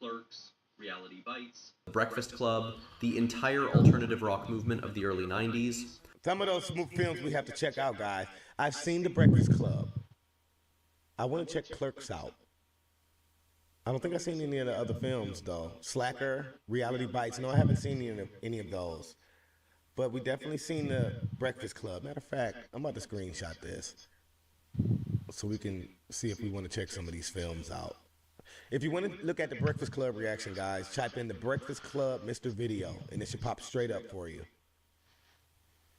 The Breakfast Club, the entire alternative rock movement of the early 90s. Some of those films we have to check out, guys. I've seen The Breakfast Club. I want to check Clerks out. I don't think I've seen any of the other films, though. Slacker, Reality Bites. No, I haven't seen any of those. But we definitely seen The Breakfast Club. Matter of fact, I'm about to screenshot this so we can see if we want to check some of these films out. If you want to look at The Breakfast Club reaction, guys, type in The Breakfast Club Mr. Video, and it should pop straight up for you.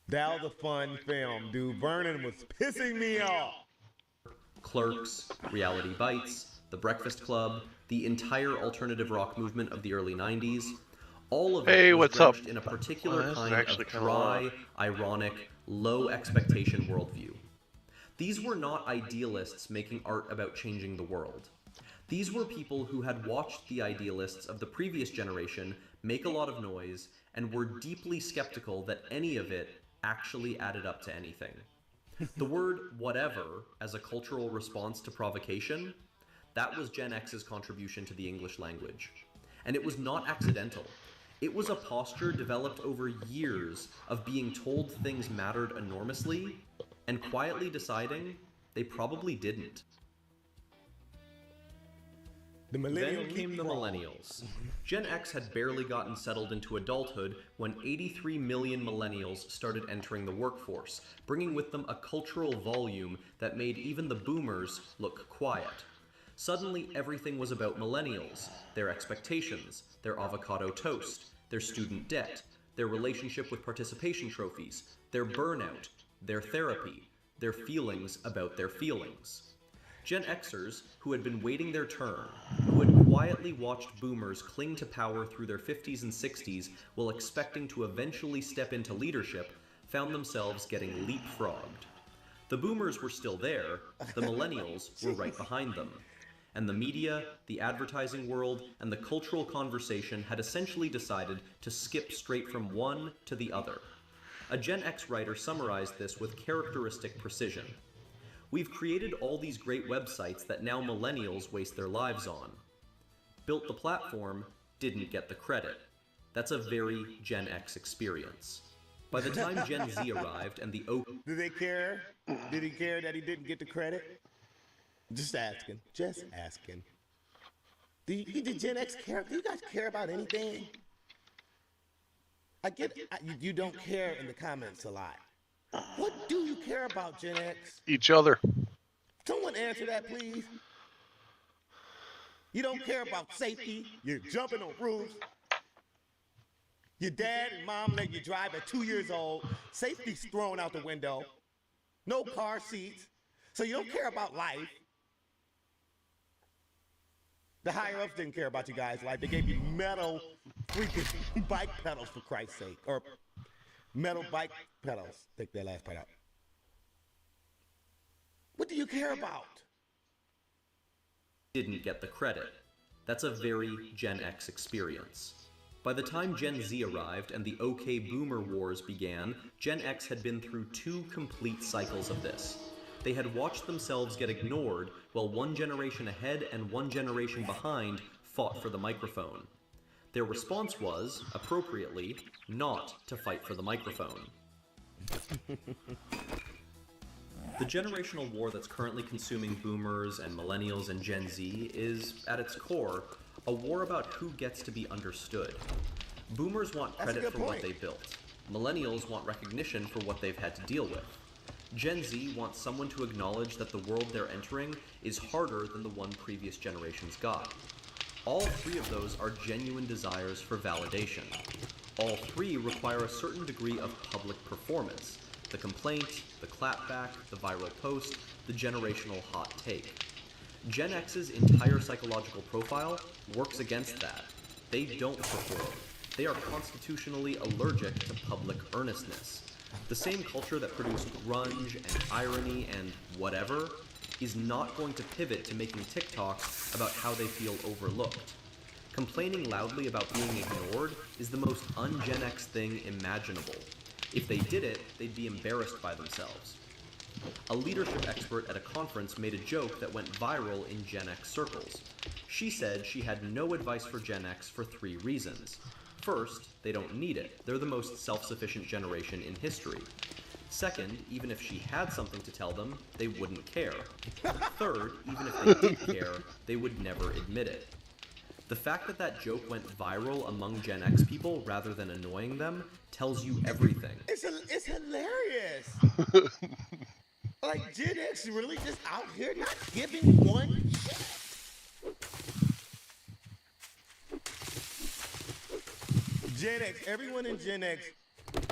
That was a fun film, dude. Vernon was pissing me off. Clerks, Reality Bites, The Breakfast Club, the entire alternative rock movement of the early 90s. All of it was drenched in a particular kind of dry, ironic, low expectation worldview. These were not idealists making art about changing the world. These were people who had watched the idealists of the previous generation make a lot of noise and were deeply skeptical that any of it actually added up to anything. The word whatever as a cultural response to provocation, that was Gen X's contribution to the English language. And it was not accidental. It was a posture developed over years of being told things mattered enormously and quietly deciding they probably didn't. Then came the millennials. Gen X had barely gotten settled into adulthood when 83 million millennials started entering the workforce, bringing with them a cultural volume that made even the boomers look quiet. Suddenly, everything was about millennials, their expectations, their avocado toast, their student debt, their relationship with participation trophies, their burnout, their therapy, their feelings about their feelings. Gen Xers, who had been waiting their turn, who had quietly watched boomers cling to power through their 50s and 60s while expecting to eventually step into leadership, found themselves getting leapfrogged. The boomers were still there, the millennials were right behind them. And the media, the advertising world, and the cultural conversation had essentially decided to skip straight from one to the other. A Gen X writer summarized this with characteristic precision. We've created all these great websites that now millennials waste their lives on. Built the platform, didn't get the credit. That's a very Gen X experience. By the time Gen Z arrived and the Did they care? Did he care that he didn't get the credit? Just asking. Just asking. Did Gen X care? Do you guys care about anything? I get it. You don't care in the comments a lot. What do you care about, Gen X? Each other. Someone answer that, please. You don't care about safety. You're jumping on roofs. Your dad and mom let you drive at 2 years old. Safety's thrown out the window. No car seats. So you don't care about life. The higher-ups didn't care about you guys' life. They gave you metal freaking bike pedals, for Christ's sake. Or metal bike pedals. Take that last part out. What do you care about? didn't get the credit. That's a very Gen X experience. By the time Gen Z arrived and the OK Boomer Wars began, Gen X had been through 2 complete cycles of this. They had watched themselves get ignored while one generation ahead and one generation behind fought for the microphone. Their response was, appropriately, not to fight for the microphone. The generational war that's currently consuming boomers and millennials and Gen Z is, at its core, a war about who gets to be understood. Boomers want credit for what they built. Millennials want recognition for what they've had to deal with. Gen Z wants someone to acknowledge that the world they're entering is harder than the one previous generations got. All 3 of those are genuine desires for validation. All 3 require a certain degree of public performance: the complaint, the clapback, the viral post, the generational hot take. Gen X's entire psychological profile works against that. They don't perform. They are constitutionally allergic to public earnestness. The same culture that produced grunge and irony and whatever is not going to pivot to making TikToks about how they feel overlooked. Complaining loudly about being ignored is the most un-Gen X thing imaginable. If they did it, they'd be embarrassed by themselves. A leadership expert at a conference made a joke that went viral in Gen X circles. She said she had no advice for Gen X for 3 reasons. First, they don't need it. They're the most self-sufficient generation in history. Second, even if she had something to tell them, they wouldn't care. Third, even if they did care, they would never admit it. The fact that that joke went viral among Gen X people rather than annoying them tells you everything. It's hilarious. Like, Gen X really just out here not giving one shit. Gen X, everyone in Gen X,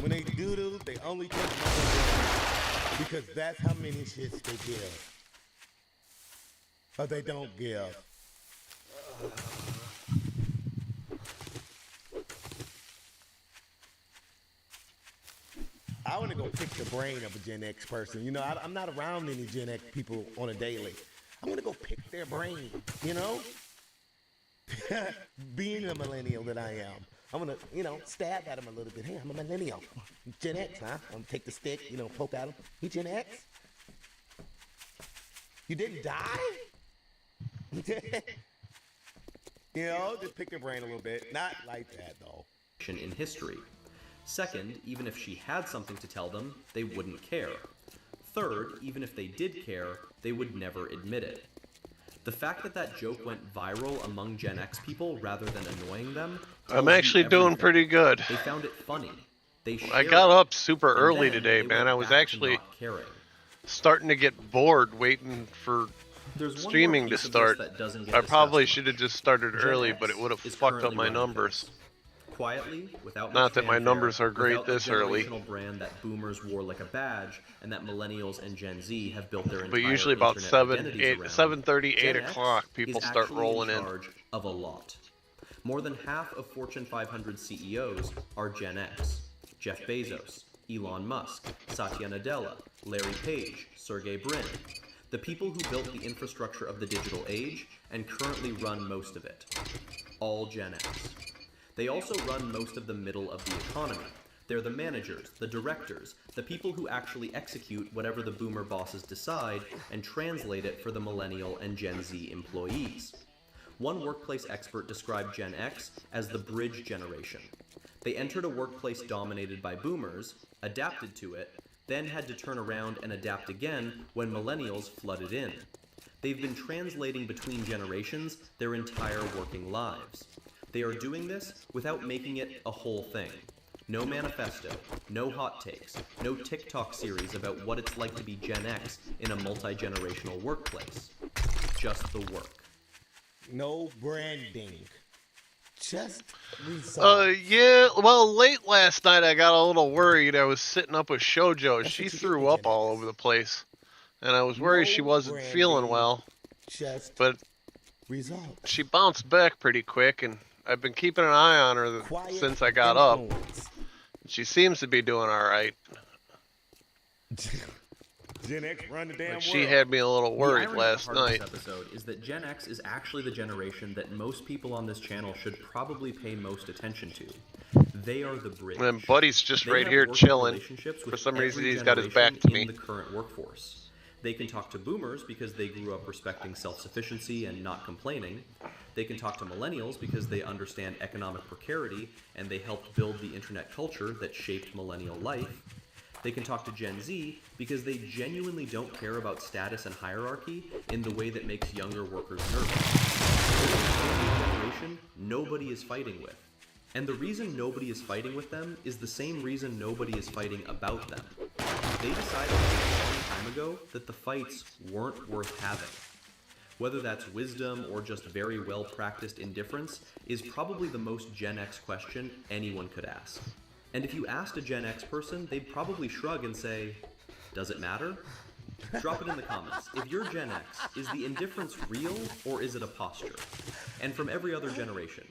when they doodle, they only take one because that's how many shits they give. Or they don't give. I want to go pick the brain of a Gen X person. You know, I'm not around any Gen X people on a daily. I want to go pick their brain, you know? Being a millennial that I am. I'm going to, you know, stab at him a little bit. Hey, I'm a millennial. Gen X, huh? I'm going to take the stick, you know, poke at him. You Gen X? You didn't die? You know, just pick their brain a little bit. Not like that, though. In history. Second, even if she had something to tell them, they wouldn't care. Third, even if they did care, they would never admit it. The fact that that joke went viral among Gen X people rather than annoying them. I'm actually doing pretty good. They found it funny. I got up super early today, man. I was actually starting to get bored waiting for streaming to start. I probably should have just started early, but it would have fucked up my numbers. Quietly, without not that my numbers are great this early. Brand that boomers wore like a badge, and that millennials and Gen Z have built their entire but usually about 7:30, 8 o'clock, people start rolling in. Of a lot. More than half of Fortune 500 CEOs are Gen X. Jeff Bezos, Elon Musk, Satya Nadella, Larry Page, Sergey Brin. The people who built the infrastructure of the digital age and currently run most of it. All Gen X. They also run most of the middle of the economy. They're the managers, the directors, the people who actually execute whatever the boomer bosses decide and translate it for the millennial and Gen Z employees. One workplace expert described Gen X as the bridge generation. They entered a workplace dominated by boomers, adapted to it, then had to turn around and adapt again when millennials flooded in. They've been translating between generations their entire working lives. They are doing this without making it a whole thing. No manifesto, no hot takes, no TikTok series about what it's like to be Gen X in a multi-generational workplace. Just the work. No branding. Just results. Yeah, well, late last night I got a little worried. I was sitting up with Shoujo. She threw up all over the place. And I was worried she wasn't feeling well. Just but results. She bounced back pretty quick, and I've been keeping an eye on her since I got up. She seems to be doing all right. Gen X run the damn world. She had me a little worried last night. This episode is that Gen X is actually the generation that most people on this channel should probably pay most attention to. They are the bridge. And Buddy's just right here chilling. For some reason, he's got his back to me. In the current workforce. They can talk to boomers because they grew up respecting self-sufficiency and not complaining. They can talk to millennials because they understand economic precarity and they helped build the internet culture that shaped millennial life. They can talk to Gen Z because they genuinely don't care about status and hierarchy in the way that makes younger workers nervous. They're the generation nobody is fighting with. And the reason nobody is fighting with them is the same reason nobody is fighting about them. They decided a long time ago that the fights weren't worth having. Whether that's wisdom or just very well-practiced indifference is probably the most Gen X question anyone could ask. And if you asked a Gen X person, they'd probably shrug and say, does it matter? Drop it in the comments. If you're Gen X, is the indifference real or is it a posture? And from every other generation,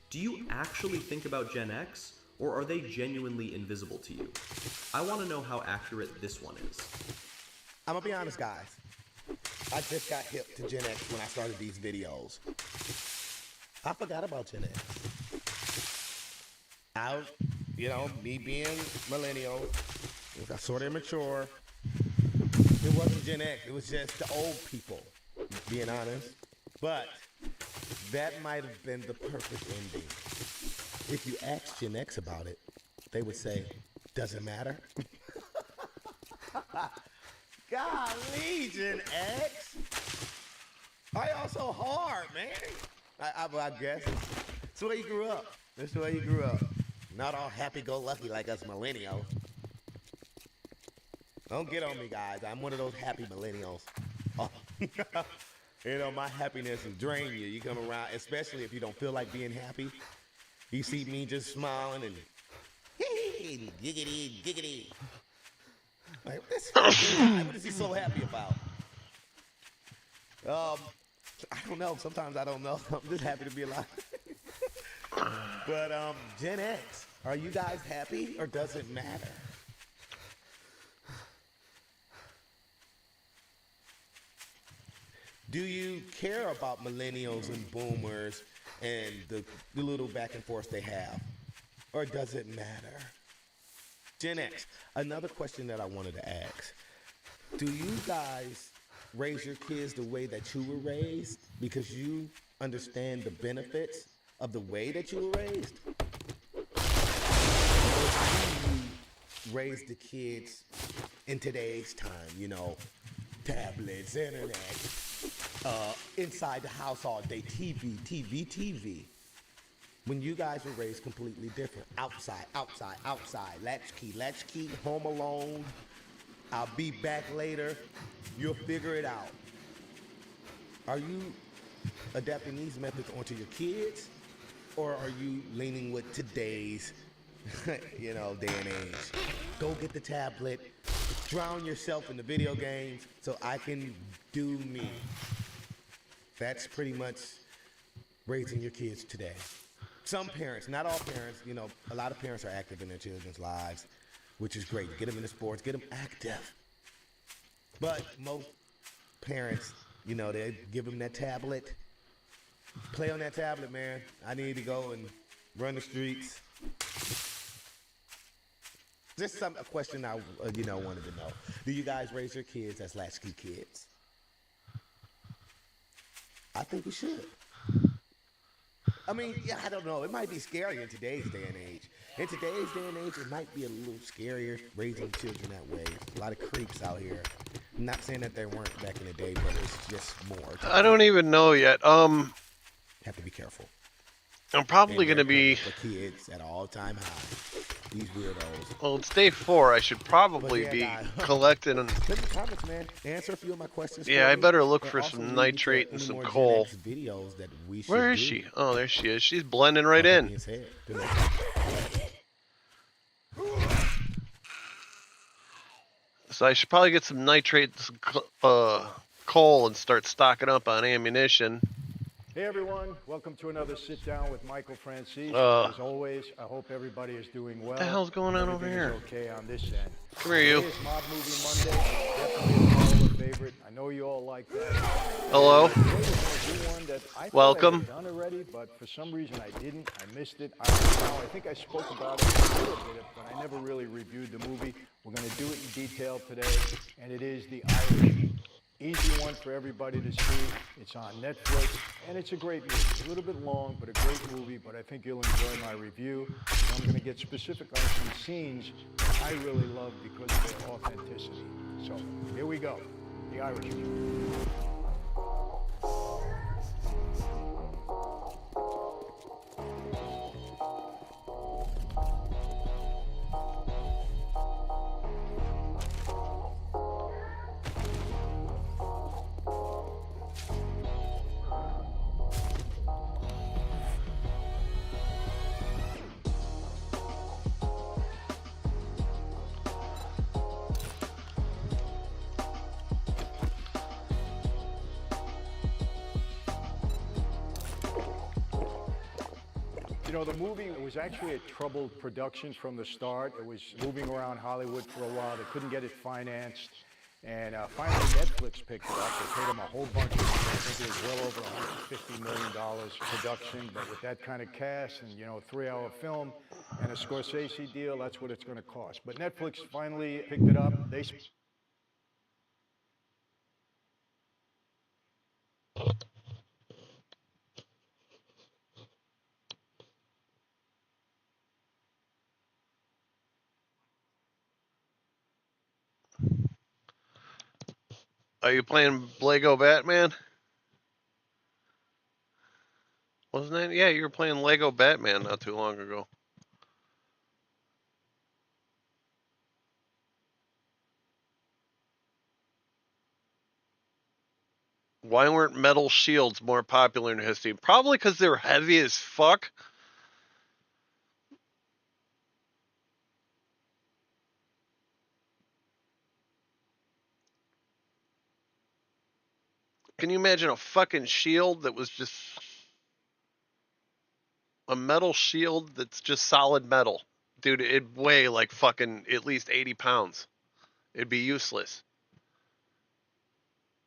do you actually think about Gen X, or are they genuinely invisible to you? I want to know how accurate this one is. I'm gonna be honest, guys. I just got hip to Gen X when I started these videos. I forgot about Gen X. Me being millennial, I got sort of immature. It wasn't Gen X. It was just the old people, being honest. But that might have been the perfect ending. If you ask Gen X about it, they would say, doesn't matter. Golly, Gen X. Why y'all so hard, man? I guess it's the way you grew up. That's the way you grew up. Not all happy-go-lucky like us millennials. Don't get on me, guys. I'm one of those happy millennials. Oh. You know, my happiness will drain you. You come around, especially if you don't feel like being happy. You see me just smiling and giggity, giggity. Like, what is he so happy about? I don't know. Sometimes I don't know. I'm just happy to be alive. But Gen X, are you guys happy or does it matter? Do you care about millennials and boomers and the little back and forth they have? Or does it matter? Gen X, another question that I wanted to ask. Do you guys raise your kids the way that you were raised because you understand the benefits of the way that you were raised? Or do you raise the kids in today's time, you know, tablets, internet, inside the house all day, TV. When you guys were raised completely different. Outside. Latchkey, home alone. I'll be back later. You'll figure it out. Are you adapting these methods onto your kids? Or are you leaning with today's, day and age? Go get the tablet. Drown yourself in the video games so I can do me. That's pretty much raising your kids today. Some parents, not all parents, a lot of parents are active in their children's lives, which is great. Get them into sports, get them active. But most parents, they give them that tablet. Play on that tablet, man. I need to go and run the streets. Just a question I, wanted to know. Do you guys raise your kids as latchkey kids? I think we should. I mean, I don't know. It might be scary in today's day and age. In today's day and age, it might be a little scarier raising children that way. A lot of creeps out here. I'm not saying that there weren't back in the day, but it's just more. I don't even know yet. Have to be careful. I'm probably going to be... For kids at all-time high. These weirdos. Well, it's day 4. I should probably be collecting... Leave the comments, man. Answer a few of my questions. Yeah, I better look for some nitrate and some coal. Videos that we Where is she? Oh, there she is. She's blending right in. So I should probably get some nitrate and some coal and start stocking up on ammunition. Hey everyone, welcome to another sit down with Michael Francis. As always, I hope everybody is doing well. What the hell's going on over here? Okay on this end. Come here, you. Today is Mob Movie Monday. Definitely a follower favorite. I know you all like that. Hello. I Welcome. done already, but for some reason I didn't. I missed it. I think I spoke about it a little bit, but I never really reviewed the movie. We're going to do it in detail today, and it is The Irish. Easy one for everybody to see. It's on Netflix, and it's a great movie. A little bit long, but a great movie, but I think you'll enjoy my review. And I'm going to get specific on some scenes that I really love because of their authenticity. So, here we go. The Irish. The movie was actually a troubled production from the start. It was moving around Hollywood for a while. They couldn't get it financed. And finally, Netflix picked it up. They paid them a whole bunch of money. I think it was well over $150 million production. But with that kind of cast and, a 3-hour film and a Scorsese deal, that's what it's going to cost. But Netflix finally picked it up. Are you playing Lego Batman? Wasn't that? Yeah, you were playing Lego Batman not too long ago. Why weren't metal shields more popular in history? Probably because they're heavy as fuck. Can you imagine a fucking shield that was just a metal shield that's just solid metal? Dude, it'd weigh like fucking at least 80 pounds. It'd be useless.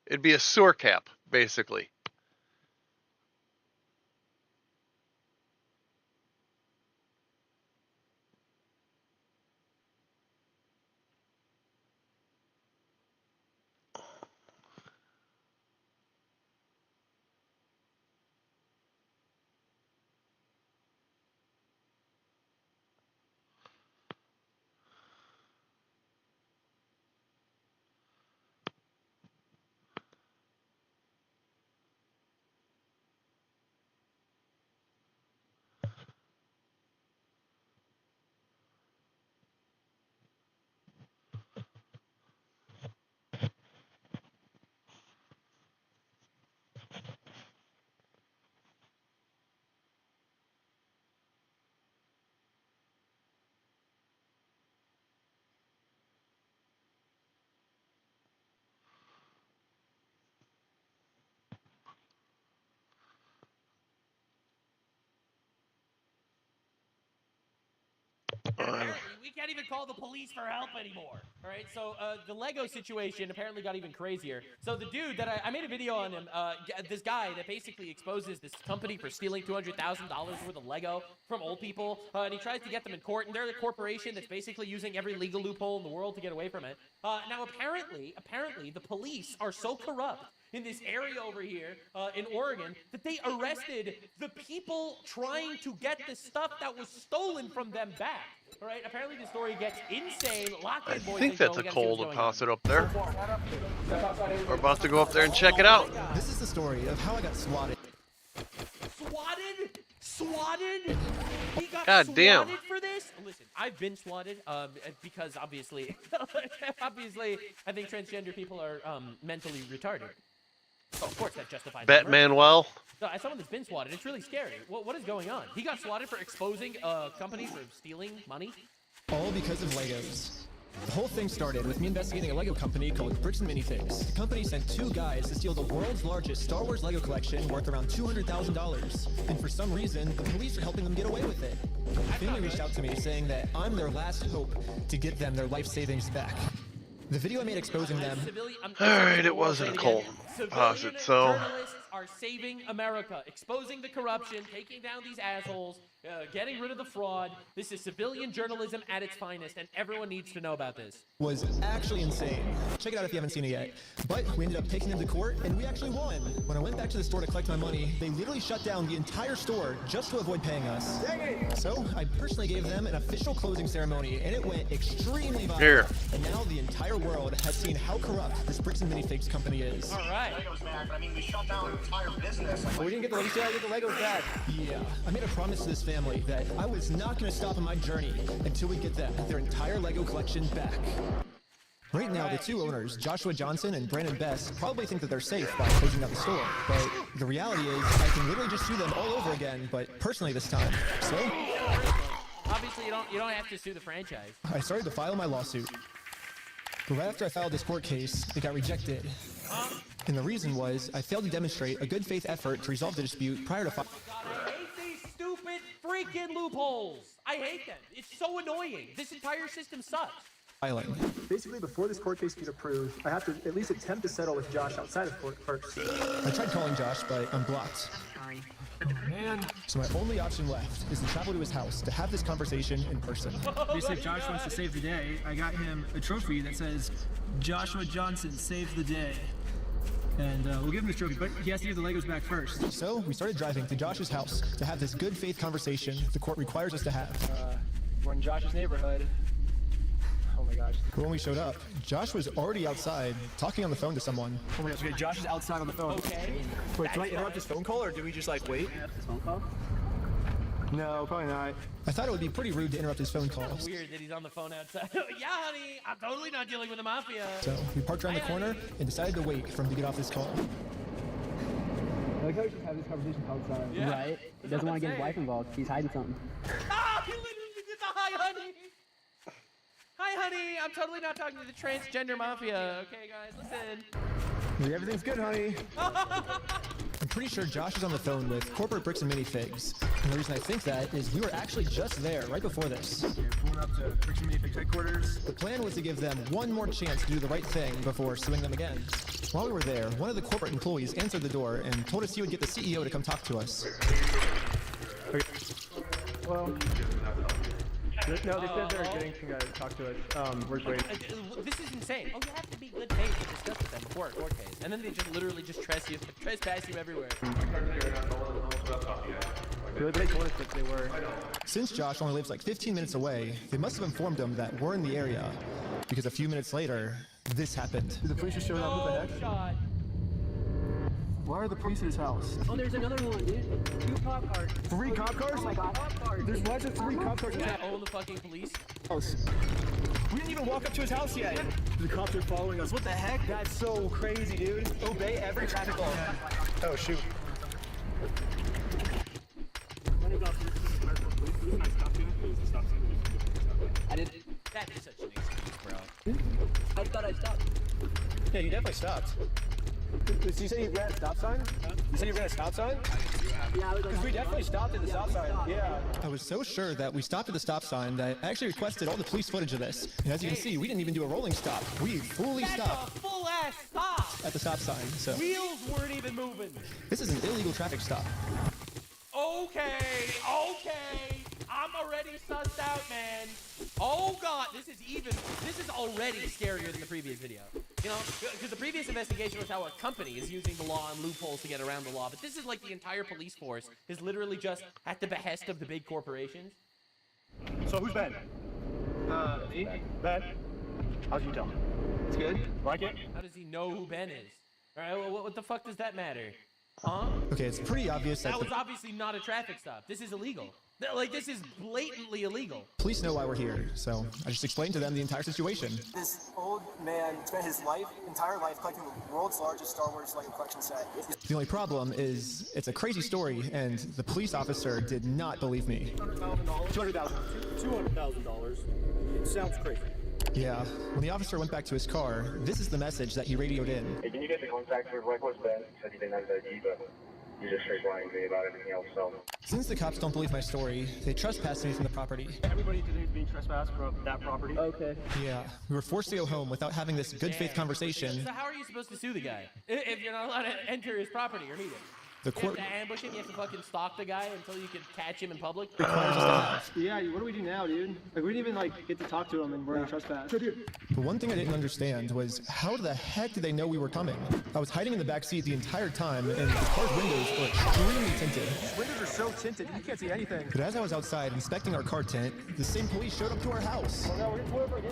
It'd be a sewer cap, basically. Apparently, we can't even call the police for help anymore. All right, so the Lego situation apparently got even crazier. So the dude that I made a video on him, this guy that basically exposes this company for stealing $200,000 worth of Lego from old people, and he tries to get them in court, and they're the corporation that's basically using every legal loophole in the world to get away from it. Now, apparently, the police are so corrupt in this area over here in Oregon that they arrested the people trying to get the stuff that was stolen from them back. All right, apparently the story gets insane. Lock in, boys. I think that's a coal deposit up there. We're about to go up there and check it out. This is the story of how I got swatted. Swatted? He got God swatted damn. for this? Listen, I've been swatted because obviously, I think transgender people are mentally retarded. Oh, of course, that justifies Batman well. No, as someone that's been swatted, it's really scary. What is going on? He got swatted for exposing a company for stealing money? All because of Legos. The whole thing started with me investigating a Lego company called Bricks and Minifigs. The company sent two guys to steal the world's largest Star Wars Lego collection worth around $200,000. And for some reason, the police are helping them get away with it. My family reached out to me saying that I'm their last hope to get them their life savings back. The video I made exposing them... Alright, it wasn't a coal deposit, so... Journalists are saving America, exposing the corruption, taking down these assholes, getting rid of the fraud. This is civilian journalism at its finest, and everyone needs to know about this. Was actually insane. Check it out if you haven't seen it yet. But we ended up taking them to court, and we actually won. When I went back to the store to collect my money, they literally shut down the entire store just to avoid paying us. So I personally gave them an official closing ceremony, and it went extremely viral. Here. And now the entire world has seen how corrupt this Bricks and Minifigs company is. All right. Legos back, but I mean, we shut down an entire business. We didn't get the Legos back, we got the Legos back. Yeah, I made a promise to this family that I was not going to stop on my journey until we get them their entire Lego collection back. Right now, the two owners, Joshua Johnson and Brandon Best, probably think that they're safe by closing down the store. But the reality is, I can literally just sue them all over again, but personally this time. So, obviously, you don't have to sue the franchise. I started to file my lawsuit. But right after I filed this court case, it got rejected. And the reason was, I failed to demonstrate a good faith effort to resolve the dispute prior to filing. I hate these stupid freaking loopholes. I hate them. It's so annoying. This entire system sucks. Basically, before this court case gets approved, I have to at least attempt to settle with Josh outside of court first. I tried calling Josh, but I'm blocked. Oh, man. So my only option left is to travel to his house to have this conversation in person. Basically, if Josh wants to save the day, I got him a trophy that says, Joshua Johnson saves the day. and we'll give him his trophy, but he has to give the Legos back first. So we started driving to Josh's house to have this good faith conversation the court requires us to have. We're in Josh's neighborhood. Oh my gosh. But when we showed up, Josh was already outside talking on the phone to someone. Oh my gosh, okay, Josh is outside on the phone. Okay. Wait, can I interrupt his phone call, or do we just like wait? His phone call? No, probably not. I thought it would be pretty rude to interrupt his phone calls. Weird that he's on the phone outside. Yeah, honey, I'm totally not dealing with the mafia. So we parked around the corner and decided to wait for him to get off this call. I like how we just have this conversation outside. Yeah. Right? He doesn't want to get his wife involved. He's hiding something. Ah, he literally did the hi, honey. Hi, honey. I'm totally not talking to the transgender mafia. Okay, guys, listen. Everything's good, honey. I'm pretty sure Josh is on the phone with corporate bricks and minifigs. And the reason I think that is we were actually just there right before this. You're pulling up to Bricks and Minifigs headquarters. The plan was to give them one more chance to do the right thing before suing them again. While we were there, one of the corporate employees answered the door and told us he would get the CEO to come talk to us. Okay. Well, no, they said they're getting some guy to talk to us. We're waiting. This is insane. Oh, you have to be good faith to discuss with them before a court case. And then they just literally just trespass you everywhere. They told us that they were. Since Josh only lives like 15 minutes away, they must have informed him that we're in the area. Because a few minutes later, this happened. The police just showed up. What the heck? Shot. Why are the police at his house? Oh, there's another one, dude. 2 cop cars. 3 cop cars? Oh my god, cop cars. There's why is there 3 cop cars in his I own the fucking police. house? We didn't even walk up to his house yet. The cops are following us. What the heck? That's so crazy, dude. Obey every traffic law. Oh, shoot. I did. That is such an excuse, bro. I thought I stopped. Yeah, you definitely stopped. Did you say you ran a stop sign? You said you ran a stop sign? Yeah, I was Because we definitely stopped at the stop sign. Yeah. I was so sure that we stopped at the stop sign that I actually requested all the police footage of this. And as you can see, we didn't even do a rolling stop. We fully That's stopped a full-ass stop. at the stop sign. So Wheels weren't even moving. this is an illegal traffic stop. Okay. I'm already sussed out, man. Oh god, this is already scarier than the previous video. You know, because the previous investigation was how a company is using the law and loopholes to get around the law, but this is like the entire police force is literally just at the behest of the big corporations. So who's Ben? Me. Ben? How's Utah? It's good. Like it? How does he know who Ben is? All right, well, what the fuck does that matter? Huh? Okay, it's pretty obvious that That the was obviously not a traffic stop. This is illegal. Like, this is blatantly illegal. police know why we're here. So I just explained to them the entire situation. This old man spent his entire life collecting the world's largest Star Wars Lego collection set. The only problem is it's a crazy story, and the police officer did not believe me. $200,000. $200,000. It sounds crazy. Yeah, when the officer went back to his car, this is the message that he radioed in. Hey, can you get the contact for where's Ben? He said he didn't have his ID, but he's just straight lying to me about everything else, so. Since the cops don't believe my story, they trespassed me from the property. Everybody today is being trespassed from that property. Okay. Yeah, we were forced to go home without having this good faith conversation. So how are you supposed to sue the guy if you're not allowed to enter his property or meet him? The You have court to ambush him. You have to fucking stalk the guy until you can catch him in public. requires us to have. Yeah, what do we do now, dude? Like, we didn't even, like, get to talk to him, and we're in trespass. But one thing I didn't understand was how the heck did they know we were coming? I was hiding in the back seat the entire time, and the car's windows were extremely tinted. Windows are so tinted, you can't see anything. But as I was outside inspecting our car tent, the same police showed up to our house. Now we're going to again?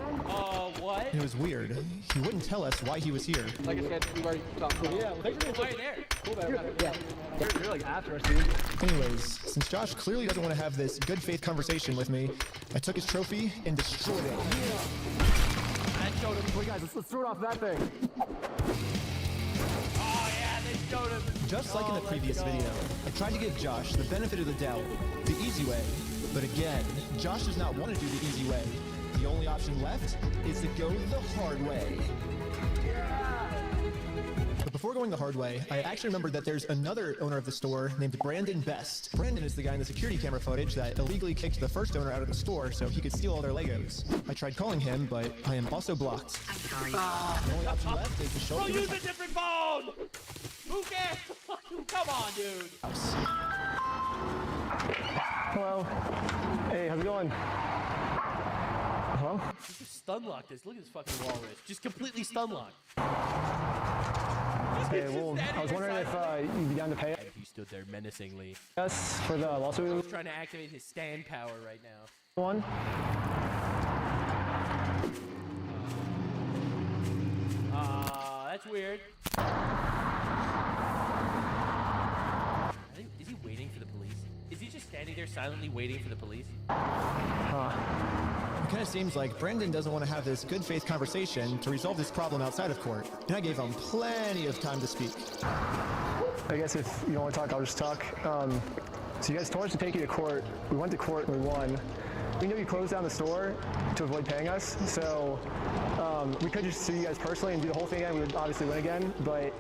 What? And it was weird. He wouldn't tell us why he was here. Like I said, we already talked to him. Yeah, well, thanks for Why are you there? Yeah. You're like after us, dude. Anyways, since Josh clearly doesn't want to have this good faith conversation with me, I took his trophy and destroyed it. I showed him. Wait, guys, let's throw it off that thing. Oh yeah, they showed him. Just like in the previous video, I tried to give Josh the benefit of the doubt, the easy way. But again, Josh does not want to do the easy way. The only option left is to go the hard way. But before going the hard way, I actually remembered that there's another owner of the store named Brandon Best. Brandon is the guy in the security camera footage that illegally kicked the first owner out of the store so he could steal all their Legos. I tried calling him, but I am also blocked. The only option left is to show up We'll to use his a different phone. Who cares? Come on, dude. house. Hello. Hey, how's it going? Hello? Just stun lock this. Look at this fucking walrus. Just completely stun lock. Hey, well, I was wondering if you'd be down to pay And he stood there menacingly. us for the lawsuit. He's trying to activate his stand power right now. One. That's weird. Is he waiting for the police? Is he just standing there silently waiting for the police? It kind of seems like Brandon doesn't want to have this good faith conversation to resolve this problem outside of court. And I gave him plenty of time to speak. I guess if you don't want to talk, I'll just talk. So you guys told us to take you to court. We went to court and we won. We knew you closed down the store to avoid paying us, so we could just sue you guys personally and do the whole thing again. We would obviously win again, but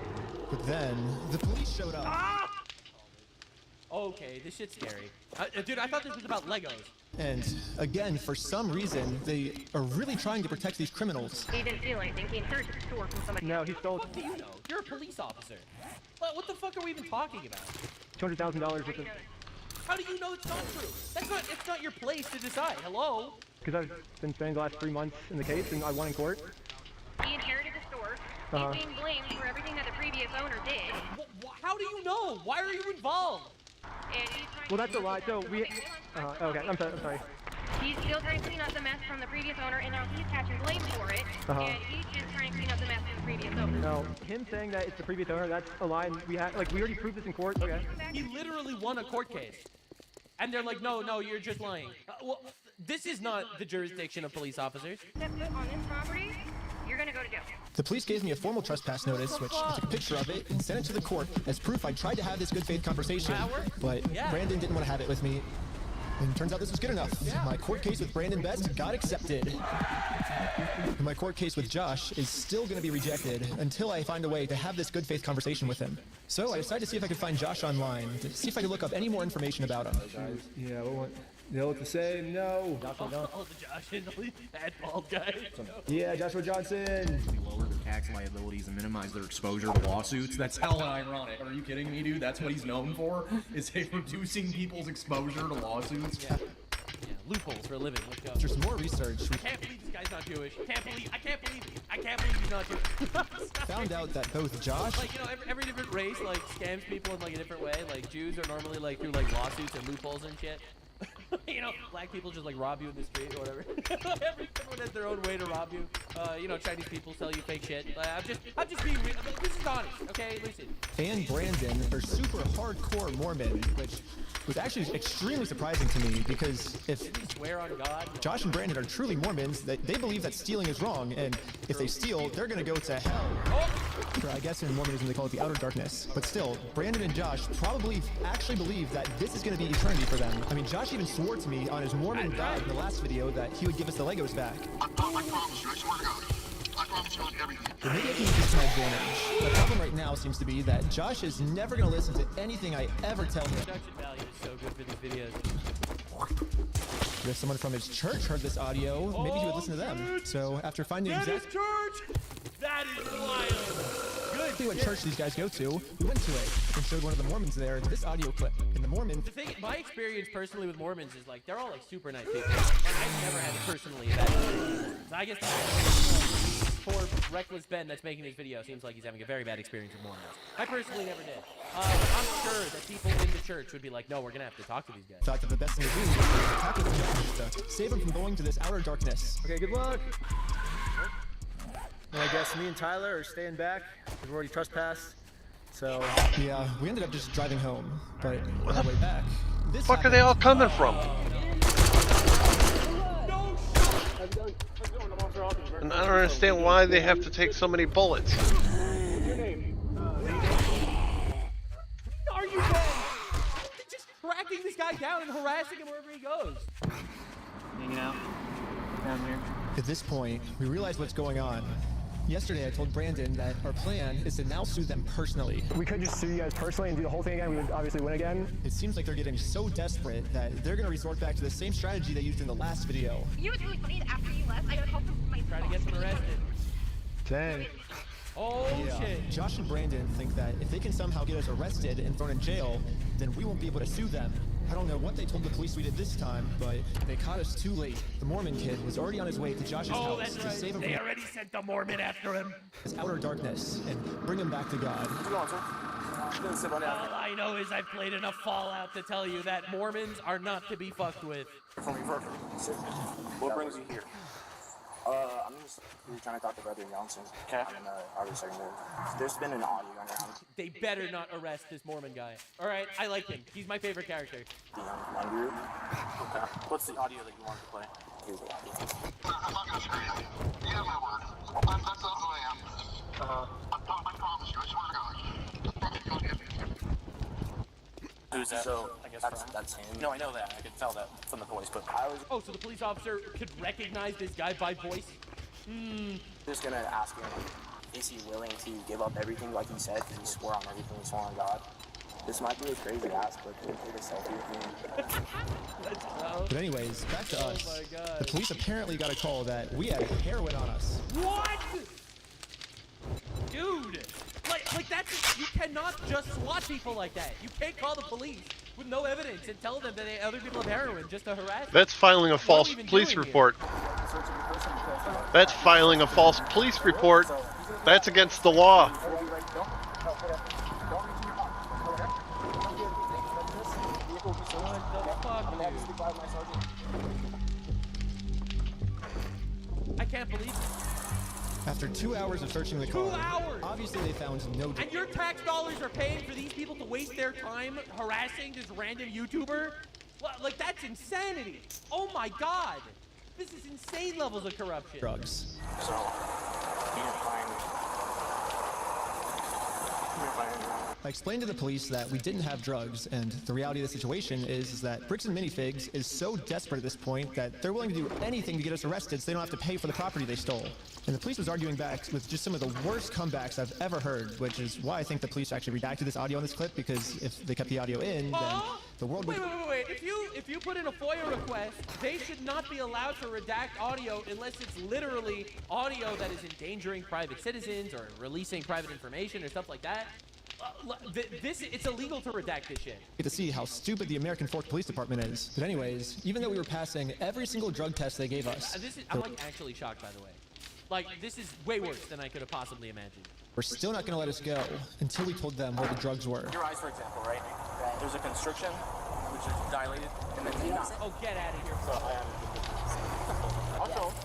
then the police showed up. Ah! Okay, this shit's scary. Dude, I thought this was about Legos. And again, for some reason, they are really trying to protect these criminals. He didn't steal anything. He inherited the store from somebody. No, he stole. What do you know? You're a police officer. What the fuck are we even talking about? $200,000 worth of. How do you know it's not true? It's not your place to decide. Hello? Because I've been spending the last 3 months in the case and I won in court. He inherited the store. He's being blamed for everything that the previous owner did. How do you know? Why are you involved? And he's trying Well, that's a lie. So we. Okay, I'm sorry. He's still trying to clean up the mess from the previous owner, and now he's catching blame for it. And he's just trying to clean up the mess from the previous owner. No, him saying that it's the previous owner, that's a lie. And we already proved this in court. Okay. He literally won a court case. And they're like, no, you're just lying. Well, this is not the jurisdiction of police officers. Step foot on this property, you're gonna go to jail. The police gave me a formal trespass notice, which I took a picture of it and sent it to the court as proof I tried to have this good faith conversation. But Brandon didn't want to have it with me. And turns out this was good enough. My court case with Brandon Best got accepted. And my court case with Josh is still going to be rejected until I find a way to have this good faith conversation with him. So I decided to see if I could find Josh online, to see if I could look up any more information about him. Yeah, they look the same. No. Joshua Johnson, that bald guy. Yeah, Joshua Johnson. Lower their tax liabilities and minimize their exposure to lawsuits. That's hella ironic. Are you kidding me, dude? That's what he's known for? Is reducing people's exposure to lawsuits? Yeah, loopholes for a living. Let's go. After some more research, I can't believe this guy's not Jewish. I can't believe he's not Jewish. found out that both Josh, like, you know, every different race like scams people in like a different way. Like Jews are normally like through like lawsuits and loopholes and shit. You know, black people just like rob you in the street or whatever. Everyone has their own way to rob you. You know, Chinese people sell you fake shit. I'm just being real. This is honest, okay? Listen. and Brandon are super hardcore Mormon, which was actually extremely surprising to me because if swear on God, Josh and Brandon are truly Mormons, they believe that stealing is wrong, and if they steal, they're gonna go to hell. Or I guess in Mormonism they call it the outer darkness. But still, Brandon and Josh probably actually believe that this is gonna be eternity for them. I mean, Josh even swore to me on his Mormon God in the last video that he would give us the Legos back. I promise you, I swear to God. I promise you on everything. But maybe I can use this to my advantage. The problem right now seems to be that Josh is never gonna listen to anything I ever tell him. Production value is so good for these videos. If someone from his church heard this audio, maybe he would listen to them. So after finding exact church, that is wild. Good. What church these guys go to, we went to it and showed one of the Mormons there this audio clip. And the Mormon. The thing, my experience personally with Mormons is like they're all like super nice people. I've never had personally a bad experience. So I guess poor reckless Ben that's making this video seems like he's having a very bad experience with Mormons. I personally never did. But I'm sure that people in the church would be like, no, we're gonna have to talk to these guys. Thought that the best thing to do was to talk with Josh to save him from going to this outer darkness. Okay, good luck. And I guess me and Tyler are staying back. We've already trespassed. So yeah, we ended up just driving home. But on our way back, this fuck are they all coming from? And I don't understand why they have to take so many bullets. Are you dead? Just tracking this guy down and harassing him wherever he goes. Hanging out down here. At this point, we realized what's going on. Yesterday, I told Brandon that our plan is to now sue them personally. We could just sue you guys personally and do the whole thing again. We would obviously win again. It seems like they're getting so desperate that they're going to resort back to the same strategy they used in the last video. You know what's really funny? After you left, I got a call from my Trying to get them arrested. Dang. Oh, shit. Josh and Brandon think that if they can somehow get us arrested and thrown in jail, then we won't be able to sue them. I don't know what they told the police we did this time, but they caught us too late. The Mormon kid was already on his way to Josh's house that's to right. save him They from already sent the Mormon after him. his outer darkness and bring him back to God. All I know is I've played enough Fallout to tell you that Mormons are not to be fucked with. What brings you here? I'm just trying to talk to Brother Johnson. Okay. I'm in the Army secondary. There's been an audio going around. They better not arrest this Mormon guy. All right, I like him. He's my favorite character. The young group. Okay. What's the audio that you want to play? Here's the audio. I'm not gonna screw you. You have my word. That's not who I am. I promise you. I swear to God. Who's that? So, I guess that's him. No, I know that. I could tell that from the voice, but I was... Oh, so the police officer could recognize this guy by voice? just gonna ask him, is he willing to give up everything like he said? He swore on everything, he swore on God. This might be a crazy ask, but can you take a selfie with me? Let's go. But anyways, back to us. Oh my God. The police apparently got a call that we had heroin on us. What? Dude! Like that's... You cannot just SWAT people like that. You can't call the police with no evidence and tell them that other people have heroin just to harass them. That's filing a false police report. That's filing a false police report. That's against the law. I can't believe it. After 2 hours of searching the car, 2 hours! obviously they found no drugs. And your tax dollars are paying for these people to waste their time harassing this random YouTuber? Like, that's insanity. Oh my God. This is insane levels of corruption. Drugs. So, you didn't find... I explained to the police that we didn't have drugs, and the reality of the situation is that Bricks and Minifigs is so desperate at this point that they're willing to do anything to get us arrested so they don't have to pay for the property they stole. And the police was arguing back with just some of the worst comebacks I've ever heard, which is why I think the police actually redacted this audio in this clip, because if they kept the audio in, then the world would... Wait. If you put in a FOIA request, they should not be allowed to redact audio unless it's literally audio that is endangering private citizens or releasing private information or stuff like that. It's illegal to redact this shit. To see how stupid the American Fork Police Department is. But anyways, even though we were passing every single drug test they gave us... I'm like actually shocked, by the way. Like, this is way worse than I could have possibly imagined. We're still not gonna let us go until we told them where the drugs were. Your eyes, for example, right? There's a constriction, which is dilated, and then not. Oh, get out of here. So I am. I'll show him.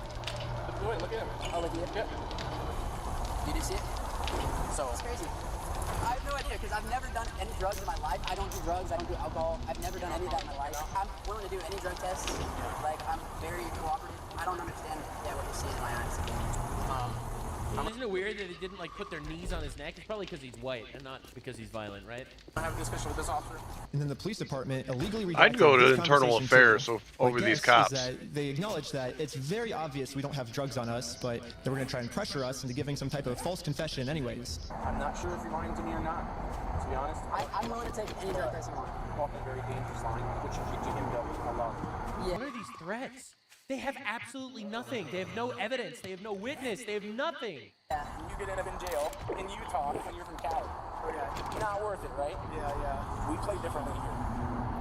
Look at him. Oh, look at him? Yeah. You did see it? So. It's crazy. I have no idea, because I've never done any drugs in my life. I don't do drugs, I don't do alcohol. I've never done any of that in my life. I'm willing to do any drug test. Like, I'm very cooperative. I don't understand what you're seeing in my eyes. Isn't it weird that it didn't like put their knees on his neck? It's probably because he's white and not because he's violent, right? I have a discussion with this officer. And then the police department illegally redacted I'd go to this internal conversation affairs too. over My these guess cops. is that they acknowledge that it's very obvious we don't have drugs on us, but they were going to try and pressure us into giving some type of false confession anyways. I'm not sure if you're lying to me or not, to be honest. I'm willing to take any drug test you want. Walking a very dangerous line, which you could him go alone. Yeah. What are these threats? They have absolutely nothing. They have no evidence. They have no witness. They have nothing. Yeah, you could end up in jail in Utah when you're from Cali. Okay. Not worth it, right? Yeah. We play differently here.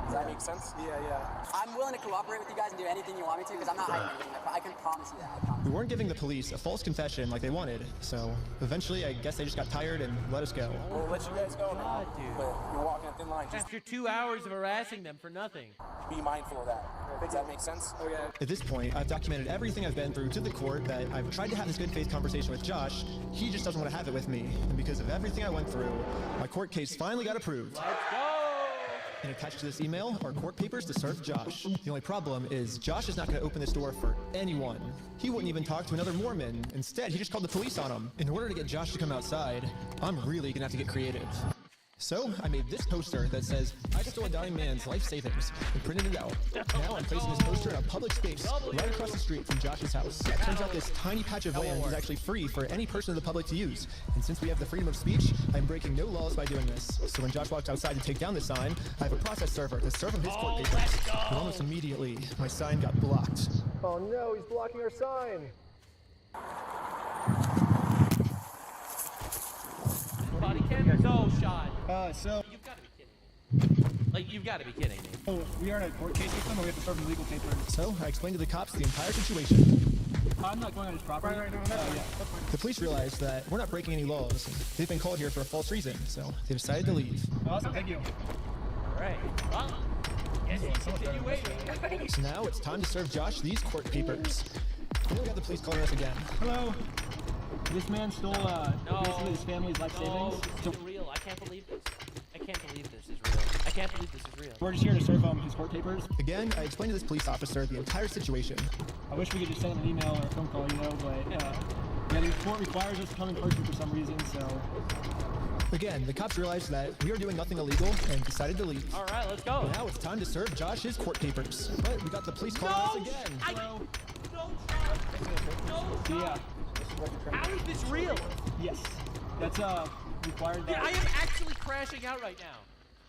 Does that make sense? Yeah. I'm willing to cooperate with you guys and do anything you want me to, because I'm not hiding anything. I can promise you that. We weren't giving the police a false confession like they wanted, so eventually I guess they just got tired and let us go. We'll let you guys go now, dude. But you're walking a thin line. Just after 2 hours of harassing them for nothing. Be mindful of that. Does that make sense? Okay. At this point, I've documented everything I've been through to the court, that I've tried to have this good faith conversation with Josh. He just doesn't want to have it with me. And because of everything I went through, my court case finally got approved. Let's go! And attached to this email are court papers to serve Josh. The only problem is Josh is not going to open this door for anyone. He wouldn't even talk to another Mormon. Instead, he just called the police on him. In order to get Josh to come outside, I'm really going to have to get creative. So, I made this poster that says, "I stole a dying man's life savings," and printed it out. Now I'm placing this poster in a public space right across the street from Josh's house. It turns out this tiny patch of land is actually free for any person in the public to use. And since we have the freedom of speech, I'm breaking no laws by doing this. So when Josh walks outside to take down the sign, I have a process server to serve him his court papers. But almost immediately, my sign got blocked. Oh no, he's blocking our sign. So You've got to be kidding. Like, you've got to be kidding me. oh, we are in a court case with them, or we have to serve them legal papers. So I explained to the cops the entire situation. I'm not going on his property. Yeah. The police realized that we're not breaking any laws. And they've been called here for a false reason, so they decided to leave. Awesome, thank you. All right. Well, guess you continue waiting. So now it's time to serve Josh these court papers. Then we got the police calling us again. Hello. This man stole basically his family's life No, savings. this isn't real. I can't believe this. I can't believe this is real. I can't believe this is real. We're just here to serve his court papers. Again, I explained to this police officer the entire situation. I wish we could just send him an email or a phone call, but yeah, the court requires us to come in person for some reason, so. Again, the cops realized that we are doing nothing illegal and decided to leave. All right, let's go. Now it's time to serve Josh his court papers. But we got the police calling us again. Yeah. How is this real? Yes. That's required. Dude, I am actually crashing out right now.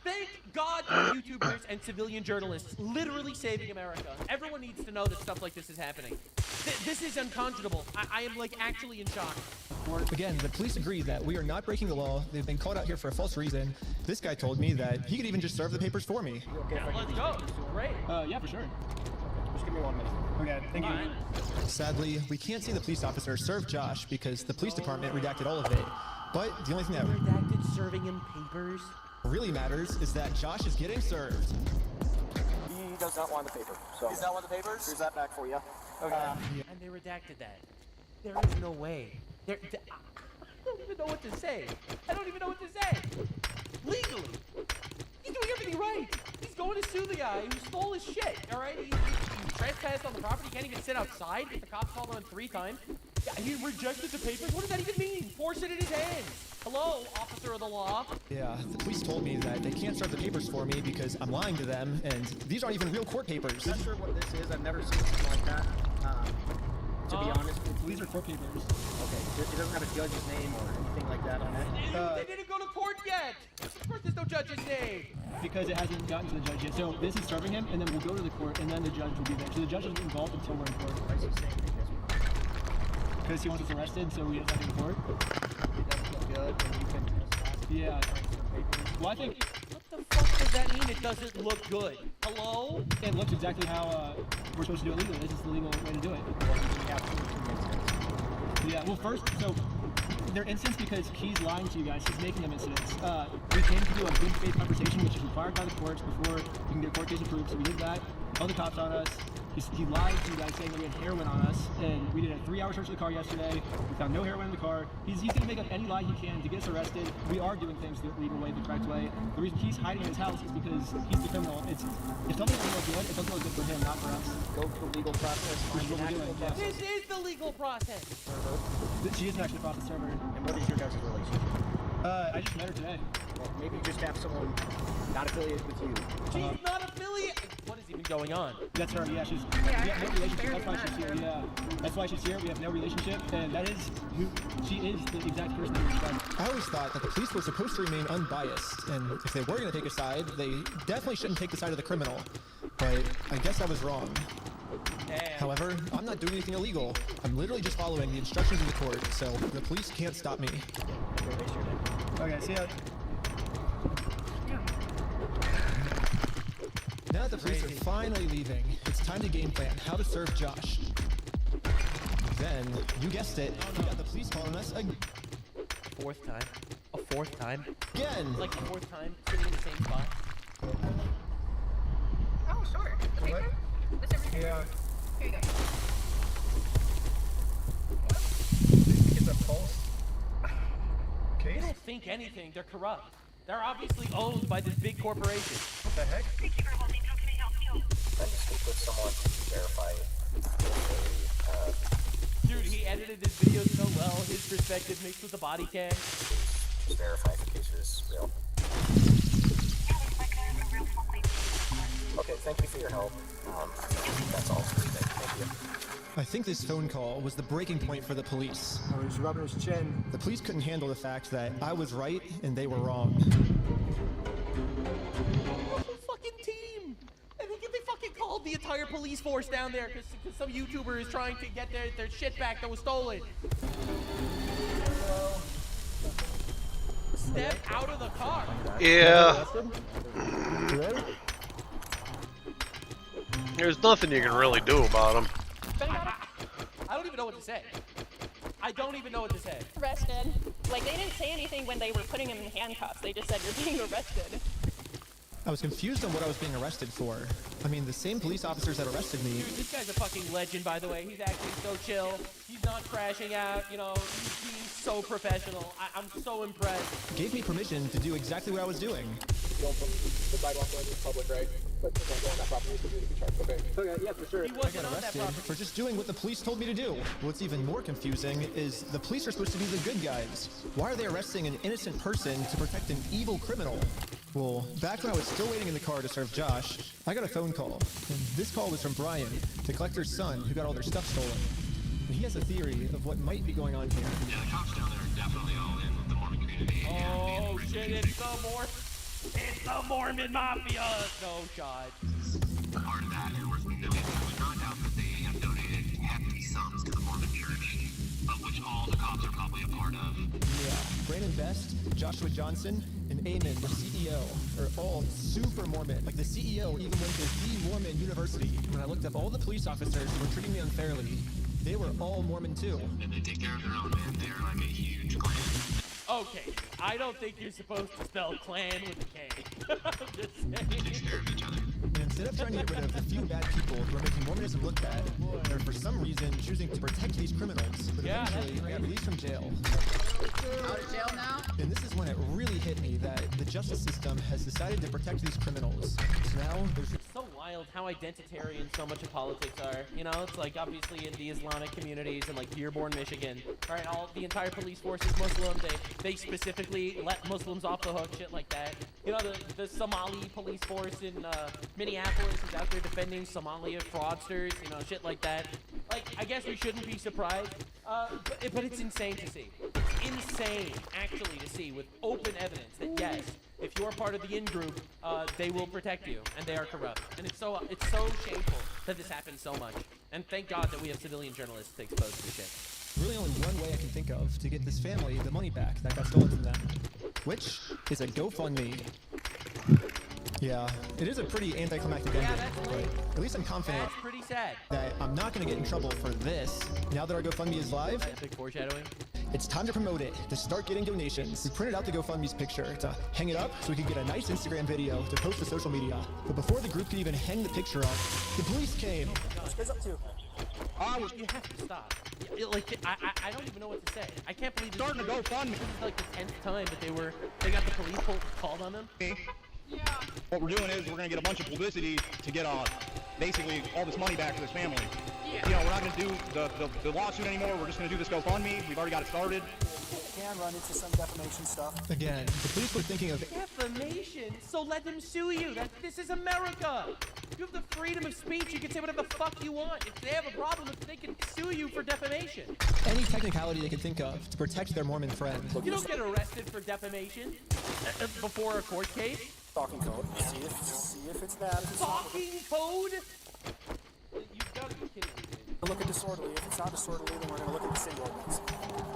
Thank God for YouTubers and civilian journalists literally saving America. Everyone needs to know that stuff like this is happening. This is unconscionable. I am like actually in shock. Again, the police agree that we are not breaking the law. They've been called out here for a false reason. This guy told me that he could even just serve the papers for me. Yeah, let's go. Great. Yeah, for sure. Just give me 1 minute. Okay, thank you. Sadly, we can't see the police officer serve Josh because the police department redacted all of it. But the only thing that redacted serving him papers really matters is that Josh is getting served. He does not want the paper. So he's not want the papers? Here's that back for you. Okay. And they redacted that. There is no way. I don't even know what to say. I don't even know what to say. Legally, he's doing everything right. He's going to sue the guy who stole his shit. All right, he trespassed on the property. He can't even sit outside. The cops called on him 3 times. Yeah, he rejected the papers. What does that even mean? Force it in his hands. Hello, officer of the law. Yeah, the police told me that they can't serve the papers for me because I'm lying to them, and these aren't even real court papers. I'm not sure what this is. I've never seen something like that. To be honest, these are court papers. Okay, it doesn't have a judge's name or anything like that on it. They didn't go to court yet. Of course, there's no judge's name. Because it hasn't gotten to the judge yet. So this is serving him, and then we'll go to the court, and then the judge will be there. So the judge isn't involved until we're in court. Why is he saying this? Because he wants us arrested, so we just have to go to court. It doesn't look good, and you can trespass. Yeah. Well, I think. What the fuck does that mean? It doesn't look good. Hello? It looks exactly how we're supposed to do it legally. This is the legal way to do it. Yeah. Well, first, so they're incidents because he's lying to you guys. He's making them incidents. We came to do a good faith conversation, which is required by the courts before you can get a court case approved. So we did that. Called the cops on us. He lied to you guys saying that we had heroin on us, and we did a 3-hour search of the car yesterday. We found no heroin in the car. He's going to make up any lie he can to get us arrested. We are doing things the legal way, the correct way. The reason he's hiding in his house is because he's the criminal. If something doesn't look good, it doesn't look good for him, not for us. Go through the legal process. Which is what we're doing. Yes. This is the legal process. She isn't actually a process server. And what is your guys' relationship? I just met her today. Well, maybe just have someone not affiliated with you. She's not affiliated. What is even going on? That's her. Yeah, we have no relationship. That's why she's here. Yeah, that's why she's here. We have no relationship, and she is the exact person that you described. I always thought that the police were supposed to remain unbiased, and if they were going to take a side, they definitely shouldn't take the side of the criminal. But I guess I was wrong. Damn. However, I'm not doing anything illegal. I'm literally just following the instructions of the court, so the police can't stop me. Okay, see ya. Now that the police are finally leaving, it's time to game plan how to serve Josh. Then, you guessed it, we got the police calling us again. Fourth time. A fourth time? Again! Like the fourth time, sitting in the same spot. Oh, sure. The paper? What's everything? Yeah. Here you go. It's a false They don't think anything. They're corrupt. They're obviously owned by this big corporation. What the heck? Thank you for holding. How can I help you? Trying to speak with someone to verify Dude, he edited this video so well. His perspective mixed with the body cam. just verify if the case is real. Okay, thank you for your help. That's all. Thank you. I think this phone call was the breaking point for the police. Oh, he's rubbing his chin. The police couldn't handle the fact that I was right and they were wrong. Fucking team! I think if they fucking called the entire police force down there because some YouTuber is trying to get their shit back that was stolen. step out of the car. Yeah. There's nothing you can really do about him. I don't even know what to say. I don't even know what to say. Arrested. Like, they didn't say anything when they were putting him in handcuffs. They just said, you're being arrested. I was confused on what I was being arrested for. I mean, the same police officers that arrested me. Dude, this guy's a fucking legend, by the way. He's actually so chill. He's not crashing out, you know, he's being so professional. I'm so impressed. Gave me permission to do exactly what I was doing. Going from the sidewalk going to the public, right? But don't go on that property, so you'll be charged. Okay, yeah, for sure. He wasn't I got on that arrested property. for just doing what the police told me to do. What's even more confusing is the police are supposed to be the good guys. Why are they arresting an innocent person to protect an evil criminal? Well, back when I was still waiting in the car to serve Josh, I got a phone call. And this call was from Brian, the collector's son who got all their stuff stolen. And he has a theory of what might be going on here. Yeah, the cops down there are definitely all in with the Mormon community. Oh shit, it's the Mormon Mafia! No shot. Part of that is worth millions. I would not doubt that they have donated hefty sums to the Mormon church, of which all the cops are probably a part of. Yeah, Brandon Best, Joshua Johnson, and Eamon, the CEO, are all super Mormon. Like, the CEO even went to the Mormon University. When I looked up all the police officers who were treating me unfairly, they were all Mormon too. And they take care of their own, man. They are like a huge clan. Okay, I don't think you're supposed to spell clan with a K. I'm just saying. And instead of trying to get rid of the few bad people who are making Mormonism look bad, they're for some reason choosing to protect these criminals. But eventually, they got released from jail. Out of jail now? And this is when it really hit me that the justice system has decided to protect these criminals. So now there's... It's so wild how identitarian so much of politics are. You know, it's like obviously in the Islamic communities in like Dearborn, Michigan. All right, the entire police force is Muslim. They specifically let Muslims off the hook, shit like that. You know, the Somali police force in Minneapolis is out there defending Somalia fraudsters, you know, shit like that. Like, I guess we shouldn't be surprised, but it's insane to see. It's insane, actually, to see with open evidence that yes, if you're part of the in-group, they will protect you, and they are corrupt. And it's so shameful that this happens so much. And thank God that we have civilian journalists to expose this shit. really only one way I can think of to get this family the money back that got stolen from them, which is a GoFundMe. Yeah, it is a pretty anticlimactic ending, but at least I'm confident pretty sad. that I'm not going to get in trouble for this. Now that our GoFundMe is live, Big foreshadowing. it's time to promote it, to start getting donations. We printed out the GoFundMe's picture to hang it up so we could get a nice Instagram video to post to social media. But before the group could even hang the picture up, the police came. What's Chris up to? You have to stop. Like, I don't even know what to say. I can't believe this Starting to GoFundMe. This is like the 10th time that they got the police called on them. What we're doing is we're going to get a bunch of publicity to get basically all this money back to this family. Yeah. You know, we're not going to do the lawsuit anymore. We're just going to do this GoFundMe. We've already got it started. Can run into some defamation stuff. Again, the police were thinking of Defamation? So let them sue you. This is America. You have the freedom of speech. You can say whatever the fuck you want. If they have a problem, they can sue you for defamation. any technicality they could think of to protect their Mormon friend. You don't get arrested for defamation before a court case. Talking code. See if it's that. If it's Talking code? You've got to be kidding me, dude. Look at disorderly. If it's not disorderly, then we're going to look at the city ordinance.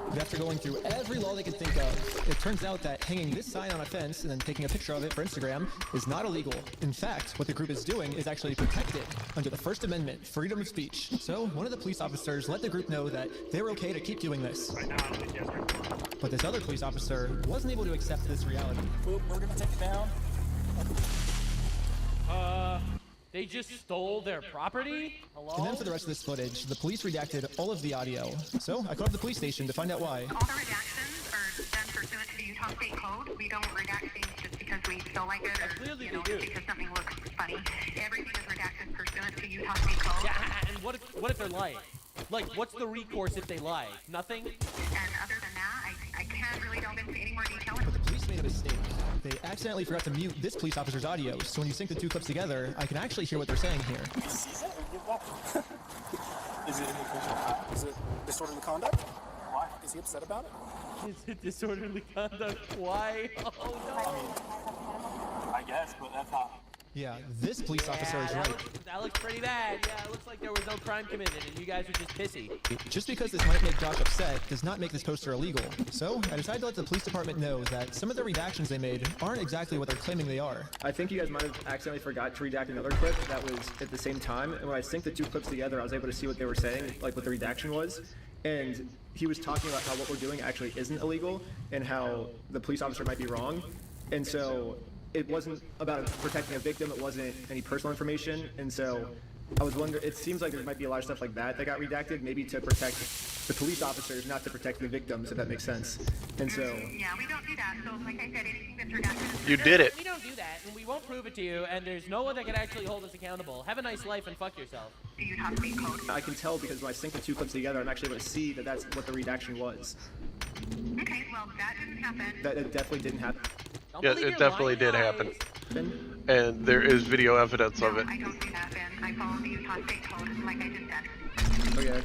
But after going through every law they could think of, it turns out that hanging this sign on a fence and then taking a picture of it for Instagram is not illegal. In fact, what the group is doing is actually protected under the First Amendment, freedom of speech. So one of the police officers let the group know that they were okay to keep doing this. But this other police officer wasn't able to accept this reality. We're going to take it down. They just stole their property? Hello? And then for the rest of this footage, the police redacted all of the audio. So I called up the police station to find out why. All the redactions are done pursuant to the Utah State Code. We don't redact things just because we feel like it or Clearly just because something looks funny. Everything is redacted pursuant to Utah State Code. Yeah, and what if they're lying? Like, what's the recourse if they lie? Nothing? And other than that, I can't really delve into any more detail. But the police made a mistake. They accidentally forgot to mute this police officer's audio, so when you sync the two clips together, I can actually hear what they're saying here. Is it Is it disorderly conduct? Why? Is he upset about it? Is it disorderly conduct? Why? Oh no. I guess, but that's how. Yeah, this police officer is right. That looks pretty bad. Yeah, it looks like there was no crime committed and you guys were just pissy. Just because this might make Josh upset does not make this poster illegal. So I decided to let the police department know that some of the redactions they made aren't exactly what they're claiming they are. I think you guys might have accidentally forgot to redact another clip that was at the same time, and when I synced the two clips together, I was able to see what they were saying, like what the redaction was. And he was talking about how what we're doing actually isn't illegal and how the police officer might be wrong. And so it wasn't about protecting a victim, it wasn't any personal information, and so I was wondering, it seems like there might be a lot of stuff like that got redacted, maybe to protect the police officers, not to protect the victims, if that makes sense. And so... Yeah, we don't do that, so like I said, anything that's redacted... You did it. We don't do that, and we won't prove it to you, and there's no one that can actually hold us accountable. Have a nice life and fuck yourself. Do you have state code? I can tell because when I sync the two clips together, I'm actually able to see that that's what the redaction was. Okay, well, that didn't happen. That it definitely didn't happen. Yeah, it definitely did happen. And there is video evidence of it. I don't do that, Ben. I follow the Utah state code, like I just said. Okay,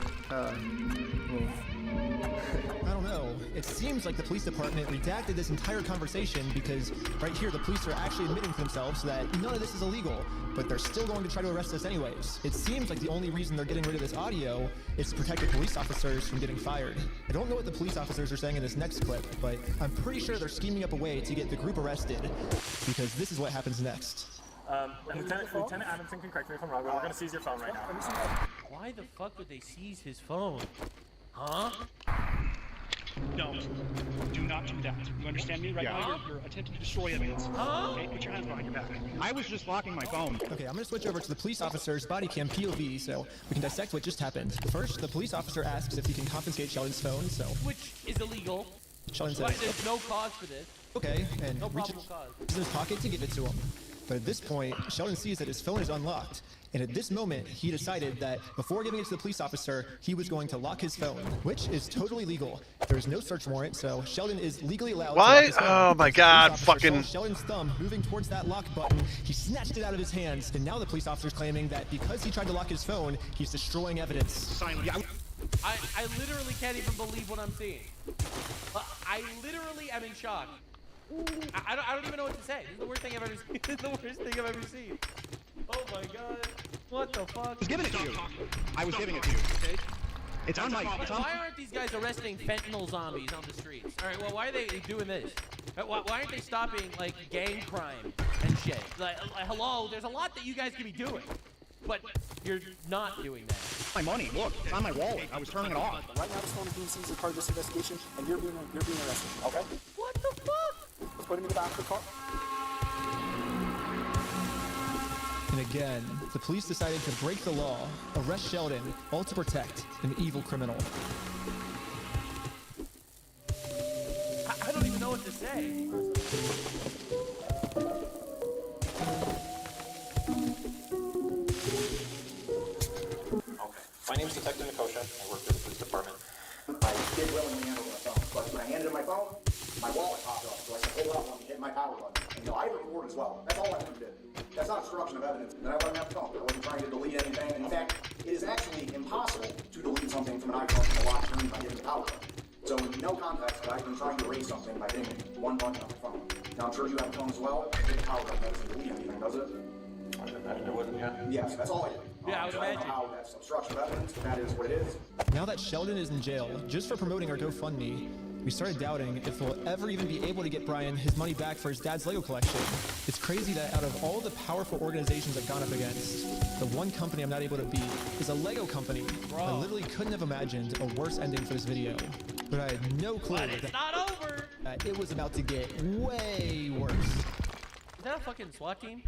I don't know. It seems like the police department redacted this entire conversation because right here the police are actually admitting to themselves that none of this is illegal, but they're still going to try to arrest us anyways. It seems like the only reason they're getting rid of this audio is to protect the police officers from getting fired. I don't know what the police officers are saying in this next clip, but I'm pretty sure they're scheming up a way to get the group arrested because this is what happens next. Lieutenant Adamson can correct me if I'm wrong, but we're gonna seize your phone right now. Why the fuck would they seize his phone? Huh? No. Do not do that. You understand me? Right now you're attempting to destroy evidence. Okay, put your hands behind your back. I was just locking my phone. Okay, I'm gonna switch over to the police officer's body cam POV so we can dissect what just happened. First, the police officer asks if he can confiscate Sheldon's phone, so... Which is illegal. Sheldon says... There's no cause for this. Okay, and no reaches cause. in his pocket to give it to him. But at this point, Sheldon sees that his phone is unlocked. And at this moment, he decided that before giving it to the police officer, he was going to lock his phone, which is totally legal. There is no search warrant, so Sheldon is legally allowed to lock his phone. Oh my god, fucking... Sheldon's thumb moving towards that lock button. He snatched it out of his hands, and now the police officer's claiming that because he tried to lock his phone, he's destroying evidence. Silence. Yeah. I literally can't even believe what I'm seeing. I literally am in shock. I don't even know what to say. This is the worst thing I've ever seen. This is the worst thing I've ever seen. Oh my god. What the fuck? I was giving it to you. I was giving it to you. Okay. It's on my... Why aren't these guys arresting fentanyl zombies on the streets? Alright, well, why are they doing this? Why aren't they stopping, like, gang crime and shit? Like, hello, there's a lot that you guys could be doing. But you're not doing that. My money, look, it's on my wallet. I was turning it off. Right now, this phone is being seized as part of this investigation, and you're being arrested, okay? What the fuck? Let's put him in the back of the car. And again, the police decided to break the law, arrest Sheldon, all to protect an evil criminal. I don't even know what to say. My name is Detective Nikosha. I work for the police department. I did willingly handle my phone, but when I handed him my phone, my wallet popped up, so I said, hold on, let me hit my power button. And I record as well. That's all I ever did. That's not obstruction of evidence. Then I let him have the phone. I wasn't trying to delete anything. And in fact, it is actually impossible to delete something from an iPhone from a lock screen by hitting the power button. So in no context could I have been trying to erase something by hitting one button on the phone. Now I'm sure you have a phone as well. Hit the power button doesn't delete anything, does it? I would imagine it wouldn't, yeah. Yes, that's all I did. Yeah, I would imagine. I don't know how that's obstruction of evidence, but that is what it is. Now that Sheldon is in jail, just for promoting our GoFundMe, we started doubting if we'll ever even be able to get Brian his money back for his dad's Lego collection. It's crazy that out of all the powerful organizations I've gone up against, the one company I'm not able to beat is a Lego company. Bro. I literally couldn't have imagined a worse ending for this video. But I had no clue But it's not over! that it was about to get way worse. Is that a fucking SWAT team?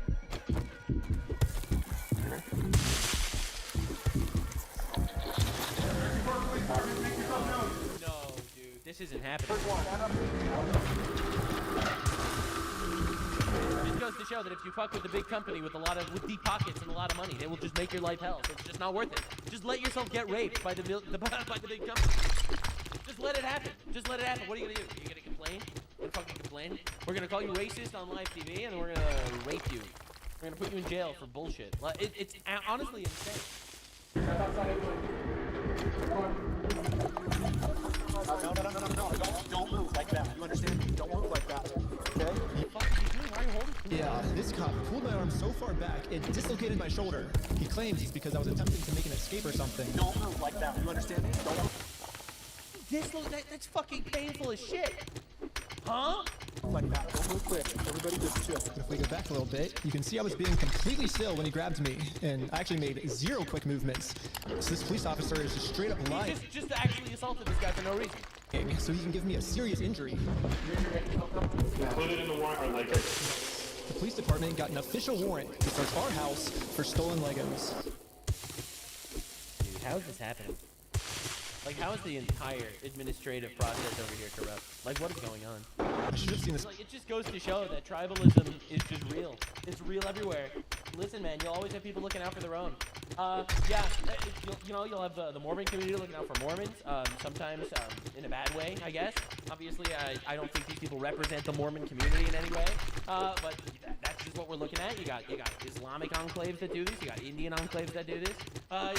No, dude, this isn't happening. It goes to show that if you fuck with a big company with deep pockets and a lot of money, they will just make your life hell. So it's just not worth it. Just let yourself get raped by the big company. Just let it happen. Just let it happen. What are you gonna do? Are you gonna complain? You're gonna fucking complain? We're gonna call you racist on live TV, and we're gonna rape you. We're gonna put you in jail for bullshit. It's honestly insane. No. Don't move like that. You understand? Don't move like that. Okay? Yeah, this cop pulled my arm so far back it dislocated my shoulder. He claims it's because I was attempting to make an escape or something. Don't move like that. You understand me? Don't move. That's fucking painful as shit. Huh? Like that. Don't move quick. Everybody just chill. If we go back a little bit, you can see I was being completely still when he grabbed me, and I actually made 0 quick movements. So this police officer is just straight up lying. He just actually assaulted this guy for no reason. So he can give me a serious injury. Put it in the warrant or like it. The police department got an official warrant to search our house for stolen Legos. Dude, how is this happening? Like, how is the entire administrative process over here corrupt? Like, what is going on? I should have seen this. Like, it just goes to show that tribalism is just real. It's real everywhere. Listen, man, you'll always have people looking out for their own. Yeah, you'll have the Mormon community looking out for Mormons, sometimes in a bad way, I guess. Obviously, I don't think these people represent the Mormon community in any way, but that's just what we're looking at. You got Islamic enclaves that do this. You got Indian enclaves that do this. I'm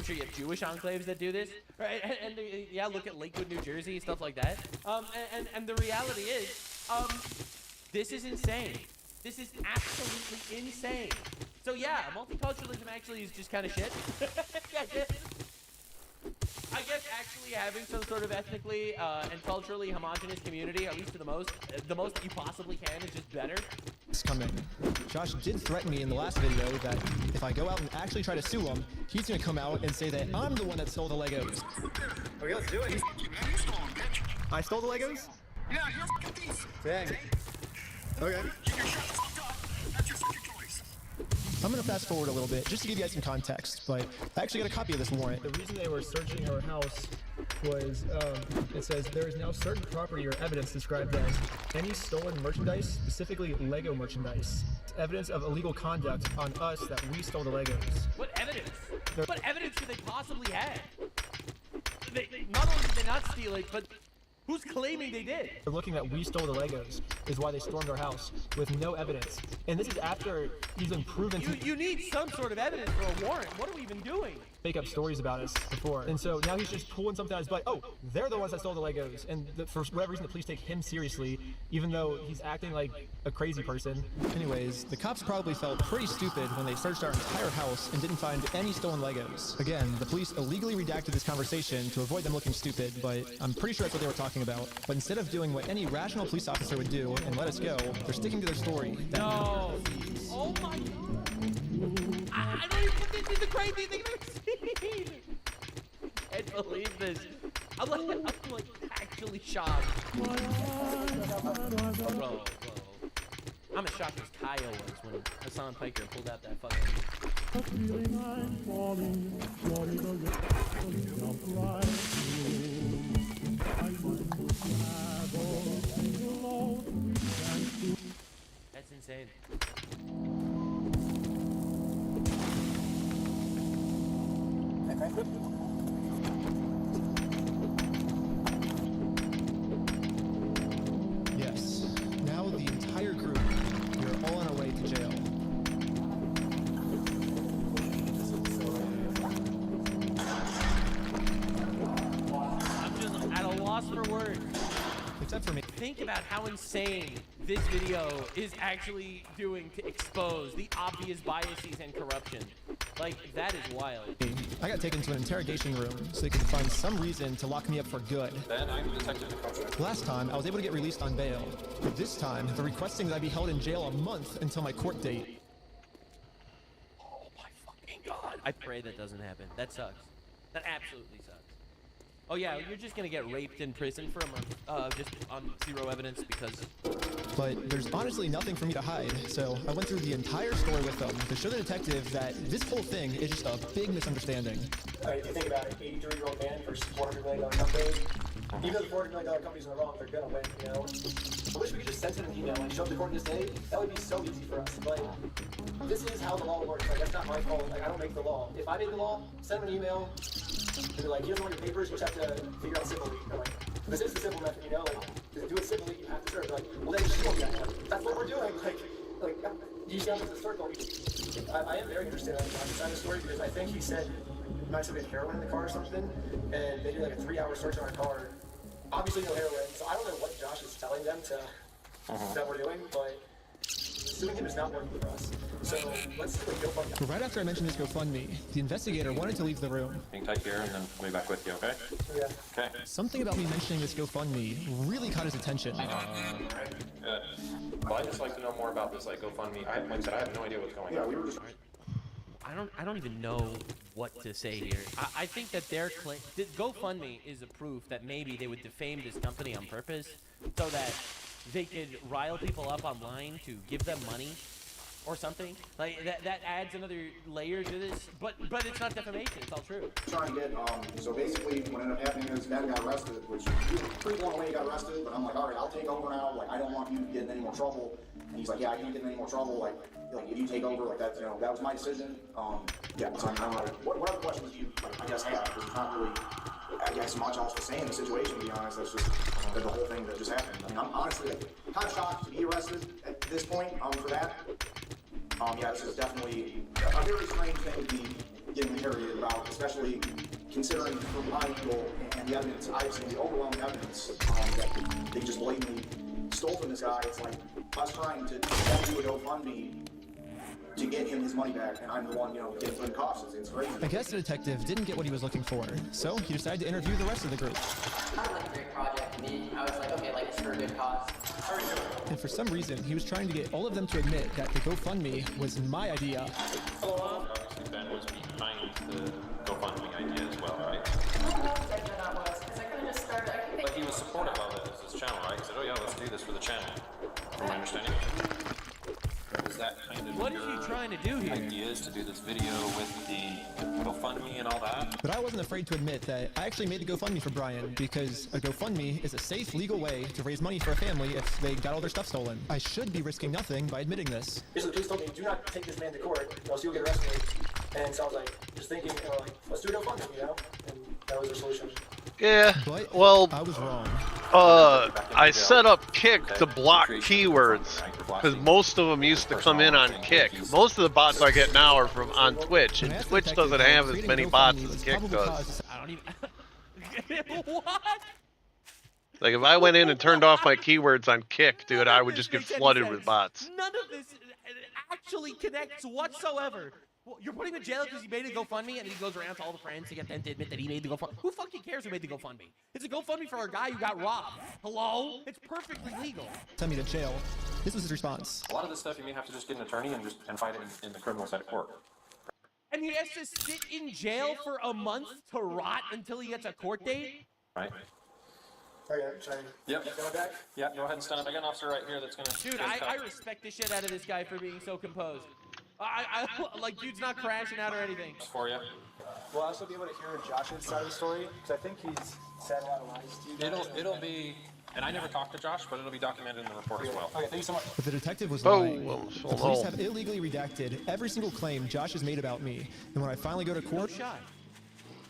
sure you have Jewish enclaves that do this, right? And yeah, look at Lakewood, New Jersey, stuff like that. And the reality is, this is insane. This is absolutely insane. So yeah, multiculturalism actually is just kind of shit. I guess actually having some sort of ethnically and culturally homogenous community, at least to the most that you possibly can, is just better. It's coming. Josh did threaten me in the last video that if I go out and actually try to sue him, he's gonna come out and say that I'm the one that stole the Legos. Okay, let's do it. I stole the Legos? Yeah, you're a fucking thief. Dang. Okay. I'm gonna fast forward a little bit just to give you guys some context, but I actually got a copy of this warrant. The reason they were searching our house was, it says there is now certain property or evidence described as any stolen merchandise, specifically Lego merchandise. Evidence of illegal conduct on us that we stole the Legos. What evidence? What evidence could they possibly have? Not only did they not steal it, but who's claiming they did? They're looking that we stole the Legos is why they stormed our house with no evidence. And this is after he's been proven to— You need some sort of evidence for a warrant. What are we even doing? Make up stories about us before. And so now he's just pulling something out of his butt. Oh, they're the ones that stole the Legos. And for whatever reason, the police take him seriously, even though he's acting like a crazy person. Anyways, the cops probably felt pretty stupid when they searched our entire house and didn't find any stolen Legos. Again, the police illegally redacted this conversation to avoid them looking stupid, but I'm pretty sure that's what they were talking about. But instead of doing what any rational police officer would do and let us go, they're sticking to their story. No. Oh my God. I don't even think this is the craziest thing I've ever seen. I can't believe this. I'm like actually shocked. Bro. I'm as shocked as Kyle was when Hassan Piker pulled out that fucking... That's insane. Yes. Now the entire group, we're all on our way to jail. I'm just at a loss for words. Except for me. Think about how insane this video is actually doing to expose the obvious biases and corruption. Like, that is wild. I got taken to an interrogation room so they could find some reason to lock me up for good. Ben, I'm Detective Nakosha. Last time, I was able to get released on bail. But this time, they're requesting that I be held in jail a month until my court date. Oh my fucking God. I pray that doesn't happen. That sucks. That absolutely sucks. Oh yeah, you're just gonna get raped in prison for a month, just on zero evidence because... But there's honestly nothing for me to hide, so I went through the entire story with them to show the detective that this whole thing is just a big misunderstanding. If you think about it, 83-year-old man versus $400 million company, even though the $400 million company's in the wrong, they're gonna win, you know? I wish we could just send him an email and show up to court this day. That would be so easy for us, but this is how the law works. Like, that's not my fault. Like, I don't make the law. If I made the law, send him an email, and be like, he doesn't want your papers, you just have to figure out civilly. Like, this is the civil method, you know? Like, to do it civilly, you have to serve. Like, well, then you won't get that. That's what we're doing. Like, you see how this is circle. I am very interested in Josh's side of the story because I think he said he might have been heroin in the car or something, and they did like a 3-hour search on our car. Obviously no heroin, so I don't know what Josh is telling them to that we're doing, but suing him is not working for us. So let's do a GoFundMe. Right after I mentioned this GoFundMe, the investigator wanted to leave the room. Hang tight here, and then I'll be back with you, okay? Yeah. Okay. Something about me mentioning this GoFundMe really caught his attention. Good. Well, I'd just like to know more about this, like, GoFundMe. Like I said, I have no idea what's going on. we were just... I don't even know what to say here. I think that their claim, GoFundMe is a proof that maybe they would defame this company on purpose so that they could rile people up online to give them money or something. Like that adds another layer to this, but it's not defamation. It's all true. Trying to get, so basically what ended up happening is Ben got arrested, which he was pretty blown away he got arrested, but I'm like, all right, I'll take over now. Like, I don't want you to get in any more trouble. And he's like, yeah, I can't get in any more trouble. Like if you take over, like that's, that was my decision. Yeah, so I'm like, what other questions do you, like, I guess, have? Because there's not really, I guess, much else to say in the situation, to be honest. That's just the whole thing that just happened. I mean, I'm honestly kind of shocked to be arrested at this point for that. Yeah, this is definitely a very strange thing to be getting interrogated about, especially considering from my angle and the evidence I've seen, the overwhelming evidence that they just blatantly stole from this guy. It's like us trying to do a GoFundMe to get him his money back, and I'm the one, getting through the costs. It's crazy. I guess the detective didn't get what he was looking for, so he decided to interview the rest of the group. Kind of like a great project to me. I was like, okay, like it's for a good cause. And for some reason, he was trying to get all of them to admit that the GoFundMe was my idea. Obviously, Ben was behind the GoFundMe idea as well, right? I don't know exactly what that was, because I could have just started. But he was supportive of it as his channel, right? He said, oh yeah, let's do this for the channel. From my understanding. Is that kind of what is he trying to do here? Ideas to do this video with the GoFundMe and all that? But I wasn't afraid to admit that I actually made the GoFundMe for Brian because a GoFundMe is a safe, legal way to raise money for a family if they got all their stuff stolen. I should be risking nothing by admitting this. Basically, the police told me, do not take this man to court, or else you'll get arrested. And so I was like, just thinking, let's do a GoFundMe, And that was the solution. Yeah, but well, I was wrong. I set up Kick to block keywords because most of them used to come in on Kick. Most of the bots I get now are from on Twitch, and Twitch doesn't have as many bots as Kick does. I don't even. What? Like if I went in and turned off my keywords on Kick, dude, I would just get flooded with bots. None of this actually connects whatsoever. Well, you're putting him in jail because he made a GoFundMe and he goes around to all the friends to get them to admit that he made the GoFundMe. Who fucking cares who made the GoFundMe? It's a GoFundMe for a guy who got robbed. Hello? It's perfectly legal. Send me to jail. This was his response. A lot of this stuff you may have to just get an attorney and fight it in the criminal side of court. And he has to sit in jail for a month to rot until he gets a court date? Right. Okay, sorry. Yep. Going back? Yeah, go ahead and stand up. I got an officer right here that's gonna. Dude, I respect the shit out of this guy for being so composed. I like, dude's not crashing out or anything. For you. Will I also be able to hear Josh's side of the story? Because I think he's said a lot of lies to you guys. It'll be, and I never talked to Josh, but it'll be documented in the report as well. Okay, thank you so much. But the detective was lying. The police have illegally redacted every single claim Josh has made about me. And when I finally go to court... No shot.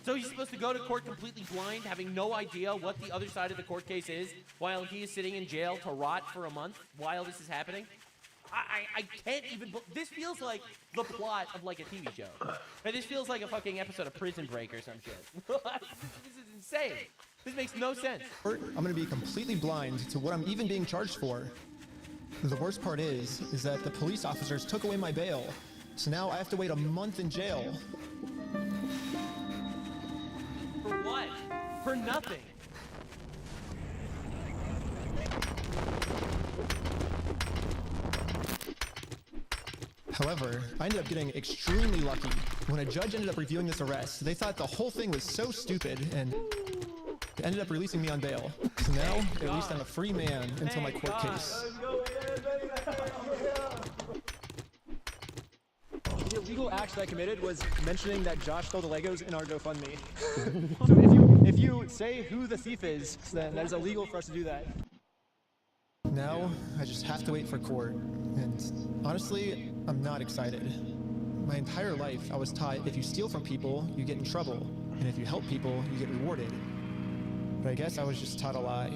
So he's supposed to go to court completely blind, having no idea what the other side of the court case is, while he is sitting in jail to rot for a month while this is happening? I can't even... This feels like the plot of, like, a TV show. And this feels like a fucking episode of Prison Break or some shit. This is insane. This makes no sense. I'm going to be completely blind to what I'm even being charged for. The worst part is that the police officers took away my bail. So now I have to wait a month in jail. For what? For nothing. However, I ended up getting extremely lucky. When a judge ended up reviewing this arrest, they thought the whole thing was so stupid and they ended up releasing me on bail. So now, at least I'm a free man until my court case. The illegal act that I committed was mentioning that Josh stole the Legos in our GoFundMe. So if you say who the thief is, then that is illegal for us to do that. Now, I just have to wait for court. And honestly, I'm not excited. My entire life, I was taught if you steal from people, you get in trouble. And if you help people, you get rewarded. But I guess I was just taught a lie.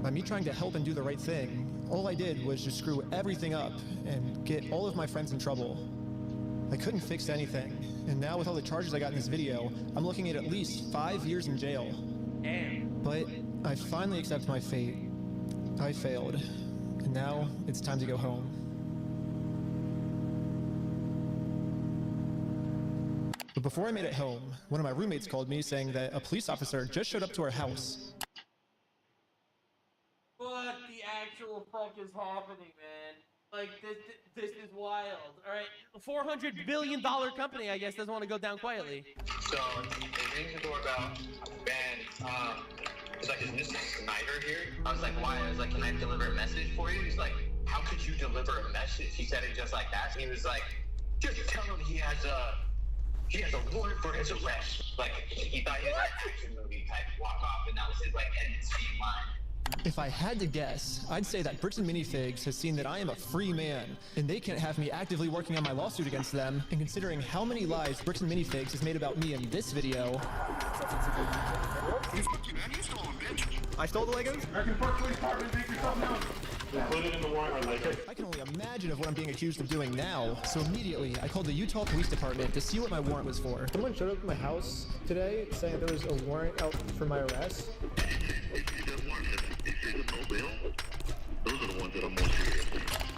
By me trying to help and do the right thing, all I did was just screw everything up and get all of my friends in trouble. I couldn't fix anything. And now with all the charges I got in this video, I'm looking at least 5 years in jail. Damn. But I finally accept my fate. I failed. And now it's time to go home. But before I made it home, one of my roommates called me saying that a police officer just showed up to our house. What the actual fuck is happening, man? Like, this is wild. All right, $400 billion company, I guess, doesn't want to go down quietly. So it rings the doorbell, and it's like, is Mr. Snyder here? I was like, why? I was like, can I deliver a message for you? He's like, how could you deliver a message? He said it just like that. He was like, just tell him he has a warrant for his arrest. Like, he thought he was like an action movie type walk off, and that was his like end scene line. If I had to guess, I'd say that Bricks and Minifigs has seen that I am a free man, and they can't have me actively working on my lawsuit against them, and considering how many lies Bricks and Minifigs has made about me in this video. I stole the Legos? American Park Police Department, make yourself known. Included in the warrant are Legos. I can only imagine of what I'm being accused of doing now, so immediately I called the Utah Police Department to see what my warrant was for. Someone showed up at my house today saying there was a warrant out for my arrest.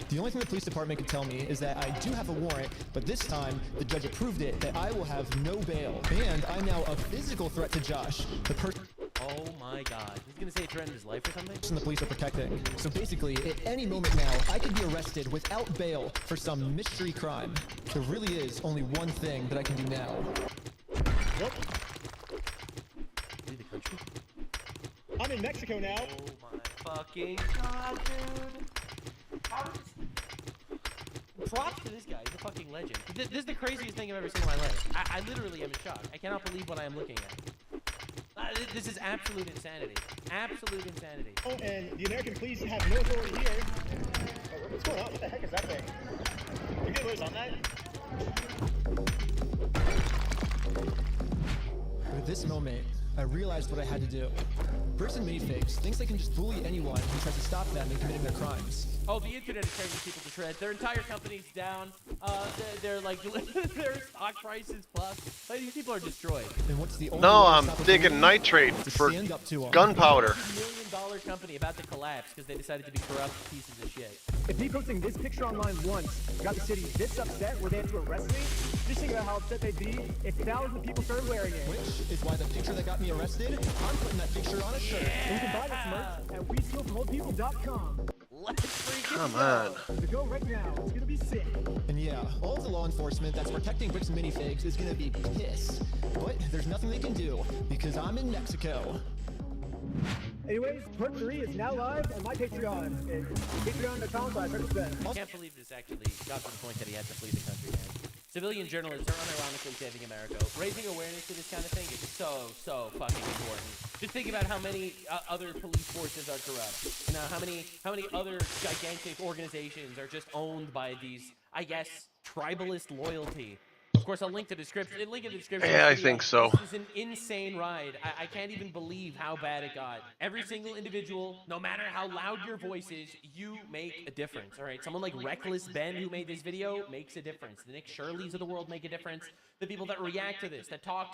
The only thing the police department could tell me is that I do have a warrant, but this time the judge approved it that I will have no bail, and I'm now a physical threat to Josh, the person. Oh my god. He's gonna say it threatened his life or something? The police are protecting. So basically, at any moment now, I could be arrested without bail for some mystery crime. There really is only one thing that I can do now. Yep. Leave the country? I'm in Mexico now. Oh my fucking god, dude. Props to this guy. He's a fucking legend. This is the craziest thing I've ever seen in my life. I literally am in shock. I cannot believe what I am looking at. This is absolute insanity. Absolute insanity. Oh, and the American police have no authority here. What's going on? What the heck is that thing? You get who's on that? But at this moment, I realized what I had to do. Bricks and Minifigs thinks they can just bully anyone who tries to stop them in committing their crimes. Oh, the internet is tearing these people to shreds. Their entire company's down. They're like, their stock prices plus. Like, these people are destroyed. And what's the only No, way to I'm stop a digging bully? nitrate To for stand up to 'em. gunpowder. $1 million company about to collapse because they decided to be corrupt pieces of shit. If me posting this picture online once got the city this upset where they had to arrest me, just think about how upset they'd be if thousands of people started wearing it. Which is why the picture that got me arrested, I'm putting that picture on a shirt. And you can buy this merch at WeStealFromOldPeople.com. Let's freaking Come go. on. So go right now. It's gonna be sick. And yeah, all of the law enforcement that's protecting Bricks and Minifigs is gonna be pissed. But there's nothing they can do, because I'm in Mexico. Anyways, part 3 is now live on my Patreon. It's patreon.com/RektSpend. I can't believe this actually got to the point that he had to flee the country, man. Civilian journalists are unironically saving America. Raising awareness to this kind of thing is so fucking important. Just think about how many other police forces are corrupt. You know, how many other gigantic organizations are just owned by these, I guess, tribalist loyalty. Of course, I'll link the description. Link in the description. Yeah, I think so. This is an insane ride. I can't even believe how bad it got. Every single individual, no matter how loud your voice is, you make a difference. All right, someone like Reckless Ben, who made this video, makes a difference. The Nick Shirleys of the world make a difference. The people that react to this, that talk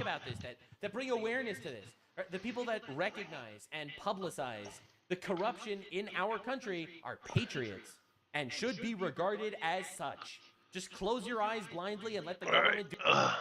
about this, that bring awareness to this, the people that recognize and publicize the corruption in our country are patriots and should be regarded as such. Just close your eyes blindly and let the government do it.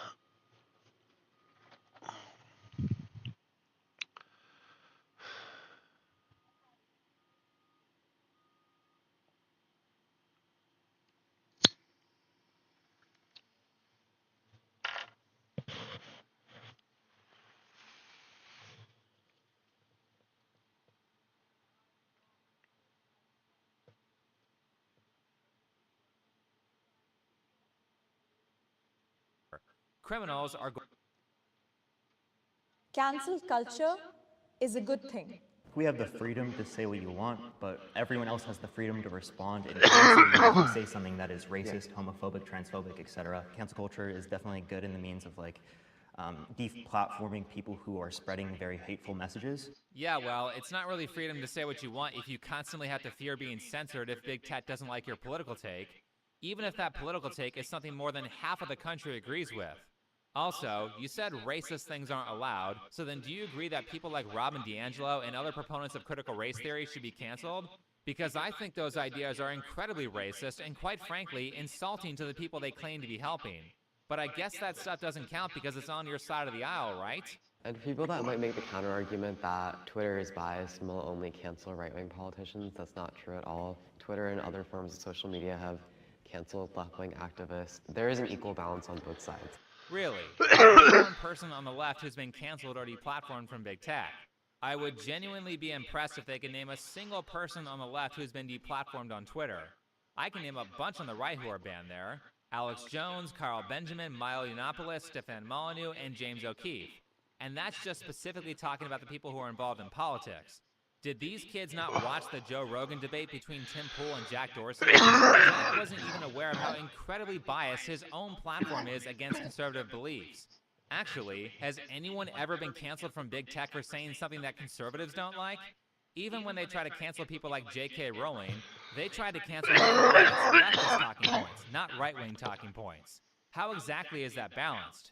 Criminals are Cancel culture is a good thing. We have the freedom to say what you want, but everyone else has the freedom to respond and if you say something that is racist, homophobic, transphobic, etc. Cancel culture is definitely good in the means of like deplatforming people who are spreading very hateful messages. Yeah, well, it's not really freedom to say what you want if you constantly have to fear being censored if Big Tech doesn't like your political take, even if that political take is something more than half of the country agrees with. Also, you said racist things aren't allowed, so then do you agree that people like Robin DiAngelo and other proponents of critical race theory should be canceled? Because I think those ideas are incredibly racist and, quite frankly, insulting to the people they claim to be helping. But I guess that stuff doesn't count because it's on your side of the aisle, right? And people that might make the counter-argument that Twitter is biased and will only cancel right-wing politicians, that's not true at all. Twitter and other forms of social media have canceled left-wing activists. There is an equal balance on both sides. Really? There's one person on the left who's been canceled or deplatformed from big tech. I would genuinely be impressed if they could name a single person on the left who's been deplatformed on Twitter. I can name a bunch on the right who are banned there. Alex Jones, Carl Benjamin, Milo Yiannopoulos, Stefan Molyneux, and James O'Keefe. And that's just specifically talking about the people who are involved in politics. Did these kids not watch the Joe Rogan debate between Tim Pool and Jack Dorsey? Jack wasn't even aware of how incredibly biased his own platform is against conservative beliefs. Actually, has anyone ever been canceled from big tech for saying something that conservatives don't like? Even when they try to cancel people like J.K. Rowling, they tried to cancel leftist talking points, not right-wing talking points. How exactly is that balanced?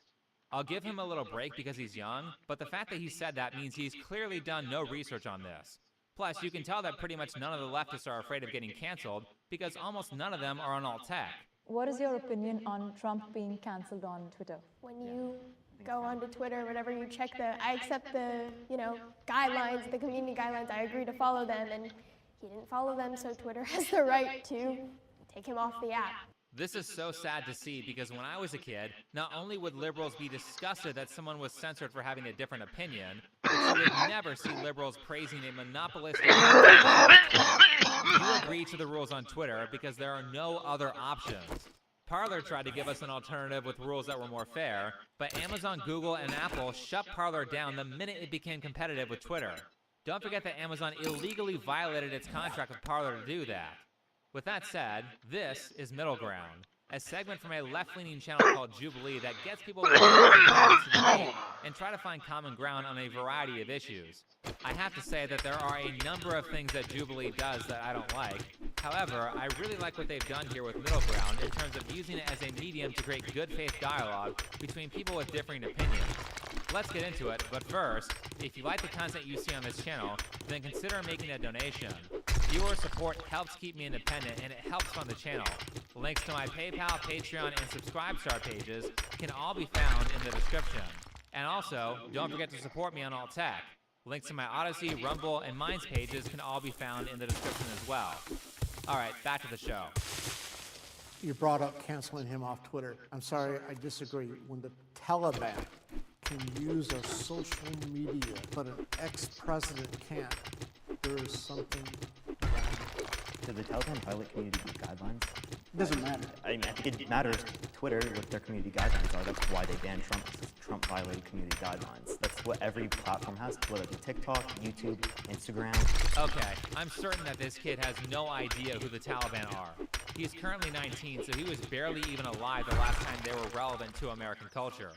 I'll give him a little break because he's young, but the fact that he said that means he's clearly done no research on this. Plus, you can tell that pretty much none of the leftists are afraid of getting canceled because almost none of them are on alt-tech. What is your opinion on Trump being cancelled on Twitter? When you go onto Twitter, whenever you check I accept the, guidelines, the community guidelines, I agree to follow them, and he didn't follow them, so Twitter has the right to take him off the app. This is so sad to see because when I was a kid, not only would liberals be disgusted that someone was censored for having a different opinion, but you would never see liberals praising a monopolistic You agree to the rules on Twitter because there are no other options. Parler tried to give us an alternative with rules that were more fair, but Amazon, Google, and Apple shut Parler down the minute it became competitive with Twitter. Don't forget that Amazon illegally violated its contract with Parler to do that. With that said, this is Middle Ground, a segment from a left-leaning channel called Jubilee that gets people to debate and try to find common ground on a variety of issues. I have to say that there are a number of things that Jubilee does that I don't like. However, I really like what they've done here with Middle Ground in terms of using it as a medium to create good faith dialogue between people with differing opinions. Let's get into it, but first, if you like the content you see on this channel, then consider making a donation. Viewer support helps keep me independent and it helps fund the channel. Links to my PayPal, Patreon, and Subscribestar pages can all be found in the description. And also, don't forget to support me on alt-tech. Links to my Odyssey, Rumble, and Minds pages can all be found in the description as well. Alright, back to the show. You brought up canceling him off Twitter. I'm sorry, I disagree. When the Taliban can use a social media, but an ex-president can't, there is something wrong. Did the Taliban violate community guidelines? It doesn't matter. I mean, I think it matters Twitter what their community guidelines are. That's why they banned Trump, because Trump violated community guidelines. That's what every platform has, whether it be TikTok, YouTube, Instagram. Okay, I'm certain that this kid has no idea who the Taliban are. He's currently 19, so he was barely even alive the last time they were relevant to American culture.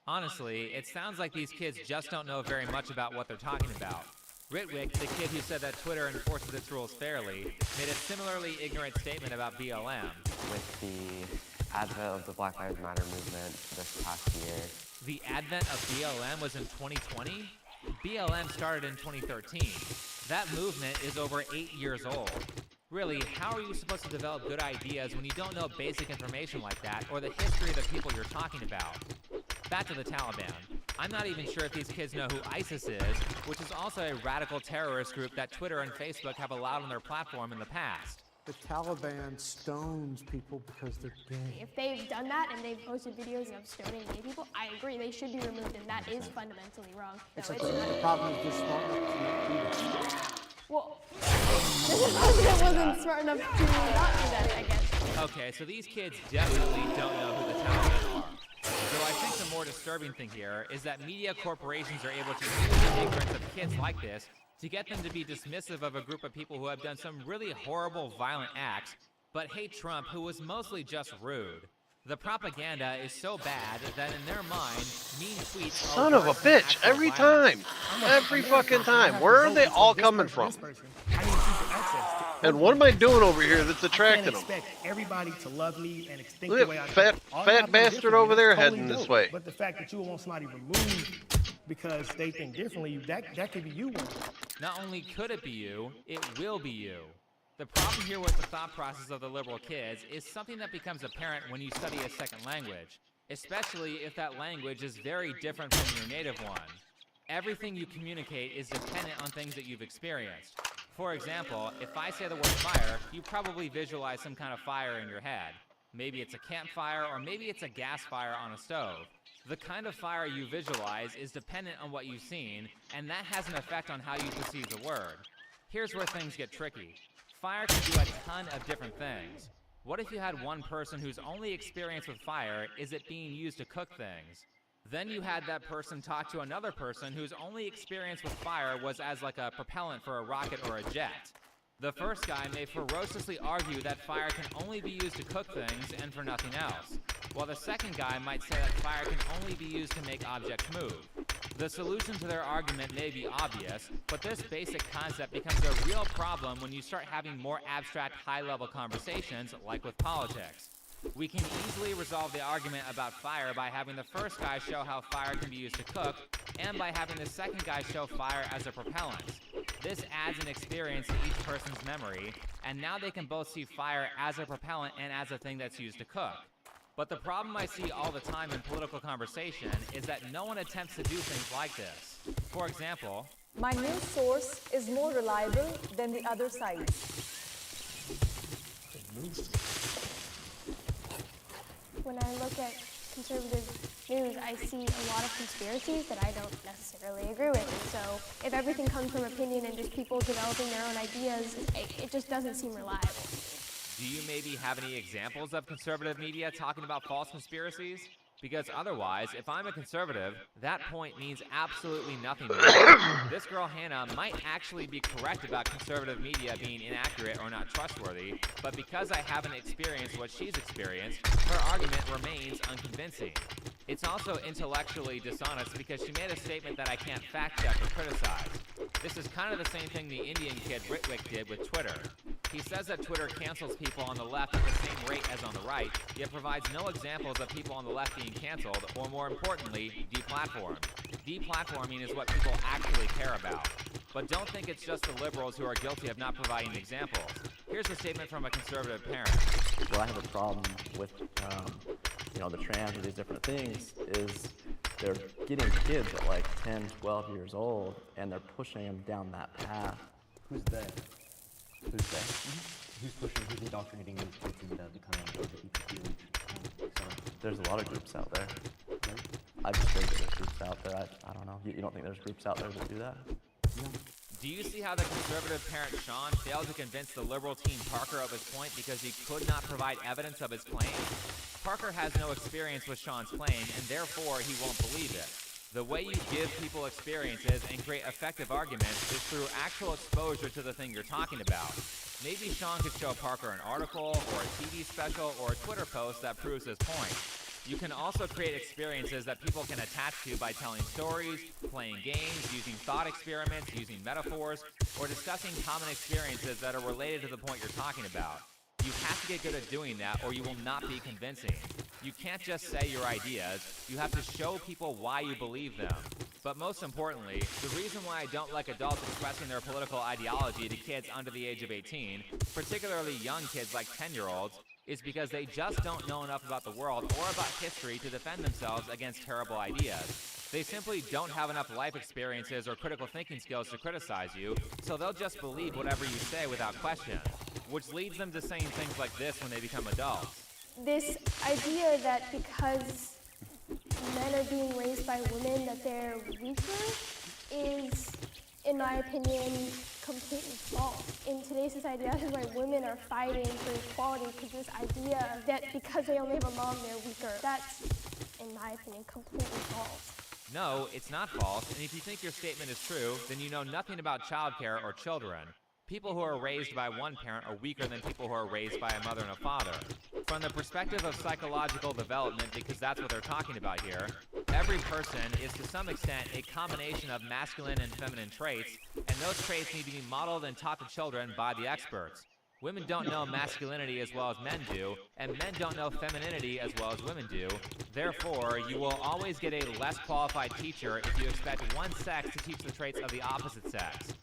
Honestly, it sounds like these kids just don't know very much about what they're talking about. Ritwick, the kid who said that Twitter enforces its rules fairly, made a similarly ignorant statement about BLM. With the advent of the Black Lives Matter movement this past year. The advent of BLM was in 2020? BLM started in 2013. That movement is over 8 years old. Really, how are you supposed to develop good ideas when you don't know basic information like that or the history of the people you're talking about? Back to the Taliban. I'm not even sure if these kids know who ISIS is, which is also a radical terrorist group that Twitter and Facebook have allowed on their platform in the past. The Taliban stones people because they're gay. If they've done that and they've posted videos of stoning gay people, I agree, they should be removed, and that is fundamentally wrong. It's like the problem is they're smart enough to not do that. Well, the president wasn't smart enough to not do that, I guess. Okay, so these kids definitely don't know who the Taliban are. So I think the more disturbing thing here is that media corporations are able to use the ignorance of kids like this to get them to be dismissive of a group of people who have done some really horrible, violent acts, but hate Trump, who was mostly just rude. The propaganda is so bad that in their mind, mean tweets Son of a bitch, every time. Every fucking time. Where are they all coming from? And what am I doing over here that's attracting them? Expect everybody to love me and think Look the way at I fat, think. fat bastard over there heading this way. But the fact that you want somebody removed because they think differently, that could be you. Not only could it be you, it will be you. The problem here with the thought process of the liberal kids is something that becomes apparent when you study a second language. especially if that language is very different from your native one. Everything you communicate is dependent on things that you've experienced. For example, if I say the word fire, you probably visualize some kind of fire in your head. Maybe it's a campfire, or maybe it's a gas fire on a stove. The kind of fire you visualize is dependent on what you've seen, and that has an effect on how you perceive the word. Here's where things get tricky. Fire can do a ton of different things. What if you had one person whose only experience with fire is it being used to cook things? Then you had that person talk to another person whose only experience with fire was as like a propellant for a rocket or a jet. The first guy may ferociously argue that fire can only be used to cook things and for nothing else, while the second guy might say that fire can only be used to make objects move. The solution to their argument may be obvious, but this basic concept becomes a real problem when you start having more abstract, high-level conversations, like with politics. We can easily resolve the argument about fire by having the first guy show how fire can be used to cook, and by having the second guy show fire as a propellant. This adds an experience to each person's memory, and now they can both see fire as a propellant and as a thing that's used to cook. But the problem I see all the time in political conversation is that no one attempts to do things like this. For example, my news source is more reliable than the other side. When I look at conservative news, I see a lot of conspiracies that I don't necessarily agree with. And so if everything comes from opinion and just people developing their own ideas, it just doesn't seem reliable. Do you maybe have any examples of conservative media talking about false conspiracies? Because otherwise, if I'm a conservative, that point means absolutely nothing to me. This girl Hannah might actually be correct about conservative media being inaccurate or not trustworthy, but because I haven't experienced what she's experienced, her argument remains unconvincing. It's also intellectually dishonest because she made a statement that I can't fact check or criticize. This is kind of the same thing the Indian kid Rekt did with Twitter. He says that Twitter cancels people on the left at the same rate as on the right, yet provides no examples of people on the left being canceled, or more importantly, deplatformed. Deplatforming is what people actually care about. But don't think it's just the liberals who are guilty of not providing examples. Here's a statement from a conservative parent. What I have a problem with, the trans or these different things is they're getting kids at like 10, 12 years old, and they're pushing them down that path. Who's they? Who's they? Who's pushing, who's indoctrinating these kids into becoming LGBTQ? There's a lot of groups out there. Right? I just think that there's groups out there. I don't know. You don't think there's groups out there that do that? No. Do you see how the conservative parent Sean failed to convince the liberal teen Parker of his point because he could not provide evidence of his claim? Parker has no experience with Sean's claim, and therefore he won't believe it. The way you give people experiences and create effective arguments is through actual exposure to the thing you're talking about. Maybe Sean could show Parker an article, or a TV special, or a Twitter post that proves his point. You can also create experiences that people can attach to by telling stories, playing games, using thought experiments, using metaphors, or discussing common experiences that are related to the point you're talking about. You have to get good at doing that, or you will not be convincing. You can't just say your ideas, you have to show people why you believe them. But most importantly, the reason why I don't like adults expressing their political ideology to kids under the age of 18, particularly young kids like 10-year-olds, is because they just don't know enough about the world or about history to defend themselves against terrible ideas. They simply don't have enough life experiences or critical thinking skills to criticize you, so they'll just believe whatever you say without question, which leads them to saying things like this when they become adults. This idea that because men are being raised by women that they're weaker is, in my opinion, completely false. In today's society, that is why women are fighting for equality, because this idea that because they only have a mom, they're weaker, that's, in my opinion, completely false. No, it's not false, and if you think your statement is true, then you know nothing about childcare or children. People who are raised by one parent are weaker than people who are raised by a mother and a father. From the perspective of psychological development, because that's what they're talking about here, every person is to some extent a combination of masculine and feminine traits, and those traits need to be modeled and taught to children by the experts. Women don't know masculinity as well as men do, and men don't know femininity as well as women do. Therefore, you will always get a less qualified teacher if you expect one sex to teach the traits of the opposite sex.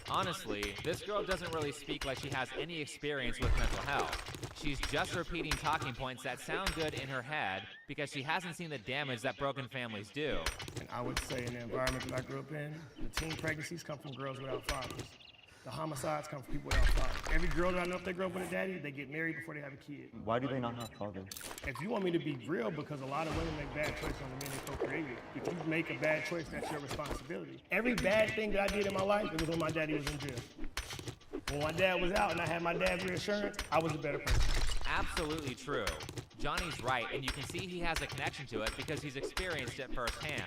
Honestly, this girl doesn't really speak like she has any experience with mental health. She's just repeating talking points that sound good in her head because she hasn't seen the damage that broken families do. And I would say in the environment that I grew up in, the teen pregnancies come from girls without fathers. The homicides come from people without fathers. Every girl that I know, if they grow up with a daddy, they get married before they have a kid. Why do they not have fathers? If you want me to be real, because a lot of women make bad choices on the men they procreated. If you make a bad choice, that's your responsibility. Every bad thing that I did in my life, it was when my daddy was in jail. When my dad was out and I had my dad's reassurance, I was a better person. Absolutely true. Johnny's right, and you can see he has a connection to it because he's experienced it firsthand.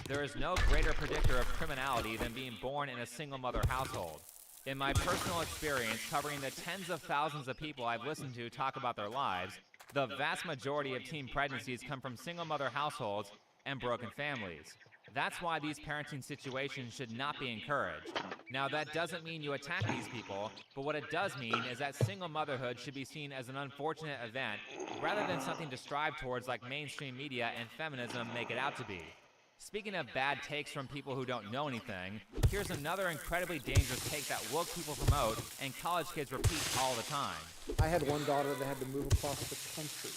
There is no greater predictor of criminality than being born in a single mother household. In my personal experience covering the tens of thousands of people I've listened to talk about their lives, the vast majority of teen pregnancies come from single mother households and broken families. That's why these parenting situations should not be encouraged. Now, that doesn't mean you attack these people, but what it does mean is that single motherhood should be seen as an unfortunate event rather than something to strive towards like mainstream media and feminism make it out to be. Speaking of bad takes from people who don't know anything, here's another incredibly dangerous take that woke people promote and college kids repeat all the time. I had one daughter that had to move across the country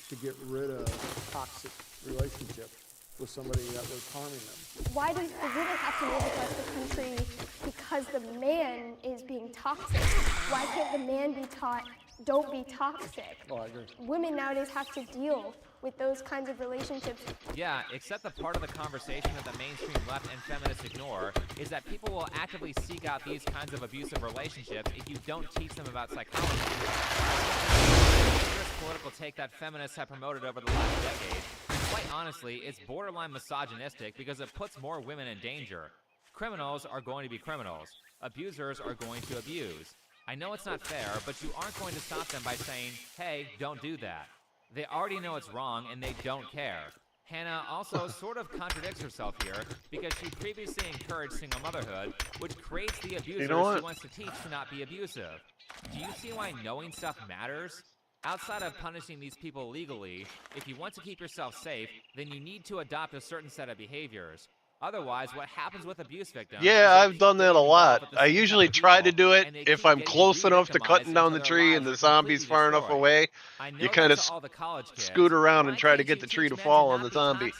to get rid of a toxic relationship with somebody that was harming them. Why does the woman have to move across the country because the man is being toxic? Why can't the man be taught, don't be toxic? Oh, I agree. Women nowadays have to deal with those kinds of relationships. Yeah, except the part of the conversation that the mainstream left and feminists ignore is that people will actively seek out these kinds of abusive relationships if you don't teach them about psychology. The dangerous political take that feminists have promoted over the last decade, and quite honestly, it's borderline misogynistic because it puts more women in danger. Criminals are going to be criminals. Abusers are going to abuse. I know it's not fair, but you aren't going to stop them by saying, hey, don't do that. They already know it's wrong and they don't care. Hannah also sort of contradicts herself here because she previously encouraged single motherhood, which creates the abusers she wants to teach to not be abusive. Do you see why knowing stuff matters? Outside of punishing these people legally, if you want to keep yourself safe, then you need to adopt a certain set of behaviors. Otherwise, what happens with abuse victims... Yeah, I've done that a lot. I usually try to do it if I'm close enough to cutting down the tree and the zombie's far enough away. You kind of scoot around and try to get the tree to fall on the zombie.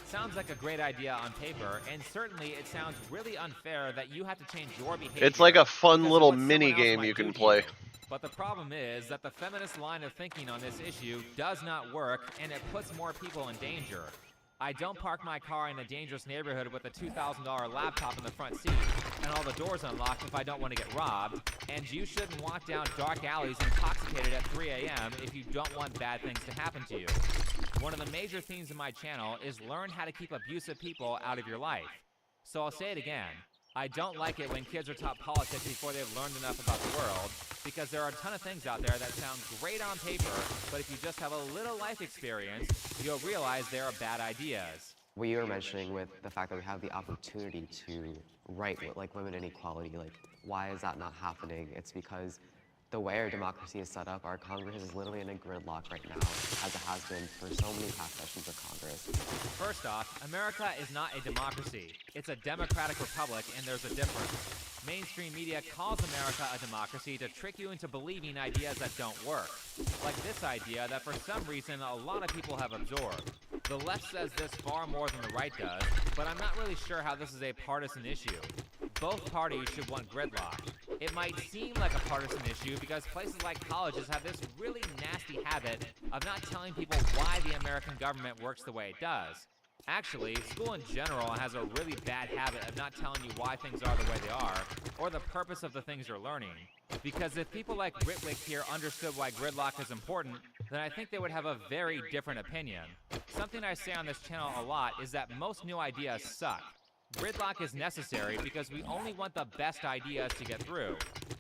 Sounds like a great idea on paper, and certainly it sounds really unfair that you have to change your behavior. It's like a fun little mini game you can play. But the problem is that the feminist line of thinking on this issue does not work, and it puts more people in danger. I don't park my car in a dangerous neighborhood with a $2,000 laptop in the front seat and all the doors unlocked if I don't want to get robbed, and you shouldn't walk down dark alleys intoxicated at 3 a.m. if you don't want bad things to happen to you. One of the major themes of my channel is learn how to keep abusive people out of your life. So I'll say it again. I don't like it when kids are taught politics before they've learned enough about the world, because there are a ton of things out there that sound great on paper, but if you just have a little life experience, you'll realize they are bad ideas. What you were mentioning with the fact that we have the opportunity to write like women inequality, like why is that not happening? It's because the way our democracy is set up, our Congress is literally in a gridlock right now, as it has been for so many past sessions of Congress. First off, America is not a democracy. It's a democratic republic, and there's a difference. Mainstream media calls America a democracy to trick you into believing ideas that don't work. Like this idea that for some reason a lot of people have absorbed. The left says this far more than the right does, but I'm not really sure how this is a partisan issue. Both parties should want gridlock. It might seem like a partisan issue because places like colleges have this really nasty habit of not telling people why the American government works the way it does. Actually, school in general has a really bad habit of not telling you why things are the way they are, or the purpose of the things you're learning. Because if people like Rekt here understood why gridlock is important, then I think they would have a very different opinion. Something I say on this channel a lot is that most new ideas suck. Gridlock is necessary because we only want the best ideas to get through.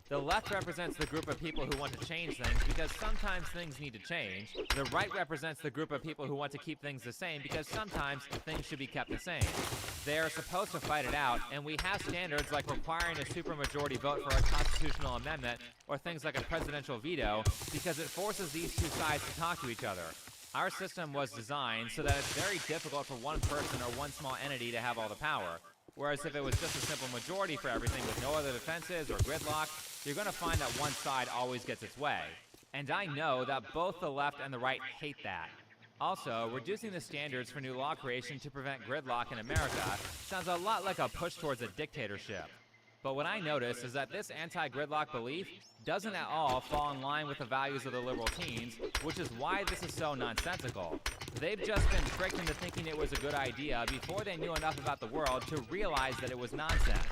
The left represents the group of people who want to change things because sometimes things need to change. The right represents the group of people who want to keep things the same because sometimes things should be kept the same. They are supposed to fight it out, and we have standards like requiring a supermajority vote for a constitutional amendment or things like a presidential veto because it forces these two sides to talk to each other. Our system was designed so that it's very difficult for one person or one small entity to have all the power. Whereas if it was just a simple majority for everything with no other defenses or gridlock, you're going to find that one side always gets its way. And I know that both the left and the right hate that. Also, reducing the standards for new law creation to prevent gridlock in America sounds a lot like a push towards a dictatorship. But what I notice is that this anti-gridlock belief doesn't at all fall in line with the values of the liberal teens, which is why this is so nonsensical. They've just been tricked into thinking it was a good idea before they knew enough about the world to realize that it was nonsense.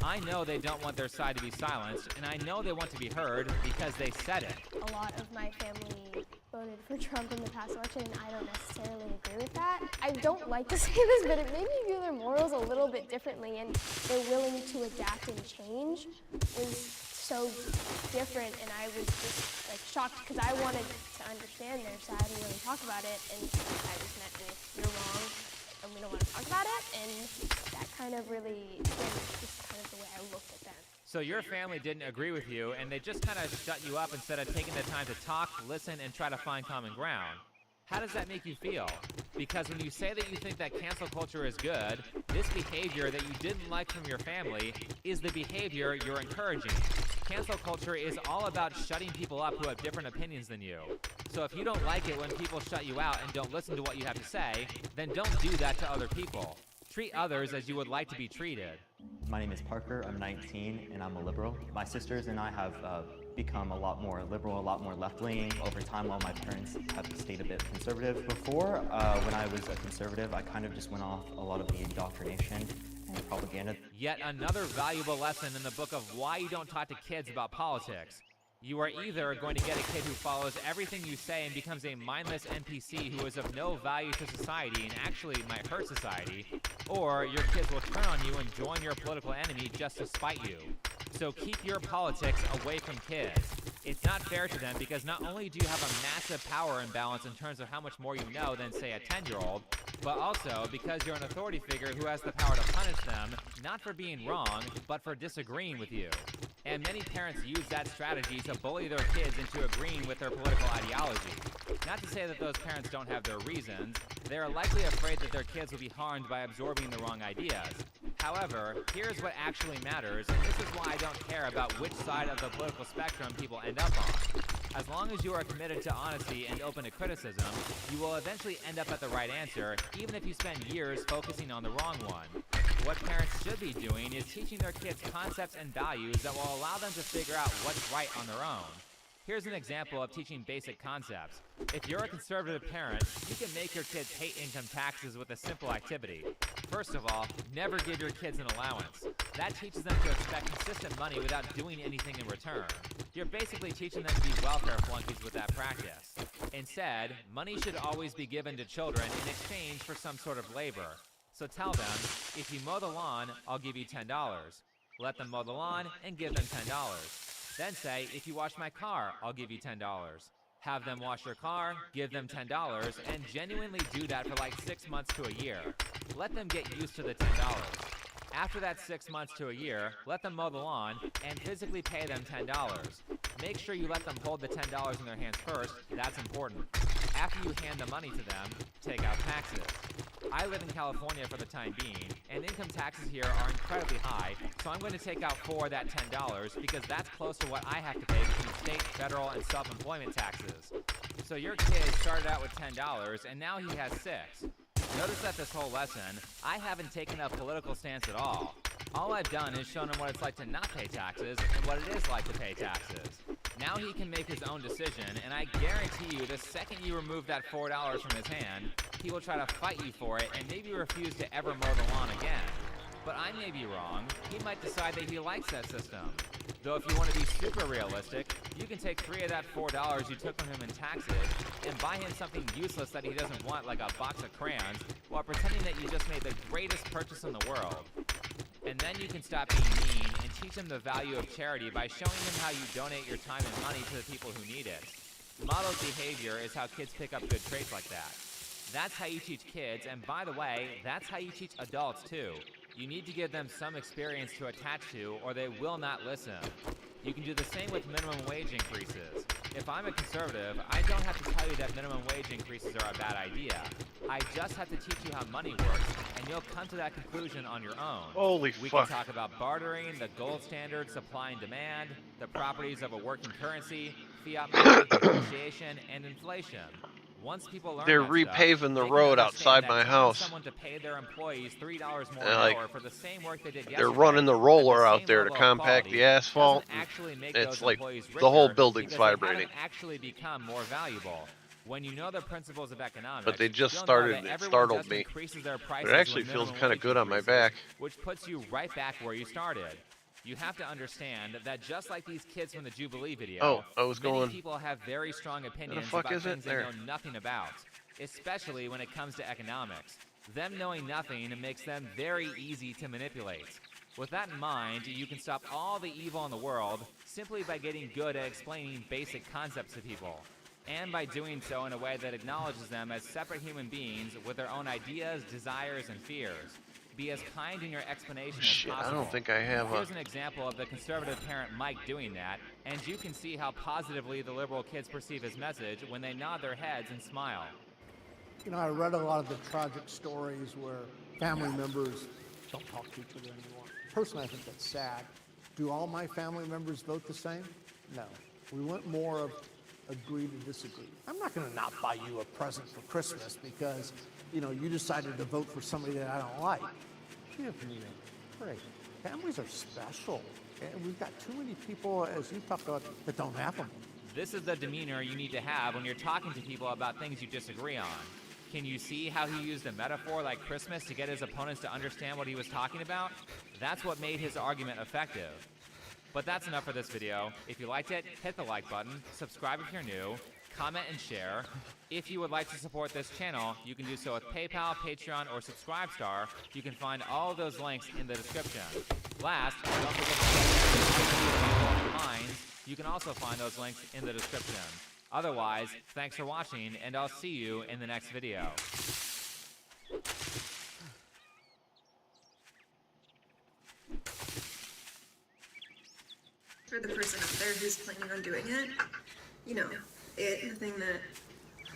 I know they don't want their side to be silenced, and I know they want to be heard because they said it. A lot of my family voted for Trump in the past election, and I don't necessarily agree with that. I don't like to say this, but it made me view their morals a little bit differently, and they're willing to adapt and change was so different, and I was just like shocked because I wanted to understand their side and really talk about it, and I was met with, you're wrong, and we don't want to talk about it, and that kind of really changed just kind of the way I looked at them. So your family didn't agree with you, and they just kind of shut you up instead of taking the time to talk, listen, and try to find common ground. How does that make you feel? Because when you say that you think that cancel culture is good, this behavior that you didn't like from your family is the behavior you're encouraging. Cancel culture is all about shutting people up who have different opinions than you. So if you don't like it when people shut you out and don't listen to what you have to say, then don't do that to other people. Treat others as you would like to be treated. My name is Parker, I'm 19, and I'm a liberal. My sisters and I have become a lot more liberal, a lot more left-leaning over time, while my parents have stayed a bit conservative. Before, when I was a conservative, I kind of just went off a lot of the indoctrination and propaganda. Yet another valuable lesson in the book of why you don't talk to kids about politics. You are either going to get a kid who follows everything you say and becomes a mindless NPC who is of no value to society and actually might hurt society, or your kids will turn on you and join your political enemy just to spite you. So keep your politics away from kids. It's not fair to them because not only do you have a massive power imbalance in terms of how much more you know than, say, a 10-year-old, but also because you're an authority figure who has the power to punish them, not for being wrong, but for disagreeing with you. And many parents use that strategy to bully their kids into agreeing with their political ideology. Not to say that those parents don't have their reasons, they are likely afraid that their kids will be harmed by absorbing the wrong ideas. However, here's what actually matters, and this is why I don't care about which side of the political spectrum people end up on. As long as you are committed to honesty and open to criticism, you will eventually end up at the right answer, even if you spend years focusing on the wrong one. What parents should be doing is teaching their kids concepts and values that will allow them to figure out what's right on their own. Here's an example of teaching basic concepts. If you're a conservative parent, you can make your kids hate income taxes with a simple activity. First of all, never give your kids an allowance. That teaches them to expect consistent money without doing anything in return. You're basically teaching them to be welfare flunkies with that practice. Instead, money should always be given to children in exchange for some sort of labor. So tell them, if you mow the lawn, I'll give you $10. Let them mow the lawn and give them $10. Then say, if you wash my car, I'll give you $10. Have them wash your car, give them $10, and genuinely do that for like 6 months to a year. Let them get used to the $10. After that 6 months to a year, let them mow the lawn and physically pay them $10. Make sure you let them hold the $10 in their hands first, that's important. After you hand the money to them, take out taxes. I live in California for the time being, and income taxes here are incredibly high, so I'm going to take out 4 of that $10 because that's close to what I have to pay between state, federal, and self-employment taxes. So your kid started out with $10, and now he has 6. Notice that this whole lesson, I haven't taken a political stance at all. All I've done is shown him what it's like to not pay taxes and what it is like to pay taxes. Now he can make his own decision, and I guarantee you the second you remove that $4 from his hand, he will try to fight you for it and maybe refuse to ever mow the lawn again. But I may be wrong. He might decide that he likes that system. Though if you want to be super realistic, you can take 3 of that $4 you took from him in taxes and buy him something useless that he doesn't want, like a box of crayons, while pretending that you just made the greatest purchase in the world. And then you can stop being mean and teach him the value of charity by showing him how you donate your time and money to the people who need it. Modeled behavior is how kids pick up good traits like that. That's how you teach kids, and by the way, that's how you teach adults too. You need to give them some experience to attach to, or they will not listen. You can do the same with minimum wage increases. If I'm a conservative, I don't have to tell you that minimum wage increases are a bad idea. I just have to teach you how money works, and you'll come to that conclusion on your own. Holy We fuck. can talk about bartering, the gold standard, supply and demand, the properties of a working currency, fiat money, depreciation, and inflation. Once people learn They're that repaving stuff, the they can road understand outside that my telling house. someone to pay their employees $3 more And, an like, hour for the same work they did yesterday, they're running the at roller the out same there to level of compact quality, the asphalt. doesn't actually make It's those like employees the whole richer building's because they vibrating. haven't actually become more valuable. When you know the principles of economics, But they just you'll know started that and it everyone startled just me. increases their But prices it actually when feels minimum kind of wage good on my increases, back. which puts you right back where you started. You have to understand that just like these kids from the Jubilee video, Oh, I was many going. people have very strong opinions fuck about is it? things they There. know nothing about, especially when it comes to economics. Them knowing nothing makes them very easy to manipulate. With that in mind, you can stop all the evil in the world simply by getting good at explaining basic concepts to people, and by doing so in a way that acknowledges them as separate human beings with their own ideas, desires, and fears. Be as kind in your explanation Shit, as possible. I don't think I have Here's an example of the conservative parent Mike doing that, and you can see how positively the liberal kids perceive his message when they nod their heads and smile. You know, I read a lot of the tragic stories where family members don't talk to each other anymore. Personally, I think that's sad. Do all my family members vote the same? No. We want more of agree to disagree. I'm not going to not buy you a present for Christmas because, you know, you decided to vote for somebody that I don't like. Give me a break. Families are special, and we've got too many people, as you talked about, that don't have them. This is the demeanor you need to have when you're talking to people about things you disagree on. Can you see how he used a metaphor like Christmas to get his opponents to understand what he was talking about? That's what made his argument effective. But that's enough for this video. If you liked it, hit the like button, subscribe if you're new, comment and share. If you would like to support this channel, you can do so with PayPal, Patreon, or Subscribestar. You can find all of those links in the description. Last, don't forget to minds. You can also find those links in the description. Otherwise, thanks for watching, and I'll see you in the next video. For the person out there who's planning on doing it, you know, the thing that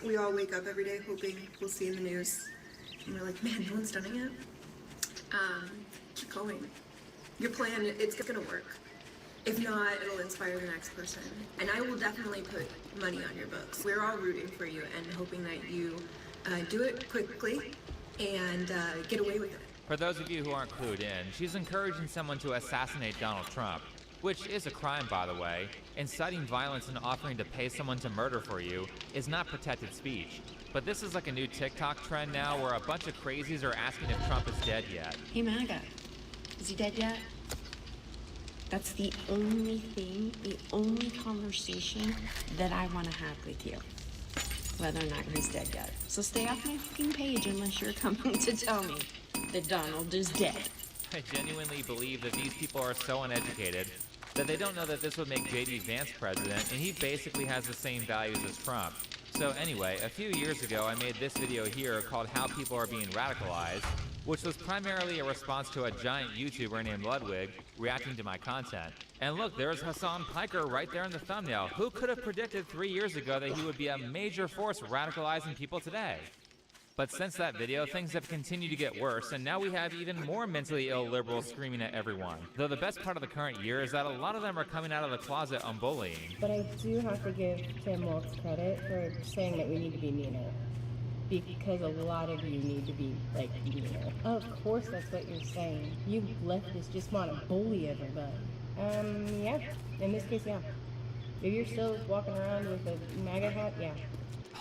we all wake up every day hoping we'll see in the news, and we're like, man, no one's done it yet. Keep going. Your plan, it's gonna work. If not, it'll inspire the next person. And I will definitely put money on your books. We're all rooting for you and hoping that you do it quickly and get away with it. For those of you who aren't clued in, she's encouraging someone to assassinate Donald Trump, which is a crime, by the way. Inciting violence and offering to pay someone to murder for you is not protected speech. But this is like a new TikTok trend now where a bunch of crazies are asking if Trump is dead yet. Hey, MAGA, is he dead yet? That's the only thing, the only conversation that I want to have with you. Whether or not he's dead yet. So stay off my fucking page unless you're coming to tell me that Donald is dead. I genuinely believe that these people are so uneducated that they don't know that this would make J.D. Vance president, and he basically has the same values as Trump. So anyway, a few years ago I made this video here called How People Are Being Radicalized, which was primarily a response to a giant YouTuber named Ludwig reacting to my content. And look, there's Hassan Piker right there in the thumbnail. Who could have predicted 3 years ago that he would be a major force radicalizing people today? But since that video, things have continued to get worse, and now we have even more mentally ill liberals screaming at everyone. Though the best part of the current year is that a lot of them are coming out of the closet on bullying. But I do have to give Tim Wilkes credit for saying that we need to be meaner. Because a lot of you need to be, like, meaner. Of course that's what you're saying. You leftists just want to bully everybody. Yeah. In this case, yeah. If you're still walking around with a MAGA hat, yeah.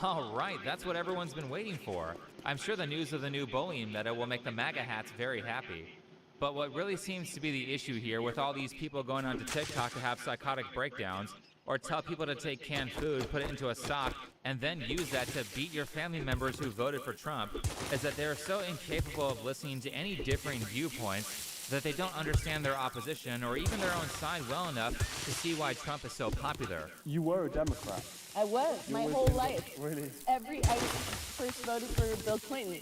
All right, that's what everyone's been waiting for. I'm sure the news of the new bullying meta will make the MAGA hats very happy. But what really seems to be the issue here with all these people going onto TikTok to have psychotic breakdowns, or tell people to take canned food, put it into a sock, and then use that to beat your family members who voted for Trump, is that they're so incapable of listening to any differing viewpoints that they don't understand their opposition or even their own side well enough to see why Trump is so popular. You were a Democrat. I was, my whole life. Really? I first voted for Bill Clinton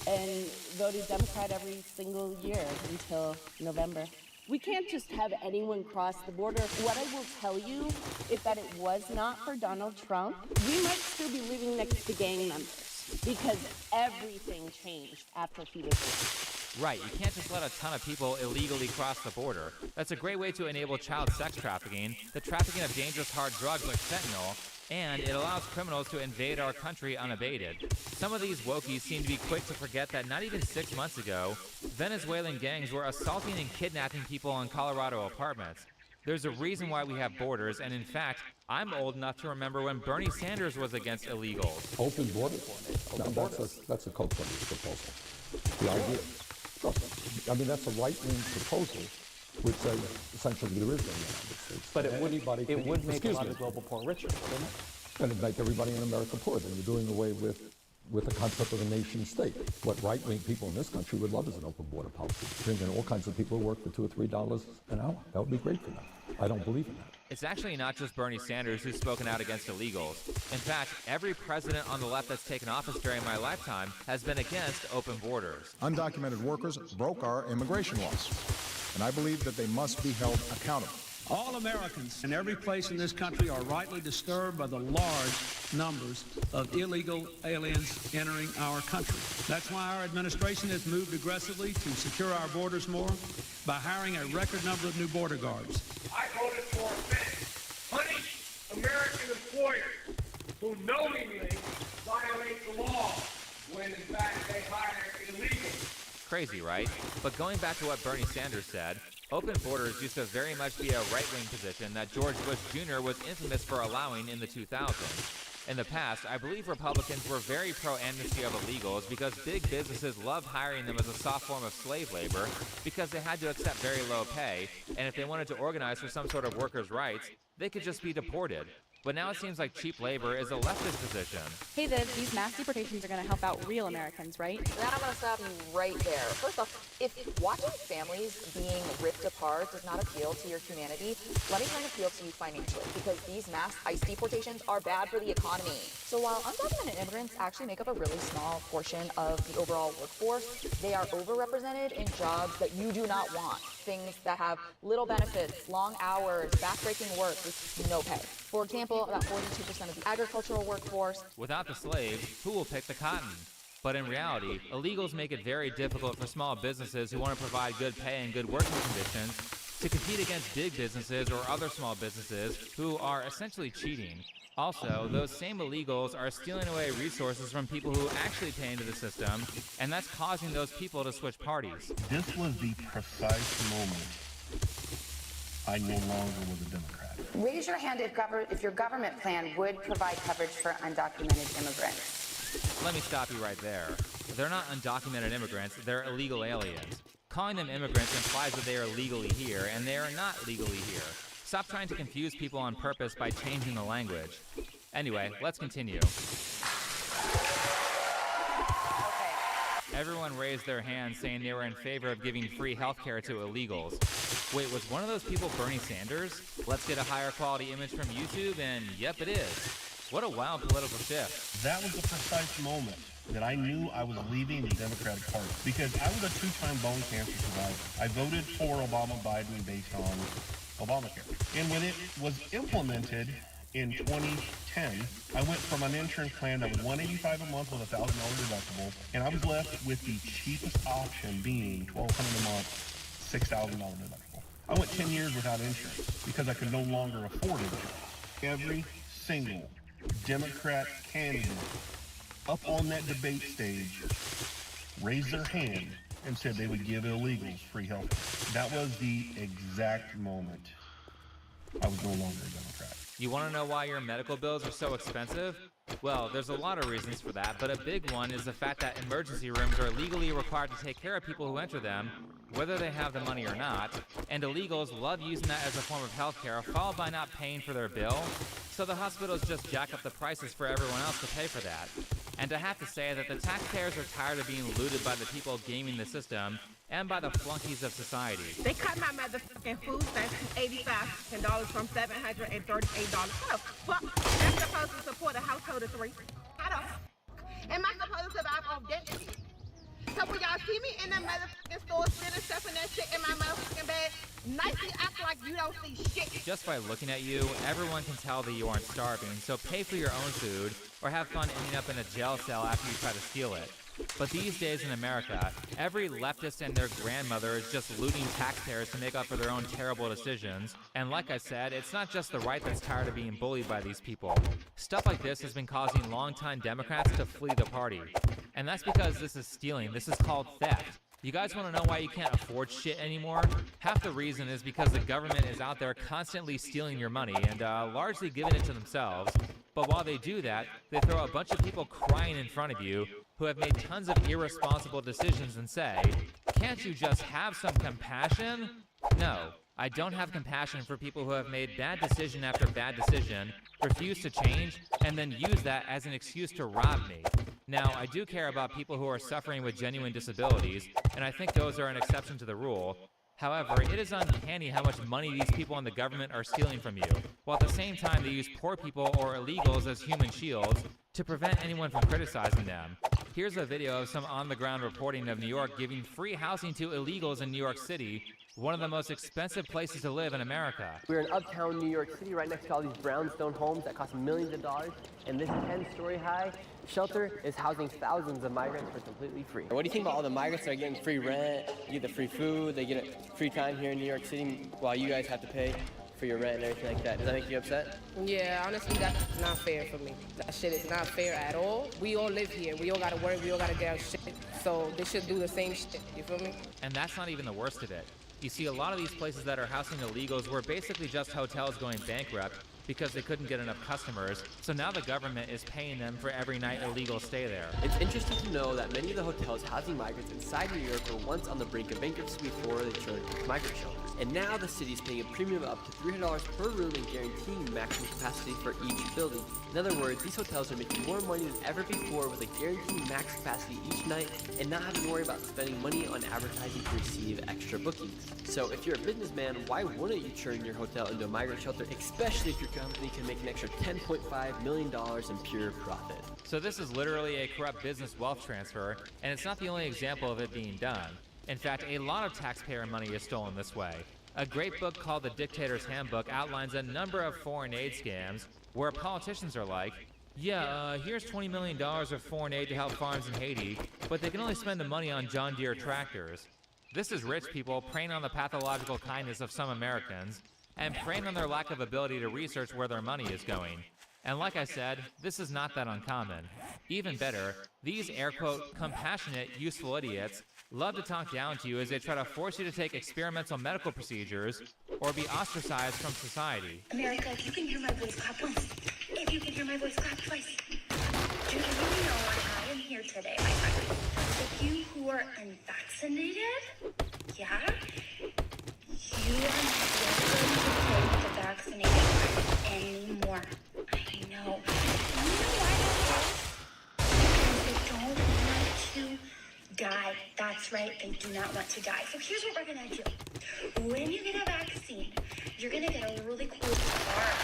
and voted Democrat every single year until November. We can't just have anyone cross the border. What I will tell you is that it was not for Donald Trump. We might still be living next to gang members because everything changed after he was elected. Right, you can't just let a ton of people illegally cross the border. That's a great way to enable child sex trafficking, the trafficking of dangerous hard drugs like fentanyl, and it allows criminals to invade our country unabated. Some of these wokies seem to be quick to forget that not even 6 months ago, Venezuelan gangs were assaulting and kidnapping people in Colorado apartments. There's a reason why we have borders, and in fact, I'm old enough to remember when Bernie Sanders was against illegals. Open borders. That's a coach proposal. The idea, I mean, that's a right-wing proposal which says essentially there is no United States. But it would make a lot of global poor richer, wouldn't it? And it'd make everybody in America poor. Then you're doing away with the concept of a nation state. What right-wing people in this country would love is an open border policy. Bring in all kinds of people who work for $2 or $3 an hour. That would be great for them. I don't believe in that. It's actually not just Bernie Sanders who's spoken out against illegals. In fact, every president on the left that's taken office during my lifetime has been against open borders. Undocumented workers broke our immigration laws, and I believe that they must be held accountable. All Americans in every place in this country are rightly disturbed by the large numbers of illegal aliens entering our country. That's why our administration has moved aggressively to secure our borders more by hiring a record number of new border guards. I voted for punish American employers who knowingly violate the law when in fact they hire illegals. Crazy, right? But going back to what Bernie Sanders said, open borders used to very much be a right-wing position that George Bush Jr. was infamous for allowing in the 2000s. In the past, I believe Republicans were very pro-amnesty of illegals because big businesses loved hiring them as a soft form of slave labor because they had to accept very low pay, and if they wanted to organize for some sort of workers' rights, they could just be deported. But now it seems like cheap labor is a leftist position. Hey, these mass deportations are going to help out real Americans, right? Then I'm going to stop you right there. First off, if watching families being ripped apart does not appeal to your humanity, let me try and appeal to you financially, because these mass ICE deportations are bad for the economy. So while undocumented immigrants actually make up a really small portion of the overall workforce, they are overrepresented in jobs that you do not want. Things that have little benefits, long hours, backbreaking work with no pay. For example, about 42% of the agricultural workforce. Without the slaves, who will pick the cotton? But in reality, illegals make it very difficult for small businesses who want to provide good pay and good working conditions to compete against big businesses or other small businesses who are essentially cheating. Also, those same illegals are stealing away resources from people who actually pay into the system, and that's causing those people to switch parties. This was the precise moment I no longer was a Democrat. Raise your hand if your government plan would provide coverage for undocumented immigrants. Let me stop you right there. They're not undocumented immigrants, they're illegal aliens. Calling them immigrants implies that they are legally here, and they are not legally here. Stop trying to confuse people on purpose by changing the language. Anyway, let's continue. Everyone raised their hands saying they were in favor of giving free healthcare to illegals. Wait, was one of those people Bernie Sanders? Let's get a higher quality image from YouTube, and yep, it is. What a wild political shift. That was the precise moment that I knew I was leaving the Democratic Party, because I was a two-time bone cancer survivor. I voted for Obama-Biden based on Obamacare. And when it was implemented in 2010, I went from an insurance plan that was $185 a month with a $1,000 deductible, and I was left with the cheapest option being $1,200 a month, $6,000 deductible. I went 10 years without insurance because I could no longer afford it. Every single Democrat candidate up on that debate stage raised their hand and said they would give illegals free health care. That was the exact moment I was no longer a Democrat. You want to know why your medical bills are so expensive? Well, there's a lot of reasons for that, but a big one is the fact that emergency rooms are legally required to take care of people who enter them, whether they have the money or not, and illegals love using that as a form of healthcare, followed by not paying for their bill, so the hospitals just jack up the prices for everyone else to pay for that. And I have to say that the taxpayers are tired of being looted by the people gaming the system and by the flunkies of society. They cut my motherfucking food stamps to $85 from $738. How the fuck am I supposed to support a household of 3? How the fuck am I supposed to survive on debt? So when y'all see me in the motherfucking store spending stuff and that shit in my motherfucking bag, nicely act like you don't see shit. Just by looking at you, everyone can tell that you aren't starving, so pay for your own food or have fun ending up in a jail cell after you try to steal it. But these days in America, every leftist and their grandmother is just looting taxpayers to make up for their own terrible decisions. And like I said, it's not just the right that's tired of being bullied by these people. Stuff like this has been causing longtime Democrats to flee the party. And that's because this is stealing. This is called theft. You guys want to know why you can't afford shit anymore? Half the reason is because the government is out there constantly stealing your money and largely giving it to themselves. But while they do that, they throw a bunch of people crying in front of you who have made tons of irresponsible decisions and say, can't you just have some compassion? No, I don't have compassion for people who have made bad decision after bad decision, refuse to change, and then use that as an excuse to rob me. Now, I do care about people who are suffering with genuine disabilities, and I think those are an exception to the rule. However, it is uncanny how much money these people in the government are stealing from you, while at the same time they use poor people or illegals as human shields to prevent anyone from criticizing them. Here's a video of some on-the-ground reporting of New York giving free housing to illegals in New York City, one of the most expensive places to live in America. We're in uptown New York City, right next to all these brownstone homes that cost millions of dollars, and this 10-story high shelter is housing thousands of migrants for completely free. What do you think about all the migrants that are getting free rent, you get the free food, they get free time here in New York City while you guys have to pay for your rent and everything like that? Does that make you upset? Yeah, honestly, that's not fair for me. That shit is not fair at all. We all live here. We all gotta work. We all gotta get our shit. So they should do the same shit. You feel me? And that's not even the worst of it. You see, a lot of these places that are housing illegals were basically just hotels going bankrupt because they couldn't get enough customers, so now the government is paying them for every night illegals stay there. It's interesting to know that many of the hotels housing migrants inside New York were once on the brink of bankruptcy before they turned into migrant shelters. And now the city is paying a premium of up to $300 per room and guaranteeing maximum capacity for each building. In other words, these hotels are making more money than ever before with a guaranteed max capacity each night and not having to worry about spending money on advertising to receive extra bookings. So if you're a businessman, why wouldn't you turn your hotel into a migrant shelter, especially if your company can make an extra $10.5 million in pure profit? So this is literally a corrupt business wealth transfer, and it's not the only example of it being done. In fact, a lot of taxpayer money is stolen this way. A great book called The Dictator's Handbook outlines a number of foreign aid scams where politicians are like, yeah, here's $20 million of foreign aid to help farms in Haiti, but they can only spend the money on John Deere tractors. This is rich people preying on the pathological kindness of some Americans and preying on their lack of ability to research where their money is going. And like I said, this is not that uncommon. Even better, these air-quote, compassionate, useful idiots love to talk down to you as they try to force you to take experimental medical procedures or be ostracized from society. America, if you can hear my voice, clap once. If you can hear my voice, clap twice. Do you know why I am here today, my friend? If you who are unvaccinated, yeah, you are not welcome to take the vaccinated part anymore. I know. You know why that is? Because they don't want to die. That's right, they do not want to die. So here's what we're gonna do. When you get a vaccine, you're gonna get a really cool card,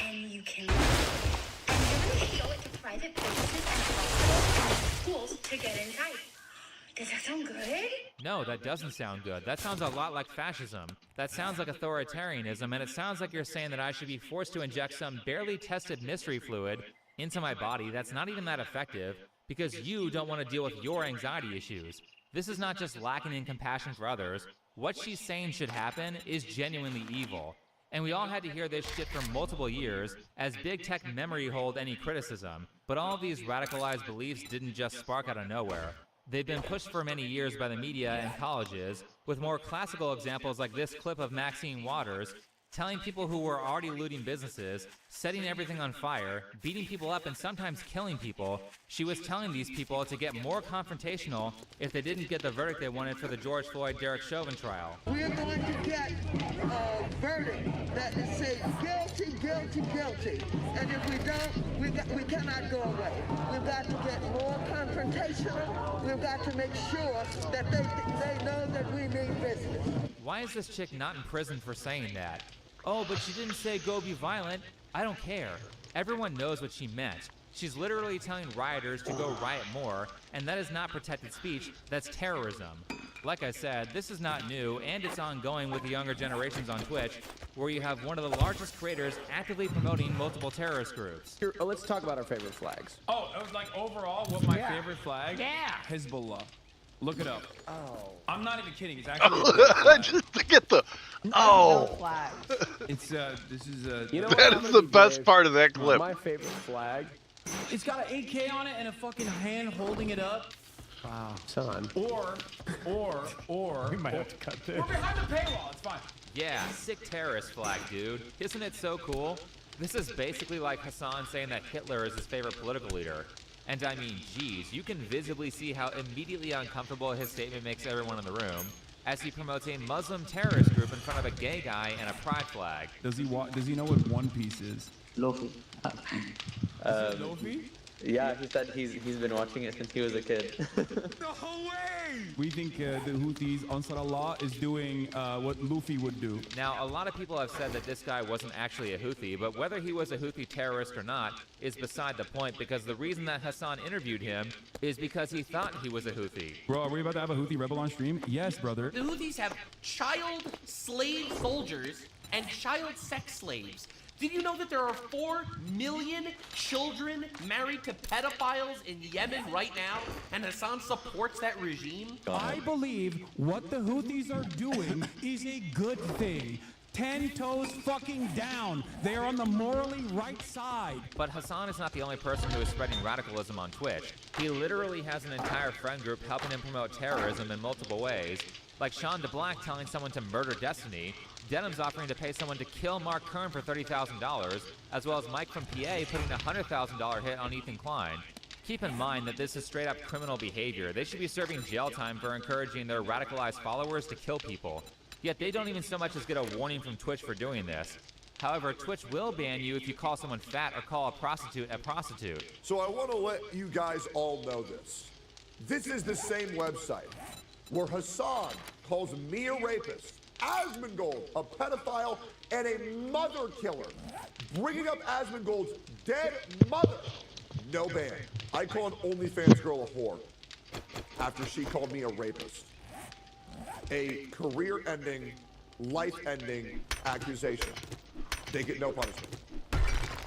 and you can and you're gonna show it to private businesses and hospitals and schools to get inside. Does that sound good? No, that doesn't sound good. That sounds a lot like fascism. That sounds like authoritarianism, and it sounds like you're saying that I should be forced to inject some barely tested mystery fluid into my body that's not even that effective because you don't want to deal with your anxiety issues. This is not just lacking in compassion for others. What she's saying should happen is genuinely evil. And we all had to hear this shit for multiple years as big tech memory hold any criticism. But all of these radicalized beliefs didn't just spark out of nowhere. They've been pushed for many years by the media and colleges, with more classical examples like this clip of Maxine Waters telling people who were already looting businesses, setting everything on fire, beating people up, and sometimes killing people. She was telling these people to get more confrontational if they didn't get the verdict they wanted for the George Floyd Derek Chauvin trial. We're going to get a verdict that is saying guilty, guilty, guilty. And if we don't, we cannot go away. We've got to get more confrontational. We've got to make sure that they know that we mean business. Why is this chick not in prison for saying that? Oh, but she didn't say go be violent. I don't care. Everyone knows what she meant. She's literally telling rioters to go riot more, and that is not protected speech, that's terrorism. Like I said, this is not new, and it's ongoing with the younger generations on Twitch, where you have one of the largest creators actively promoting multiple terrorist groups. Here, let's talk about our favorite flags. Oh, it was like overall, what my favorite flag? Yeah! Hezbollah. Look it up. Oh. I'm not even kidding. It's actually. Just to get the. Oh. It's this is You know That is the best part of that clip. My favorite flag. It's got an AK on it and a fucking hand holding it up. Wow. Son. Or. We might have to cut this. We're behind the paywall. It's fine. Yeah, sick terrorist flag, dude. Isn't it so cool? This is basically like Hassan saying that Hitler is his favorite political leader. And I mean, geez, you can visibly see how immediately uncomfortable his statement makes everyone in the room, as he promotes a Muslim terrorist group in front of a gay guy and a pride flag. Does he know what One Piece is? Lofi. Lofi? Yeah, he said he's been watching it since he was a kid. No way! We think the Houthis, Ansar Allah, is doing what Luffy would do. Now, a lot of people have said that this guy wasn't actually a Houthi, but whether he was a Houthi terrorist or not is beside the point, because the reason that Hassan interviewed him is because he thought he was a Houthi. Bro, are we about to have a Houthi rebel on stream? Yes, brother. The Houthis have child slave soldiers and child sex slaves. Did you know that there are 4 million children married to pedophiles in Yemen right now, and Hassan supports that regime? I believe what the Houthis are doing is a good thing. 10 toes fucking down. They are on the morally right side. But Hassan is not the only person who is spreading radicalism on Twitch. He literally has an entire friend group helping him promote terrorism in multiple ways, like Sean DeBlack telling someone to murder Destiny, Denim's offering to pay someone to kill Mark Kern for $30,000, as well as Mike from PA putting a $100,000 hit on Ethan Klein. Keep in mind that this is straight up criminal behavior. They should be serving jail time for encouraging their radicalized followers to kill people. Yet they don't even so much as get a warning from Twitch for doing this. However, Twitch will ban you if you call someone fat or call a prostitute a prostitute. So I want to let you guys all know this. This is the same website where Hassan calls me a rapist, Asmongold a pedophile, and a mother killer. Bringing up Asmongold's dead mother. No ban. I called OnlyFans girl a whore after she called me a rapist. A career-ending, life-ending accusation. They get no punishment.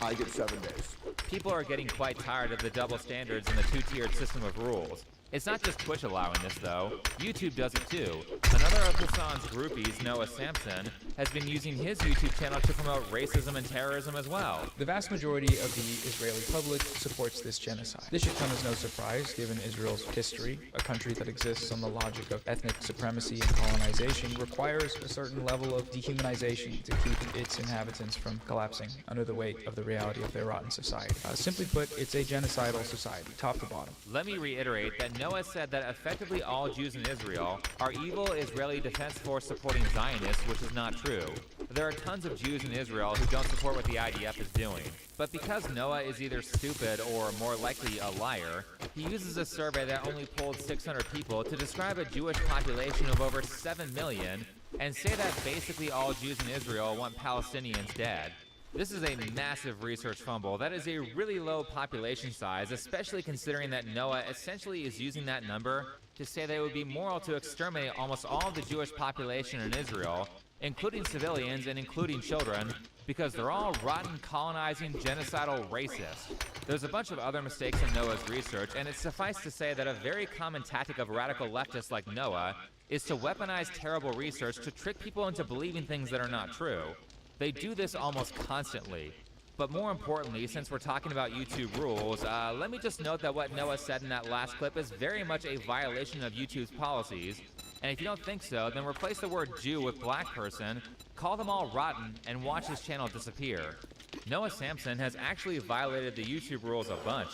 I get 7 days. People are getting quite tired of the double standards and the two-tiered system of rules. It's not just Twitch allowing this, though. YouTube does it too. Another of Hassan's groupies, Noah Sampson, has been using his YouTube channel to promote racism and terrorism as well. The vast majority of the Israeli public supports this genocide. This should come as no surprise, given Israel's history. A country that exists on the logic of ethnic supremacy and colonization requires a certain level of dehumanization to keep its inhabitants from collapsing under the weight of the reality of their rotten society. Simply put, it's a genocidal society, top to bottom. Let me reiterate that Noah said that effectively all Jews in Israel are evil Israeli Defense Force supporting Zionists, which is not true. There are tons of Jews in Israel who don't support what the IDF is doing. But because Noah is either stupid or more likely a liar, he uses a survey that only polled 600 people to describe a Jewish population of over 7 million and say that basically all Jews in Israel want Palestinians dead. This is a massive research fumble. That is a really low population size, especially considering that Noah essentially is using that number to say that it would be moral to exterminate almost all of the Jewish population in Israel, including civilians and including children, because they're all rotten, colonizing, genocidal racists. There's a bunch of other mistakes in Noah's research, and it's suffice to say that a very common tactic of radical leftists like Noah is to weaponize terrible research to trick people into believing things that are not true. They do this almost constantly. But more importantly, since we're talking about YouTube rules, let me just note that what Noah said in that last clip is very much a violation of YouTube's policies. And if you don't think so, then replace the word Jew with black person, call them all rotten, and watch his channel disappear. Noah Sampson has actually violated the YouTube rules a bunch.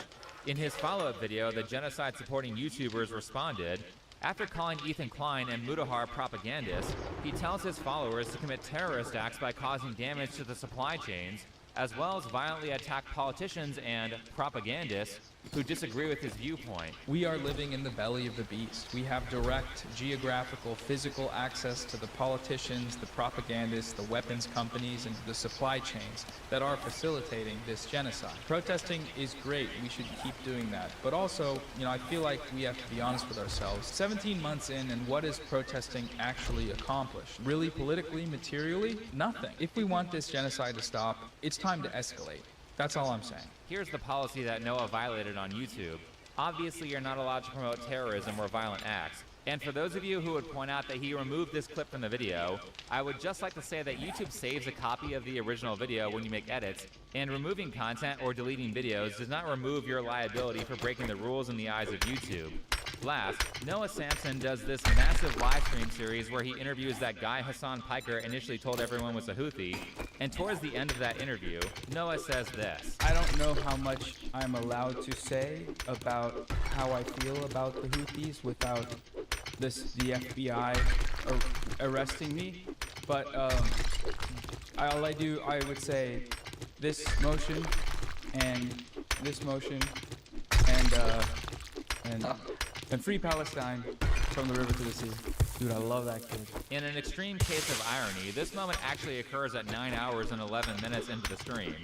In his follow-up video, the genocide-supporting YouTubers responded. After calling Ethan Klein and Mudahar propagandists, he tells his followers to commit terrorist acts by causing damage to the supply chains, as well as violently attack politicians and propagandists who disagree with his viewpoint. We are living in the belly of the beast. We have direct, geographical, physical access to the politicians, the propagandists, the weapons companies, and the supply chains that are facilitating this genocide. Protesting is great. We should keep doing that. But also, I feel like we have to be honest with ourselves. 17 months in, and what is protesting actually accomplished? Really, politically, materially? Nothing. If we want this genocide to stop, it's time to escalate. That's all I'm saying. Here's the policy that Noah violated on YouTube. Obviously, you're not allowed to promote terrorism or violent acts. And for those of you who would point out that he removed this clip from the video, I would just like to say that YouTube saves a copy of the original video when you make edits, and removing content or deleting videos does not remove your liability for breaking the rules in the eyes of YouTube. Last, Noah Samson does this massive live stream series where he interviews that guy Hassan Piker initially told everyone was a Houthi, and towards the end of that interview, Noah says this. I don't know how much I'm allowed to say about how I feel about the Houthis without the FBI arresting me, but I would say this motion and this motion and free Palestine from the river to the sea. Dude, I love that kid. In an extreme case of irony, this moment actually occurs at 9 hours and 11 minutes into the stream.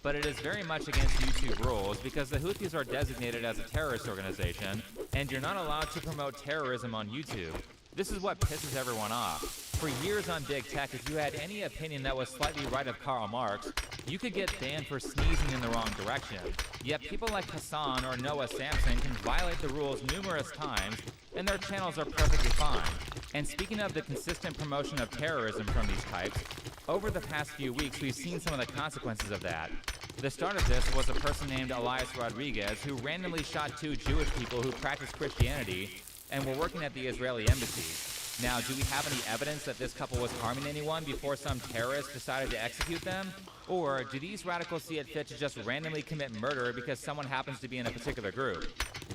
But it is very much against YouTube rules because the Houthis are designated as a terrorist organization, and you're not allowed to promote terrorism on YouTube. This is what pisses everyone off. For years on Big Tech, if you had any opinion that was slightly right of Karl Marx, you could get banned for sneezing in the wrong direction. Yet people like Hassan or Noah Samson can violate the rules numerous times, and their channels are perfectly fine. And speaking of the consistent promotion of terrorism from these types, over the past few weeks we've seen some of the consequences of that. The start of this was a person named Elias Rodriguez who randomly shot 2 Jewish people who practiced Christianity and were working at the Israeli embassy. Now, do we have any evidence that this couple was harming anyone before some terrorist decided to execute them? Or do these radicals see it fit to just randomly commit murder because someone happens to be in a particular group?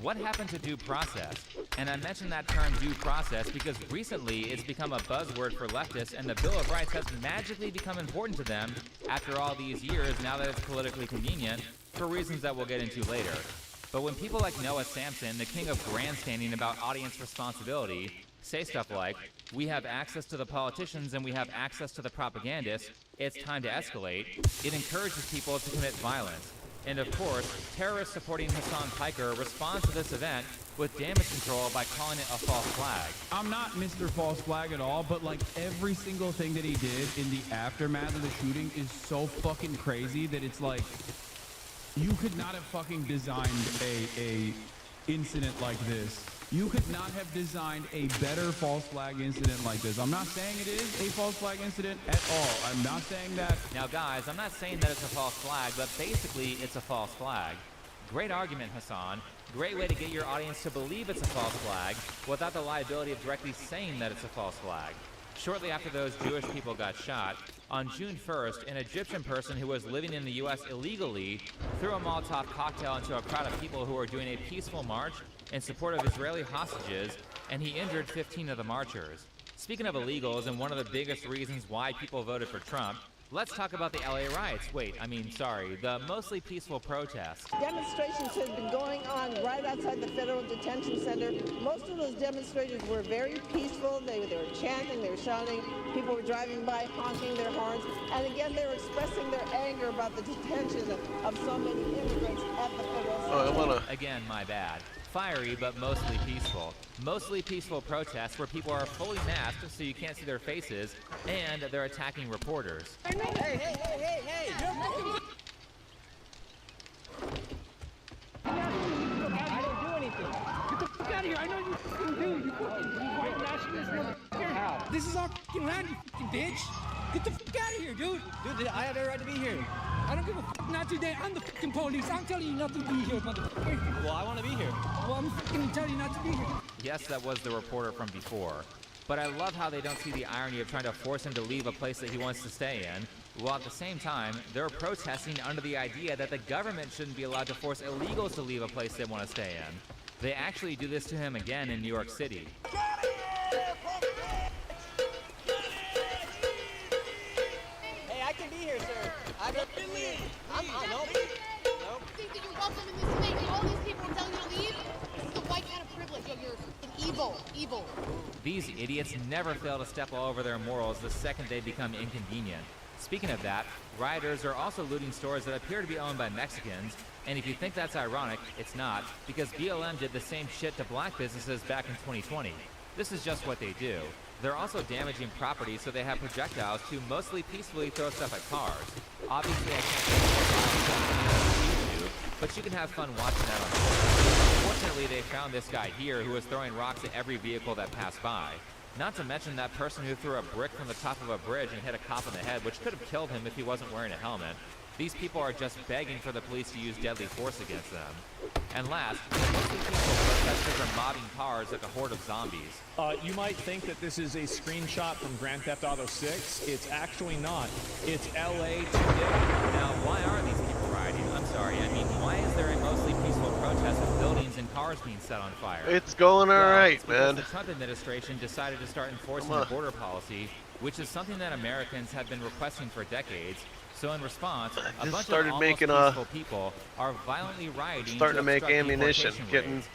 What happened to due process? And I mention that term due process because recently it's become a buzzword for leftists, and the Bill of Rights has magically become important to them after all these years now that it's politically convenient, for reasons that we'll get into later. But when people like Noah Samson, the king of grandstanding about audience responsibility, say stuff like, we have access to the politicians and we have access to the propagandists, it's time to escalate, it encourages people to commit violence. And of course, terrorists supporting Hassan Piker respond to this event with damage control by calling it a false flag. I'm not Mr. False Flag at all, but like every single thing that he did in the aftermath of the shooting is so fucking crazy that it's like, you could not have fucking designed a incident like this. You could not have designed a better false flag incident like this. I'm not saying it is a false flag incident at all. I'm not saying that. Now guys, I'm not saying that it's a false flag, but basically it's a false flag. Great argument, Hassan. Great way to get your audience to believe it's a false flag without the liability of directly saying that it's a false flag. Shortly after those Jewish people got shot, on June 1st, an Egyptian person who was living in the U.S. illegally threw a Molotov cocktail into a crowd of people who were doing a peaceful march in support of Israeli hostages, and he injured 15 of the marchers. Speaking of illegals and one of the biggest reasons why people voted for Trump, let's talk about the LA riots. The mostly peaceful protests. Demonstrations have been going on right outside the Federal Detention Center. Most of those demonstrators were very peaceful. They were chanting, they were shouting. People were driving by, honking their horns. And again, they were expressing their anger about the detention of so many immigrants at the Federal Center. Again, my bad. Fiery, but mostly peaceful. Mostly peaceful protests where people are fully masked so you can't see their faces, and they're attacking reporters. Hey! I don't do anything. Get the fuck out of here. I know you fucking do. You fucking white nationalist motherfucker. This is our fucking land, you fucking bitch. Get the fuck out of here, dude. Dude, I have every right to be here. I don't give a fuck. Not today. I'm the fucking police. I'm telling you not to be here, motherfucker. Well, I want to be here. Well, I'm fucking telling you not to be here. Yes, that was the reporter from before. But I love how they don't see the irony of trying to force him to leave a place that he wants to stay in, while at the same time, they're protesting under the idea that the government shouldn't be allowed to force illegals to leave a place they want to stay in. They actually do this to him again in New York City. Hey, I can be here, sir. I can leave. No, think that you're welcome in this state and all these people are telling you to leave? This is the white kind of privilege. You're an evil. These idiots never fail to step all over their morals the second they become inconvenient. Speaking of that, rioters are also looting stores that appear to be owned by Mexicans, and if you think that's ironic, it's not, because BLM did the same shit to black businesses back in 2020. This is just what they do. They're also damaging property, so they have projectiles to mostly peacefully throw stuff at cars. Obviously, I can't say you, but you can have fun watching that on Twitter. Fortunately, they found this guy here who was throwing rocks at every vehicle that passed by. Not to mention that person who threw a brick from the top of a bridge and hit a cop in the head, which could have killed him if he wasn't wearing a helmet. These people are just begging for the police to use deadly force against them. And last, the mostly peaceful protesters are mobbing cars like a horde of zombies. You might think that this is a screenshot from Grand Theft Auto 6. It's actually not. It's LA today. Now, why are these people rioting? I'm sorry, I mean, why is there a mostly peaceful protest with buildings and cars being set on fire? It's going alright, man. The Trump administration decided to start enforcing the border policy, which is something that Americans have been requesting for decades. So in response, a bunch of almost peaceful people are violently rioting. Starting to make ammunition.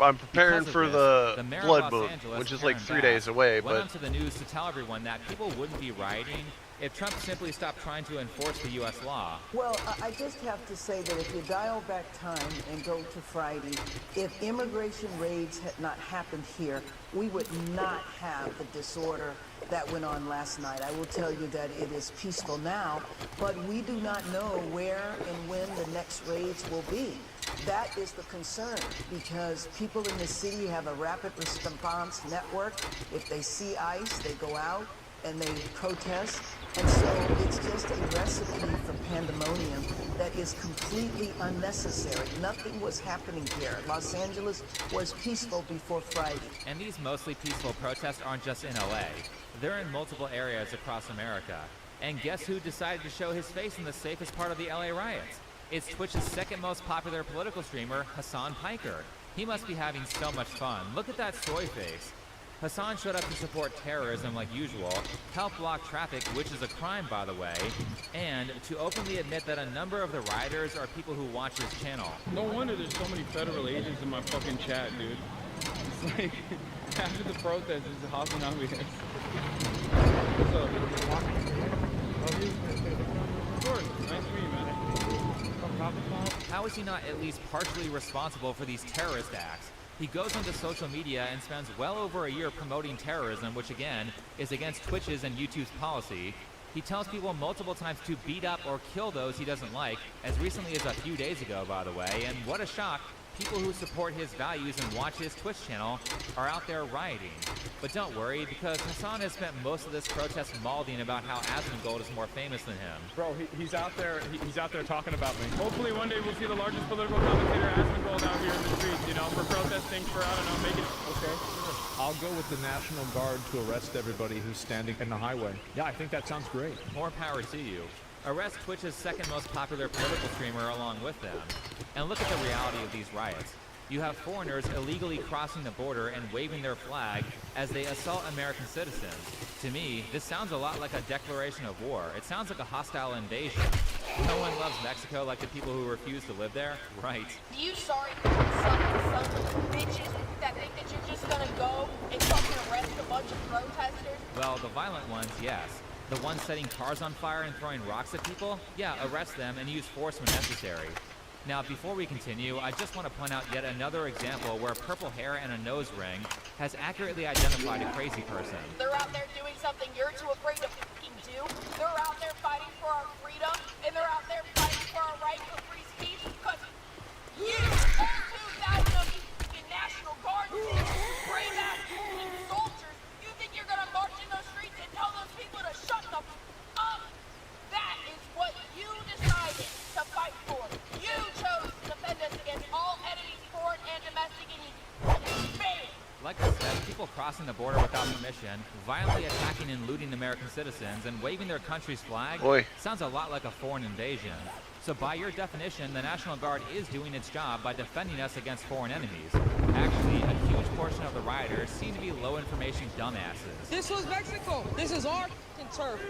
I'm preparing for the blood moon, which is like 3 days away. Went onto the news to tell everyone that people wouldn't be rioting if Trump simply stopped trying to enforce the U.S. law. Well, I just have to say that if you dial back time and go to Friday, if immigration raids had not happened here, we would not have the disorder that went on last night. I will tell you that it is peaceful now, but we do not know where and when the next raids will be. That is the concern, because people in the city have a rapid response network. If they see ICE, they go out and they protest. And so it's just a recipe for pandemonium that is completely unnecessary. Nothing was happening here. Los Angeles was peaceful before Friday. And these mostly peaceful protests aren't just in LA. They're in multiple areas across America. And guess who decided to show his face in the safest part of the LA riots? It's Twitch's second most popular political streamer, Hassan Piker. He must be having so much fun. Look at that soy face. Hassan showed up to support terrorism like usual, help block traffic, which is a crime by the way, and to openly admit that a number of the rioters are people who watch his channel. No wonder there's so many federal agents in my fucking chat, dude. It's like, after the protest, it's Hassan obvious. What's up? Love you? Of course. Nice to meet you, man. How is he not at least partially responsible for these terrorist acts? He goes onto social media and spends well over a year promoting terrorism, which again, is against Twitch's and YouTube's policy. He tells people multiple times to beat up or kill those he doesn't like, as recently as a few days ago, by the way, and what a shock. People who support his values and watch his Twitch channel are out there rioting. But don't worry, because Hassan has spent most of this protest malding about how Asmongold is more famous than him. Bro, he's out there talking about me. Hopefully one day we'll see the largest political commentator, Asmongold, out here in the streets, you know, for protesting, for, I don't know, making it okay. I'll go with the National Guard to arrest everybody who's standing in the highway. Yeah, I think that sounds great. More power to you. Arrest Twitch's second most popular political streamer along with them. And look at the reality of these riots. You have foreigners illegally crossing the border and waving their flag as they assault American citizens. To me, this sounds a lot like a declaration of war. It sounds like a hostile invasion. No one loves Mexico like the people who refuse to live there, right? You sorry some bitches that think that you're just gonna go and fucking arrest a bunch of protesters? Well, the violent ones, yes. The ones setting cars on fire and throwing rocks at people? Yeah, arrest them and use force when necessary. Now, before we continue, I just want to point out yet another example where purple hair and a nose ring has accurately identified a crazy person. They're out there doing something you're too afraid to fucking do. They're out there fighting for our freedom, and they're out there fighting for our right for free speech, because you, all 2,000 of you fucking National Guard, brave-ass fucking soldiers, you think you're gonna march in those streets and tell those people to shut the up? That is what you decided to fight for. You chose to defend us against all enemies, foreign and domestic, and you failed. Like I said, people crossing the border without permission, violently attacking and looting American citizens, and waving their country's flag sounds a lot like a foreign invasion. So by your definition, the National Guard is doing its job by defending us against foreign enemies. Actually, a huge portion of the rioters seem to be low-information dumbasses. This was Mexico. This is our turf.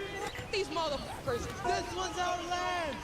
These motherfuckers. This was our land.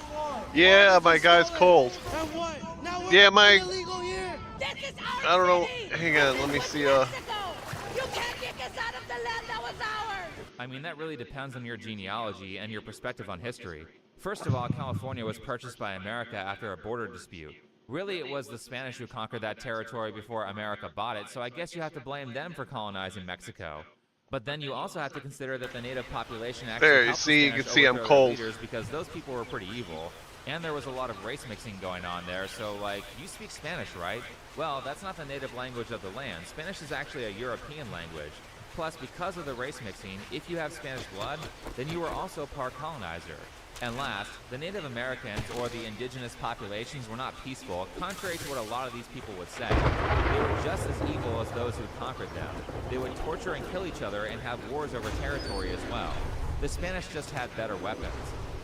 Yeah, my guy's cold. And what? Yeah, my. illegal here. This is I don't know. Hang on, let me see. You can't kick us out of the land that was ours. I mean, that really depends on your genealogy and your perspective on history. First of all, California was purchased by America after a border dispute. Really, it was the Spanish who conquered that territory before America bought it, so I guess you have to blame them for colonizing Mexico. But then you also have to consider that the native population actually There, you helped see, the you can Spanish see I'm overthrow their cold. leaders because those people were pretty evil. And there was a lot of race mixing going on there, so like, you speak Spanish, right? Well, that's not the native language of the land. Spanish is actually a European language. Plus, because of the race mixing, if you have Spanish blood, then you are also part colonizer. And last, the Native Americans, or the indigenous populations, were not peaceful, contrary to what a lot of these people would say. They were just as evil as those who conquered them. They would torture and kill each other and have wars over territory as well. The Spanish just had better weapons.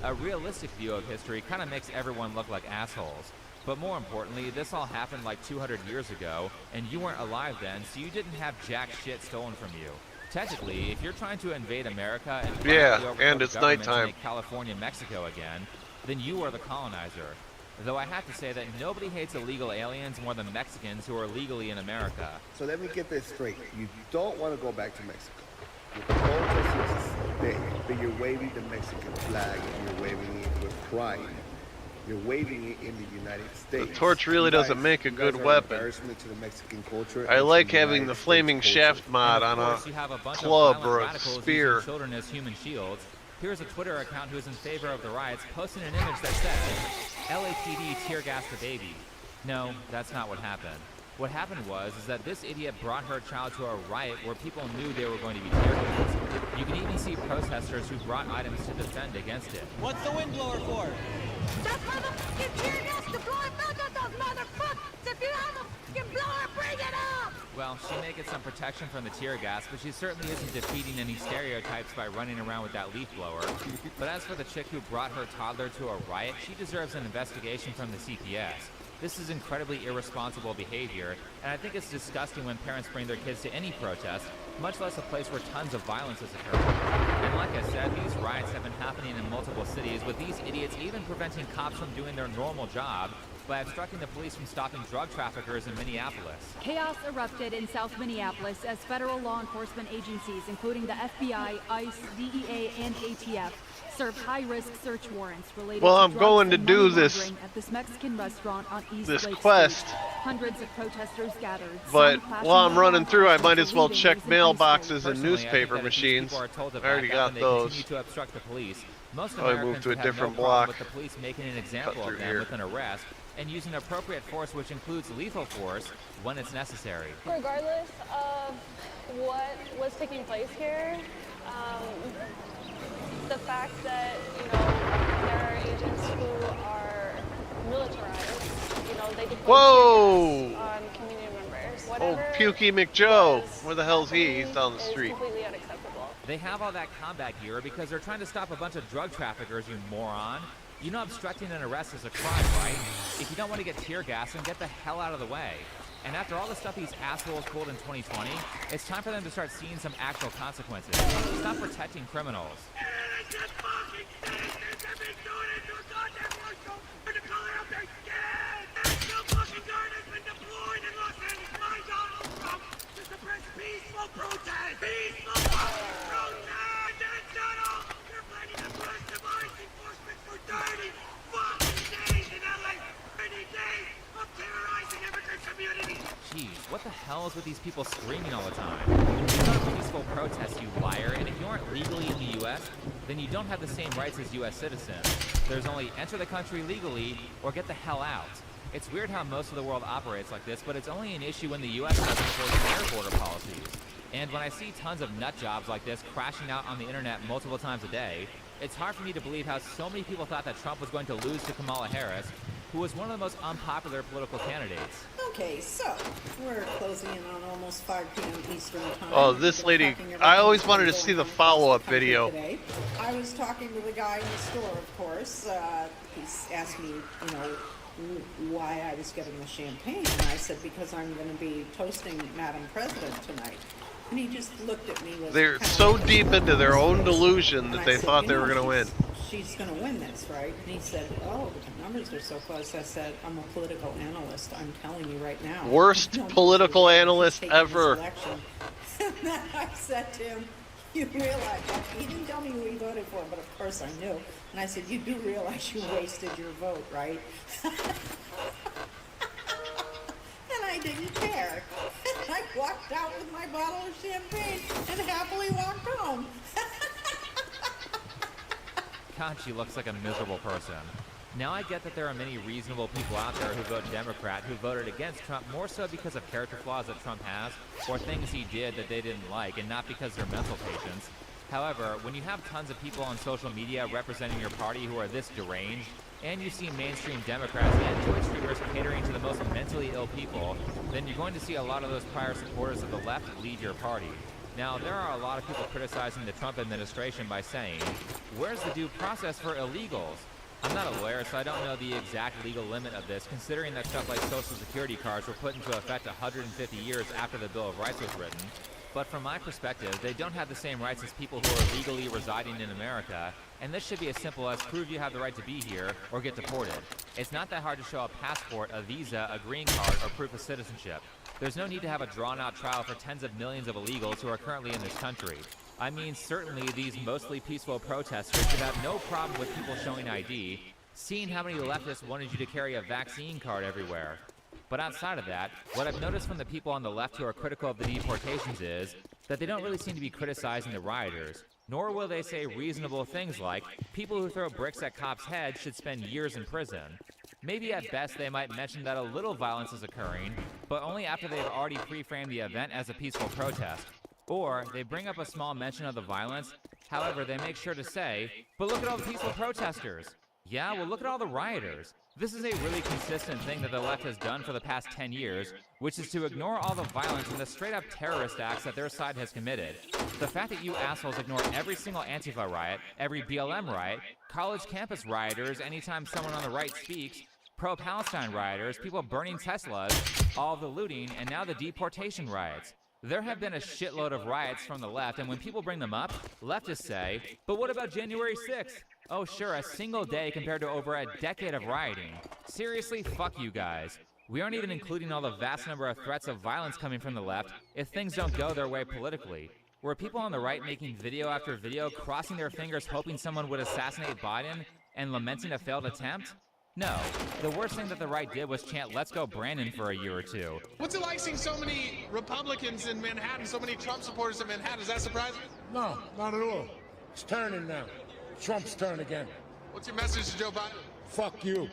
A realistic view of history kind of makes everyone look like assholes. But more importantly, this all happened like 200 years ago, and you weren't alive then, so you didn't have jack shit stolen from you. Technically, if you're trying to invade America and and it's nighttime. make California Mexico again, then you are the colonizer. Though I have to say that nobody hates illegal aliens more than Mexicans who are legally in America. So let me get this straight. You don't want to go back to Mexico. Your protest is big, but you're waving the Mexican flag and you're waving it with pride. You're waving it in the United States. The torch really doesn't make a good weapon. Embarrassment to the Mexican culture. I like having the flaming shaft mod on a club or a spear. Children as human shields. Here's a Twitter account who is in favor of the riots posting an image that says, LAPD tear gassed the baby. No, that's not what happened. What happened was that this idiot brought her child to a riot where people knew they were going to be tear gassed. You can even see protesters who brought items to defend against it. What's the wind blower for? That motherfucking tear gas to blow it back at those motherfuckers! If you have a fucking blower, bring it up! Well, she may get some protection from the tear gas, but she certainly isn't defeating any stereotypes by running around with that leaf blower. But as for the chick who brought her toddler to a riot, she deserves an investigation from the CPS. This is incredibly irresponsible behavior, and I think it's disgusting when parents bring their kids to any protest, much less a place where tons of violence is occurring. And like I said, these riots have been happening in multiple cities, with these idiots even preventing cops from doing their normal job by obstructing the police from stopping drug traffickers in Minneapolis. Chaos erupted in South Minneapolis as federal law enforcement agencies, including the FBI, ICE, DEA, and ATF, served high-risk search warrants related Well, to I'm going to drugs and do money this laundering at this Mexican restaurant on East this Lake quest. Street. Hundreds of protesters gathered. But some clashing while I'm with running law through, I might enforcement as well leaving check using ice mailboxes and Personally, newspaper I think that if these machines. people are told to I already back up got and they those. continue to obstruct the police, most Probably Americans move to a would have different no problem block. with the police making an example Cut of through them here. with an arrest and using appropriate force, which includes lethal force when it's necessary. Regardless of what was taking place here, the fact that, there are agents who are militarized, they deploy Whoa! on community members. Oh, Whatever Pukey McJoe. Where the hell's he? He's down the is street. completely unacceptable. They have all that combat gear because they're trying to stop a bunch of drug traffickers, you moron. You know obstructing an arrest is a crime, right? If you don't want to get tear gas, then get the hell out of the way. And after all the stuff these assholes pulled in 2020, it's time for them to start seeing some actual consequences. Stop protecting criminals. Jeez, what the hell is with these people screaming all the time? It's not a peaceful protest, you liar, and if you aren't legally in the U.S., then you don't have the same rights as U.S. citizens. There's only enter the country legally or get the hell out. It's weird how most of the world operates like this, but it's only an issue when the U.S. doesn't enforce their border policies. And when I see tons of nut jobs like this crashing out on the internet multiple times a day, it's hard for me to believe how so many people thought that Trump was going to lose to Kamala Harris, who was one of the most unpopular political candidates. Okay, so we're closing in on almost 5 p.m. Eastern time. Oh, this lady. I always wanted to see the follow-up video. Today. I was talking to the guy in the store, of course. He asked me, why I was getting the champagne. And I said, because I'm going to be toasting Madam President tonight. And he just looked at me with They're so deep into their own delusion that they thought they were going to win. she's going to win this, right? And he said, oh, the numbers are so close. I said, I'm a political analyst. I'm telling you right now. Worst political analyst ever. And then I said to him, you realize, he didn't tell me who he voted for, but of course I knew. And I said, you do realize you wasted your vote, right? And I didn't care. I walked out with my bottle of champagne and happily walked home. God, she looks like a miserable person. Now I get that there are many reasonable people out there who vote Democrat who voted against Trump more so because of character flaws that Trump has or things he did that they didn't like and not because they're mental patients. However, when you have tons of people on social media representing your party who are this deranged, and you see mainstream Democrats and Twitch streamers catering to the most mentally ill people, then you're going to see a lot of those prior supporters of the left lead your party. Now, there are a lot of people criticizing the Trump administration by saying, where's the due process for illegals? I'm not a lawyer, so I don't know the exact legal limit of this, considering that stuff like Social Security cards were put into effect 150 years after the Bill of Rights was written. But from my perspective, they don't have the same rights as people who are legally residing in America, and this should be as simple as prove you have the right to be here or get deported. It's not that hard to show a passport, a visa, a green card, or proof of citizenship. There's no need to have a drawn-out trial for tens of millions of illegals who are currently in this country. I mean, certainly these mostly peaceful protesters should have no problem with people showing ID, seeing how many leftists wanted you to carry a vaccine card everywhere. But outside of that, what I've noticed from the people on the left who are critical of the deportations is that they don't really seem to be criticizing the rioters, nor will they say reasonable things like, people who throw bricks at cops' heads should spend years in prison. Maybe at best they might mention that a little violence is occurring, but only after they've already pre-framed the event as a peaceful protest. Or they bring up a small mention of the violence, however they make sure to say, but look at all the peaceful protesters. Yeah, well look at all the rioters. This is a really consistent thing that the left has done for the past 10 years, which is to ignore all the violence and the straight-up terrorist acts that their side has committed. The fact that you assholes ignore every single Antifa riot, every BLM riot, college campus rioters anytime someone on the right speaks, pro-Palestine rioters, people burning Teslas, all of the looting, and now the deportation riots. There have been a shitload of riots from the left, and when people bring them up, leftists say, but what about January 6th? Oh sure, a single day compared to over a decade of rioting. Seriously, fuck you guys. We aren't even including all the vast number of threats of violence coming from the left if things don't go their way politically. Were people on the right making video after video, crossing their fingers hoping someone would assassinate Biden and lamenting a failed attempt? No. The worst thing that the right did was chant, let's go Brandon for a year or two. What's it like seeing so many Republicans in Manhattan, so many Trump supporters in Manhattan? Is that surprising? No, not at all. It's turning now. Trump's turn again. What's your message to Joe Biden? Fuck you.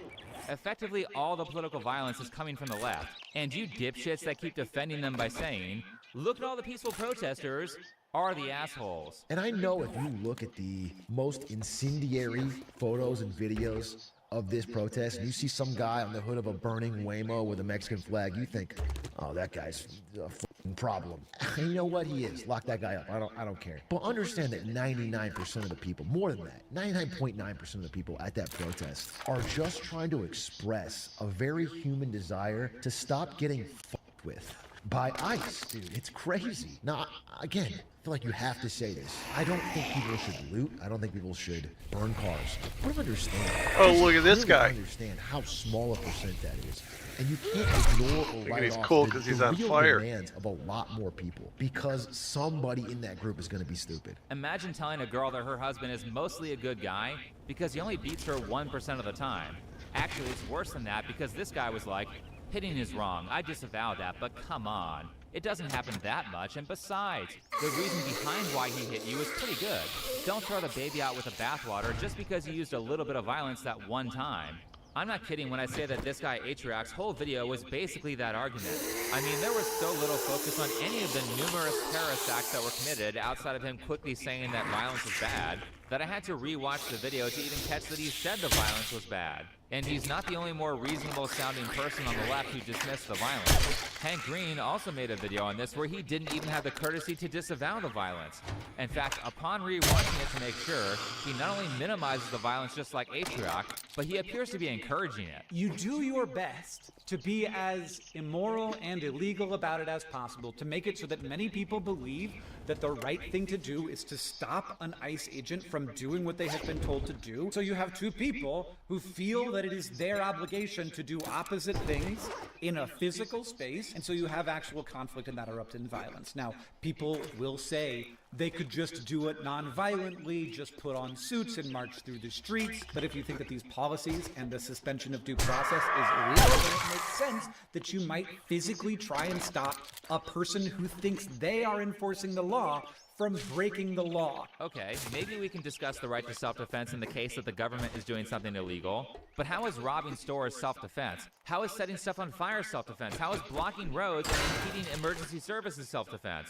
Effectively, all the political violence is coming from the left. And you dipshits that keep defending them by saying, look at all the peaceful protesters, are the assholes. And I know if you look at the most incendiary photos and videos of this protest, and you see some guy on the hood of a burning Waymo with a Mexican flag, you think, oh, that guy's a f***ing problem. And you know what? He is. Lock that guy up. I don't care. But understand that 99% of the people, more than that, 99.9% of the people at that protest are just trying to express a very human desire to stop getting fucked with by ICE, dude. It's crazy. Now, again, I feel like you have to say this. I don't think people should loot. I don't think people should burn cars. I don't understand. Oh, look at this guy. I understand how small a percent that is. And you can't ignore or write he's off cool the, 'cause he's the on real fire. demands of a lot more people because somebody in that group is going to be stupid. Imagine telling a girl that her husband is mostly a good guy because he only beats her 1% of the time. Actually, it's worse than that because this guy was like, hitting is wrong. I disavow that, but come on. It doesn't happen that much, and besides, the reason behind why he hit you is pretty good. Don't throw the baby out with the bathwater just because he used a little bit of violence that one time. I'm not kidding when I say that this guy Atriak's whole video was basically that argument. I mean, there was so little focus on any of the numerous terrorist acts that were committed outside of him quickly saying that violence was bad, that I had to re-watch the video to even catch that he said the violence was bad. And he's not the only more reasonable sounding person on the left who dismissed the violence. Hank Green also made a video on this where he didn't even have the courtesy to disavow the violence. In fact, upon re-watching it to make sure, he not only minimizes the violence just like Atriak, but he appears to be encouraging it. You do your best to be as immoral and illegal about it as possible, to make it so that many people believe that the right thing to do is to stop an ICE agent from doing what they have been told to do. So you have two people who feel that it is their obligation to do opposite things in a physical space, and so you have actual conflict and that erupt in violence. Now, people will say they could just do it non-violently, just put on suits and march through the streets, but if you think that these policies and the suspension of due process is illegal, then it makes sense that you might physically try and stop a person who thinks they are enforcing the law from breaking the law. Okay, maybe we can discuss the right to self-defense in the case that the government is doing something illegal, but how is robbing stores self-defense? How is setting stuff on fire self-defense? How is blocking roads and impeding emergency services self-defense?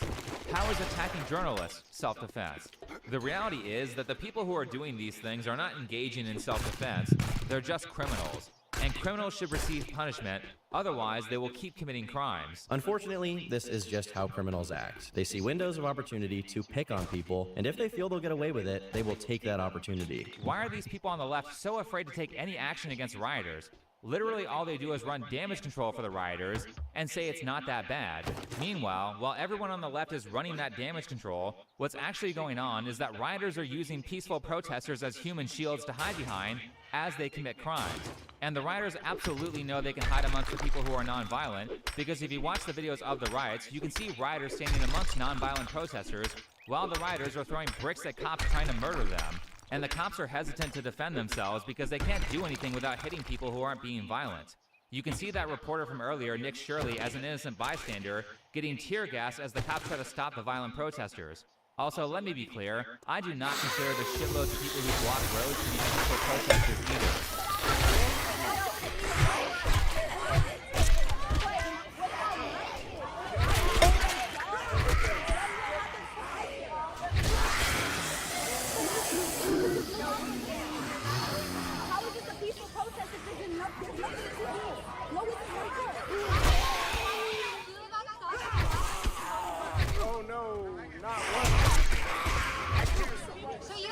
How is attacking journalists self-defense? The reality is that the people who are doing these things are not engaging in self-defense, they're just criminals. And criminals should receive punishment, otherwise they will keep committing crimes. Unfortunately, this is just how criminals act. They see windows of opportunity to pick on people, and if they feel they'll get away with it, they will take that opportunity. Why are these people on the left so afraid to take any action against rioters? Literally all they do is run damage control for the rioters and say it's not that bad. Meanwhile, while everyone on the left is running that damage control, what's actually going on is that rioters are using peaceful protesters as human shields to hide behind as they commit crimes. And the rioters absolutely know they can hide amongst the people who are nonviolent, because if you watch the videos of the riots, you can see rioters standing amongst nonviolent protesters while the rioters are throwing bricks at cops trying to murder them. And the cops are hesitant to defend themselves because they can't do anything without hitting people who aren't being violent. You can see that reporter from earlier, Nick Shirley, as an innocent bystander, getting tear gas as the cops try to stop the violent protesters. Also, let me be clear, I do not consider the shitloads of people who block roads to be peaceful protesters either. Oh no, not one. So you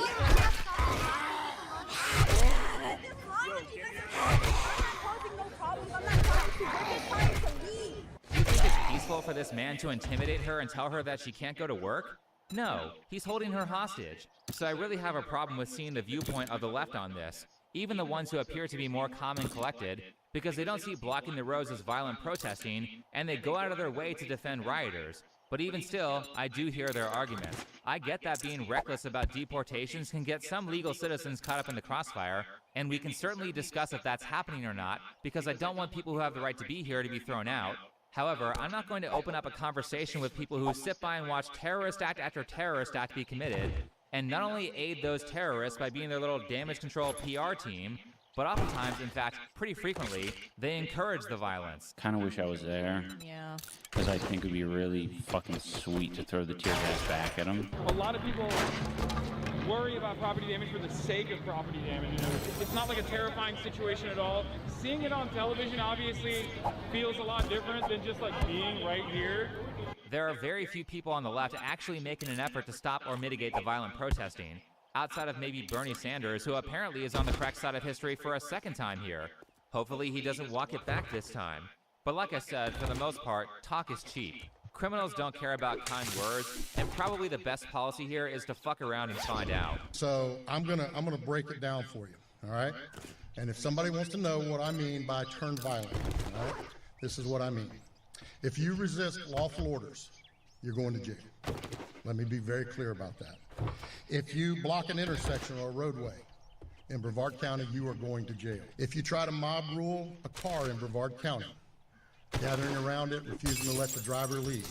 You think it's peaceful for this man to intimidate her and tell her that she can't go to work? No, he's holding her hostage. So I really have a problem with seeing the viewpoint of the left on this, even the ones who appear to be more calm and collected, because they don't see blocking the roads as violent protesting, and they go out of their way to defend rioters. But even still, I do hear their arguments. I get that being reckless about deportations can get some legal citizens caught up in the crossfire, and we can certainly discuss if that's happening or not, because I don't want people who have the right to be here to be thrown out. However, I'm not going to open up a conversation with people who sit by and watch terrorist act after terrorist act be committed, and not only aid those terrorists by being their little damage control PR team, but oftentimes, in fact, pretty frequently, they encourage the violence. Kind of wish I was there. Yeah. Because I think it would be really fucking sweet to throw the tear gas back at them. A lot of people worry about property damage for the sake of property damage. You know, it's not like a terrifying situation at all. Seeing it on television obviously feels a lot different than just like being right here. There are very few people on the left actually making an effort to stop or mitigate the violent protesting, outside of maybe Bernie Sanders, who apparently is on the correct side of history for a second time here. Hopefully he doesn't walk it back this time. But like I said, for the most part, talk is cheap. Criminals don't care about kind words, and probably the best policy here is to fuck around and find out. So I'm gonna break it down for you, all right? And if somebody wants to know what I mean by turn violent, all right, this is what I mean. If you resist lawful orders, you're going to jail. Let me be very clear about that. If you block an intersection or a roadway in Brevard County, you are going to jail. If you try to mob rule a car in Brevard County, gathering around it, refusing to let the driver leave,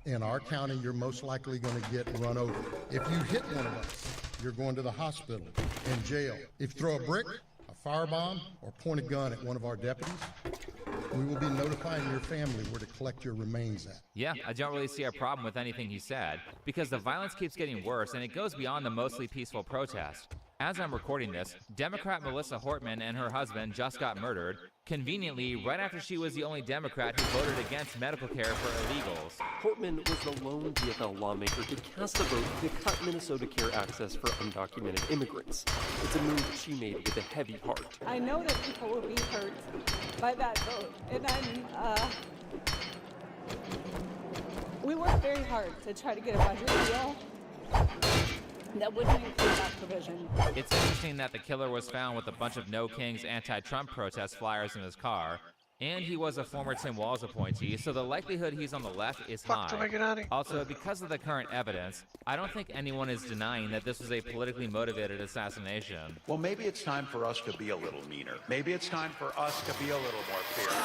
in our county, you're most likely going to get run over. If you hit one of us, you're going to the hospital and jail. If you throw a brick, a firebomb, or point a gun at one of our deputies, we will be notifying your family where to collect your remains at. Yeah, I don't really see a problem with anything he said, because the violence keeps getting worse and it goes beyond the mostly peaceful protest. As I'm recording this, Democrat Melissa Hortman and her husband just got murdered, conveniently right after she was the only Democrat who voted against medical care for illegals. Portman was the lone DFL lawmaker to cast a vote to cut Minnesota care access for undocumented immigrants. It's a move she made with a heavy heart. I know that people will be hurt by that vote, and we worked very hard to try to get a budget deal that wouldn't include that provision. It's interesting that the killer was found with a bunch of No Kings anti-Trump protest flyers in his car, and he was a former Tim Walz appointee, so the likelihood he's on the left is high. Also, because of the current evidence, I don't think anyone is denying that this was a politically motivated assassination. Well, maybe it's time for us to be a little meaner. Maybe it's time for us to be a little more fearless.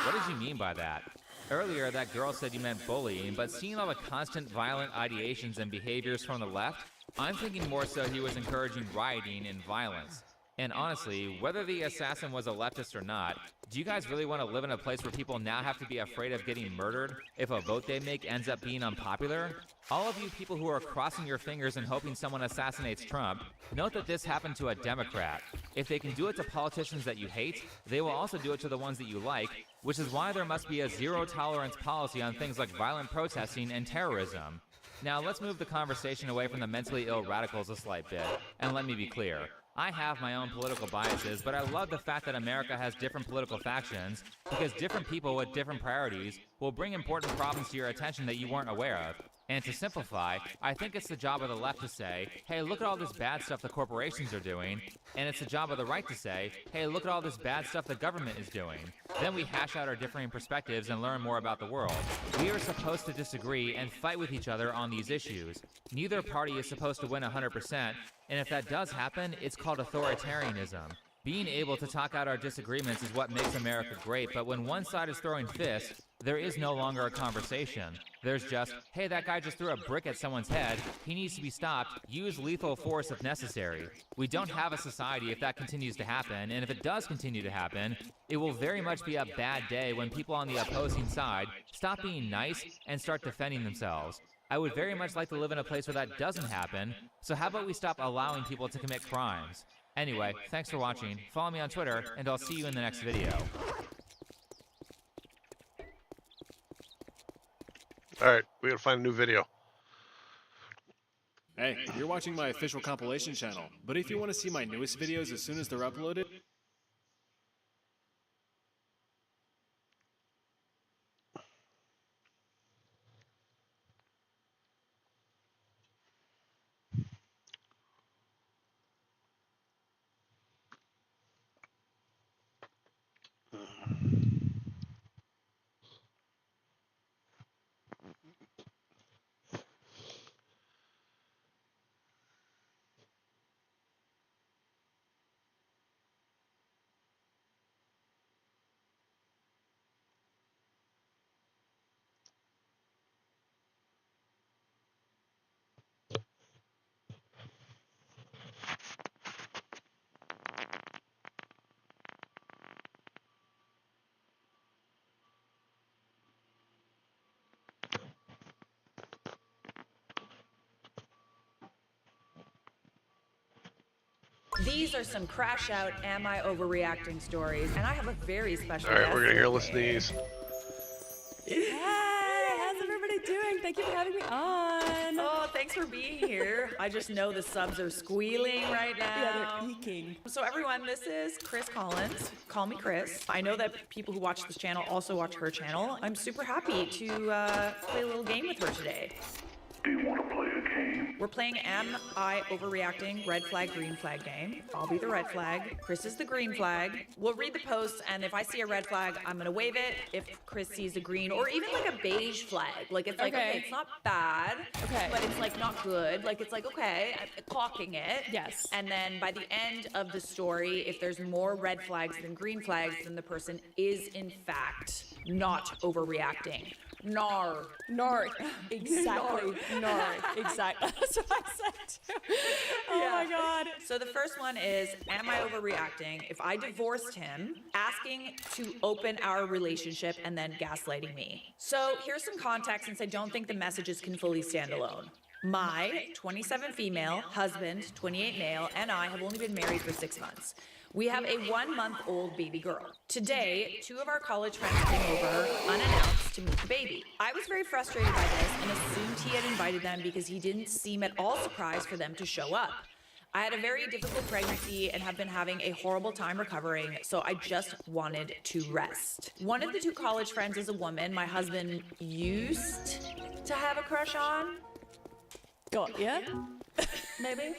What did you mean by that? Earlier, that girl said you meant bullying, but seeing all the constant violent ideations and behaviors from the left, I'm thinking more so he was encouraging rioting and violence. And honestly, whether the assassin was a leftist or not, do you guys really want to live in a place where people now have to be afraid of getting murdered if a vote they make ends up being unpopular? All of you people who are crossing your fingers and hoping someone assassinates Trump, note that this happened to a Democrat. If they can do it to politicians that you hate, they will also do it to the ones that you like, which is why there must be a zero-tolerance policy on things like violent protesting and terrorism. Now, let's move the conversation away from the mentally ill radicals a slight bit, and let me be clear. I have my own political biases, but I love the fact that America has different political factions because different people with different priorities will bring important problems to your attention that you weren't aware of. And to simplify, I think it's the job of the left to say, hey, look at all this bad stuff the corporations are doing, and it's the job of the right to say, hey, look at all this bad stuff the government is doing. Then we hash out our differing perspectives and learn more about the world. We are supposed to disagree and fight with each other on these issues. Neither party is supposed to win 100%, and if that does happen, it's called authoritarianism. Being able to talk out our disagreements is what makes America great, but when one side is throwing fists, there is no longer a conversation. There's just, hey, that guy just threw a brick at someone's head, he needs to be stopped, use lethal force if necessary. We don't have a society if that continues to happen, and if it does continue to happen, it will very much be a bad day when people on the opposing side stop being nice and start defending themselves. I would very much like to live in a place where that doesn't happen, so how about we stop allowing people to commit crimes? Anyway, thanks for watching, follow me on Twitter, and I'll see you in the next video. Alright, we gotta find a new video. Hey, you're watching my official compilation channel, but if you want to see my newest videos as soon as they're uploaded, These are some crash out, am I overreacting stories, and I have a very special Alright, guest we're gonna hear today. listen to these. Hi, how's everybody doing? Thank you for having me on. Oh, thanks for being here. I just know the subs are squealing right now. Yeah, they're peaking. So everyone, this is Chris Collins. Call me Chris. I know that people who watch this channel also watch her channel. I'm super happy to play a little game with her today. Do you want to play a game? We're playing Am I Overreacting red flag, green flag game. I'll be the red flag. Chris is the green flag. We'll read the posts, and if I see a red flag, I'm gonna wave it. If Chris sees a green, or even like a beige flag, like it's like, okay, it's not bad, but it's like not good. Like it's like, okay, I'm clocking it. Yes. And then by the end of the story, if there's more red flags than green flags, then the person is in fact not overreacting. Nar. Nar. Exactly. Nar. Exactly. That's what I said too. Oh my God. So the first one is, am I overreacting if I divorced him, asking to open our relationship and then gaslighting me? So here's some context since I don't think the messages can fully stand alone. My 27 female, husband, 28 male, and I have only been married for 6 months. We have a 1-month-old baby girl. Today, 2 of our college friends came over unannounced to meet the baby. I was very frustrated by this and assumed he had invited them because he didn't seem at all surprised for them to show up. I had a very difficult pregnancy and have been having a horrible time recovering, so I just wanted to rest. One of the 2 college friends is a woman my husband used to have a crush on. Got ya? Maybe.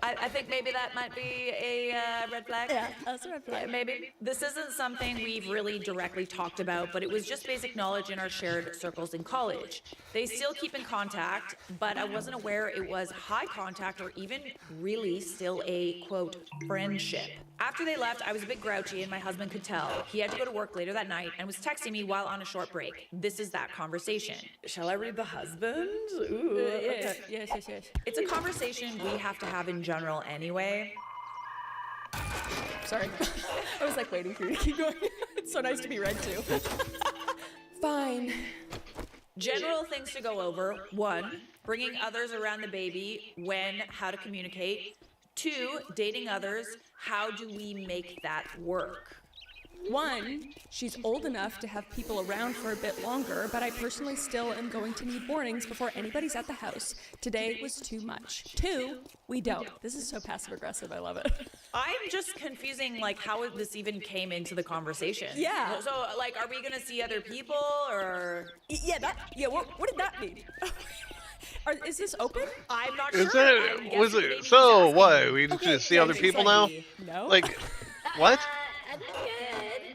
I think maybe that might be a red flag. Yeah, that's a red flag. Yeah, maybe. This isn't something we've really directly talked about, but it was just basic knowledge in our shared circles in college. They still keep in contact, but I wasn't aware it was high contact or even really still a, quote, friendship. After they left, I was a bit grouchy and my husband could tell. He had to go to work later that night and was texting me while on a short break. This is that conversation. Shall I read the husband? Ooh. Yes. It's a conversation we have to have in general anyway. Sorry. I was like waiting for you to keep going. It's so nice to be read to. Fine. General things to go over. 1, bringing others around the baby. When, how to communicate. 2, dating others. How do we make that work? 1, she's old enough to have people around for a bit longer, but I personally still am going to need warnings before anybody's at the house. Today was too much. 2, we don't. This is so passive aggressive. I love it. I'm just confusing, like, how this even came into the conversation. Yeah. So, like, are we gonna see other people, or? Yeah, what did that mean? Is this open? I'm not Is sure. it? Was it? So what? We just see other people now? No. Like, what?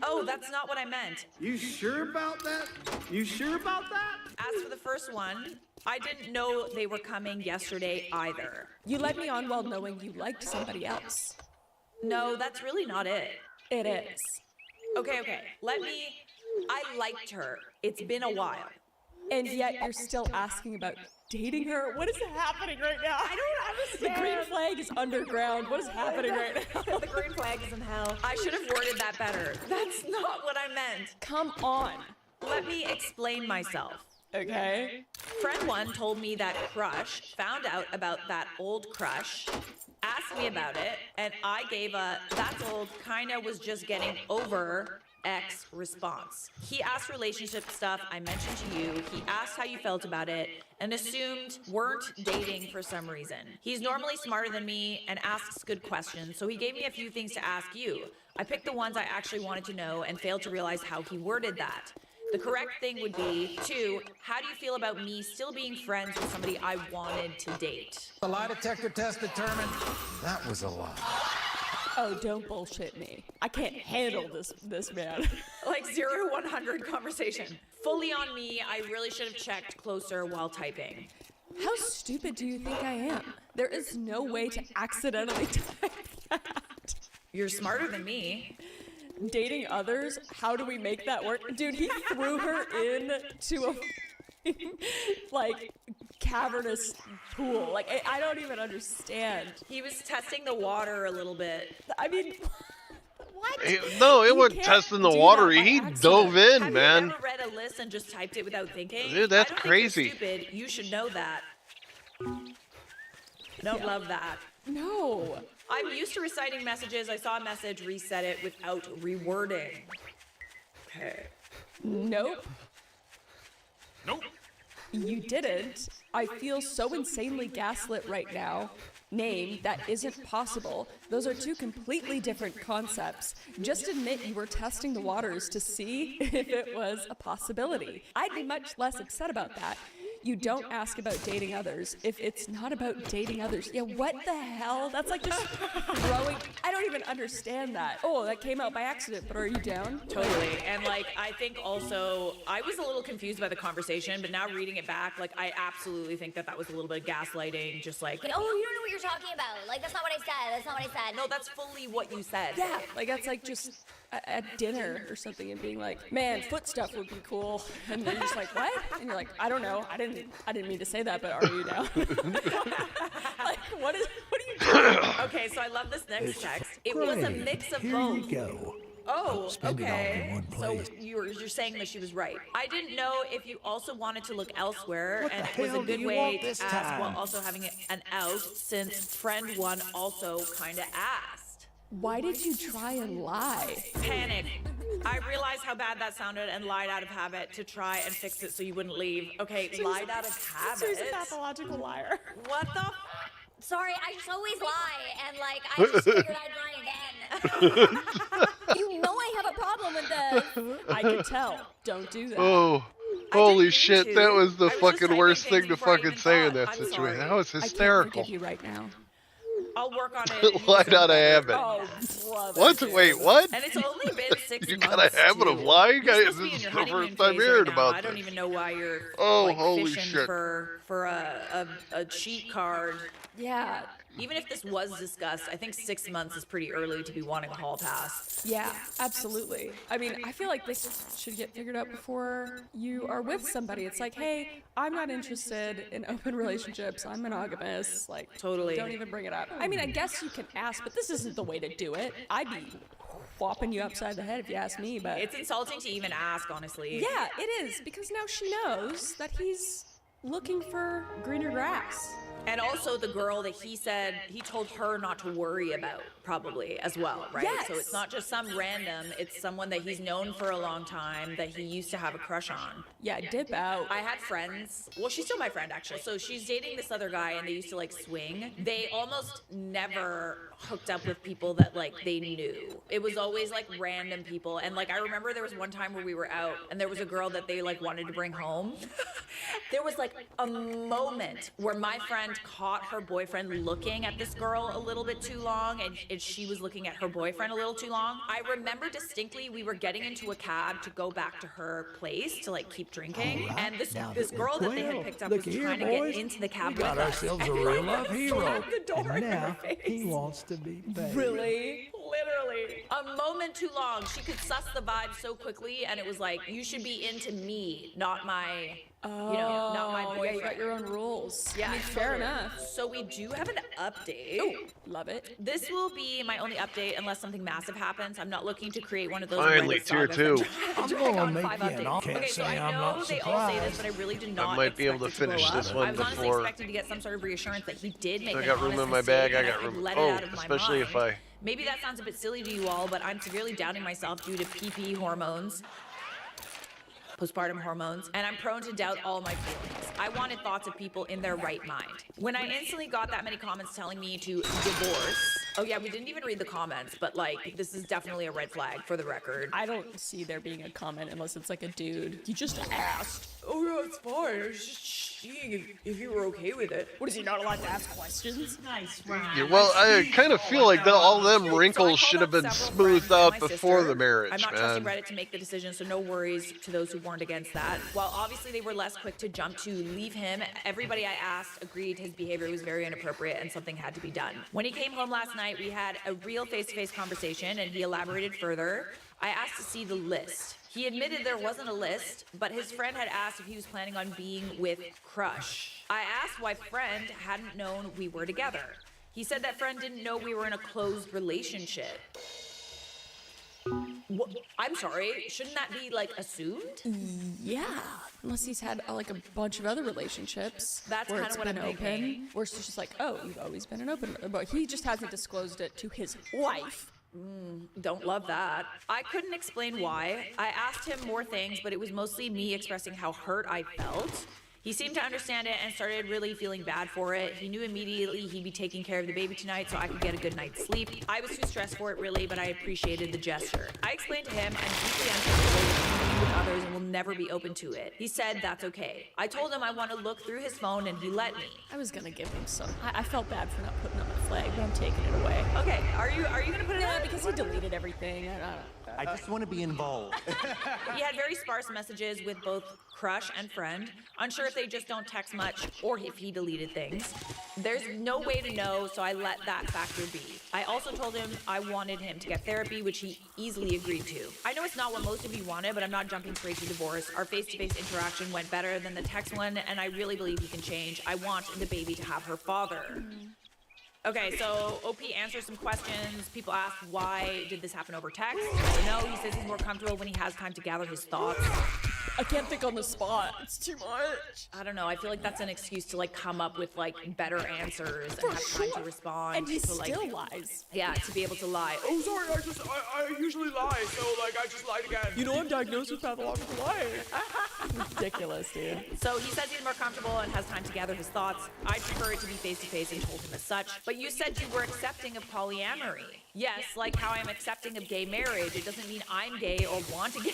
Oh, that's not what I meant. You sure about that? You sure about that? As for the first one, I didn't know they were coming yesterday either. You led me on while knowing you liked somebody else. No, that's really not it. It is. Okay. I liked her. It's been a while. And yet you're still asking about dating her? What is happening right now? I don't understand. The green flag is underground. What is happening right now? The green flag is in hell. I should have worded that better. That's not what I meant. Come on. Let me explain myself. Okay. Friend 1 told me that crush, found out about that old crush, asked me about it, and I gave a that's old, kinda was just getting over X response. He asked relationship stuff I mentioned to you. He asked how you felt about it and assumed weren't dating for some reason. He's normally smarter than me and asks good questions, so he gave me a few things to ask you. I picked the ones I actually wanted to know and failed to realize how he worded that. The correct thing would be 2, how do you feel about me still being friends with somebody I wanted to date? The lie detector test determined that was a lie. Oh, don't bullshit me. I can't handle this man. Like 0-100 conversation. Fully on me, I really should have checked closer while typing. How stupid do you think I am? There is no way to accidentally type that. You're smarter than me. Dating others? How do we make that work? Dude, he threw her into a like cavernous pool. Like I don't even understand. He was testing the water a little bit. I mean, what? No, it wasn't testing the water. He dove in, Have man. you ever read a list and just typed it without thinking? Dude, that's I don't crazy. Think you're stupid. You should know that. Don't love that. No. I'm used to reciting messages. I saw a message, reset it without rewording. Okay. Nope. You didn't. I feel so insanely gaslit right now. Name, that isn't possible. Those are 2 completely different concepts. Just admit you were testing the waters to see if it was a possibility. I'd be much less upset about that. You don't ask about dating others if it's not about dating others. Yeah, what the hell? That's like just throwing. I don't even understand that. Oh, that came out by accident, but are you down? Totally. And like, I think also, I was a little confused by the conversation, but now reading it back, like, I absolutely think that was a little bit of gaslighting, just like, oh, you don't know what you're talking about. Like, that's not what I said. That's not what I said. No, that's fully what you said. Yeah, like that's like just at dinner or something and being like, man, foot stuff would be cool. And they're just like, what? And you're like, I don't know. I didn't mean to say that, but are you now? Like, what are you doing? Okay, so I love this next text. It was a mix of both. Here you go. Oh, Spend it all in okay. one So place. you're saying that she was right. I didn't know if you also wanted to look elsewhere, What and the it was a hell do good you way want to this ask time? while also having an out, since friend one also kind of asked. Why did you try and lie? Panic. I realized how bad that sounded and lied out of habit to try and fix it so you wouldn't leave. Okay, lied out of habit. She's a pathological liar. What the? Sorry, I just always lie, and like I just figured I'd lie again. You know I have a problem with this. I can tell. Don't do that. Oh, holy shit! That was the fucking worst thing to fucking say in that situation. That was I can't hysterical. forgive you right now. I'll work on it. Lied out of habit. Oh, brother. What? Wait, what? And it's only been 6 You months. got a habit of too. lying? You're This supposed to be in is your the honeymoon first time phase hearing right now. about I don't this. even know why you're Oh, holy fishing shit. for a cheat card. Yeah. Even if this was discussed, I think 6 months is pretty early to be wanting a hall pass. Yeah, absolutely. I mean, I feel like this should get figured out before you are with somebody. It's like, hey, I'm not interested in open relationships. I'm monogamous. Like, Totally. don't even bring it up. I mean, I guess you can ask, but this isn't the way to do it. I'd be whopping you upside the head if you ask me, but... It's insulting to even ask, honestly. Yeah, it is, because now she knows that he's looking for greener grass. And also the girl that he said he told her not to worry about, probably, as well, right? Yes. So it's not just some random, it's someone that he's known for a long time that he used to have a crush on. Yeah, dip out. I had friends, well, she's still my friend, actually. So she's dating this other guy, and they used to, like, swing. They almost never hooked up with people that, like, they knew. It was always, like, random people. And, like, I remember there was one time where we were out, and there was a girl that they, like, wanted to bring home. There was, like, a moment where my friend caught her boyfriend looking at this girl a little bit too long, and she was looking at her boyfriend a little too long. I remember distinctly we were getting into a cab to go back to her place to, like, keep drinking, and this girl that they had picked up was trying to get into the cab with us. got ourselves a And real I life hero. slammed the door And in her now face. he wants to be paid. Really? Literally. A moment too long. She could suss the vibe so quickly, and it was like, you should be into me, not my, not my boyfriend. Yeah, you got your own rules. Yeah, I mean, fair totally. enough. So we do have an update. Oh, love it. This will be my only update unless something massive happens. I'm not looking to create one of those Finally, Reddit tier sagas two. that I'm drag gonna on make 5 you an updates. offer. Okay, so Say I I'm know not they all say this, surprised. but I really did not might be able to expect it finish blow this up. one I was honestly before- expecting to get some sort of reassurance that he did make I an got room honest in my mistake bag. I and got could room. let it Oh, out of my especially if mind. I. Maybe that sounds a bit silly to you all, but I'm severely doubting myself due to PP hormones. Postpartum hormones, and I'm prone to doubt all my feelings. I wanted thoughts of people in their right mind. When I instantly got that many comments telling me to divorce, oh yeah, we didn't even read the comments, but like, this is definitely a red flag for the record. I don't see there being a comment unless it's like a dude. He just asked. Oh yeah, it's fine. I was just seeing if you were okay with it. What, is he not allowed to ask questions? Nice, Yeah, well, I kind of feel like all them wrinkles should have been smoothed out before the marriage, I'm not trusting man. Reddit to make the decision, so no worries to those who warned against that. While obviously they were less quick to jump to leave him, everybody I asked agreed his behavior was very inappropriate and something had to be done. When he came home last night, we had a real face-to-face conversation, and he elaborated further. I asked to see the list. He admitted there wasn't a list, but his friend had asked if he was planning on being with Crush. I asked why friend hadn't known we were together. He said that friend didn't know we were in a closed relationship. What? I'm sorry, shouldn't that be, like, assumed? Yeah, unless he's had like a bunch of other relationships. That's where kinda it's what been I'm open. thinking. Where it's just like, oh, you've always been an open, but he just hasn't disclosed it to his wife. Don't love that. I couldn't explain why. I asked him more things, but it was mostly me expressing how hurt I felt. He seemed to understand it and started really feeling bad for it. He knew immediately he'd be taking care of the baby tonight so I could get a good night's sleep. I was too stressed for it really, but I appreciated the gesture. I explained to him I'm deeply uncomfortable with being with others and will never be open to it. He said that's okay. I told him I want to look through his phone and he let me. I was gonna give him some. I felt bad for not putting up the flag, but I'm taking it away. Okay, are you gonna put it Yeah, up? because he deleted everything. I just want to be involved. He had very sparse messages with both Crush and Friend. Unsure if they just don't text much or if he deleted things. There's no way to know, so I let that factor be. I also told him I wanted him to get therapy, which he easily agreed to. I know it's not what most of you wanted, but I'm not jumping straight to divorce. Our face-to-face interaction went better than the text one, and I really believe he can change. I want the baby to have her father. Okay, so OP answers some questions. People ask, why did this happen over text? I don't know. He says he's more comfortable when he has time to gather his thoughts. I can't think on the spot. It's too much. I don't know. I feel like that's an excuse to like come up with like better answers and have time to respond. And he to, like, still lies. Yeah, to be able to lie. Oh, sorry, I usually lie, so like I just lied again. You know I'm diagnosed with pathological lying. Ridiculous, dude. So he says he's more comfortable and has time to gather his thoughts. I prefer it to be face-to-face and told him as such. But you said you were accepting of polyamory. Yes, like how I'm accepting of gay marriage. It doesn't mean I'm gay or want a gay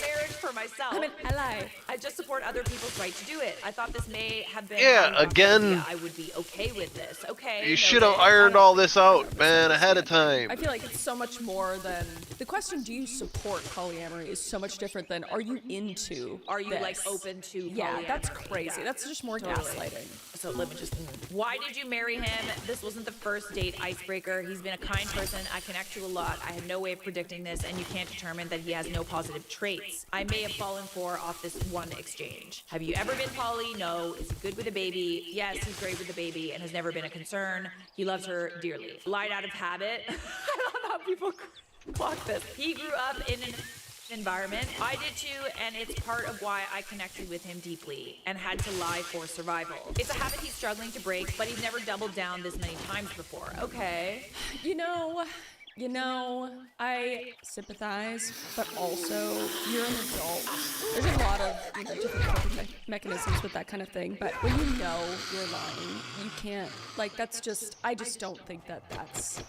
marriage for myself. I'm an ally. I just support other people's right to do it. I thought this may have been... Yeah, again... I would be okay with this. Okay. You should have ironed all this out, man, ahead of time. I feel like it's so much more than... The question, do you support polyamory, is so much different than, are you into Are you, this? like, open to polyamory? Yeah, that's crazy. Yeah. That's just more gaslighting. So let me just... Why did you marry him? This wasn't the first date icebreaker. He's been a kind person. I connect to a lot. I had no way of predicting this, and you can't determine that he has no positive traits. I may have fallen for off this one exchange. Have you ever been poly? No. Is he good with a baby? Yes, he's great with the baby and has never been a concern. He loves her dearly. Lied out of habit. I love how people clock this. He grew up in an environment. I did too, and it's part of why I connected with him deeply and had to lie for survival. It's a habit he's struggling to break, but he's never doubled down this many times before. Okay. You know, I sympathize, but also you're an adult. There's a lot of different coping mechanisms with that kind of thing, but when you know you're lying, you can't, like, that's just, I just don't think that that's...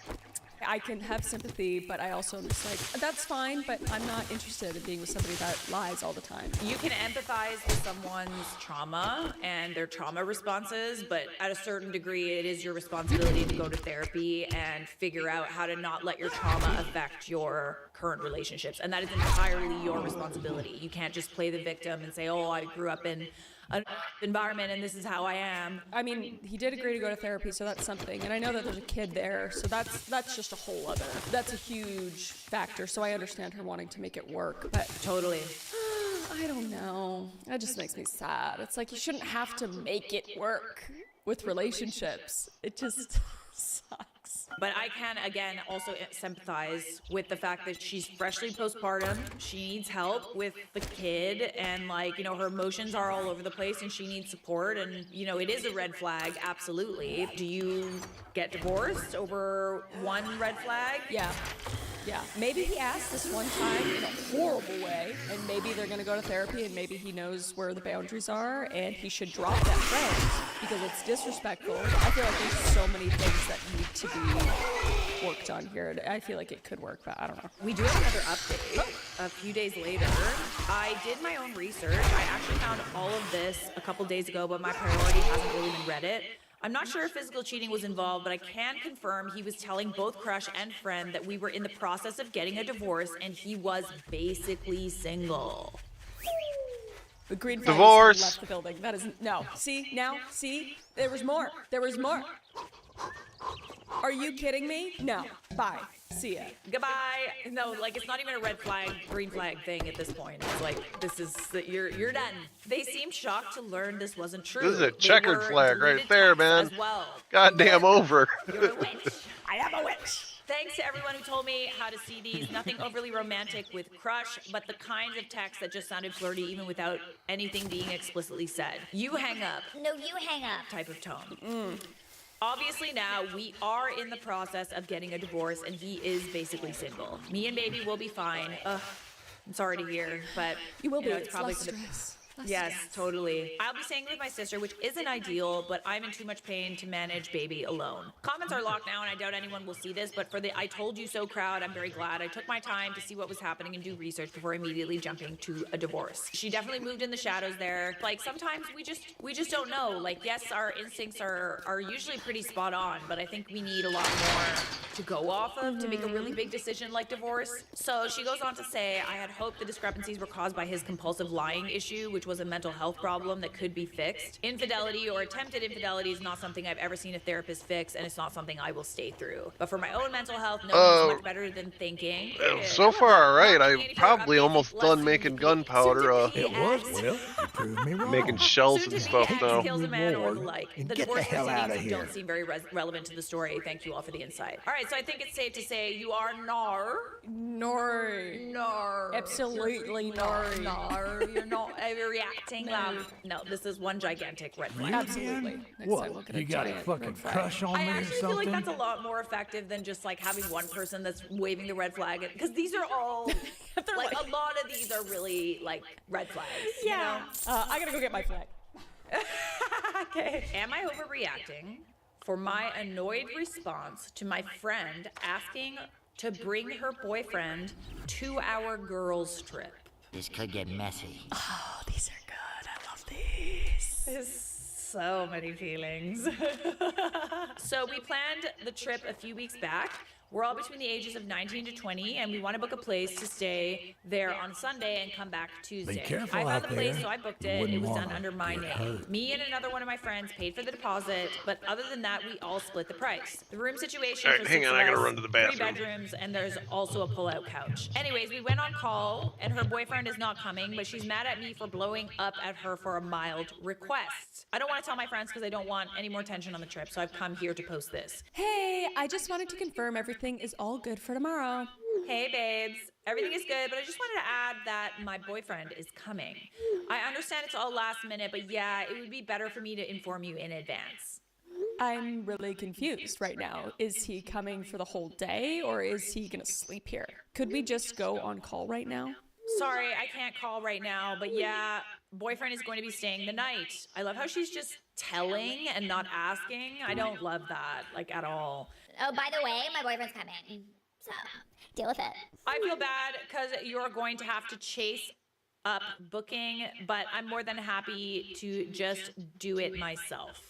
I can have sympathy, but I also am just like, that's fine, but I'm not interested in being with somebody that lies all the time. You can empathize with someone's trauma and their trauma responses, but at a certain degree, it is your responsibility to go to therapy and figure out how to not let your trauma affect your current relationships. And that is entirely your responsibility. You can't just play the victim and say, oh, I grew up in an environment and this is how I am. I mean, he did agree to go to therapy, so that's something. And I know that there's a kid there, so that's just a whole other. That's a huge factor, so I understand her wanting to make it work, but totally. I don't know. That just makes me sad. It's like you shouldn't have to make it work with relationships. It just sucks. But I can, again, also sympathize with the fact that she's freshly postpartum. She needs help with the kid and, like, you know, her emotions are all over the place and she needs support. And, you know, it is a red flag, absolutely. Do you get divorced over one red flag? Yeah. Yeah, maybe he asked this one time in a horrible way, and maybe they're gonna go to therapy, and maybe he knows where the boundaries are, and he should drop that friend because it's disrespectful. I feel like there's so many things that need to be worked on here, and I feel like it could work, but I don't know. We do have another update. A few days later, I did my own research. I actually found all of this a couple days ago, but my priority hasn't really been Reddit. I'm not sure if physical cheating was involved, but I can confirm he was telling both crush and friend that we were in the process of getting a divorce and he was basically single. The green divorce left the building. That is no. See now? See? There was more. There was more. Are you kidding me? No. Bye. See ya. Goodbye. No, like it's not even a red flag, green flag thing at this point. It's like this is you're done. They seemed shocked to learn this wasn't true. This is a checkered flag right there, man. Well. Goddamn over. You're a witch. I am a witch. Thanks to everyone who told me how to see these. Nothing overly romantic with crush, but the kinds of texts that just sounded flirty even without anything being explicitly said. You hang up. No, you hang up. Type of tone. Obviously now, we are in the process of getting a divorce, and he is basically single. Me and baby will be fine. Ugh, I'm sorry to hear, but you will be. It's probably for the stress. Yes, totally. I'll be staying with my sister, which isn't ideal, but I'm in too much pain to manage baby alone. Comments are locked now, and I doubt anyone will see this, but for the I told you so crowd, I'm very glad I took my time to see what was happening and do research before immediately jumping to a divorce. She definitely moved in the shadows there. Like, sometimes we just don't know. Like, yes, our instincts are usually pretty spot on, but I think we need a lot more to go off of to make a really big decision like divorce. So she goes on to say, I had hoped the discrepancies were caused by his compulsive lying issue, which was a mental health problem that could be fixed. Infidelity or attempted infidelity is not something I've ever seen a therapist fix, and it's not something I will stay through. But for my own mental health, knowing is much better than thinking. So far, all right. I'm probably almost done making gunpowder. It was? Well, you proved me wrong. Making shells and stuff now. Kills a man or the like. And The get the divorce hell out of proceedings here. don't seem very relevant to the story. Thank you all for the insight. All right, so I think it's safe to say you are absolutely You're not overreacting, love. No, this is one gigantic red flag. Absolutely. What? You got a fucking crush on I me or actually feel like something? that's a lot more effective than just like having one person that's waving the red flag, because these are all like a lot of these are really like red flags. Yeah. I gotta go get my flag. Okay. Am I overreacting for my annoyed response to my friend asking to bring her boyfriend to our girls' trip? This could get messy. Oh, these are good. I love these. There's so many feelings. So we planned the trip a few weeks back. We're all between the ages of 19 to 20, and we want to book a place to stay there on Sunday and come back Tuesday. careful I found out the place, there. so I booked You it. It wouldn't was done wanna under my get name. hurt. Me and another one of my friends paid for the deposit, but other than that, we all split the price. The room situation All right, for hang 6 on, of I gotta us, run to the 3 bathroom. bedrooms, and there's also a pull-out couch. Anyways, we went on call, and her boyfriend is not coming, but she's mad at me for blowing up at her for a mild request. I don't want to tell my friends because I don't want any more tension on the trip, so I've come here to post this. Hey, I just wanted to confirm everything is all good for tomorrow. Hey babes, everything is good, but I just wanted to add that my boyfriend is coming. I understand it's all last minute, but yeah, it would be better for me to inform you in advance. I'm really confused right now. Is he coming for the whole day, or is he gonna sleep here? Could we just go on call right now? Sorry, I can't call right now, but yeah, boyfriend is going to be staying the night. I love how she's just telling and not asking. I don't love that, like, at all. Oh, by the way, my boyfriend's coming. So, deal with it. I feel bad because you're going to have to chase up booking, but I'm more than happy to just do it myself.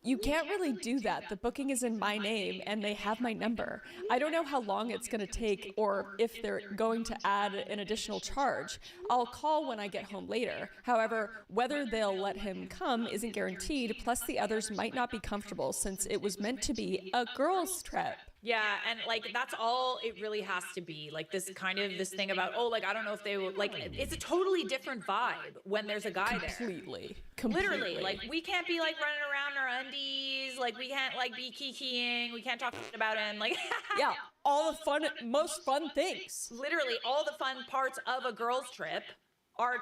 You can't really do that. The booking is in my name and they have my number. I don't know how long it's going to take or if they're going to add an additional charge. I'll call when I get home later. However, whether they'll let him come isn't guaranteed, plus the others might not be comfortable since it was meant to be a girls' trip. Yeah, and like that's all it really has to be. Like this kind of this thing about, oh, like I don't know if they will, like it's a totally different vibe when there's a guy there. Completely. Literally, like we can't be like running around in our undies, like we can't like be kikiing, we can't talk shit about him, like yeah, all the fun, most fun things. Literally, all the fun parts of a girls' trip are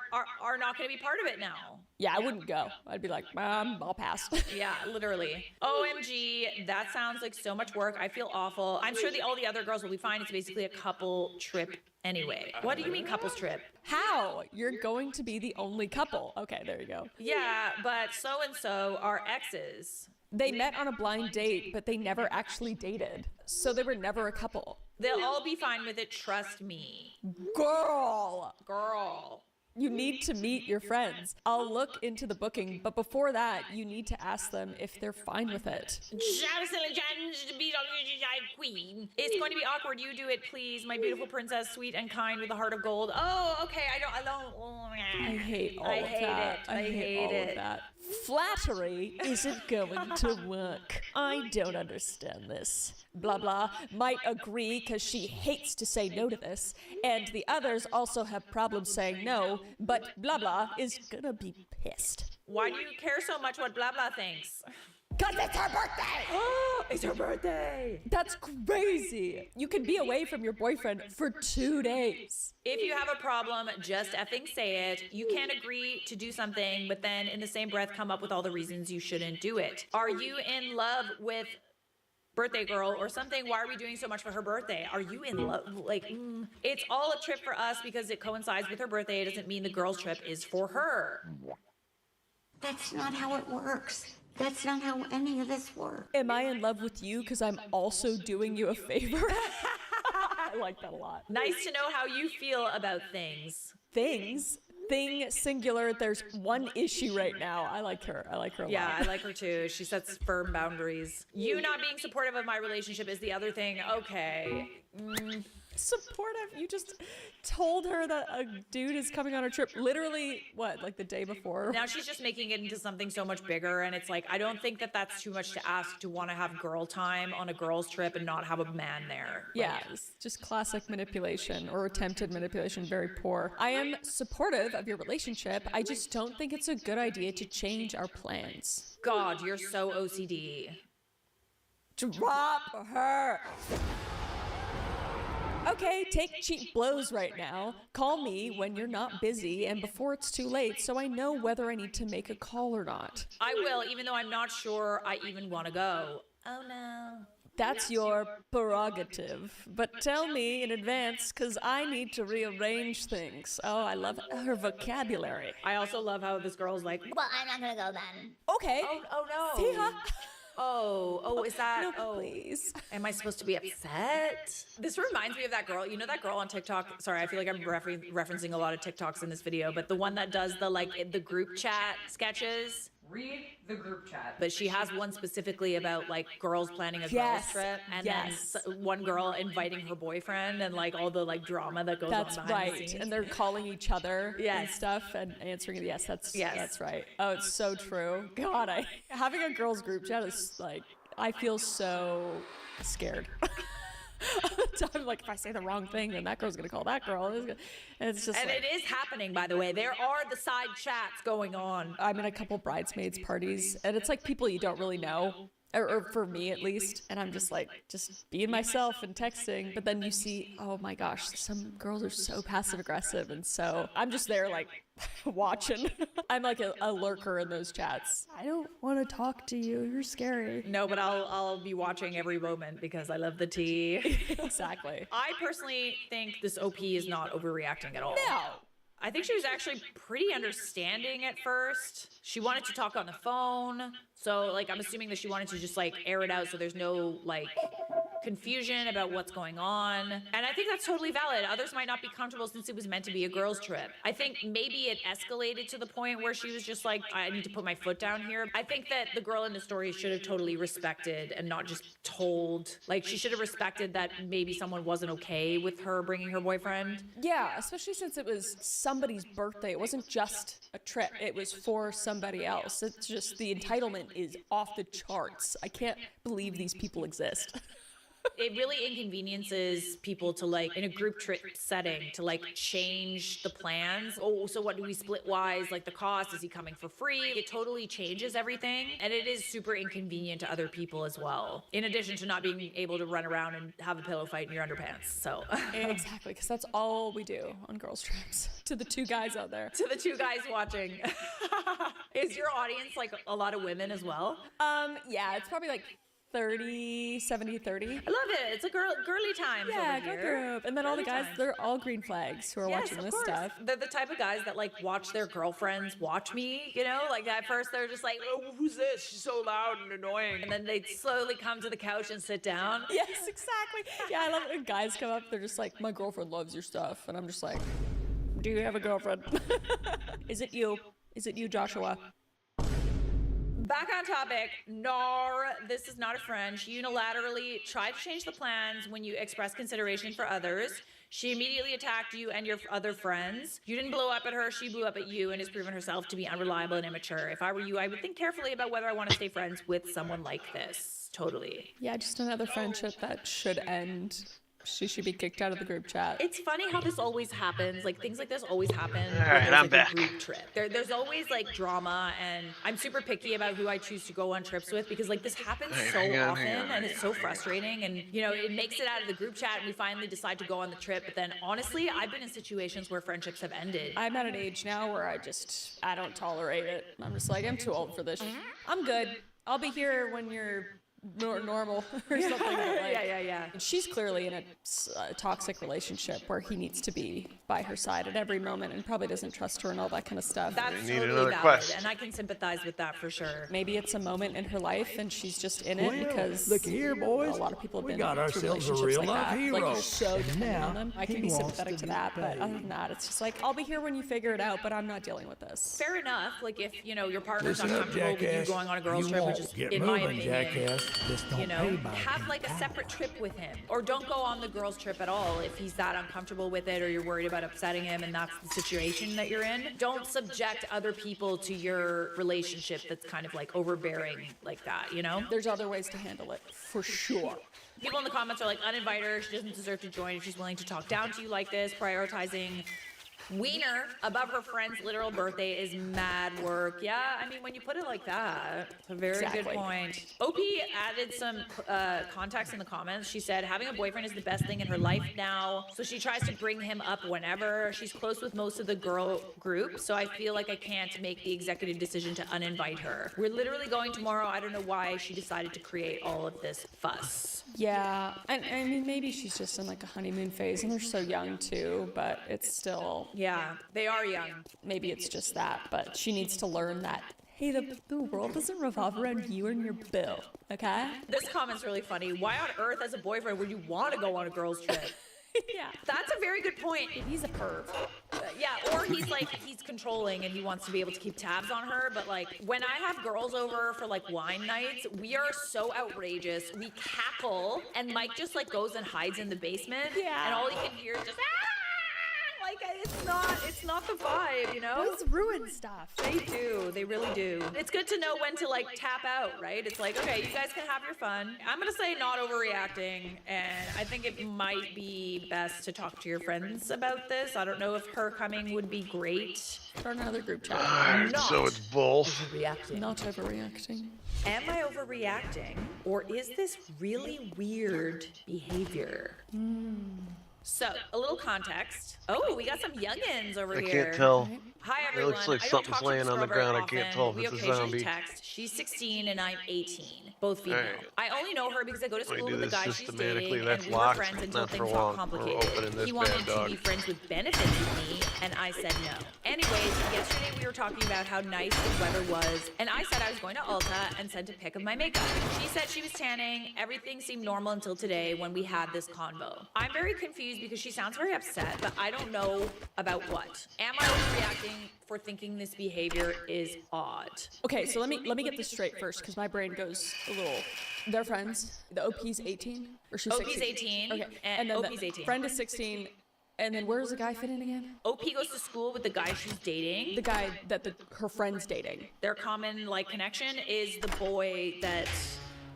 not going to be part of it now. Yeah, I wouldn't go. I'd be like, I'll pass. Yeah, literally. OMG, that sounds like so much work. I feel awful. I'm sure all the other girls will be fine. It's basically a couple trip anyway. What do you mean couples trip? How? You're going to be the only couple. Okay, there you go. Yeah, but so-and-so are exes. They met on a blind date, but they never actually dated. So they were never a couple. They'll all be fine with it, trust me. Girl! You need to meet your friends. I'll look into the booking, but before that, you need to ask them if they're fine with it. Queen. It's going to be awkward. You do it, please, my beautiful princess, sweet and kind with a heart of gold. Oh, okay. I hate all of that. I hate all it. of that. Flattery isn't going to work. I don't understand this. Blah blah might agree because she hates to say no to this, and the others also have problems saying no, but blah blah is gonna be pissed. Why do you care so much what blah blah thinks? Cause it's her birthday! It's her birthday! That's crazy! You can be away from your boyfriend for 2 days. If you have a problem, just effing say it. You can't agree to do something, but then in the same breath come up with all the reasons you shouldn't do it. Are you in love with birthday girl or something? Why are we doing so much for her birthday? Are you in love? It's all a trip for us because it coincides with her birthday. It doesn't mean the girl's trip is for her. That's not how it works. That's not how any of this works. Am I in love with you because I'm also doing you a favor? I like that a lot. Nice to know how you feel about things. Things? thing singular. There's one issue right now. I like her. I like her a lot. Yeah, I like her too. She sets firm boundaries. You not being supportive of my relationship is the other thing. Okay. Supportive? You just told her that a dude is coming on a trip literally, what, like the day before? Now she's just making it into something so much bigger, and it's like, I don't think that that's too much to ask to want to have girl time on a girl's trip and not have a man there. Yeah, it's just classic manipulation or attempted manipulation, very poor. I am supportive of your relationship. I just don't think it's a good idea to change our plans. God, you're so OCD. Drop her. Okay, take cheap blows right now. Call me when you're not busy and before it's too late so I know whether I need to make a call or not. I will, even though I'm not sure I even want to go. Oh no. That's your prerogative. But tell me in advance, because I need to rearrange things. Oh, I love her vocabulary. I also love how this girl's like, Well, I'm not gonna go then. Okay. oh no. See ya. Oh, is that? No, please. Am I supposed to be upset? This reminds me of that girl. You know that girl on TikTok? Sorry, I feel like I'm referencing a lot of TikToks in this video, but the one that does the group chat sketches. Read the group chat. But she has one specifically about like girls planning a girls trip, and then one girl inviting her boyfriend, and like all the like drama that goes on behind the scenes. And they're calling each other and stuff and answering. Yes, that's right. Oh, it's so true. God, having a girls group chat is like, I feel so scared. I'm like, if I say the wrong thing, then that girl's gonna call that girl. And it's just. And like, it is happening, by the way. There are the side chats going on. I'm in a couple bridesmaids parties, and it's like people you don't really know. Or for me at least, and I'm just like, just being myself and texting, but then you see, oh my gosh, some girls are so passive aggressive, and so I'm just there like watching. I'm like a lurker in those chats. I don't want to talk to you, you're scary. No, but I'll be watching every moment because I love the tea. Exactly. I personally think this OP is not overreacting at all. No. I think she was actually pretty understanding at first. She wanted to talk on the phone. So, like, I'm assuming that she wanted to just, like, air it out so there's no, like, confusion about what's going on. And I think that's totally valid. Others might not be comfortable since it was meant to be a girls' trip. I think maybe it escalated to the point where she was just like, I need to put my foot down here. I think that the girl in the story should have totally respected and not just told. Like, she should have respected that maybe someone wasn't okay with her bringing her boyfriend. Yeah, especially since it was somebody's birthday. It wasn't just a trip. It was for somebody else. It's just the entitlement is off the charts. I can't believe these people exist. It really inconveniences people to, like, in a group trip setting, to, like, change the plans. Oh, so what do we split wise? Like, the cost, is he coming for free? It totally changes everything. And it is super inconvenient to other people as well. In addition to not being able to run around and have a pillow fight in your underpants. So exactly, because that's all we do on girls' trips. To the two guys out there. To the two guys watching. Is your audience, like, a lot of women as well? Yeah, it's probably like 30, 70, 30. I love it. It's a girly time. Yeah, girl group. And then all the guys, they're all green flags who are watching this stuff. They're the type of guys that like watch their girlfriends watch me, you know? Like at first they're just like, oh, who's this? She's so loud and annoying. And then they slowly come to the couch and sit down. Yes, exactly. Yeah, I love it when guys come up, they're just like, my girlfriend loves your stuff. And I'm just like, do you have a girlfriend? Is it you? Is it you, Joshua? Back on topic, Nar, this is not a friend. She unilaterally tried to change the plans when you expressed consideration for others. She immediately attacked you and your other friends. You didn't blow up at her, she blew up at you and has proven herself to be unreliable and immature. If I were you, I would think carefully about whether I want to stay friends with someone like this. Totally. Yeah, just another friendship that should end. She should be kicked out of the group chat. It's funny how this always happens. Like, things like this always happen. All right, I'm back. A group trip. There's always, like, drama, and I'm super picky about who I choose to go on trips with because, like, this happens so often, and it's so frustrating. And, you know, it makes it out of the group chat, and we finally decide to go on the trip. But then, honestly, I've been in situations where friendships have ended. I'm at an age now where I don't tolerate it. I'm just like, I'm too old for this. I'm good. I'll be here when you're normal or something. But like, yeah. She's clearly in a toxic relationship where he needs to be by her side at every moment and probably doesn't trust her and all that kind of stuff. That's We need totally another valid, quest. and I can sympathize with that for sure. Maybe it's a moment in her life and she's just in it because look here, boys. a lot of people have We been got through ourselves a relationships real like life that. hero. Like, so And dependent now on them. I he can be wants sympathetic to to be that, but paid. other than that, it's just like, I'll be here when you figure it out, but I'm not dealing with this. Fair enough. Like if your partner's Listen not up, comfortable with you jackass. going on a girls You trip, won't which is, get in my moving, opinion, jackass. Just don't pay by have like a separate trip with him, or don't go on the girls trip at all if he's that uncomfortable with it, or you're worried about upsetting him, and that's the situation that you're in. Don't subject other people to your relationship that's kind of like overbearing like that. There's other ways to handle it, for sure. People in the comments are like, uninvite her. She doesn't deserve to join if she's willing to talk down to you like this. Prioritizing wiener above her friend's literal birthday is mad work. Yeah, I mean, when you put it like that, it's a very good point. OP added some context in the comments. She said, having a boyfriend is the best thing in her life now, so she tries to bring him up whenever. She's close with most of the girl group, so I feel like I can't make the executive decision to uninvite her. We're literally going tomorrow. I don't know why she decided to create all of this fuss. Yeah, and I mean, maybe she's just in like a honeymoon phase, and they're so young too, but it's still... Yeah, they are young. Maybe it's just that, but she needs to learn that, hey, the world doesn't revolve around you and your boo, okay? This comment's really funny. Why on earth, as a boyfriend, would you want to go on a girls' trip? Yeah. That's a very good point. He's a perv. Yeah, or he's controlling and he wants to be able to keep tabs on her. But like, when I have girls over for like wine nights, we are so outrageous. We cackle, and Mike just like goes and hides in the basement. Yeah. And all he can hear is just, ah! Like, it's not the vibe, Those ruin stuff. They do. They really do. It's good to know when to like tap out, right? It's like, okay, you guys can have your fun. I'm gonna say not overreacting, and I think it might be best to talk to your friends about this. I don't know if her coming would be great. Start another group chat. So it's both. Not overreacting. Am I overreacting, or is this really weird behavior? So, a little context. Oh, we got some youngins over I here. can't tell. Hi, It everyone. looks like I don't something's talk to laying this on the girl very ground. I can't often. tell if We it's a occasionally zombie. text. She's 16 and I'm 18. Both female. Alright. I only know her because I go to Let me school do with the this guy she's systematically. dating, That's and we were locked, friends until not for things long. got We're complicated. opening this He wanted bad dog. to be friends with benefits with me, and I said no. Anyways, yesterday we were talking about how nice the weather was, and I said I was going to Ulta and sent a pic of my makeup. She said she was tanning. Everything seemed normal until today when we had this convo. I'm very confused because she sounds very upset, but I don't know about what. Am I overreacting for thinking this behavior is odd? Okay, so let me get this straight first, because my brain goes a little. They're friends. The OP's 18, or she's 16. OP's 18. Okay, and then OP's the 18. friend is 16, and then where does the guy fit in again? OP goes to school with the guy she's dating. The guy that her friend's dating. Their common connection is the boy that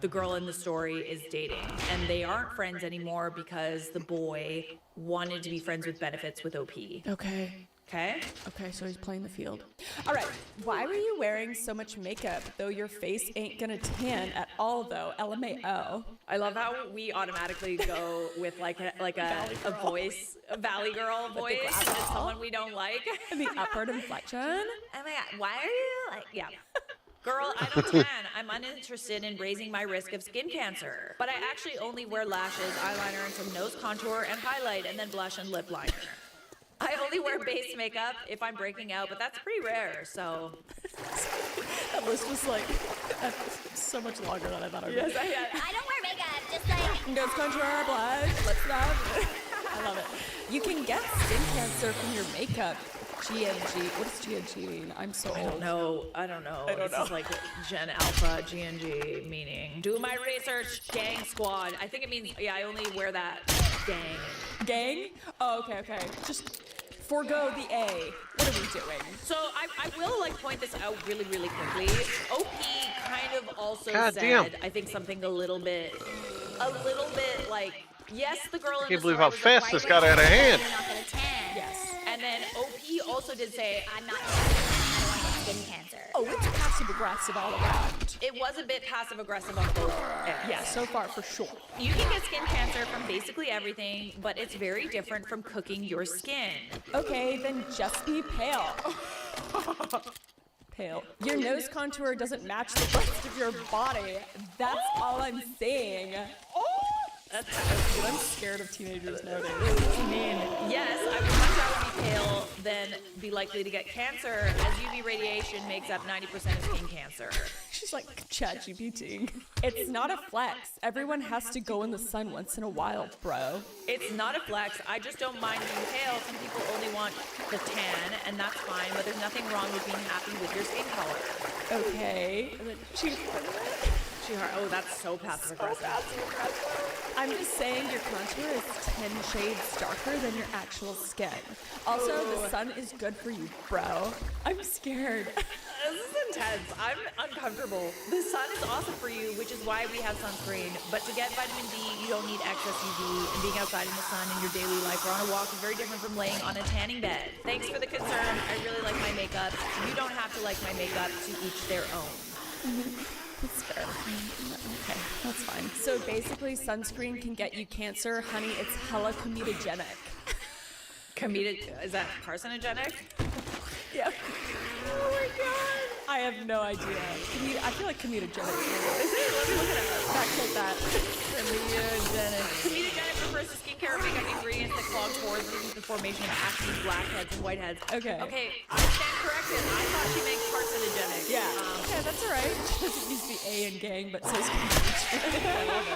the girl in the story is dating, and they aren't friends anymore because the boy wanted to be friends with benefits with OP. Okay. Okay, so he's playing the field. All right, why were you wearing so much makeup, though your face ain't gonna tan at all, though? LMAO. I love how we automatically go with a voice, a Valley Girl voice, and it's someone we don't like. The upward inflection. Oh my god, why are you yeah. Girl, I don't tan. I'm uninterested in raising my risk of skin cancer. But I actually only wear lashes, eyeliner, and some nose contour and highlight, and then blush and lip liner. I only wear base makeup if I'm breaking out, but that's pretty rare, so... That list was so much longer than I thought it would be. Yes, I don't wear makeup, just like... Nose contour, blush, lip stuff. I love it. You can get skin cancer from your makeup. GNG. What does GNG mean? I'm so old. I don't know. This is like Gen Alpha, GNG, meaning. Do my research, gang squad. I think it means, I only wear that gang. Gang? Oh, okay. Just forego the A. What are we doing? So I will point this out really, really quickly. OP kind of also God said, damn. I think something a little bit yes, the girl in I can't the believe story how was fast like, this why got would out of you say hand. you're not gonna tan? Yes. And then OP also did say, I'm not tanning, I don't want to get skin cancer. Oh, it's passive aggressive all around. It was a bit passive aggressive on both ends. Yeah, so far for sure. You can get skin cancer from basically everything, but it's very different from cooking your skin. Okay, then just be pale. pale. Your nose contour doesn't match the rest of your body. That's all I'm saying. Oh! Dude, I'm scared of teenagers nowadays. I mean, yes, I would much rather be pale than be likely to get cancer, as UV radiation makes up 90% of skin cancer. She's like ChatGPT. It's not a flex. Everyone has to go in the sun once in a while, bro. It's not a flex. I just don't mind being pale. Some people only want the tan, and that's fine, but there's nothing wrong with being happy with your skin color. Okay. Oh, that's so passive aggressive. I'm just saying your contour is 10 shades darker than your actual skin. Also, the sun is good for you, bro. I'm scared. This is intense. I'm uncomfortable. The sun is awesome for you, which is why we have sunscreen. But to get vitamin D, you don't need excess UV. And being outside in the sun in your daily life or on a walk is very different from laying on a tanning bed. Thanks for the concern. I really like my makeup. You don't have to like my makeup, to each their own. That's fair. Okay, that's fine. So basically, sunscreen can get you cancer. Honey, it's hella comedogenic. Is that carcinogenic? Yeah. Oh my god. I have no idea. I feel like comedogenic. Is it? Let me look it up. Fact check that. Comedogenic refers to skincare or makeup ingredients that clog pores and lead to the formation of acne, blackheads, and whiteheads. Okay. Okay, I stand corrected. I thought she meant carcinogenic. Yeah. Yeah, that's alright. She doesn't use the A in gang, but says comedogenic.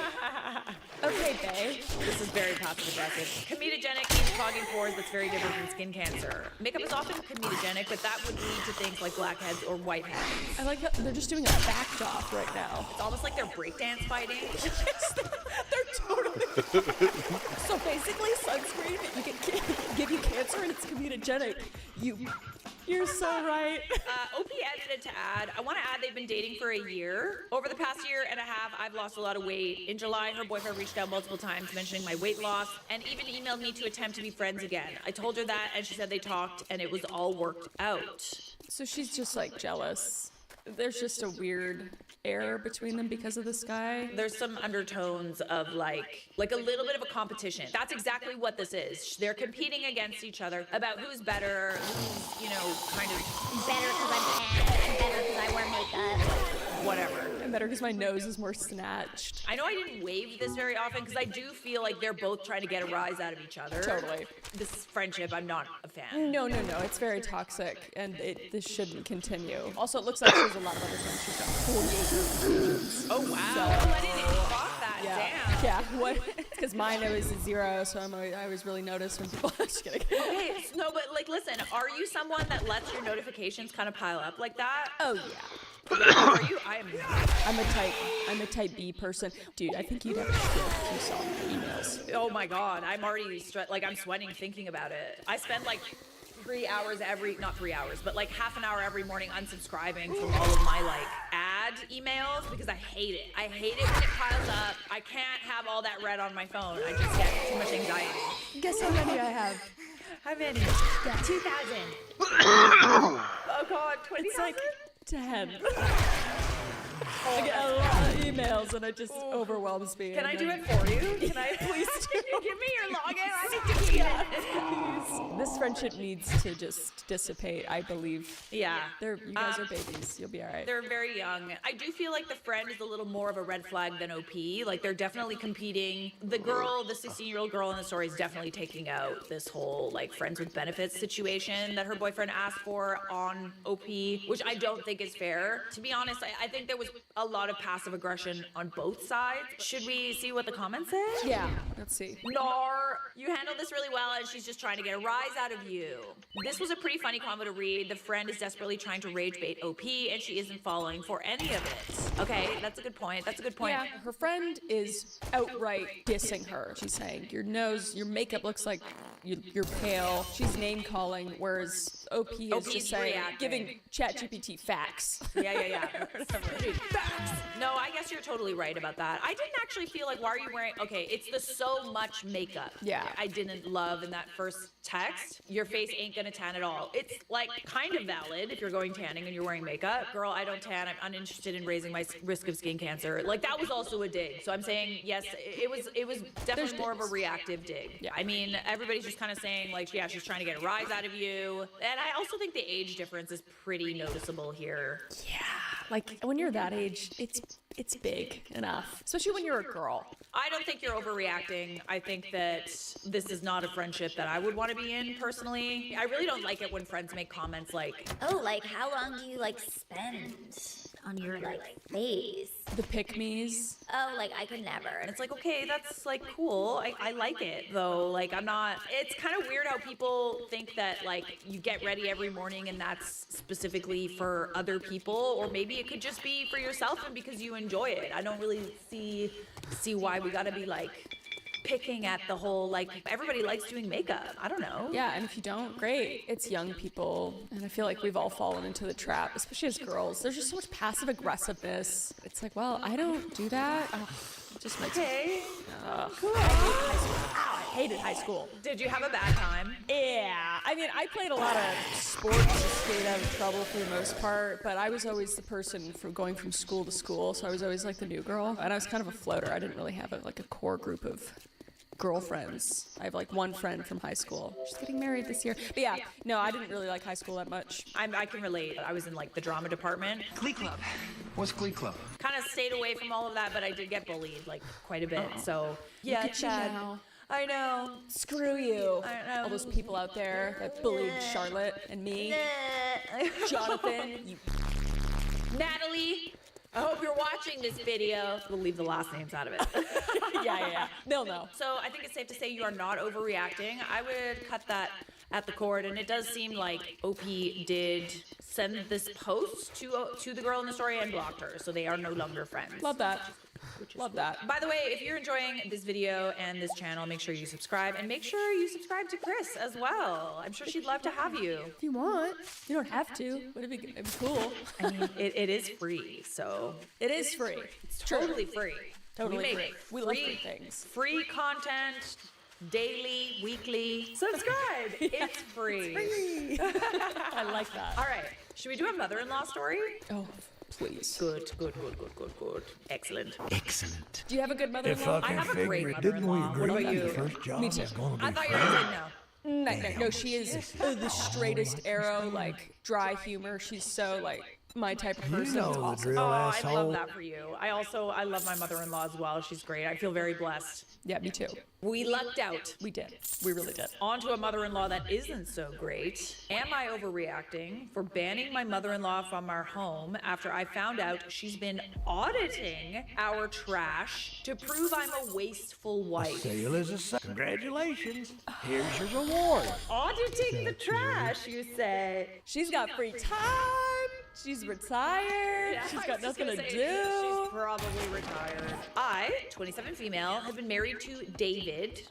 Okay, babe. This is very passive aggressive. Comedogenic means clogging pores that's very different from skin cancer. Makeup is often comedogenic, but that would lead to things like blackheads or whiteheads. I like how they're just doing a backed off right now. It's almost like they're breakdance fighting. Yes, they're totally. So basically, sunscreen you can give you cancer and it's comedogenic. You're so right. OP edited to add. I want to add they've been dating for a year. Over the past year and a half, I've lost a lot of weight. In July, her boyfriend reached out multiple times mentioning my weight loss and even emailed me to attempt to be friends again. I told her that and she said they talked and it was all worked out. So she's just like jealous. There's just a weird air between them because of this guy. There's some undertones of like a little bit of a competition. That's exactly what this is. They're competing against each other about who's better, who's, kind of better because I'm tan, I'm better because I wear makeup. Whatever. I'm better because my nose is more snatched. I know I didn't wave this very often because I do feel like they're both trying to get a rise out of each other. Totally. This friendship, I'm not a fan. No. It's very toxic, and this shouldn't continue. Also, it looks like she has a lot of other friends. She's got 48 relationships. Oh, wow. So, I didn't even clock that. Yeah. Damn. Yeah. What? Because mine was a 0, so I always really notice when people. Just kidding. Okay. No, but listen. Are you someone that lets your notifications kind of pile up like that? Oh yeah. Are you? I am. I'm a type B person. Dude, I think you'd have a stroke if you saw my emails. Oh my god, I'm already I'm sweating thinking about it. I spend like 3 hours not 3 hours, but like half an hour every morning unsubscribing from all of my ad emails because I hate it. I hate it when it piles up. I can't have all that red on my phone. I just get too much anxiety. Guess how many I have? How many? Yeah, 2,000. Oh god, 20,000? It's like 10. I get a lot of emails and it just overwhelms me. Can I do it for you? Can I please give me your login? I need to keep it. This friendship needs to just dissipate, I believe. Yeah. You guys are babies. You'll be all right. They're very young. I do feel like the friend is a little more of a red flag than OP. Like they're definitely competing. The 16-year-old girl in the story is definitely taking out this whole friends with benefits situation that her boyfriend asked for on OP, which I don't think is fair. To be honest, I think there was a lot of passive aggression on both sides. Should we see what the comments say? Yeah, let's see. Nar, you handled this really well and she's just trying to get a rise out of you. This was a pretty funny comment to read. The friend is desperately trying to rage bait OP and she isn't falling for any of it. Okay, that's a good point. Yeah, her friend is outright dissing her. She's saying, your makeup looks like you're pale. She's name calling, whereas OP is just saying, giving ChatGPT facts. Yeah. Facts. No, I guess you're totally right about that. I didn't actually feel like, why are you wearing, it's the so much makeup. Yeah. I didn't love in that first text, your face ain't gonna tan at all. It's kind of valid if you're going tanning and you're wearing makeup. Girl, I don't tan, I'm uninterested in raising my risk of skin cancer. That was also a dig. So I'm saying, yes, it was definitely more of a reactive dig. Yeah. I mean, everybody's just kind of saying like, yeah, she's trying to get a rise out of you. And I also think the age difference is pretty noticeable here. Yeah, like when you're that age, it's big enough, especially when you're a girl. I don't think you're overreacting. I think that this is not a friendship that I would want to be in personally. I really don't like it when friends make comments like, oh, like how long do you like spend on your like phase? The pick-me's. Oh, like I could never. and it's like, okay, that's like cool. I like it though. Like I'm not, it's kind of weird how people think that like you get ready every morning and that's specifically for other people, or maybe it could just be for yourself and because you enjoy it. I don't really see why we gotta be like picking at the whole, like everybody likes doing makeup. I don't know. Yeah, and if you don't, great. It's young people, and I feel like we've all fallen into the trap, especially as girls. There's just so much passive aggressiveness. It's like, well, I don't do that. Ugh, it just makes Okay. Cool. I hated high school. Did you have a bad time? Yeah. I mean, I played a lot of sports to stay out of trouble for the most part, but I was always the person from going from school to school, so I was always like the new girl, and I was kind of a floater. I didn't really have a core group of girlfriends. I have like one friend from high school. She's getting married this year. But yeah, no, I didn't really like high school that much. I can relate. I was in like the drama department. Glee Club. What's Glee Club? Kind of stayed away from all of that, but I did get bullied like quite a bit. So Yeah, yeah, Chad. now. I know. Screw you. I know. All those people out there that bullied Charlotte and me. Jonathan, you Natalie, I hope you're watching this video. We'll leave the last names out of it. yeah. They'll know. So I think it's safe to say you are not overreacting. I would cut that at the cord, and it does seem like OP did send this post to the girl in the story and blocked her, so they are no longer friends. Love that. Love that. By the way, if you're enjoying this video and this channel, make sure you subscribe, and make sure you subscribe to Chris as well. I'm sure she'd love to have you. If you want. You don't have to, but it'd be cool. I mean, it is free, so. It is free. It's totally free. Totally we free. make We love free things. Free content, daily, weekly. Subscribe. It's free. Free. I like that. All right. Should we do a mother-in-law story? Oh, please. Good. Excellent. Excellent. Do you have a good mother-in-law? I have a great Didn't we mother-in-law. agree What about that the you? first job Me too. was going to be I thought you were gonna say no. No, she is the straightest arrow, like dry humor. She's so like my type of person. know It's the awesome. drill, Oh, I asshole. love that for you. I love my mother-in-law as well. She's great. I feel very blessed. Yeah, me too. We lucked out. We did. We really did. On to a mother-in-law that isn't so great. Am I overreacting for banning my mother-in-law from our home after I found out she's been auditing our trash to prove I'm a wasteful wife? Sale is a sale. Congratulations. Here's your reward. Auditing the trash, you say? She's got free time. She's retired. She's got nothing to do. She's probably retired. I, 27 female, have been married to David,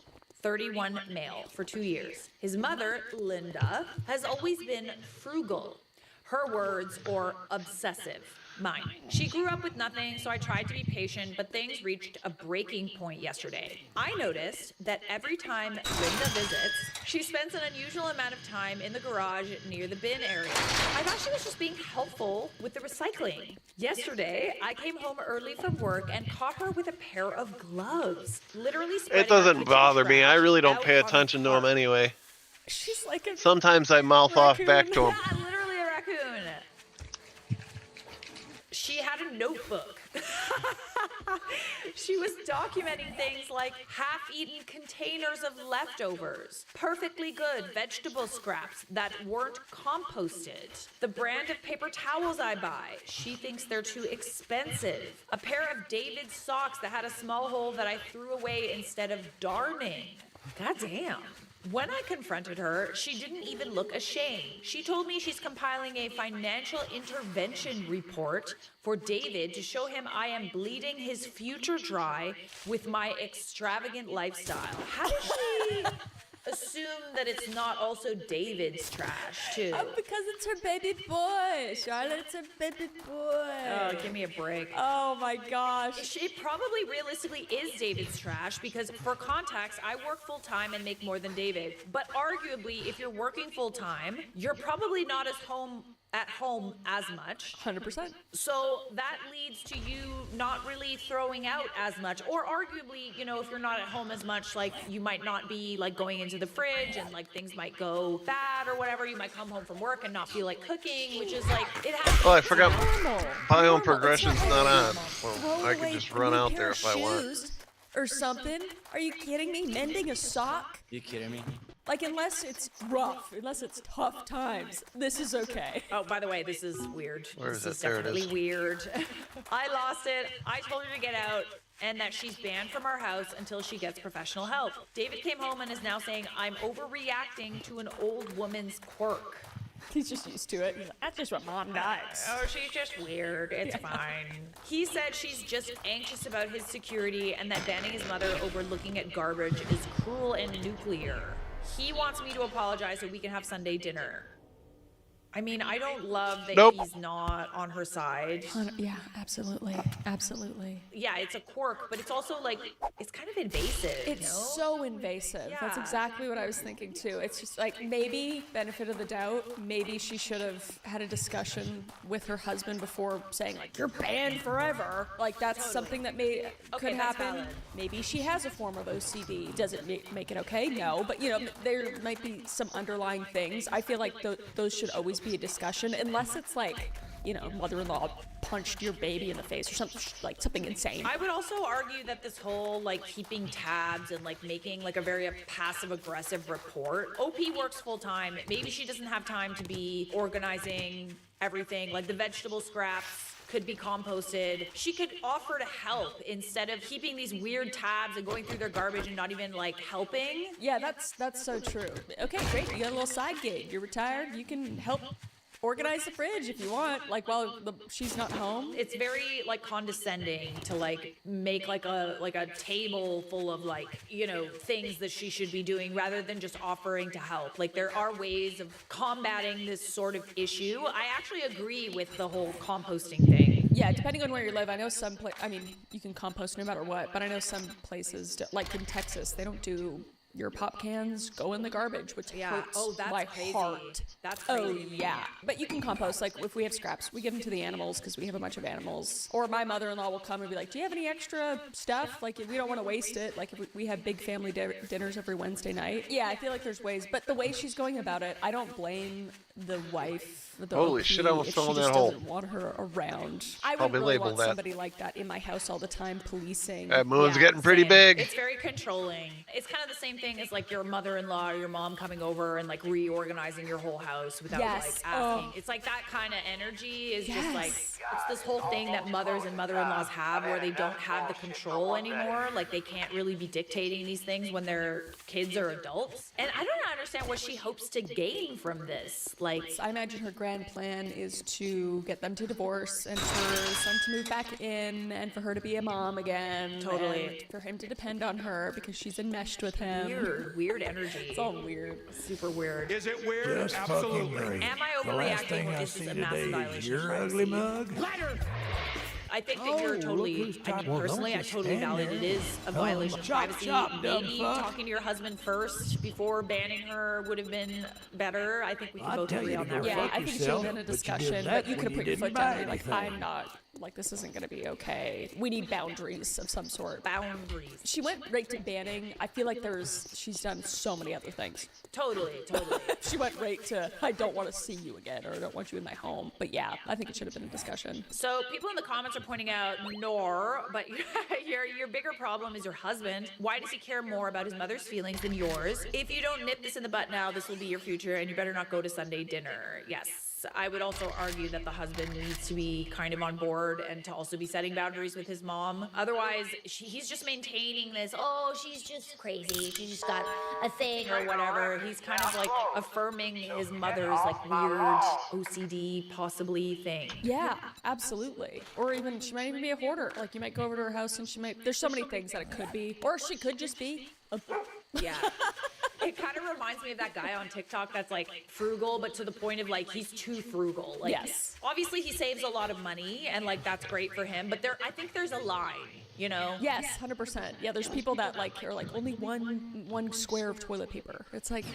31 male, for 2 years. His mother, Linda, has always been frugal. Her words, or obsessive. Mine. She grew up with nothing, so I tried to be patient, but things reached a breaking point yesterday. I noticed that every time Linda visits, she spends an unusual amount of time in the garage near the bin area. I thought she was just being helpful with the recycling. Yesterday, I came home early from work and caught her with a pair of gloves, literally spreading It doesn't her bother me. I really don't out pay on the attention to him floor. anyway. She's like a Sometimes I mouth off back to him. Yeah, literally a raccoon. She had a notebook. She was documenting things like half-eaten containers of leftovers, perfectly good vegetable scraps that weren't composted, the brand of paper towels I buy. She thinks they're too expensive, a pair of David's socks that had a small hole that I threw away instead of darning. Goddamn. When I confronted her, she didn't even look ashamed. She told me she's compiling a financial intervention report for David to show him I am bleeding his future dry with my extravagant lifestyle. How does she assume that it's not also David's trash, too? because it's her baby boy. Charlotte's her baby boy. Oh, give me a break. Oh my gosh. It probably realistically is David's trash because, for context, I work full time and make more than David. But arguably, if you're working full time, you're probably not as home at home as much. 100%. So that leads to you not really throwing out as much, or arguably, you know, if you're not at home as much, like you might not be like going into the fridge and like things might go bad or whatever. You might come home from work and not feel like cooking, which is like, it happens. Oh, I forgot Normal. biome progression's not on. Throw Well, I could away just a run new out pair there of if I want. shoes or something. Are you kidding me? Mending a sock? You kidding me? Like, unless it's rough, unless it's tough times, this is okay. Oh, by the way, this is weird. Where is This is it? There it definitely is. weird. I lost it. I told her to get out and that she's banned from our house until she gets professional help. David came home and is now saying I'm overreacting to an old woman's quirk. He's just used to it. He's like, that's just what mom does. Oh, she's just weird. It's fine. He said she's just anxious about his security and that banning his mother over looking at garbage is cruel and nuclear. He wants me to apologize so we can have Sunday dinner. I mean, I don't love that he's not on her side. Yeah, absolutely. Absolutely. Yeah, it's a quirk, but it's also like, it's kind of invasive. It's so invasive. Yeah. That's exactly what I was thinking too. It's just like, maybe, benefit of the doubt, maybe she should have had a discussion with her husband before saying like, you're banned forever. Like, that's something that could happen. Valid. Maybe she has a form of OCD. Does it make it okay? No. But, you know, there might be some underlying things. I feel like those should always be a discussion, unless it's like, you know, mother-in-law punched your baby in the face or something, like something insane. I would also argue that this whole like keeping tabs and like making like a very passive-aggressive report. OP works full-time. Maybe she doesn't have time to be organizing everything, like the vegetable scraps could be composted. She could offer to help instead of keeping these weird tabs and going through their garbage and not even like helping. Yeah, that's so true. Okay, great. You got a little side gig. You're retired. You can help organize the fridge if you want, like while she's not home. It's very like condescending to like make like a table full of like, you know, things that she should be doing rather than just offering to help. Like, there are ways of combating this sort of issue. I actually agree with the whole composting thing. Yeah, depending on where you live. I know some I mean, you can compost no matter what, but I know some places, like in Texas, they don't do your pop cans go in the garbage, which hurts that's my crazy. heart. That's crazy. Oh, yeah. But you can compost. Like, if we have scraps, we give them to the animals because we have a bunch of animals. Or my mother-in-law will come and be like, do you have any extra stuff? Like, if we don't want to waste it. Like, if we have big family dinners every Wednesday night. Yeah, I feel like there's ways. But the way she's going about it, I don't blame the wife. Holy shit, I almost fell in that hole. Doesn't want her around. I would Probably really label want that. somebody like that in my house all the time, policing. That moon's Yeah, getting pretty same. big. It's very controlling. It's kind of the same thing as like your mother-in-law or your mom coming over and like reorganizing your whole house without Yes. like asking. Oh. It's like that kind of energy is just like, Yes. it's this whole thing that mothers and mother-in-laws have where they don't have the control anymore. Like, they can't really be dictating these things when their kids are adults. And I don't understand what she hopes to gain from this. Like, I imagine her grand plan is to get them to divorce and for son to move back in and for her to be a mom again. Totally. And for him to depend on her because she's enmeshed with him. weird energy. It's all weird. Super weird. Is it weird? Just fucking Absolutely. great. Am I The last overreacting thing or I is this see a massive today is violation of your ugly privacy? mug. I think that you're Oh, totally, look who's I mean, top. Well, personally, I don't just totally stand valid there. it is a Oh, violation of chop, privacy. chop, dumb Maybe fuck. talking to your husband first before banning her would have been better. I think we can I'll both tell agree you on to that. go Yeah, fuck I think it should yourself, have been a but you did discussion, that but you when could have you put your didn't foot down buy and be like, anything. I'm not, like, this isn't going to be okay. We need boundaries of some sort. Boundaries. She went right to banning. I feel like she's done so many other things. Totally. She went right to, I don't want to see you again, or I don't want you in my home. But yeah, I think it should have been a discussion. So people in the comments are pointing out Nor, but your bigger problem is your husband. Why does he care more about his mother's feelings than yours? If you don't nip this in the butt now, this will be your future, and you better not go to Sunday dinner. Yes. I would also argue that the husband needs to be kind of on board and to also be setting boundaries with his mom. Otherwise, he's just maintaining this, oh, she's just crazy. She's just got a thing or whatever. He's kind of like affirming his mother's like weird OCD possibly thing. Yeah, absolutely. Or even, she might even be a hoarder. Like, you might go over to her house and there's so many things that it could be. Or she could just be Yeah. It kind of reminds me of that guy on TikTok that's like frugal, but to the point of like he's too frugal. Like, yes. Obviously, he saves a lot of money, and like that's great for him. But I think there's a line, you know? Yes, 100%. Yeah, there's people that like are like only one square of toilet paper. It's like,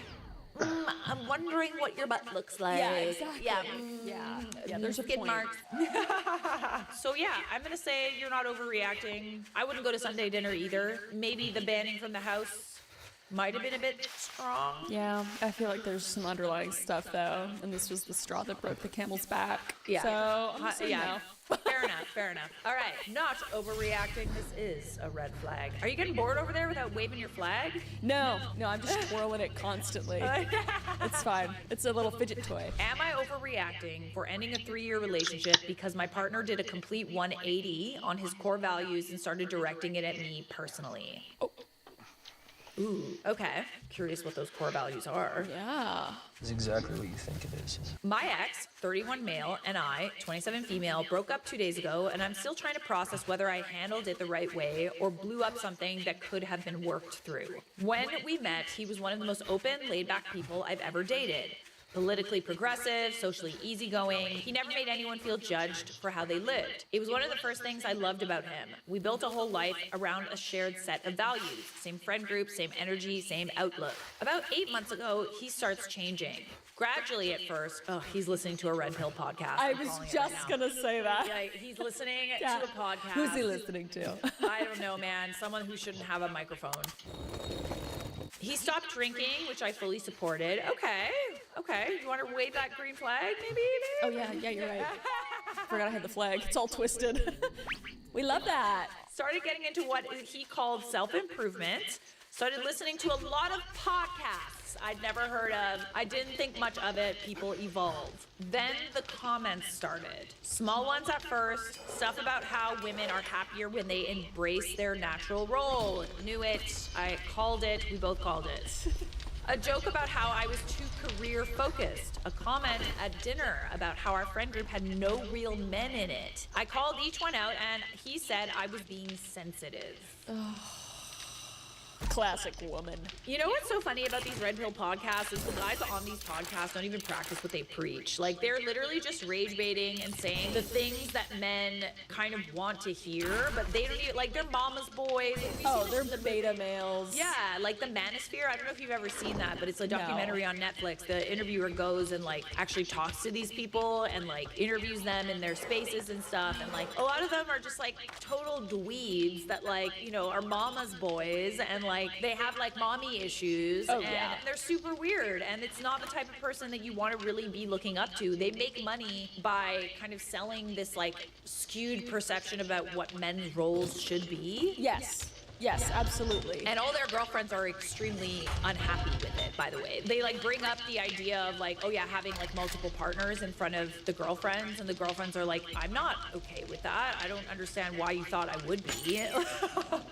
I'm wondering what your butt looks like. Yeah, exactly. Yeah, Yeah, there's a skid point. marks. So yeah, I'm gonna say you're not overreacting. I wouldn't go to Sunday dinner either. Maybe the banning from the house might have been a bit strong. Yeah, I feel like there's some underlying stuff though, and this was the straw that broke the camel's back. Yeah. So I'm gonna say no. Fair enough. All right, not overreacting. This is a red flag. Are you getting bored over there without waving your flag? No, I'm just twirling it constantly. It's fine. It's a little fidget toy. Am I overreacting for ending a 3-year relationship because my partner did a complete 180 on his core values and started directing it at me personally? Ooh, okay. Curious what those core values are. Yeah. It's exactly what you think it is. My ex, 31 male, and I, 27 female, broke up 2 days ago, and I'm still trying to process whether I handled it the right way or blew up something that could have been worked through. When we met, he was one of the most open, laid-back people I've ever dated. Politically progressive, socially easygoing. He never made anyone feel judged for how they lived. It was one of the first things I loved about him. We built a whole life around a shared set of values. Same friend group, same energy, same outlook. About 8 months ago, he starts changing. Gradually at first, he's listening to a Red Pill podcast. I was just gonna say that. Yeah, he's listening to a podcast. Who's he listening to? I don't know, man. Someone who shouldn't have a microphone. He stopped drinking, which I fully supported. Okay. You want to wave that green flag, maybe? Oh yeah, you're right. Forgot I had the flag. It's all twisted. We love that. Started getting into what he called self-improvement. Started listening to a lot of podcasts I'd never heard of. I didn't think much of it. People evolve. Then the comments started. Small ones at first. Stuff about how women are happier when they embrace their natural role. Knew it. I called it. We both called it. A joke about how I was too career focused. A comment at dinner about how our friend group had no real men in it. I called each one out and he said I was being sensitive. Classic woman. You know what's so funny about these Red Pill podcasts is the guys on these podcasts don't even practice what they preach. Like, they're literally just rage baiting and saying the things that men kind of want to hear, but they don't even, like, they're mama's boys. They're beta males. Yeah, like the Manosphere. I don't know if you've ever seen that, but it's a documentary on Netflix. The interviewer goes and, like, actually talks to these people and, like, interviews them in their spaces and stuff. And, like, a lot of them are just, like, total dweebs that, like, you know, are mama's boys and, like, they have like mommy issues and they're super weird, and it's not the type of person that you want to really be looking up to. They make money by kind of selling this like skewed perception about what men's roles should be. Yes, absolutely. And all their girlfriends are extremely unhappy with it, by the way. They like bring up the idea of like, oh yeah, having like multiple partners in front of the girlfriends, and the girlfriends are like, I'm not okay with that. I don't understand why you thought I would be.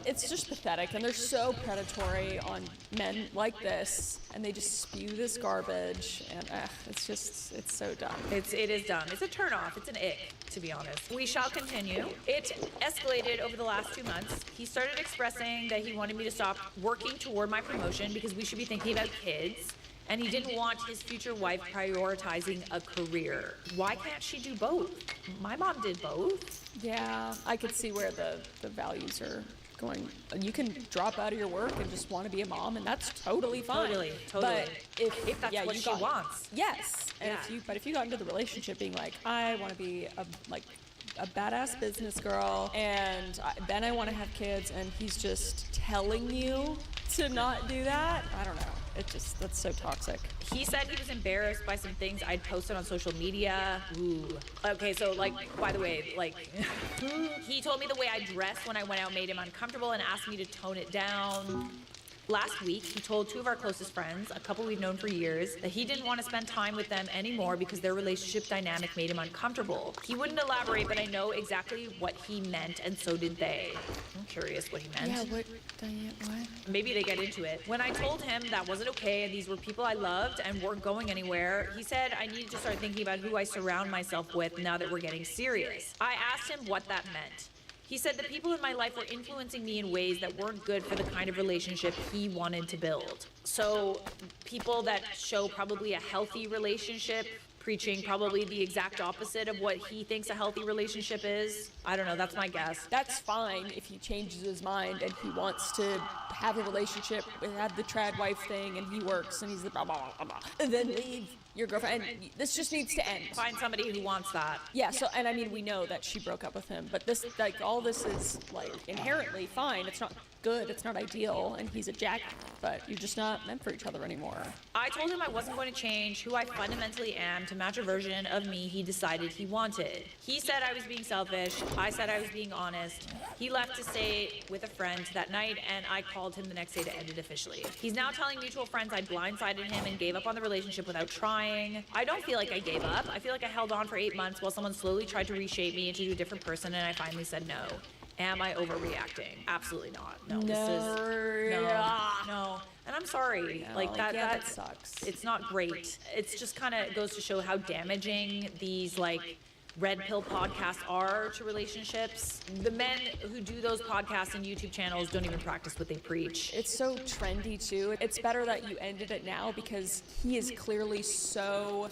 It's just pathetic, and they're so predatory on men like this, and they just spew this garbage, and it's so dumb. It is dumb. It's a turnoff. It's an ick, to be honest. We shall continue. It escalated over the last 2 months. He started expressing that he wanted me to stop working toward my promotion because we should be thinking about kids, and he didn't want his future wife prioritizing a career. Why can't she do both? My mom did both. Yeah, I could see where the values are going. You can drop out of your work and just want to be a mom, and that's totally fine. Totally. But if that's what she wants. Yes. And if you got into the relationship being like, I want to be a badass business girl, and then I want to have kids, and he's just telling you to not do that. I don't know. That's so toxic. He said he was embarrassed by some things I'd posted on social media. Ooh. Okay, so like, by the way, like, he told me the way I dressed when I went out made him uncomfortable and asked me to tone it down. Last week, he told 2 of our closest friends, a couple we've known for years, that he didn't want to spend time with them anymore because their relationship dynamic made him uncomfortable. He wouldn't elaborate, but I know exactly what he meant, and so did they. I'm curious what he meant. Yeah, what? Maybe they get into it. When I told him that wasn't okay and these were people I loved and weren't going anywhere, he said I needed to start thinking about who I surround myself with now that we're getting serious. I asked him what that meant. He said the people in my life were influencing me in ways that weren't good for the kind of relationship he wanted to build. So people that show probably a healthy relationship, preaching probably the exact opposite of what he thinks a healthy relationship is. I don't know, that's my guess. That's fine if he changes his mind and he wants to have a relationship, have the trad wife thing, and he works, and he's the blah, blah, blah, blah, and then leave your girlfriend. And this just needs to end. Find somebody who wants that. Yeah, so, and I mean, we know that she broke up with him, but this, like, all this is, like, inherently fine. It's not good, it's not ideal, and he's a jack, but you're just not meant for each other anymore. I told him I wasn't going to change who I fundamentally am to match a version of me he decided he wanted. He said I was being selfish, I said I was being honest. He left to stay with a friend that night, and I called him the next day to end it officially. He's now telling mutual friends I blindsided him and gave up on the relationship without trying. I don't feel like I gave up. I feel like I held on for 8 months while someone slowly tried to reshape me into a different person, and I finally said no. Am I overreacting? Absolutely not. No, this is no. And I'm sorry. No, like that sucks. It's not great. It's just kind of goes to show how damaging these like red pill podcasts are to relationships. The men who do those podcasts and YouTube channels don't even practice what they preach. It's so trendy too. It's better that you ended it now because he is clearly so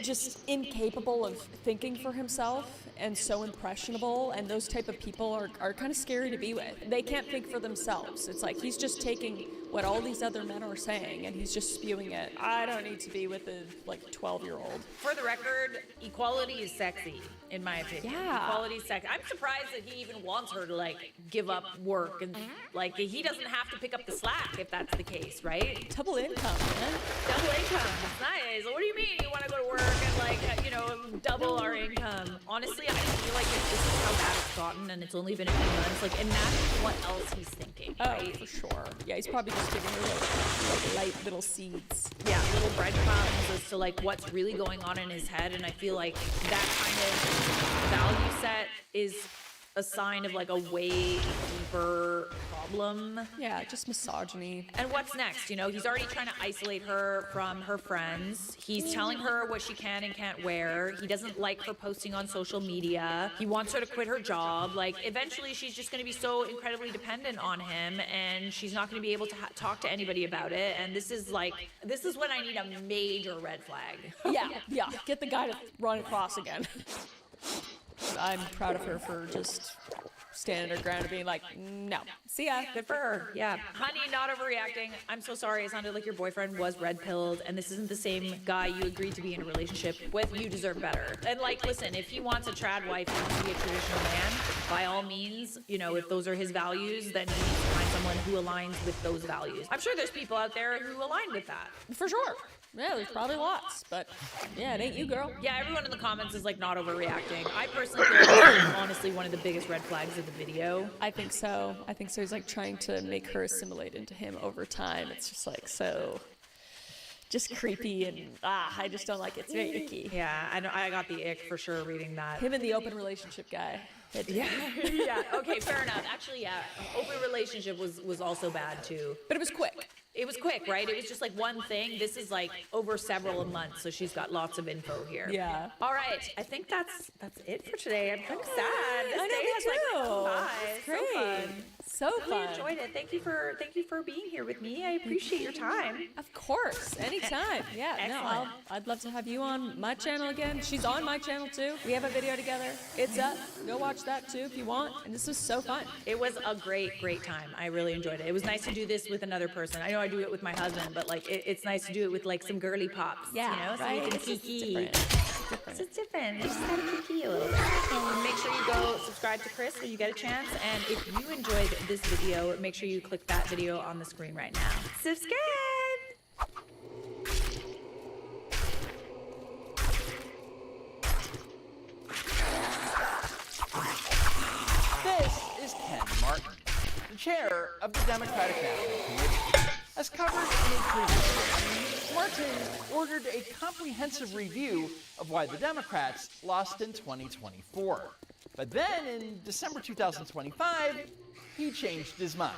just incapable of thinking for himself and so impressionable, and those type of people are kind of scary to be with. They can't think for themselves. It's like he's just taking what all these other men are saying and he's just spewing it. I don't need to be with a 12-year-old. For the record, equality is sexy, in my opinion. Yeah. Equality is sexy. I'm surprised that he even wants her to like give up work and like he doesn't have to pick up the slack if that's the case, right? Double income, man. Double income. It's nice. What do you mean you want to go to work and like double our income? Honestly, I feel like if this is how bad it's gotten and it's only been a few months, like imagine what else he's thinking. Right? Oh, for sure. Yeah, he's probably just giving her like light little seeds. Yeah, little breadcrumbs as to like what's really going on in his head, and I feel like that kind of value set is a sign of like a way deeper problem. Yeah, just misogyny. And what's next? You know, he's already trying to isolate her from her friends. He's telling her what she can and can't wear. He doesn't like her posting on social media. He wants her to quit her job. Like, eventually she's just going to be so incredibly dependent on him, and she's not going to be able to talk to anybody about it. And this is when I need a major red flag. Yeah. Get the guy to run across again. I'm proud of her for just standing her ground and being like, no. See ya. Good for her. Yeah. Honey, not overreacting. I'm so sorry. It sounded like your boyfriend was red-pilled, and this isn't the same guy you agreed to be in a relationship with. You deserve better. And like, listen, if he wants a trad wife, he wants to be a traditional man, by all means, if those are his values, then he needs to find someone who aligns with those values. I'm sure there's people out there who align with that. For sure. Yeah, there's probably lots, but yeah, it ain't you, girl. Yeah, everyone in the comments is like not overreacting. I personally feel like this is honestly one of the biggest red flags of the video. I think so. He's like trying to make her assimilate into him over time. It's just like so just creepy and I just don't like it. It's very icky. Yeah, I know. I got the ick for sure reading that. Him and the open relationship guy. Yeah. Okay, fair enough. Actually, yeah, open relationship was also bad too. But it was quick. It was quick, right? It was just like one thing. This is like over several months, so she's got lots of info here. Yeah. All right, I think that's it for today. I'm kind of sad. This I know, day me has too. like fun. It's great. So really fun. Enjoyed it. Thank you for being here with me. I appreciate your time. Of course, anytime. Yeah. Excellent. No, I'd love to have you on my channel again. She's on my channel too. We have a video together. It's up. Go watch that too if you want. And this was so fun. It was a great time. I really enjoyed it. It was nice to do this with another person. I know I do it with my husband, but like it's nice to do it with like some girly pops. Yeah, so right? we can It's just kiki. different. It's different. You just gotta kiki a little bit. And make sure you go subscribe to Chris when you get a chance. And if you enjoyed this video, make sure you click that video on the screen right now. Subscribe! This is Ken Martin, the chair of the Democratic National Committee. As covered in a previous video, Martin ordered a comprehensive review of why the Democrats lost in 2024. But then, in December 2025, he changed his mind.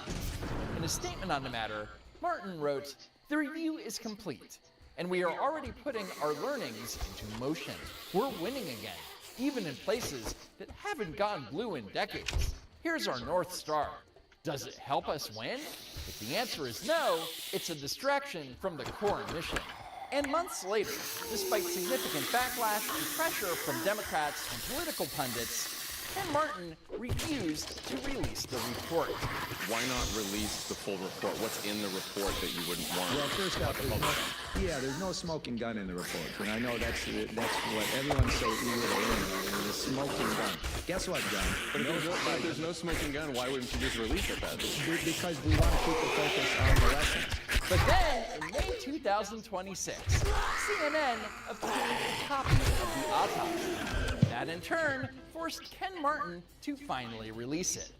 In a statement on the matter, Martin wrote, "The review is complete, and we are already putting our learnings into motion. We're winning again, even in places that haven't gone blue in decades. Here's our North Star. Does it help us win? If the answer is no, it's a distraction from the core mission." And months later, despite significant backlash and pressure from Democrats and political pundits, Ken Martin refused to release the report. Why not release the full report? What's in the report that you wouldn't want? Well, first off, there's no smoking gun in the report, and I know that's what everyone says. The smoking gun. Guess what, John? But if there's no smoking gun, why wouldn't you just release it then? Because we want to keep the focus on the lessons. But then, in May 2026, CNN obtained a copy of the autopsy. That in turn forced Ken Martin to finally release it,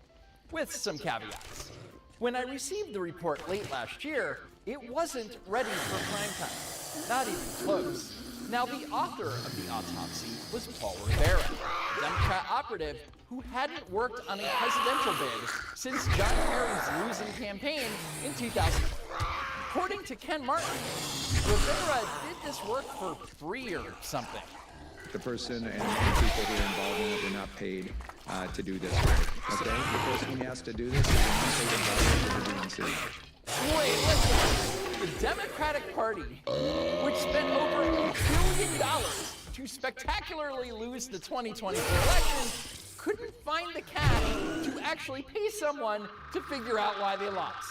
with some caveats. When I received the report late last year, it wasn't ready for prime time, not even close. Now, the author of the autopsy was Paul Rivera, a Democrat operative who hadn't worked on a presidential bid since John Kerry's losing campaign in 2000. According to Ken Martin, Rivera did this work for free or something. The person and the people who are involved in it were not paid to do this work. Okay? The person who has to do this is an unpaid advisor to the DNC. Wait, listen. The Democratic Party, which spent over $1 billion to spectacularly lose the 2024 election, couldn't find the cash to actually pay someone to figure out why they lost.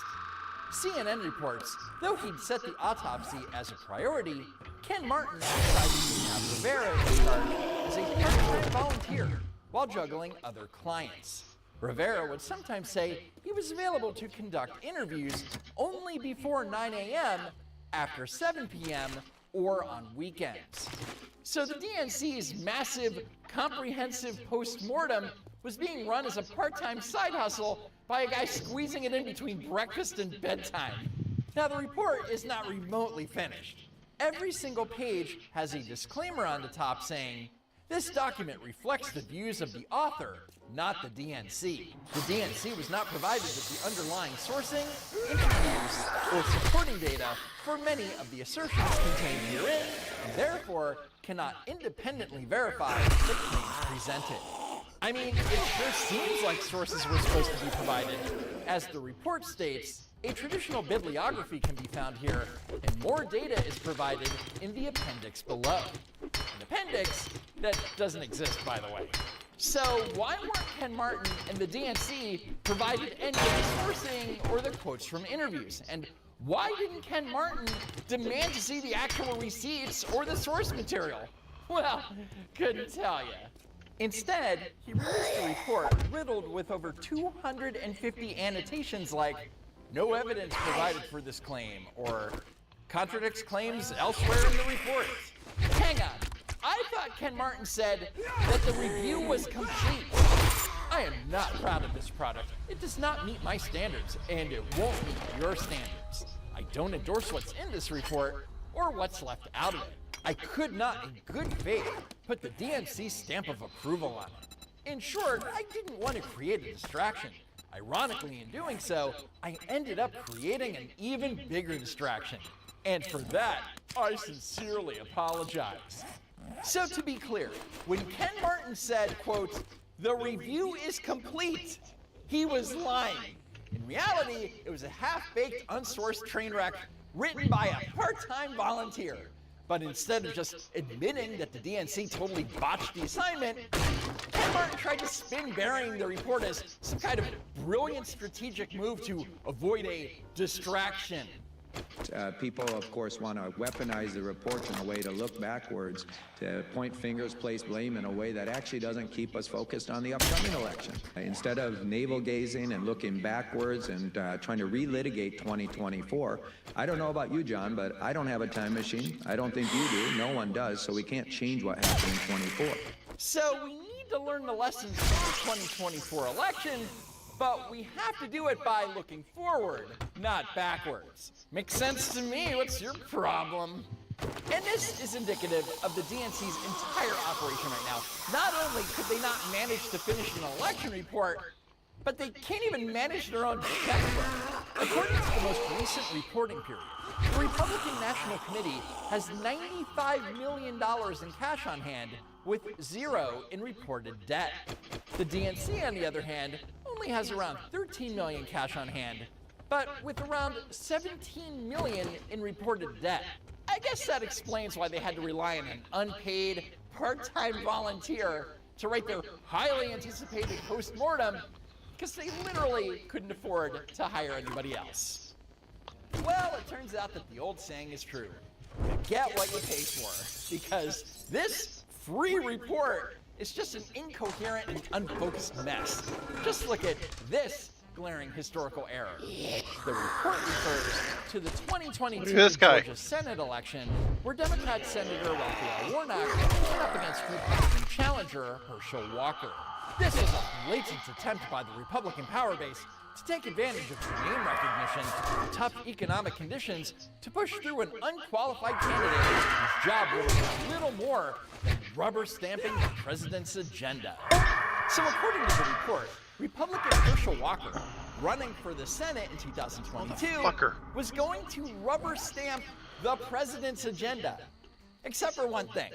CNN reports, though he'd set the autopsy as a priority, Ken Martin decided to have Rivera in charge as a part-time volunteer while juggling other clients. Rivera would sometimes say he was available to conduct interviews only before 9 a.m., after 7 p.m., or on weekends. So the DNC's massive, comprehensive post-mortem was being run as a part-time side hustle by a guy squeezing it in between breakfast and bedtime. Now, the report is not remotely finished. Every single page has a disclaimer on the top saying, "This document reflects the views of the author, not the DNC. The DNC was not provided with the underlying sourcing, interviews, or supporting data for many of the assertions contained herein, and therefore cannot independently verify the claims presented." I mean, it sure seems like sources were supposed to be provided. As the report states, a traditional bibliography can be found here, and more data is provided in the appendix below. An appendix that doesn't exist, by the way. So why weren't Ken Martin and the DNC provided any of the sourcing or the quotes from interviews? And why didn't Ken Martin demand to see the actual receipts or the source material? Well, couldn't tell you. Instead, he released a report riddled with over 250 annotations like, "No evidence provided for this claim," or "contradicts claims elsewhere in the report." Hang on, I thought Ken Martin said that the review was complete. I am not proud of this product. It does not meet my standards, and it won't meet your standards. I don't endorse what's in this report or what's left out of it. I could not, in good faith, put the DNC stamp of approval on it. In short, I didn't want to create a distraction. Ironically, in doing so, I ended up creating an even bigger distraction. And for that, I sincerely apologize. So to be clear, when Ken Martin said, quote, "The review is complete," he was lying. In reality, it was a half-baked, unsourced train wreck written by a part-time volunteer. But instead of just admitting that the DNC totally botched the assignment, Ken Martin tried to spin burying the report as some kind of brilliant strategic move to avoid a distraction. People, of course, want to weaponize the reports in a way to look backwards, to point fingers, place blame in a way that actually doesn't keep us focused on the upcoming election. Instead of navel-gazing and looking backwards and trying to relitigate 2024, I don't know about you, John, but I don't have a time machine. I don't think you do. No one does, so we can't change what happened in 24. So we need to learn the lessons from the 2024 election, but we have to do it by looking forward, not backwards. Makes sense to me. What's your problem? And this is indicative of the DNC's entire operation right now. Not only could they not manage to finish an election report, but they can't even manage their own checkbook. According to the most recent reporting period, the Republican National Committee has $95 million in cash on hand with zero in reported debt. The DNC, on the other hand, only has around $13 million cash on hand, but with around $17 million in reported debt. I guess that explains why they had to rely on an unpaid, part-time volunteer to write their highly anticipated post-mortem because they literally couldn't afford to hire anybody else. Well, it turns out that the old saying is true. You get what you pay for, because this free report is just an incoherent and unfocused mess. Just look at this glaring historical error. The report refers to the 2022 Georgia Senate election, where Democrat Senator Raphael Warnock went up against Republican challenger Herschel Walker. This was a blatant attempt by the Republican power base to take advantage of name recognition and tough economic conditions to push through an unqualified candidate whose job would have been little more than rubber stamping the president's agenda. So according to the report, Republican Herschel Walker, running for the Senate in 2022, was going to rubber stamp the president's agenda. Except for one thing.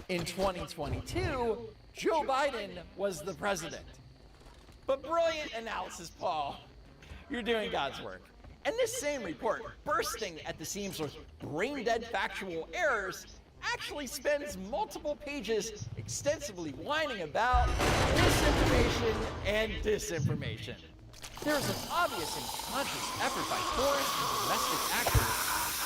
In 2022, Joe Biden was the president. But brilliant analysis, Paul. You're doing God's work. And this same report, bursting at the seams with brain-dead factual errors, actually spends multiple pages extensively whining about misinformation and disinformation. There is an obvious and conscious effort by foreign and domestic actors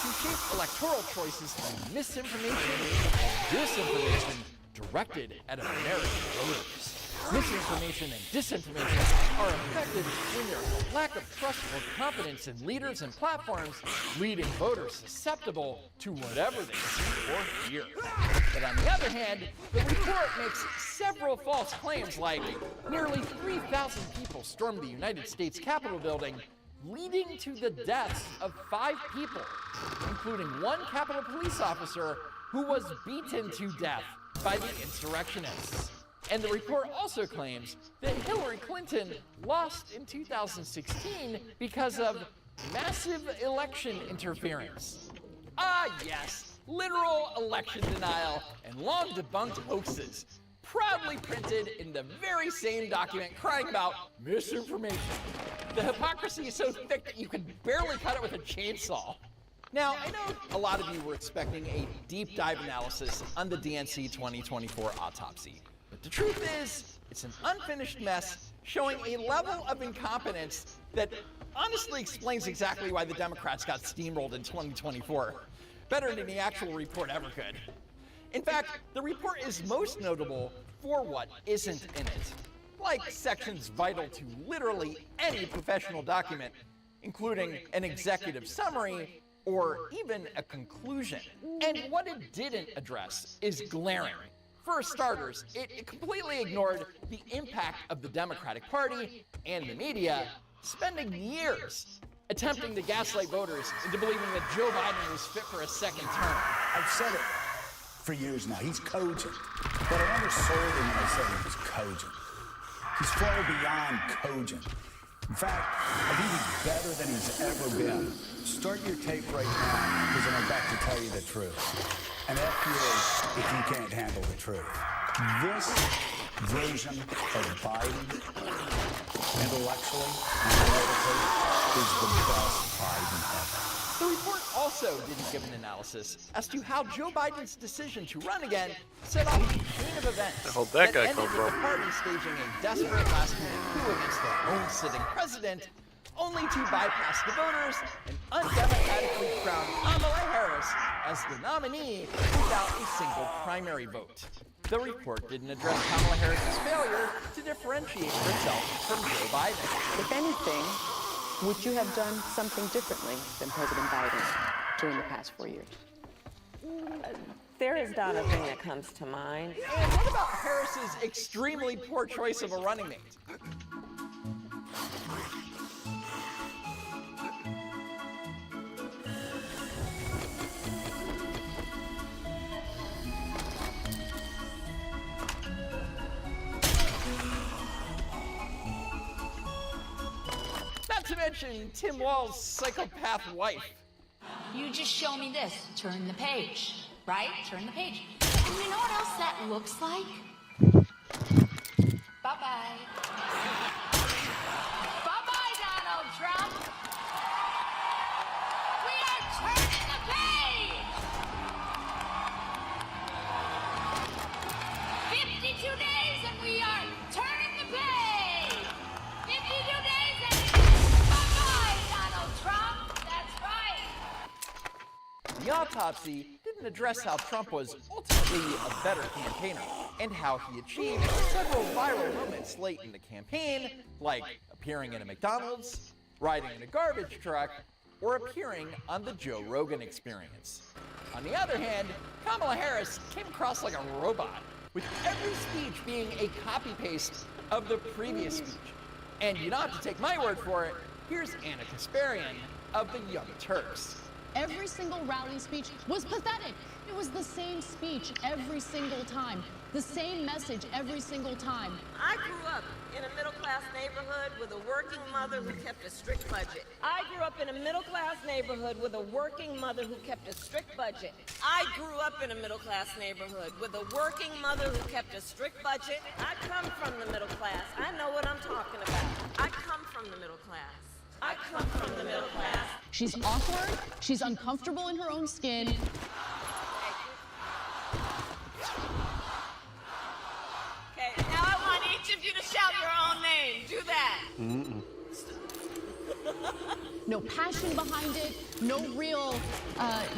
to shape electoral choices through misinformation and disinformation directed at American voters. Misinformation and disinformation are effective when there's a lack of trust or confidence in leaders and platforms, leading voters susceptible to whatever they see or hear. But on the other hand, the report makes several false claims like nearly 3,000 people stormed the United States Capitol building, leading to the deaths of 5 people, including one Capitol police officer who was beaten to death by the insurrectionists. And the report also claims that Hillary Clinton lost in 2016 because of massive election interference. Ah, yes, literal election denial and long debunked hoaxes, proudly printed in the very same document crying about misinformation. The hypocrisy is so thick that you can barely cut it with a chainsaw. Now, I know a lot of you were expecting a deep dive analysis on the DNC 2024 autopsy. But the truth is, it's an unfinished mess showing a level of incompetence that honestly explains exactly why the Democrats got steamrolled in 2024. Better than the actual report ever could. In fact, the report is most notable for what isn't in it. Like sections vital to literally any professional document, including an executive summary or even a conclusion. And what it didn't address is glaring. For starters, it completely ignored the impact of the Democratic Party and the media, spending years attempting to gaslight voters into believing that Joe Biden was fit for a second term. I've said it for years now. He's cogent. But I never sold him when I said he was cogent. He's far beyond cogent. In fact, I think he's better than he's ever been. Start your tape right now, because I'm about to tell you the truth. And F you if you can't handle the truth. This version of Biden, intellectually and politically, is the best Biden ever. The report also didn't give an analysis as to how Joe Biden's decision to run again set off a chain of events that guy ended come with from? the party staging a desperate last-minute coup against their own sitting president, only to bypass the voters and undemocratically crown Kamala Harris as the nominee without a single primary vote. The report didn't address Kamala Harris's failure to differentiate herself from Joe Biden. If anything, would you have done something differently than President Biden during the past 4 years? There is not a thing that comes to mind. And what about Harris's extremely poor choice of a running mate? Not to mention Tim Wall's psychopath wife. You just show me this. Turn the page. Right? Turn the page. And you know what else that looks like? Bye-bye. Bye-bye, Donald Trump. We are turning the page. 52 days and we autopsy didn't address how Trump was ultimately a better campaigner and how he achieved several viral moments late in the campaign, like appearing in a McDonald's, riding in a garbage truck, or appearing on the Joe Rogan Experience. On the other hand, Kamala Harris came across like a robot, with every speech being a copy-paste of the previous speech. And you don't have to take my word for it, here's Anna Kasparian of the Young Turks. Every single rally speech was pathetic. It was the same speech every single time, the same message every single time. I grew up in a middle-class neighborhood with a working mother who kept a strict budget. I grew up in a middle-class neighborhood with a working mother who kept a strict budget. I grew up in a middle-class neighborhood with a working mother who kept a strict budget. I come from the middle class. I know what I'm talking about. I come from the middle class. I come from the middle class. She's awkward, she's uncomfortable in her own skin. Okay, now I want each of you to shout your own name. Do that. No passion behind it, no real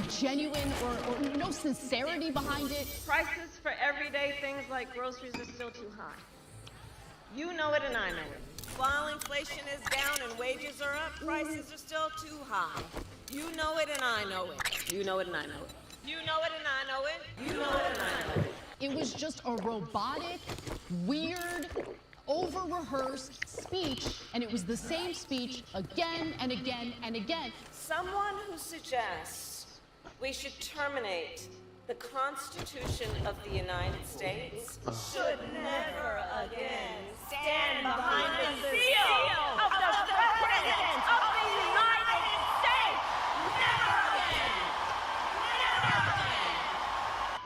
genuine or no sincerity behind it. Prices for everyday things like groceries are still too high. You know it and I know it. While inflation is down and wages are up, prices are still too high. You know it and I know it. You know it and I know it. You know it and I know it. You know it and I know it. It was just a robotic, weird, over-rehearsed speech, and it was the same speech again and again and again. Someone who suggests we should terminate the Constitution of the United States should never again stand behind the seal of the President of the United States. Never again. Never again.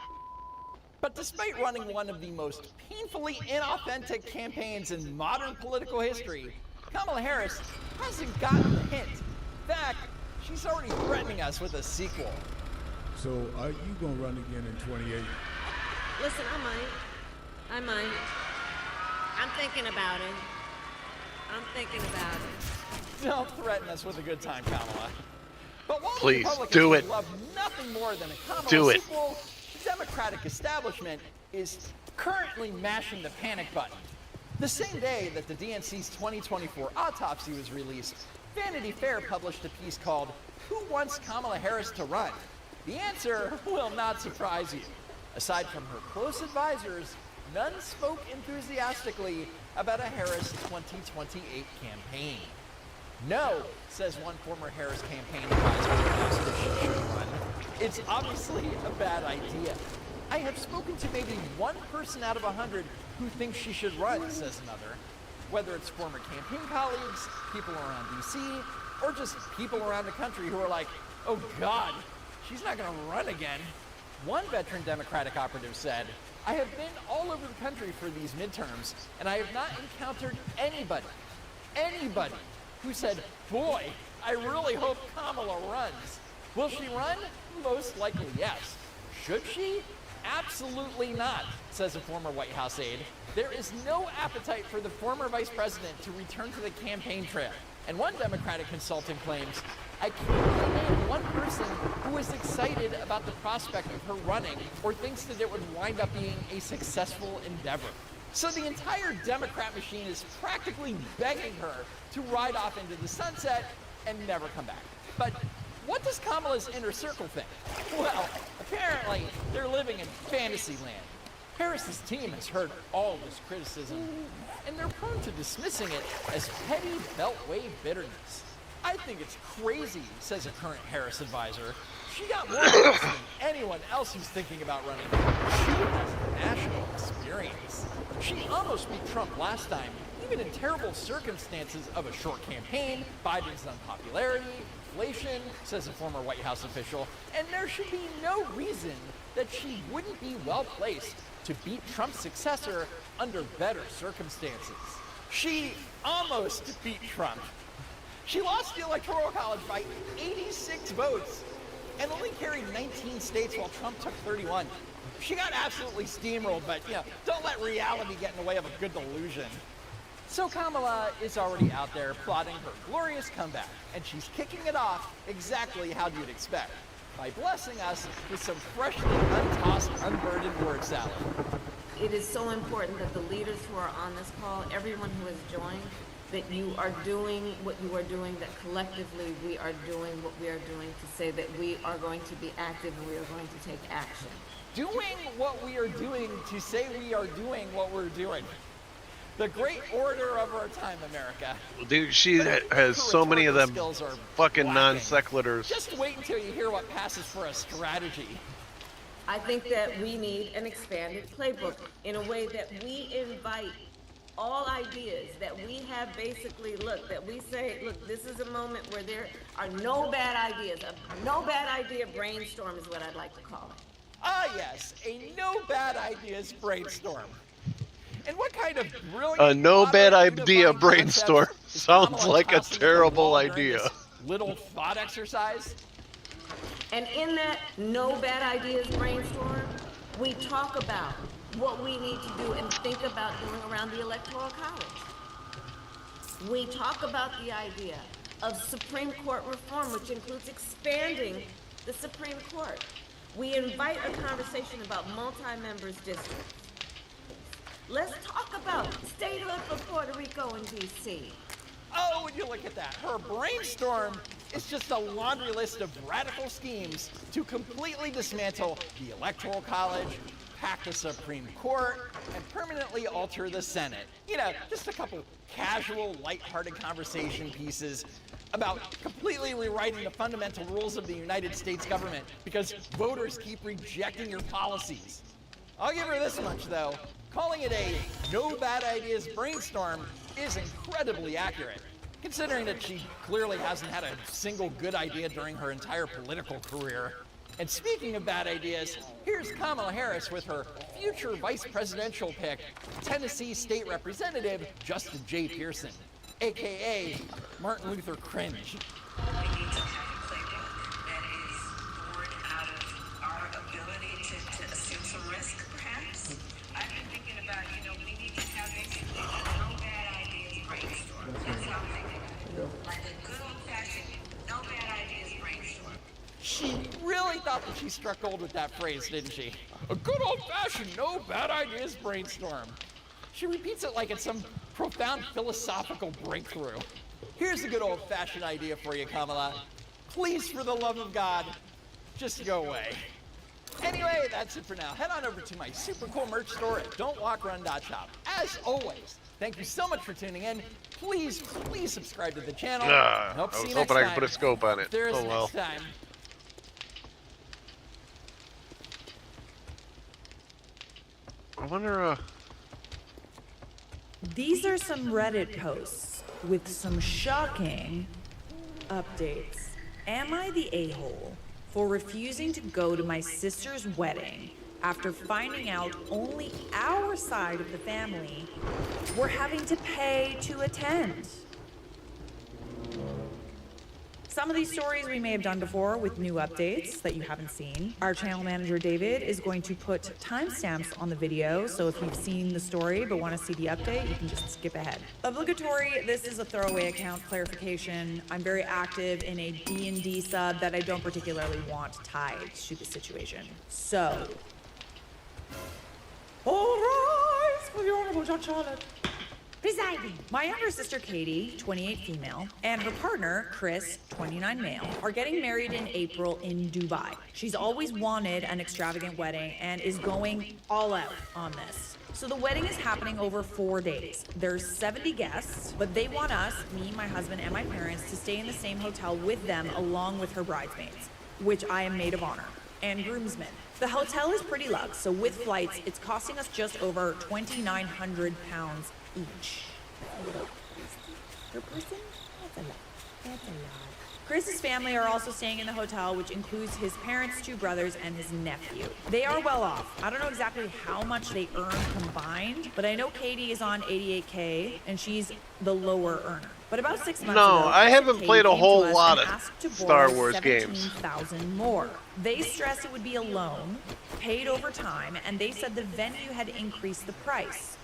But despite running one of the most painfully inauthentic campaigns in modern political history, Kamala Harris hasn't gotten the hint. In fact, she's already threatening us with a sequel. So, are you gonna run again in 28? Listen, I might. I'm thinking about it. Don't threaten us with a good time, Kamala. But while Please, the Republicans do would it. love nothing more than a Kamala Do it. sequel, the Democratic establishment is currently mashing the panic button. The same day that the DNC's 2024 autopsy was released, Vanity Fair published a piece called "Who Wants Kamala Harris to Run?" The answer will not surprise you. Aside from her close advisors, none spoke enthusiastically about a Harris 2028 campaign. No, says one former Harris campaign advisor who asked if she should run. It's obviously a bad idea. I have spoken to maybe one person out of 100 who thinks she should run, says another. Whether it's former campaign colleagues, people around DC, or just people around the country who are like, oh God, she's not going to run again. One veteran Democratic operative said, I have been all over the country for these midterms, and I have not encountered anybody who said, boy, I really hope Kamala runs. Will she run? Most likely yes. Should she? Absolutely not, says a former White House aide. There is no appetite for the former vice president to return to the campaign trail. And one Democratic consultant claims, I can't name one person who is excited about the prospect of her running or thinks that it would wind up being a successful endeavor. So the entire Democrat machine is practically begging her to ride off into the sunset and never come back. But what does Kamala's inner circle think? Well, apparently they're living in fantasy land. Harris's team has heard all this criticism, and they're prone to dismissing it as petty beltway bitterness. I think it's crazy, says a current Harris advisor. She got more votes than anyone else who's thinking about running. She has the national experience. She almost beat Trump last time, even in terrible circumstances of a short campaign, Biden's unpopularity, inflation, says a former White House official, and there should be no reason that she wouldn't be well-placed to beat Trump's successor under better circumstances. She almost beat Trump. She lost the Electoral College by 86 votes and only carried 19 states while Trump took 31. She got absolutely steamrolled, but don't let reality get in the way of a good delusion. So Kamala is already out there plotting her glorious comeback, and she's kicking it off exactly how you'd expect. by blessing us with some freshly untossed, unburdened word salad. It is so important that the leaders who are on this call, everyone who has joined, that you are doing what you are doing, that collectively we are doing what we are doing to say that we are going to be active and we are going to take action. Doing what we are doing to say we are doing what we're doing. The great order of our time, America. Dude, she has so many of them fucking non sequiturs. Just wait until you hear what passes for a strategy. I think that we need an expanded playbook in a way that we invite all ideas, that we have basically, look, that we say, look, this is a moment where there are no bad ideas. A no bad idea brainstorm is what I'd like to call it. Ah, yes, a no bad ideas brainstorm. And what kind of brilliant... A no bad idea brainstorm sounds like a terrible idea. Little thought exercise? And in that no bad ideas brainstorm, we talk about what we need to do and think about doing around the Electoral College. We talk about the idea of Supreme Court reform, which includes expanding the Supreme Court. We invite a conversation about multi-members districts. Let's talk about statehood for Puerto Rico and DC. Oh, would you look at that? Her brainstorm is just a laundry list of radical schemes to completely dismantle the Electoral College, pack the Supreme Court, and permanently alter the Senate. You know, just a couple casual, lighthearted conversation pieces about completely rewriting the fundamental rules of the United States government because voters keep rejecting your policies. I'll give her this much, though. Calling it a no bad ideas brainstorm is incredibly accurate, considering that she clearly hasn't had a single good idea during her entire political career. And speaking of bad ideas, here's Kamala Harris with her future vice presidential pick, Tennessee State Representative Justin J. Pearson, aka Martin Luther Cringe. She really thought that she struck gold with that phrase, didn't she? A good old-fashioned no bad ideas brainstorm. She repeats it like it's some profound philosophical breakthrough. Here's a good old-fashioned idea for you, Kamala. Please, for the love of God, just go away. Anyway, that's it for now. Head on over to my super cool merch store at don'twalkrun.shop. As always, thank you so much for tuning in. Please subscribe to the channel. I was hoping I could put a scope on it. There is oh well. next time. I wonder, These are some Reddit posts with some shocking updates. Am I the a-hole for refusing to go to my sister's wedding after finding out only our side of the family were having to pay to attend? Some of these stories we may have done before with new updates that you haven't seen. Our channel manager, David, is going to put timestamps on the video, so if you've seen the story but want to see the update, you can just skip ahead. Obligatory, this is a throwaway account clarification. I'm very active in a D&D sub that I don't particularly want tied to the situation. So, all rise for the Honorable Judge Charlotte. Presiding. My younger sister Katie, 28 female, and her partner, Chris, 29 male, are getting married in April in Dubai. She's always wanted an extravagant wedding and is going all out on this. So the wedding is happening over 4 days. There's 70 guests, but they want us, me, my husband, and my parents, to stay in the same hotel with them along with her bridesmaids, which I am maid of honor, and groomsmen. The hotel is pretty luxe, so with flights, it's costing us just over £2,900 each. Per person? That's a lot. That's a lot. Chris's family are also staying in the hotel, which includes his parents, 2 brothers, and his nephew. They are well off. I don't know exactly how much they earn combined, but I know Katie is on $88K, and she's the lower earner. But about 6 months ago, I haven't Katie played a came whole to us lot and of asked to Star borrow Wars games. $17,000 more. They stressed it would be a loan, paid over time, and they said the venue had increased the price.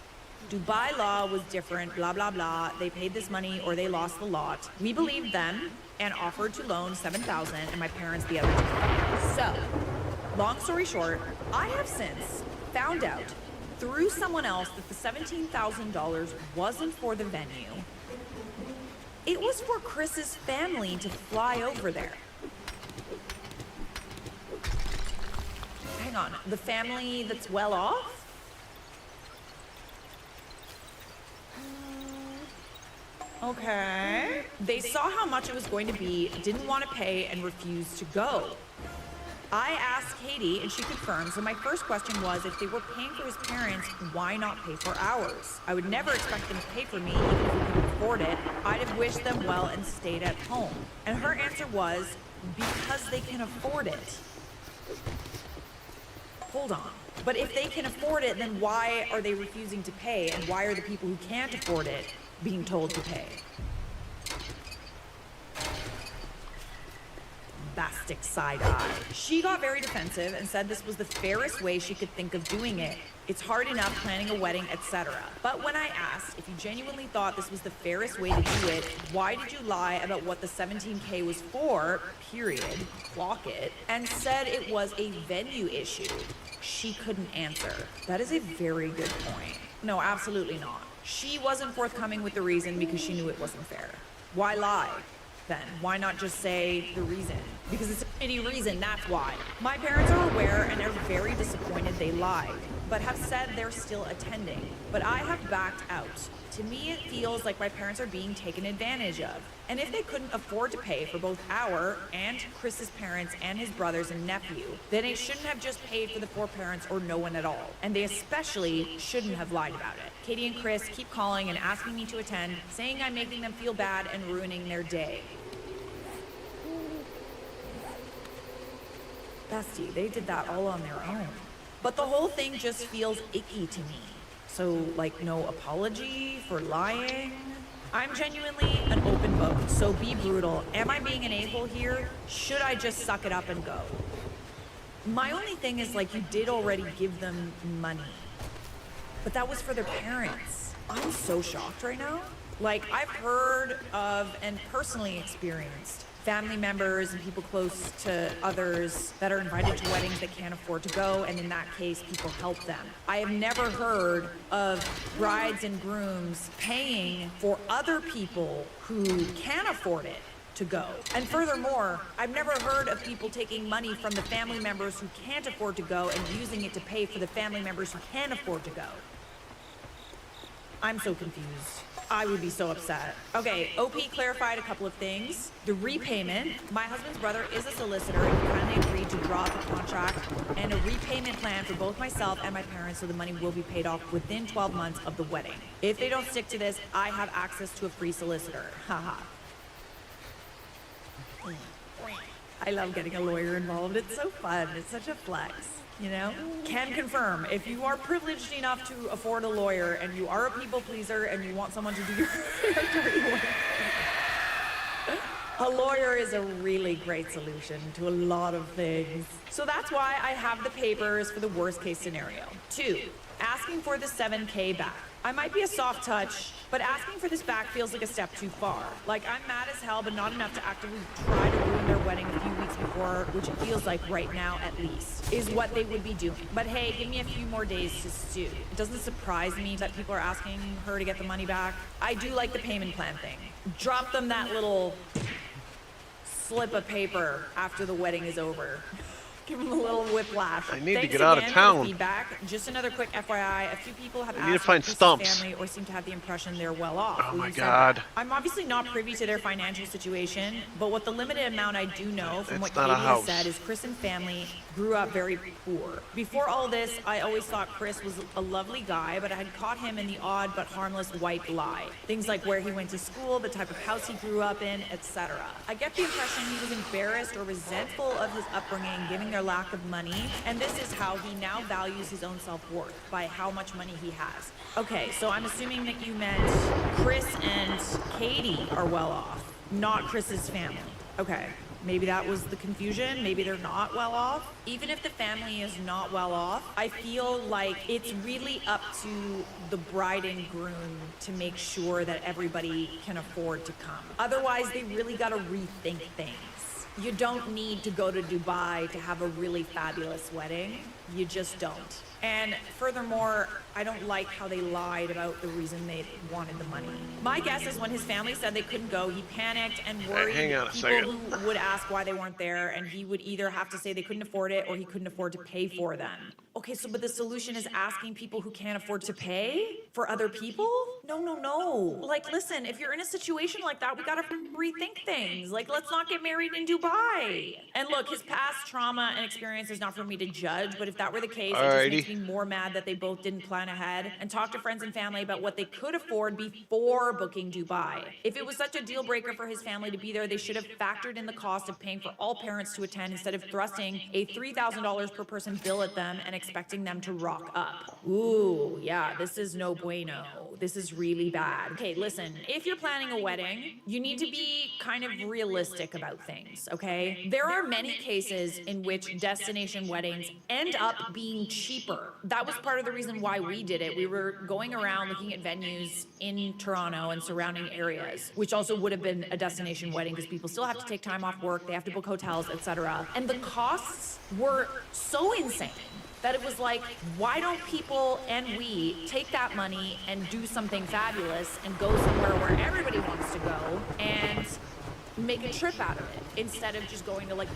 Dubai law was different, blah, blah, blah. They paid this money or they lost the lot. We believed them and offered to loan $7,000 and my parents the other $2,000. So, long story short, I have since found out through someone else that the $17,000 wasn't for the venue. It was for Chris's family to fly over there. Hang on, the family that's well off? Okay. They saw how much it was going to be, didn't want to pay, and refused to go. I asked Katie, and she confirmed, so my first question was, if they were paying for his parents, why not pay for ours? I would never expect them to pay for me, even if we could afford it. I'd have wished them well and stayed at home. And her answer was, because they can afford it. Hold on. But if they can afford it, then why are they refusing to pay? And why are the people who can't afford it being told to pay? Bastic side eye. She got very defensive and said this was the fairest way she could think of doing it. It's hard enough planning a wedding, etc. But when I asked if you genuinely thought this was the fairest way to do it, why did you lie about what the $17K was for, period, clock it, and said it was a venue issue? She couldn't answer. That is a very good point. No, absolutely not. She wasn't forthcoming with the reason because she knew it wasn't fair. Why lie? Then why not just say the reason? Because it's a shitty reason, that's why. My parents are aware and are very disappointed they lied, but have said they're still attending. But I have backed out. To me, it feels like my parents are being taken advantage of. And if they couldn't afford to pay for both our and Chris's parents and his brothers and nephew, then they shouldn't have just paid for the 4 parents or no one at all. And they especially shouldn't have lied about it. Katie and Chris keep calling and asking me to attend, saying I'm making them feel bad and ruining their day. Bestie, they did that all on their own. But the whole thing just feels icky to me. So, like, no apology for lying? I'm genuinely an open book, so be brutal. Am I being an a-hole here? Should I just suck it up and go? My only thing is, like, you did already give them money. But that was for their parents. I'm so shocked right now. Like, I've heard of and personally experienced family members and people close to others that are invited to weddings that can't afford to go, and in that case, people help them. I have never heard of brides and grooms paying for other people who can afford it to go. And furthermore, I've never heard of people taking money from the family members who can't afford to go and using it to pay for the family members who can afford to go. I'm so confused. I would be so upset. Okay, OP clarified a couple of things. The repayment, my husband's brother is a solicitor and he kindly agreed to draw up a contract and a repayment plan for both myself and my parents so the money will be paid off within 12 months of the wedding. If they don't stick to this, I have access to a free solicitor. Haha. I love getting a lawyer involved. It's so fun. It's such a flex. You know? Can confirm, if you are privileged enough to afford a lawyer and you are a people pleaser and you want someone to do your dirty work, a lawyer is a really great solution to a lot of things. So that's why I have the papers for the worst case scenario. 2, asking for the $7K back. I might be a soft touch, but asking for this back feels like a step too far. Like, I'm mad as hell, but not enough to actively try to ruin their wedding a few weeks before, which it feels like right now at least, is what they would be doing. But hey, give me a few more days to stew. It doesn't surprise me that people are asking her to get the money back. I do like the payment plan thing. Drop them that little slip of paper after the wedding is over. Give them a little whiplash. I need to get out of town. Feedback. Just another quick FYI, a few people have I need to asked find stumps. family or seem to have the impression they're well off. Oh my God. I'm obviously not privy to their financial situation, but what the limited amount I do know from what It's not a Katie has house. said is Chris and family grew up very poor. Before all this, I always thought Chris was a lovely guy, but I had caught him in the odd but harmless white lie. Things like where he went to school, the type of house he grew up in, etc. I get the impression he was embarrassed or resentful of his upbringing, given their lack of money, and this is how he now values his own self-worth, by how much money he has. Okay, so I'm assuming that you meant Chris and Katie are well off, not Chris's family. Okay, maybe that was the confusion. Maybe they're not well off. Even if the family is not well off, I feel like it's really up to the bride and groom to make sure that everybody can afford to come. Otherwise, they really gotta rethink things. You don't need to go to Dubai to have a really fabulous wedding. You just don't. And furthermore, I don't like how they lied about the reason they wanted the money. My guess is when his family said they couldn't go, he panicked and worried hang on a people second. who would ask why they weren't there, and he would either have to say they couldn't afford it or he couldn't afford to pay for them. Okay, so but the solution is asking people who can't afford to pay for other people? No, no, no. Like, listen, if you're in a situation like that, we gotta rethink things. Like, let's not get married in Dubai. And look, his past trauma and experience is not for me to judge, but if that were the case, it just makes me more mad that they both didn't plan ahead and talk to friends and family about what they could afford before booking Dubai. If it was such a deal breaker for his family to be there, they should have factored in the cost of paying for all parents to attend instead of thrusting a $3,000 per person bill at them and expecting them to rock up. Ooh, yeah, this is no bueno. This is really bad. Okay, listen, if you're planning a wedding, you need to be kind of realistic about things, okay? There are many cases in which destination weddings end up being cheaper. That was part of the reason why we did it. We were going around looking at venues in Toronto and surrounding areas, which also would have been a destination wedding because people still have to take time off work, they have to book hotels, etc. And the costs were so insane that it was like, why don't people and we take that money and do something fabulous and go somewhere where everybody wants to go and make a trip out of it instead of just going to like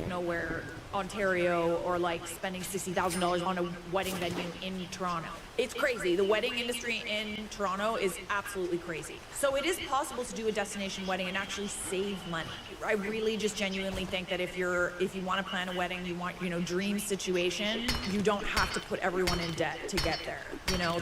nowhere, Ontario, or like spending $60,000 on a wedding venue in Toronto. It's crazy. The wedding industry in Toronto is absolutely crazy. So it is possible to do a destination wedding and actually save money. I really just genuinely think that if you want to plan a wedding, you want, dream situation, you don't have to put everyone in debt to get there.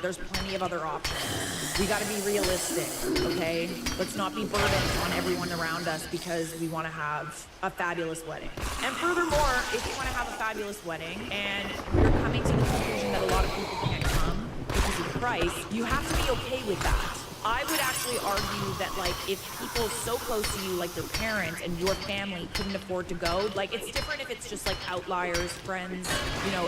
There's plenty of other options. We got to be realistic, okay? Let's not be burdened on everyone around us because we want to have a fabulous wedding. And furthermore, if you want to have a fabulous wedding and you're coming to the conclusion that a lot of people can't come because of the price, you have to be okay with that. I would actually argue that, like, if people so close to you, like your parents and your family, couldn't afford to go, like, it's different if it's just like outliers, friends,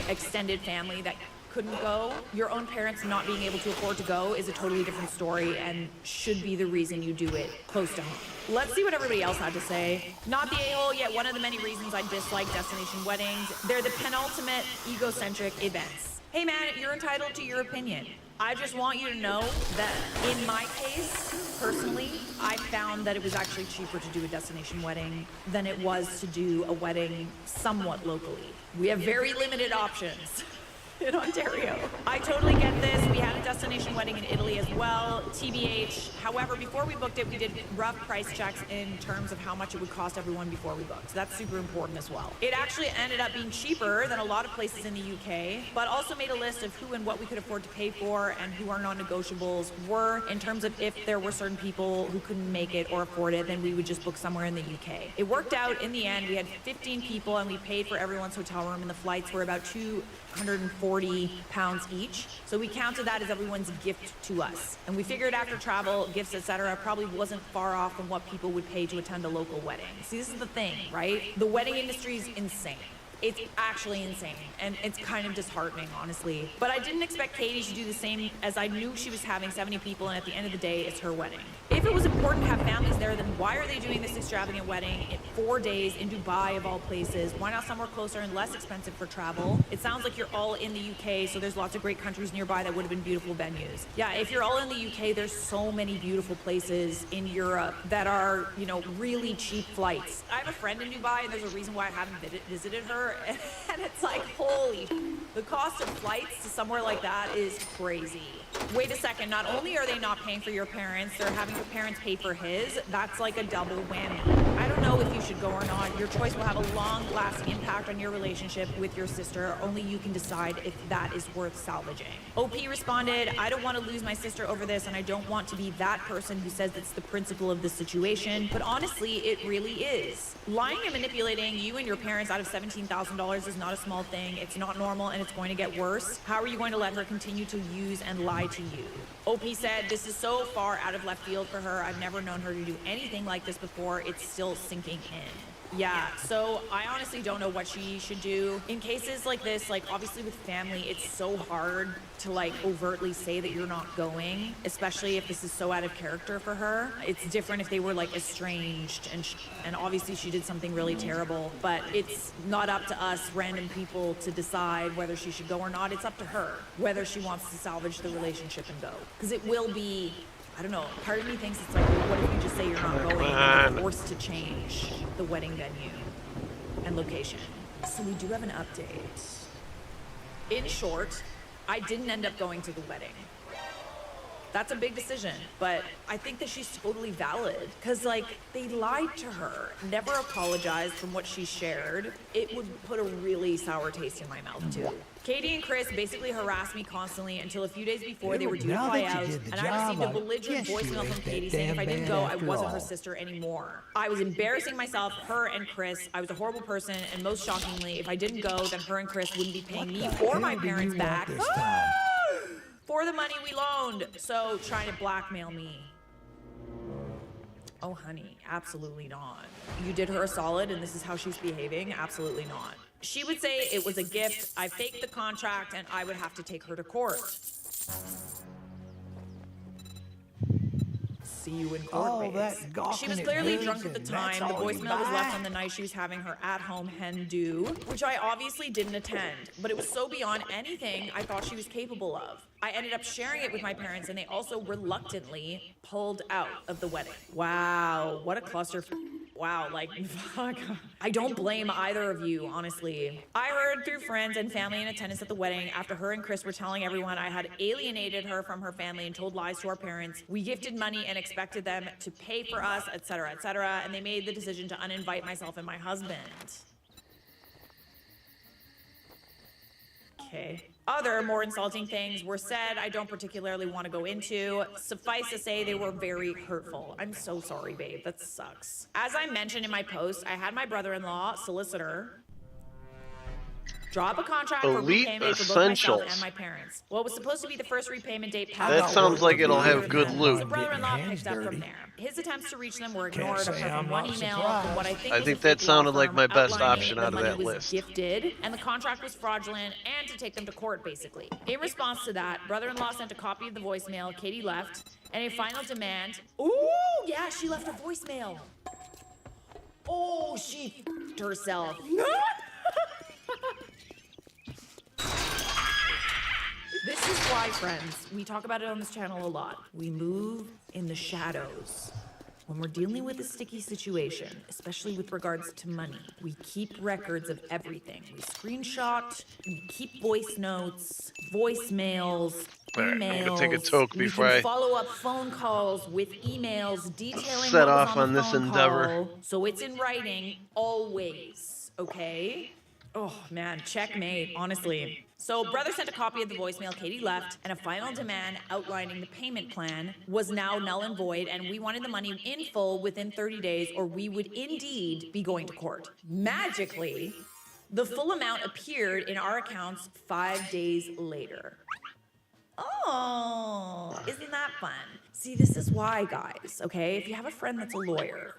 extended family that couldn't go. Your own parents not being able to afford to go is a totally different story and should be the reason you do it close to home. Let's see what everybody else had to say. Not the a-hole, yet one of the many reasons I dislike destination weddings. They're the penultimate egocentric events. Hey man, you're entitled to your opinion. I just want you to know that in my case, personally, I found that it was actually cheaper to do a destination wedding than it was to do a wedding somewhat locally. We have very limited options in Ontario. I totally get this. We had a destination wedding in Italy as well, TBH. However, before we booked it, we did rough price checks in terms of how much it would cost everyone before we booked. So that's super important as well. It actually ended up being cheaper than a lot of places in the UK, but also made a list of who and what we could afford to pay for and who our non-negotiables were in terms of if there were certain people who couldn't make it or afford it, then we would just book somewhere in the UK. It worked out in the end. We had 15 people and we paid for everyone's hotel room, and the flights were about £240 each. So we counted that as everyone's gift to us. And we figured after travel, gifts, etc., probably wasn't far off from what people would pay to attend a local wedding. See, this is the thing, right? The wedding industry is insane. It's actually insane, and it's kind of disheartening, honestly. But I didn't expect Katie to do the same, as I knew she was having 70 people, and at the end of the day, it's her wedding. If it was important to have families there, then why are they doing this extravagant wedding in 4 days in Dubai, of all places? Why not somewhere closer and less expensive for travel? It sounds like you're all in the UK, so there's lots of great countries nearby that would have been beautiful venues. Yeah, if you're all in the UK, there's so many beautiful places in Europe that are, really cheap flights. I have a friend in Dubai, and there's a reason why I haven't visited her. And it's like, holy, the cost of flights to somewhere like that is crazy. Wait a second, not only are they not paying for your parents, they're having your parents pay for his. That's like a double whammy. I don't know if you should go or not. Your choice will have a long-lasting impact on your relationship with your sister. Only you can decide if that is worth salvaging. OP responded, I don't want to lose my sister over this, and I don't want to be that person who says it's the principle of the situation, but honestly, it really is. Lying and manipulating you and your parents out of $17,000 is not a small thing. It's not normal, and it's going to get worse. How are you going to let her continue to use and lie to you? OP said, this is so far out of left field for her. I've never known her to do anything like this before. It's still sinking in. Yeah, so I honestly don't know what she should do. In cases like this, like obviously with family, it's so hard to like overtly say that you're not going, especially if this is so out of character for her. It's different if they were like estranged and obviously she did something really terrible, but it's not up to us random people to decide whether she should go or not. It's up to her whether she wants to salvage the relationship and go. Because it will be, I don't know, part of me thinks it's like, well, what if you just say you're not going and you're forced to change the wedding venue and location? So we do have an update. In short, I didn't end up going to the wedding. That's a big decision, but I think that she's totally valid because, like, they lied to her, never apologized from what she shared. It would put a really sour taste in my mouth, too. Katie and Chris basically harassed me constantly until a few days before they were due to fly out, and I received a belligerent voicemail from Katie saying if I didn't go, I wasn't her sister anymore. I was embarrassing myself, her and Chris. I was a horrible person, and most shockingly, if I didn't go, then her and Chris wouldn't be paying me or my parents back for the money we loaned. So trying to blackmail me. Oh, honey, absolutely not. You did her a solid and this is how she's behaving? Absolutely not. She would say it was a gift, I faked the contract, and I would have to take her to court. See you in court, babes. She was clearly drunk at the time. The voicemail was left on the night she was having her at-home hen do, which I obviously didn't attend, but it was so beyond anything I thought she was capable of. I ended up sharing it with my parents, and they also reluctantly pulled out of the wedding. Wow, what a cluster. Wow, like, fuck. I don't blame either of you, honestly. I heard through friends and family in attendance at the wedding after her and Chris were telling everyone I had alienated her from her family and told lies to our parents. We gifted money and expected them to pay for us, etc., and they made the decision to uninvite myself and my husband. Okay. Other more insulting things were said I don't particularly want to go into. Suffice to say, they were very hurtful. I'm so sorry, babe. That sucks. As I mentioned in my post, I had my brother-in-law, solicitor, drop a contract for repayment for both myself and my parents. What was supposed to be the first repayment date passed. That sounds like it'll have good loot. So brother-in-law picked up from there. His attempts to reach them were ignored apart from one email from what I think that sounded like my best option out of money that was list. Gifted, and the contract was fraudulent, and to take them to court, basically. In response to that, brother-in-law sent a copy of the voicemail Katie left, and a final demand. Ooh, yeah, she left a voicemail. Oh, she f***ed herself. This is why, friends, we talk about it on this channel a lot. We move in the shadows. When we're dealing with a sticky situation, especially with regards to money, we keep records of everything. We screenshot, we keep voice notes, voicemails, emails. I'm gonna take a toke before we I can follow up phone calls with emails detailing set what was off on on the this phone endeavor. call. So it's in writing always, okay? Oh man, checkmate, honestly. So brother sent a copy of the voicemail Katie left, and a final demand outlining the payment plan was now null and void, and we wanted the money in full within 30 days, or we would indeed be going to court. Magically, the full amount appeared in our accounts 5 days later. Oh, isn't that fun? See, this is why, guys, okay? If you have a friend that's a lawyer,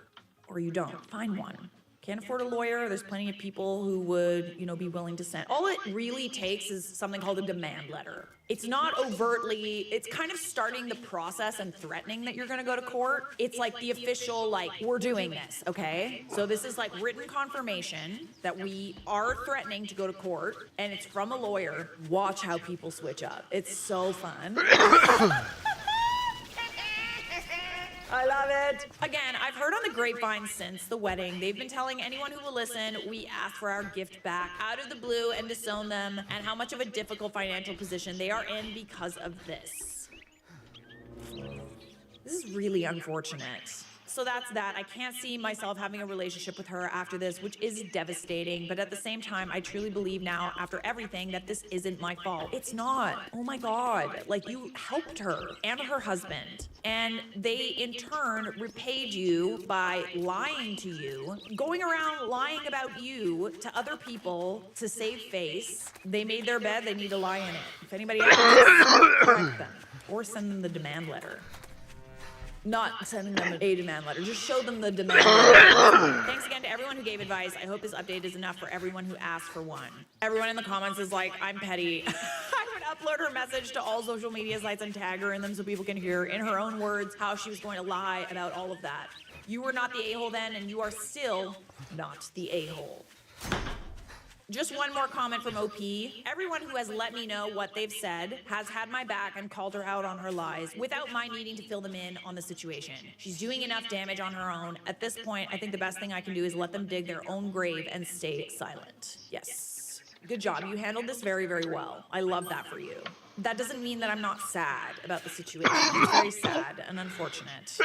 or you don't, find one. Can't afford a lawyer, there's plenty of people who would, be willing to send. All it really takes is something called a demand letter. It's not overtly, it's kind of starting the process and threatening that you're gonna go to court. It's like the official, like, we're doing this, okay? So this is like written confirmation that we are threatening to go to court, and it's from a lawyer. Watch how people switch up. It's so fun. I love it. Again, I've heard on the grapevine since the wedding, they've been telling anyone who will listen, we asked for our gift back out of the blue and disown them, and how much of a difficult financial position they are in because of this. This is really unfortunate. So that's that. I can't see myself having a relationship with her after this, which is devastating. But at the same time, I truly believe now, after everything, that this isn't my fault. It's not. Oh my God. Like, you helped her and her husband. And they, in turn, repaid you by lying to you, going around lying about you to other people to save face. They made their bed, they need to lie in it. If anybody asks, correct them. Or send them the demand letter. Not sending them a demand letter. Just show them the demand letter. Thanks again to everyone who gave advice. I hope this update is enough for everyone who asked for one. Everyone in the comments is like, I'm petty. I would upload her message to all social media sites and tag her in them so people can hear in her own words how she was going to lie about all of that. You were not the a-hole then, and you are still not the a-hole. Just one more comment from OP. Everyone who has let me know what they've said has had my back and called her out on her lies without my needing to fill them in on the situation. She's doing enough damage on her own. At this point, I think the best thing I can do is let them dig their own grave and stay silent. Yes. Good job. You handled this very, very well. I love that for you. That doesn't mean that I'm not sad about the situation. It's very sad and unfortunate.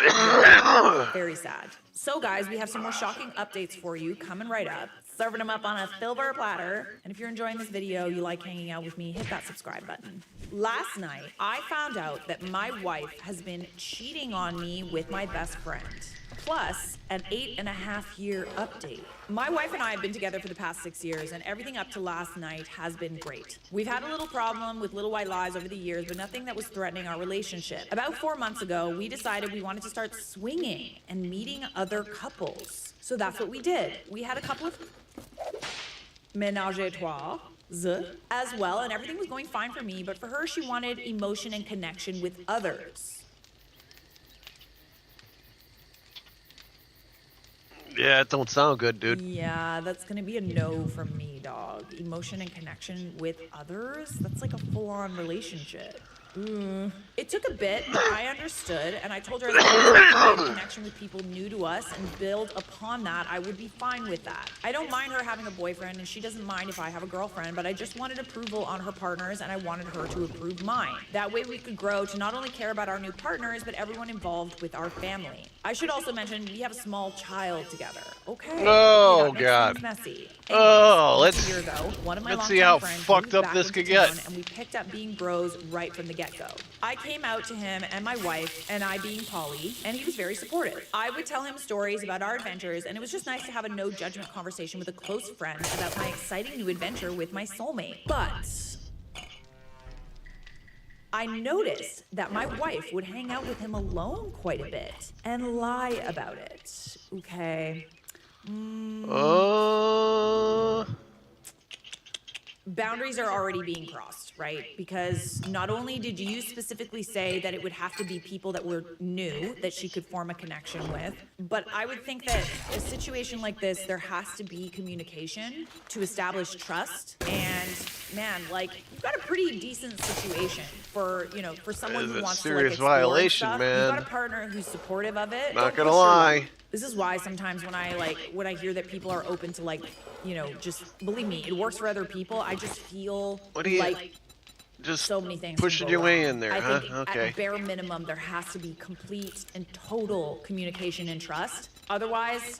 Very sad. So guys, we have some more shocking updates for you coming right up. Serving them up on a silver platter. And if you're enjoying this video, you like hanging out with me, hit that subscribe button. Last night, I found out that my wife has been cheating on me with my best friend. Plus, an 8.5-year update. My wife and I have been together for the past 6 years, and everything up to last night has been great. We've had a little problem with little white lies over the years, but nothing that was threatening our relationship. About 4 months ago, we decided we wanted to start swinging and meeting other couples. So that's what we did. We had a couple of ménage à trois as well, and everything was going fine for me, but for her, she wanted emotion and connection with others. Yeah, it don't sound good, dude. Yeah, that's gonna be a no from me, dog. Emotion and connection with others? That's like a full-on relationship. It took a bit, but I understood, and I told her as long as I could have a connection with people new to us and build upon that, I would be fine with that. I don't mind her having a boyfriend, and she doesn't mind if I have a girlfriend, but I just wanted approval on her partners, and I wanted her to approve mine. That way we could grow to not only care about our new partners, but everyone involved with our family. I should also mention we have a small child together. Okay. Oh, God. Messy. Oh, Anyways, a year ago, one of my let's see how longtime friends fucked moved up back this into could get. town, and we picked up being bros right from the get-go. I came out to him and my wife, and I being Polly, and he was very supportive. I would tell him stories about our adventures, and it was just nice to have a no-judgment conversation with a close friend about my exciting new adventure with my soulmate. But I noticed that my wife would hang out with him alone quite a bit and lie about it. Okay. Boundaries are already being crossed, right? Because not only did you specifically say that it would have to be people that were new that she could form a connection with, but I would think that a situation like this, there has to be communication to establish trust. And man, like, you've got a pretty decent situation for, you know, for someone who wants to like explore violation, stuff. man. You've got a partner who's supportive of it. Not gonna lie. This is why sometimes when I hear that people are open to like, you know, just believe me, it works for other people. I just feel like just so many things pushing your way in there, I huh? think Okay. at bare minimum there has to be complete and total communication and trust. Otherwise,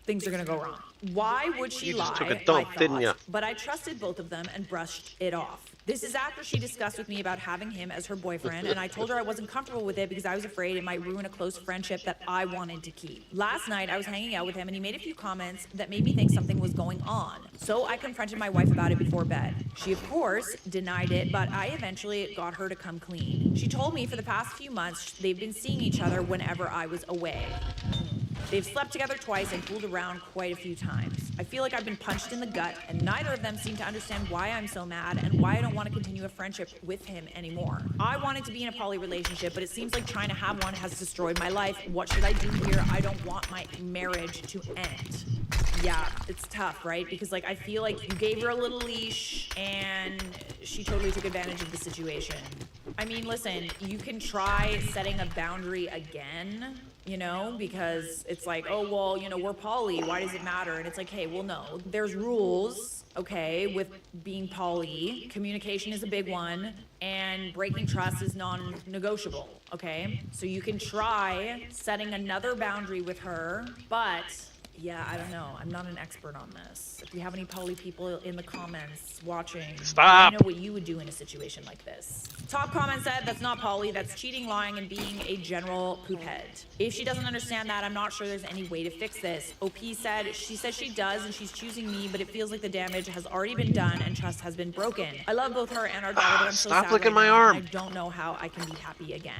things are gonna go wrong. Why would she lie? You just took a dump, didn't you? But I trusted both of them and brushed it off. This is after she discussed with me about having him as her boyfriend, and I told her I wasn't comfortable with it because I was afraid it might ruin a close friendship that I wanted to keep. Last night, I was hanging out with him, and he made a few comments that made me think something was going on. So I confronted my wife about it before bed. She, of course, denied it, but I eventually got her to come clean. She told me for the past few months, they've been seeing each other whenever I was away. They've slept together twice and fooled around quite a few times. I feel like I've been punched in the gut, and neither of them seem to understand why I'm so mad and why I don't want to continue a friendship with him anymore. I wanted to be in a poly relationship, but it seems like trying to have one has destroyed my life. What should I do here? I don't want my marriage to end. Yeah, it's tough, right? Because like I feel like you gave her a little leash and she totally took advantage of the situation. I mean, listen, you can try setting a boundary again, you know, because it's like, oh, well, you know, we're poly, why does it matter? And it's like, hey, well, no, there's rules, okay, with being poly. Communication is a big one, and breaking trust is non-negotiable, okay? So you can try setting another boundary with her, but Yeah, I don't know. I'm not an expert on this. If you have any poly people in the comments watching, Stop. I know what you would do in a situation like this. Top comment said, that's not poly, that's cheating, lying, and being a general poop head. If she doesn't understand that, I'm not sure there's any way to fix this. OP said, she says she does and she's choosing me, but it feels like the damage has already been done and trust has been broken. I love both her and our daughter, but I'm so Stop sad licking right my now, arm. and I don't know how I can be happy again.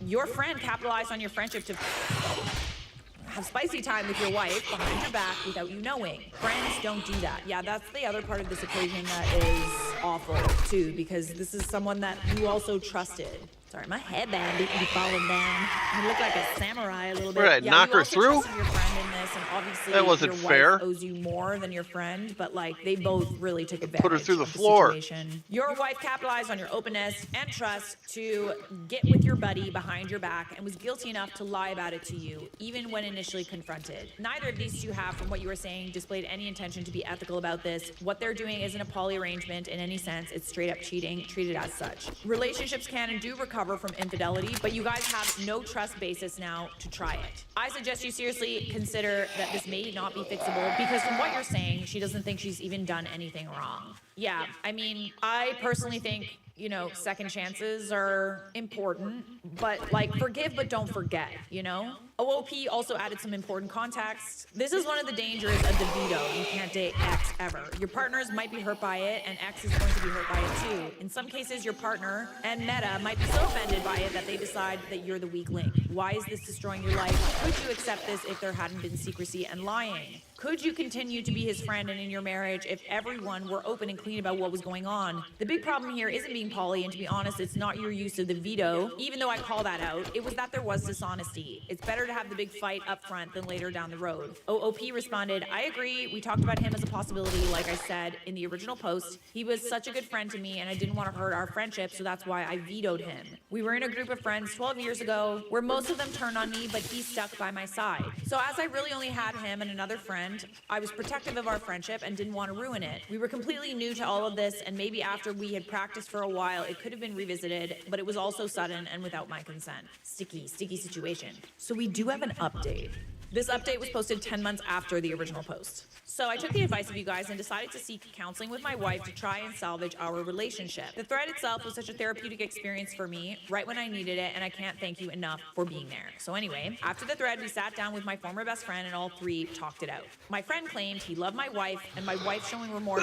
Your friend capitalized on your friendship to have spicy time with your wife behind your back without you knowing. Friends don't do that. Yeah, that's the other part of this equation that is awful too, because this is someone that you also trusted. Sorry, my headband didn't be falling down. You look like a samurai a little bit. Right, Yeah, knock you her also through? trusted your friend in this, and obviously That wasn't your fair. wife owes you more than your friend, but like they both really took advantage Put her through the of floor. situation. Your wife capitalized on your openness and trust to get with your buddy behind your back and was guilty enough to lie about it to you, even when initially confronted. Neither of these two have, from what you were saying, displayed any intention to be ethical about this. What they're doing isn't a poly arrangement in any sense. It's straight up cheating, treated as such. Relationships can and do recover from infidelity, but you guys have no trust basis now to try it. I suggest you seriously consider that this may not be fixable, because from what you're saying, she doesn't think she's even done anything wrong. Yeah, I mean, I personally think, you know, second chances are important, but like forgive but don't forget, you know? OOP also added some important context. This is one of the dangers of the veto. You can't date X ever. Your partners might be hurt by it, and X is going to be hurt by it too. In some cases, your partner and Meta might be so offended by it that they decide that you're the weak link. Why is this destroying your life? Could you accept this if there hadn't been secrecy and lying? Could you continue to be his friend and in your marriage if everyone were open and clean about what was going on? The big problem here isn't being poly, and to be honest, it's not your use of the veto, even though I call that out. It was that there was dishonesty. It's better to have the big fight up front than later down the road. OOP responded, I agree. We talked about him as a possibility, like I said in the original post. He was such a good friend to me, and I didn't want to hurt our friendship, so that's why I vetoed him. We were in a group of friends 12 years ago where most of them turned on me, but he stuck by my side. So as I really only had him and another friend, I was protective of our friendship and didn't want to ruin it. We were completely new to all of this, and maybe after we had practiced for a while, it could have been revisited, but it was also sudden and without my consent. Sticky situation. So we do have an update. This update was posted 10 months after the original post. So I took the advice of you guys and decided to seek counseling with my wife to try and salvage our relationship. The thread itself was such a therapeutic experience for me, right when I needed it, and I can't thank you enough for being there. So anyway, after the thread, we sat down with my former best friend and all three talked it out. My friend claimed he loved my wife, and my wife showing remorse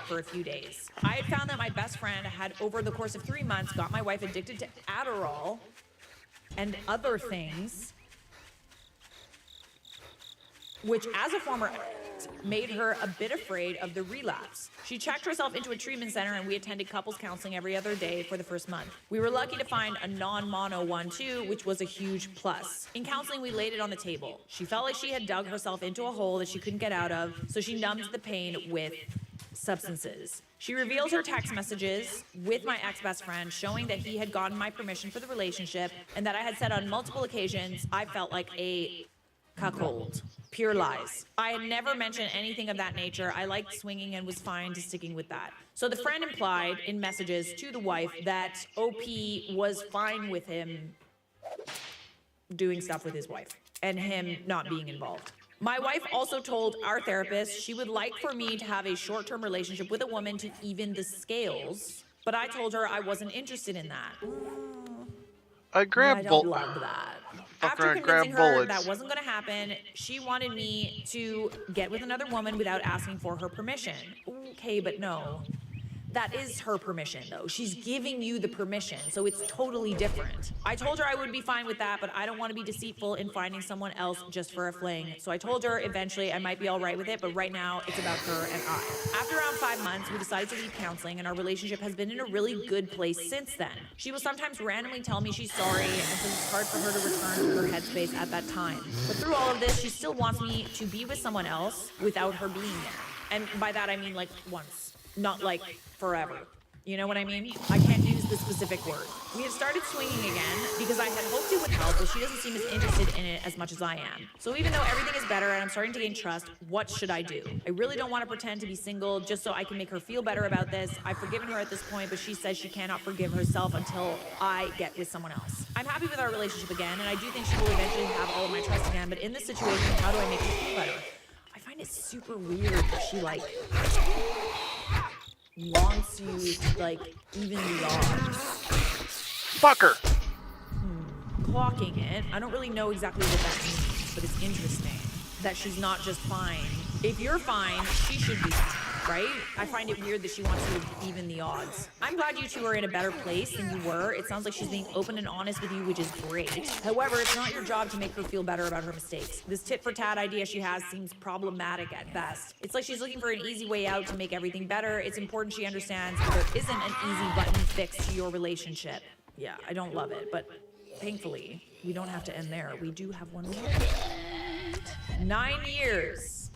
for a few days. I had found that my best friend had, over the course of 3 months, got my wife addicted to Adderall and other things, which as a former addict made her a bit afraid of the relapse. She checked herself into a treatment center, and we attended couples counseling every other day for the first month. We were lucky to find a non-mono one too, which was a huge plus. In counseling, we laid it on the table. She felt like she had dug herself into a hole that she couldn't get out of, so she numbed the pain with substances. She revealed her text messages with my ex-best friend, showing that he had gotten my permission for the relationship, and that I had said on multiple occasions I felt like a cuckold. Pure lies. I had never mentioned anything of that nature. I liked swinging and was fine to sticking with that. So the friend implied in messages to the wife that OP was fine with him doing stuff with his wife and him not being involved. My wife also told our therapist she would like for me to have a short-term relationship with a woman to even the scales, but I told her I wasn't interested in that. I grabbed I don't love that. After convincing her that wasn't going to happen, she wanted me to get with another woman without asking for her permission. Okay, but no. That is her permission, though. She's giving you the permission, so it's totally different. I told her I would be fine with that, but I don't want to be deceitful in finding someone else just for a fling. So I told her eventually I might be all right with it, but right now it's about her and I. After around 5 months, we decided to leave counseling, and our relationship has been in a really good place since then. She will sometimes randomly tell me she's sorry, and says it's hard for her to return to her headspace at that time. But through all of this, she still wants me to be with someone else without her being there. And by that I mean like once, not like forever. You know what I mean? I can't use the specific word. We have started swinging again because I had hoped it would help, but she doesn't seem as interested in it as much as I am. So even though everything is better and I'm starting to gain trust, what should I do? I really don't want to pretend to be single just so I can make her feel better about this. I've forgiven her at this point, but she says she cannot forgive herself until I get with someone else. I'm happy with our relationship again, and I do think she will eventually have all of my trust again, but in this situation, how do I make her feel better? I find it super weird that she, like, wants you to, like, even the odds. Fuck her! Clocking it. I don't really know exactly what that means, but it's interesting that she's not just fine. If you're fine, she should be fine, right? I find it weird that she wants you to even the odds. I'm glad you two are in a better place than you were. It sounds like she's being open and honest with you, which is great. However, it's not your job to make her feel better about her mistakes. This tit-for-tat idea she has seems problematic at best. It's like she's looking for an easy way out to make everything better. It's important she understands that there isn't an easy button fix to your relationship. Yeah, I don't love it, but thankfully, we don't have to end there. We do have one more. 9 years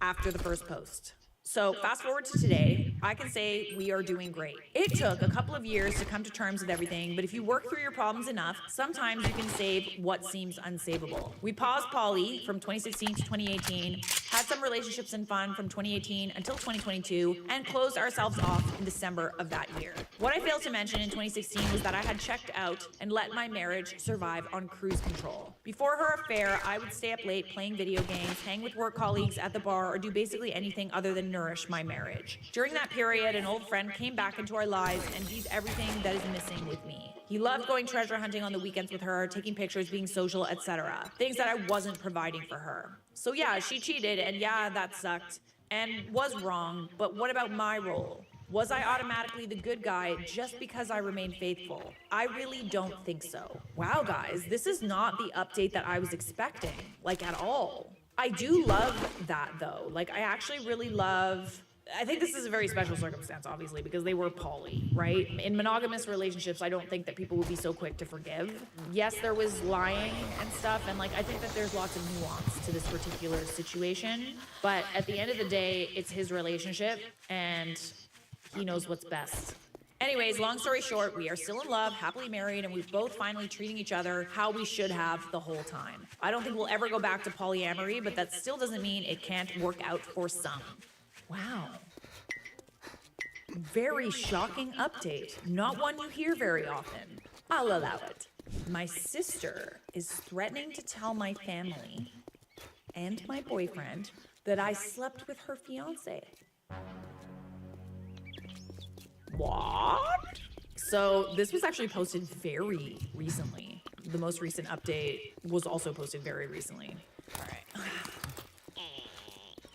after the first post. So fast forward to today, I can say we are doing great. It took a couple of years to come to terms with everything, but if you work through your problems enough, sometimes you can save what seems unsavable. We paused poly from 2016 to 2018, had some relationships and fun from 2018 until 2022, and closed ourselves off in December of that year. What I failed to mention in 2016 was that I had checked out and let my marriage survive on cruise control. Before her affair, I would stay up late playing video games, hang with work colleagues at the bar, or do basically anything other than nourish my marriage. During that period, an old friend came back into our lives, and he's everything that is missing with me. He loved going treasure hunting on the weekends with her, taking pictures, being social, etc. Things that I wasn't providing for her. So yeah, she cheated, and yeah, that sucked, and was wrong, but what about my role? Was I automatically the good guy just because I remained faithful? I really don't think so. Wow, guys, this is not the update that I was expecting, like at all. I do love that though. Like, I actually really love... I think this is a very special circumstance, obviously, because they were poly, right? In monogamous relationships, I don't think that people would be so quick to forgive. Yes, there was lying and stuff, and like, I think that there's lots of nuance to this particular situation, but at the end of the day, it's his relationship, and he knows what's best. Anyways, long story short, we are still in love, happily married, and we're both finally treating each other how we should have the whole time. I don't think we'll ever go back to polyamory, but that still doesn't mean it can't work out for some. Wow. Very shocking update. Not one you hear very often. I'll allow it. My sister is threatening to tell my family and my boyfriend that I slept with her fiance. What? So this was actually posted very recently. The most recent update was also posted very recently. All right.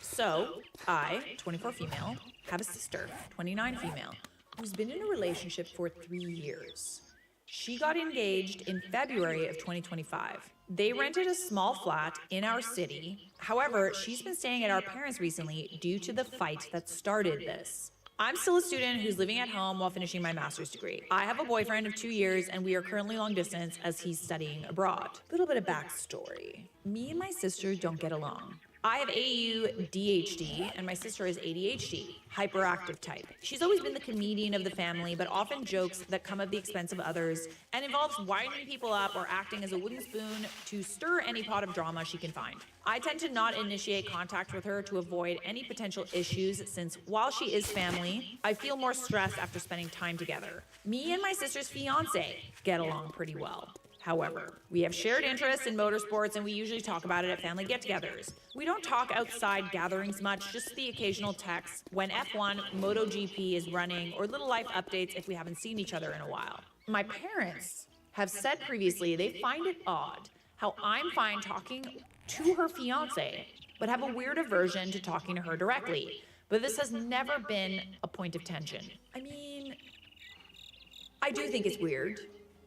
So, I, 24 female, have a sister, 29 female, who's been in a relationship for 3 years. She got engaged in February of 2025. They rented a small flat in our city. However, she's been staying at our parents' recently due to the fight that started this. I'm still a student who's living at home while finishing my master's degree. I have a boyfriend of 2 years, and we are currently long distance as he's studying abroad. Little bit of backstory. Me and my sister don't get along. I have ADHD, and my sister is ADHD, hyperactive type. She's always been the comedian of the family, but often jokes that come at the expense of others, and involves winding people up or acting as a wooden spoon to stir any pot of drama she can find. I tend to not initiate contact with her to avoid any potential issues, since while she is family, I feel more stress after spending time together. Me and my sister's fiance get along pretty well. However, we have shared interests in motorsports, and we usually talk about it at family get-togethers. We don't talk outside gatherings much, just the occasional text when F1, MotoGP is running, or little life updates if we haven't seen each other in a while. My parents have said previously they find it odd how I'm fine talking to her fiance, but have a weird aversion to talking to her directly. But this has never been a point of tension. I mean, I do think it's weird.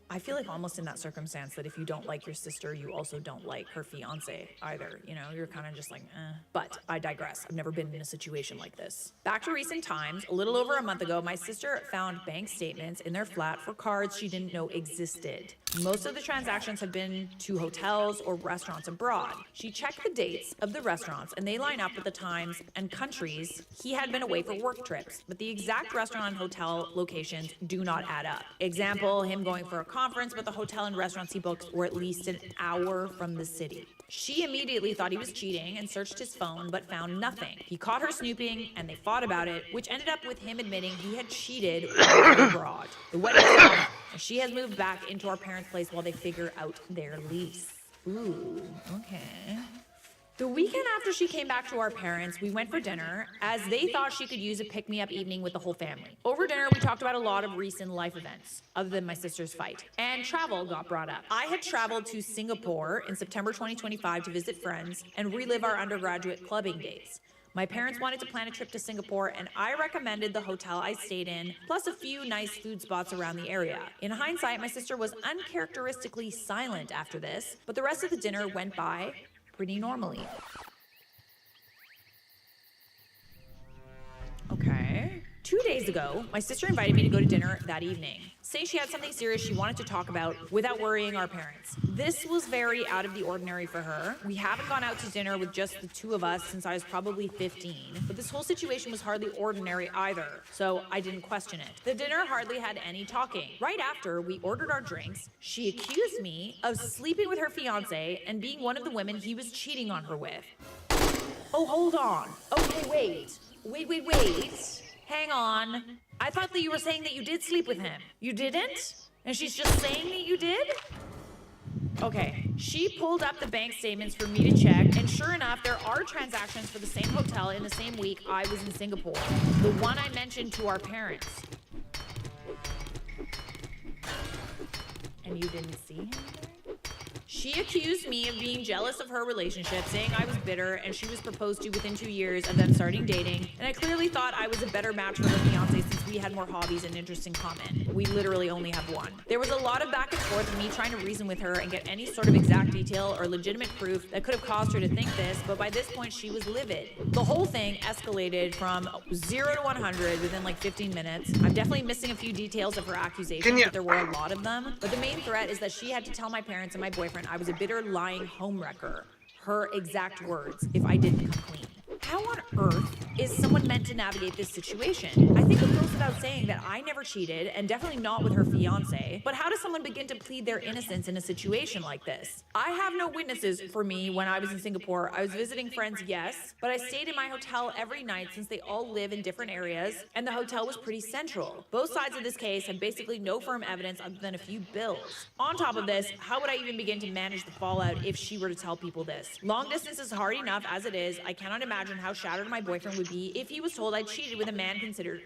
I feel like almost in that circumstance that if you don't like your sister, you also don't like her fiance either. You know, you're kind of just like, eh. But I digress. I've never been in a situation like this. Back to recent times, a little over a month ago, my sister found bank statements in their flat for cards she didn't know existed. Most of the transactions have been to hotels or restaurants abroad. She checked the dates of the restaurants and they line up with the times and countries he had been away for work trips, but the exact restaurant and hotel locations do not add up. Example, him going for a conference, but the hotel and restaurants he booked were at least an hour from the city. She immediately thought he was cheating and searched his phone, but found nothing. He caught her snooping, and they fought about it, which ended up with him admitting he had cheated abroad. The wedding is off, and she has moved back into our parents' place while they figure out their lease. Ooh, okay. The weekend after she came back to our parents, we went for dinner, as they thought she could use a pick-me-up evening with the whole family. Over dinner, we talked about a lot of recent life events, other than my sister's fight, and travel got brought up. I had traveled to Singapore in September 2025 to visit friends and relive our undergraduate clubbing days. My parents wanted to plan a trip to Singapore, and I recommended the hotel I stayed in, plus a few nice food spots around the area. In hindsight, my sister was uncharacteristically silent after this, but the rest of the dinner went by pretty normally. Okay. 2 days ago, my sister invited me to go to dinner that evening, saying she had something serious she wanted to talk about without worrying our parents. This was very out of the ordinary for her. We haven't gone out to dinner with just the two of us since I was probably 15, but this whole situation was hardly ordinary either, so I didn't question it. The dinner hardly had any talking. Right after we ordered our drinks, she accused me of sleeping with her fiance and being one of the women he was cheating on her with. Oh, hold on. Okay, wait. Hang on. I thought that you were saying that you did sleep with him. You didn't? And she's just saying that you did? Okay, she pulled up the bank statements for me to check, and sure enough, there are transactions for the same hotel in the same week I was in Singapore. The one I mentioned to our parents. And you didn't see him there? She accused me of being jealous of her relationship, saying I was bitter and she was proposed to within 2 years of them starting dating, and I clearly thought I was a better match for her fiance since we had more hobbies and interests in common. We literally only have one. There was a lot of back and forth of me trying to reason with her and get any sort of exact detail or legitimate proof that could have caused her to think this, but by this point she was livid. The whole thing escalated from 0 to 100 within like 15 minutes. I'm definitely missing a few details of her accusations, but there were a lot of them. But the main threat is that she had to tell my parents and my boyfriend I was a bitter, lying homewrecker. Her exact words, if I didn't come clean. How on earth is someone meant to navigate this situation? I think it goes without saying that I never cheated, and definitely not with her fiance, but how does someone begin to plead their innocence in a situation like this? I have no witnesses for me when I was in Singapore. I was visiting friends, yes, but I stayed in my hotel every night since they all live in different areas, and the hotel was pretty central. Both sides of this case have basically no firm evidence other than a few bills. On top of this, how would I even begin to manage the fallout if she were to tell people this? Long distance is hard enough as it is. I cannot imagine how shattered my boyfriend would be if he was told I cheated with a man he considered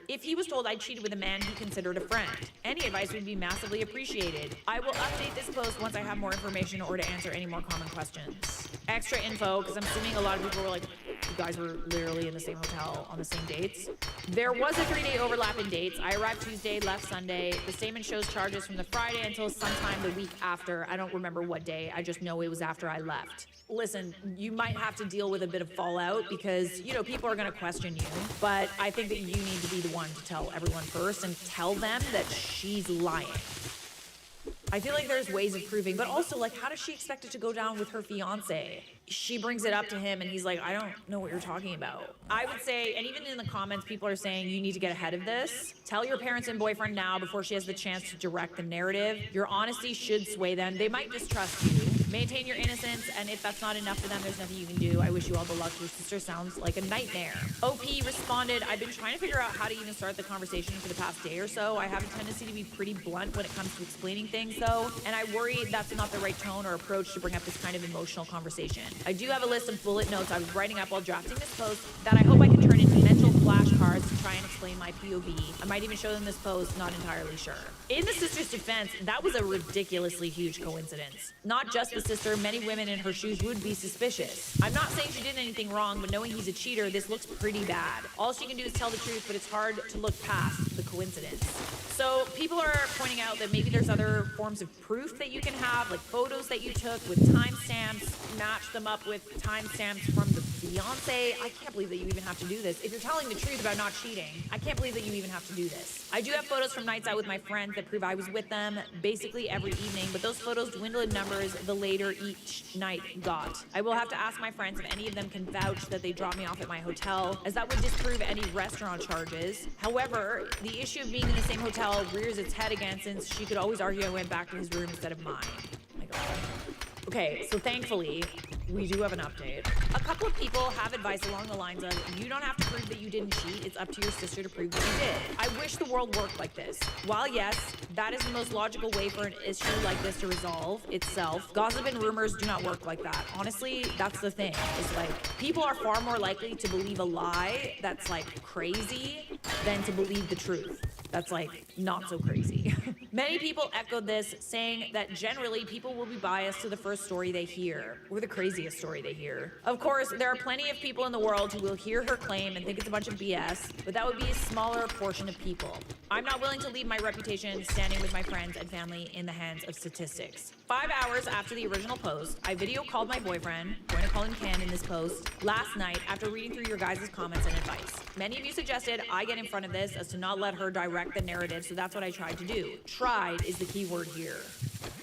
a friend. Any advice would be massively appreciated. I will update this post once I have more information or to answer any more common questions. Extra info, because I'm assuming a lot of people were like, you guys were literally in the same hotel on the same dates. There was a 3-day overlap in dates. I arrived Tuesday, left Sunday. The statement shows charges from the Friday until sometime the week after. I don't remember what day. I just know it was after I left. Listen, you might have to deal with a bit of fallout because, you know, people are going to question you. But I think that you need to be the one to tell everyone first and tell them that she's lying. I feel like there's ways of proving, but also, like, how does she expect it to go down with her fiance? She brings it up to him and he's like, I don't know what you're talking about. I would say, and even in the comments, people are saying you need to get ahead of this. Tell your parents and boyfriend now before she has the chance to direct the narrative. Your honesty should sway them. They might distrust you. Maintain your innocence, and if that's not enough for them, there's nothing you can do. I wish you all the luck. Your sister sounds like a nightmare. OP responded, I've been trying to figure out how to even start the conversation for the past day or so. I have a tendency to be pretty blunt when it comes to explaining things, though, and I worry that's not the right tone or approach to bring up this kind of emotional conversation. I do have a list of bullet notes I was writing up while drafting this post that I hope I can turn into mental flashcards to try and explain my POV. I might even show them this post, not entirely sure. In the sister's defense, that was a ridiculously huge coincidence. Not just the sister, many women in her shoes would be suspicious. I'm not saying she did anything wrong, but knowing he's a cheater, this looks pretty bad. All she can do is tell the truth, but it's hard to look past the coincidence. So people are pointing out that maybe there's other forms of proof that you can have, like photos that you took with timestamps, match them up with timestamps from the fiance. I can't believe that you even have to do this. If you're telling the truth about not cheating, I can't believe that you even have to do this. I do have photos from nights out with my friends that prove I was with them basically every evening, but those photos dwindle in numbers the later each night got. I will have to ask my friends if any of them can vouch that they dropped me off at my hotel, as that would disprove any restaurant charges. However, the issue of being in the same hotel rears its head again, since she could always argue I went back to his room instead of mine. Oh my God. Okay, so thankfully, we do have an update. A couple of people have advice along the lines of, you don't have to prove that you didn't cheat, it's up to your sister to prove that you did. I wish the world worked like this. While yes, that is the most logical way for an issue like this to resolve itself, gossip and rumors do not work like that. Honestly, that's the thing. It's like, people are far more likely to believe a lie that's like crazy than to believe the truth. That's like not so crazy. Many people echoed this, saying that generally people will be biased to the first story they hear, or the craziest story they hear. Of course, there are plenty of people in the world who will hear her claim and think it's a bunch of BS, but that would be a smaller portion of people. I'm not willing to leave my reputation standing with my friends and family in the hands of statistics. 5 hours after the original post, I video called my boyfriend, I'm going to call him Ken in this post, last night after reading through your guys' comments and advice. Many of you suggested I get in front of this as to not let her direct the narrative, so that's what I tried to do. Tried is the key word here.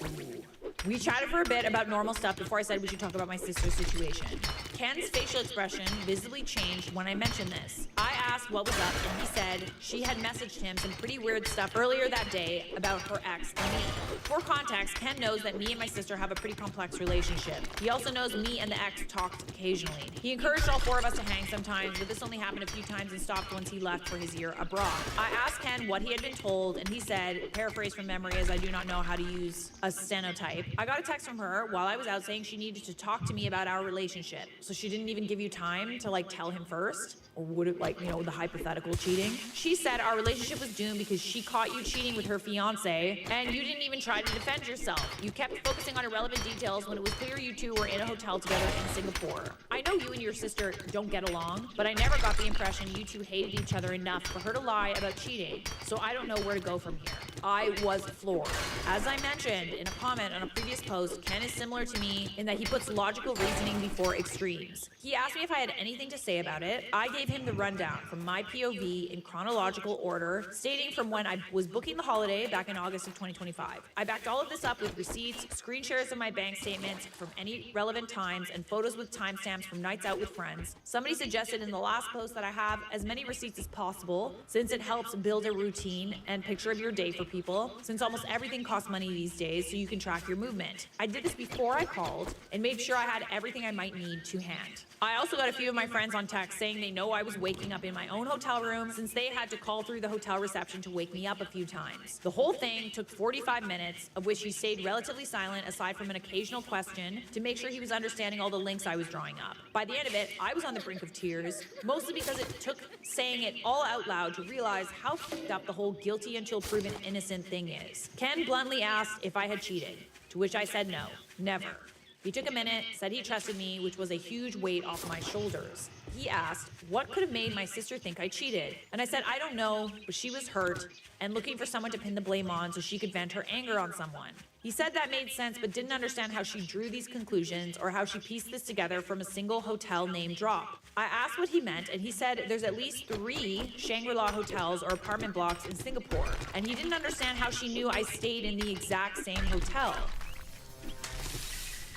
Ooh. We chatted for a bit about normal stuff before I said we should talk about my sister's situation. Ken's facial expression visibly changed when I mentioned this. I asked what was up, and he said she had messaged him some pretty weird stuff earlier that day about her ex and me. For context, Ken knows that me and my sister have a pretty complex relationship. He also knows me and the ex talked occasionally. He encouraged all four of us to hang sometimes, but this only happened a few times and stopped once he left for his year abroad. I asked Ken what he had been told, and he said, paraphrase from memory as I do not know how to use a stenotype, I got a text from her while I was out saying she needed to talk to me about our relationship. So she didn't even give you time to like tell him first? Or would it, like, you know, the hypothetical cheating? She said our relationship was doomed because she caught you cheating with her fiance, and you didn't even try to defend yourself. You kept focusing on irrelevant details when it was clear you two were in a hotel together in Singapore. I know you and your sister don't get along, but I never got the impression you two hated each other enough for her to lie about cheating, so I don't know where to go from here. I was floored. As I mentioned in a comment on a previous post, Ken is similar to me in that he puts logical reasoning before extremes. He asked me if I had anything to say about it. I gave him the rundown from my POV in chronological order, stating from when I was booking the holiday back in August of 2025. I backed all of this up with receipts, screen shares of my bank statements from any relevant times, and photos with timestamps from nights out with friends. Somebody suggested in the last post that I have as many receipts as possible, since it helps build a routine and picture of your day for people, since almost everything costs money these days, so you can track your movement. I did this before I called and made sure I had everything I might need to hand. I also got a few of my friends on text saying they know I was waking up in my own hotel room, since they had to call through the hotel reception to wake me up a few times. The whole thing took 45 minutes, of which he stayed relatively silent aside from an occasional question to make sure he was understanding all the links I was drawing up. By the end of it, I was on the brink of tears, mostly because it took saying it all out loud to realize how fucked up the whole guilty until proven innocent thing is. Ken bluntly asked if I had cheated, to which I said no, never. He took a minute, said he trusted me, which was a huge weight off my shoulders. He asked, what could have made my sister think I cheated? And I said, I don't know, but she was hurt and looking for someone to pin the blame on so she could vent her anger on someone. He said that made sense, but didn't understand how she drew these conclusions or how she pieced this together from a single hotel name drop. I asked what he meant, and he said there's at least 3 Shangri-La hotels or apartment blocks in Singapore, and he didn't understand how she knew I stayed in the exact same hotel.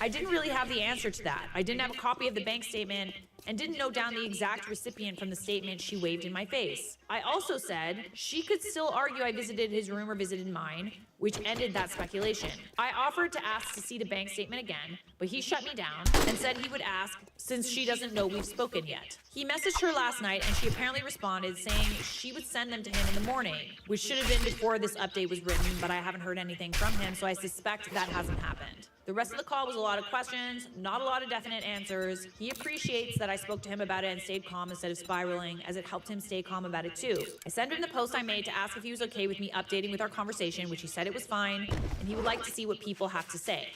I didn't really have the answer to that. I didn't have a copy of the bank statement and didn't note down the exact recipient from the statement she waved in my face. I also said she could still argue I visited his room or visited mine, which ended that speculation. I offered to ask to see the bank statement again, but he shut me down and said he would ask since she doesn't know we've spoken yet. He messaged her last night and she apparently responded saying she would send them to him in the morning, which should have been before this update was written, but I haven't heard anything from him, so I suspect that hasn't happened. The rest of the call was a lot of questions, not a lot of definite answers. He appreciates that I spoke to him about it and stayed calm instead of spiraling, as it helped him stay calm about it too. I sent him the post I made to ask if he was okay with me updating with our conversation, which he said it was fine, and he would like to see what people have to say.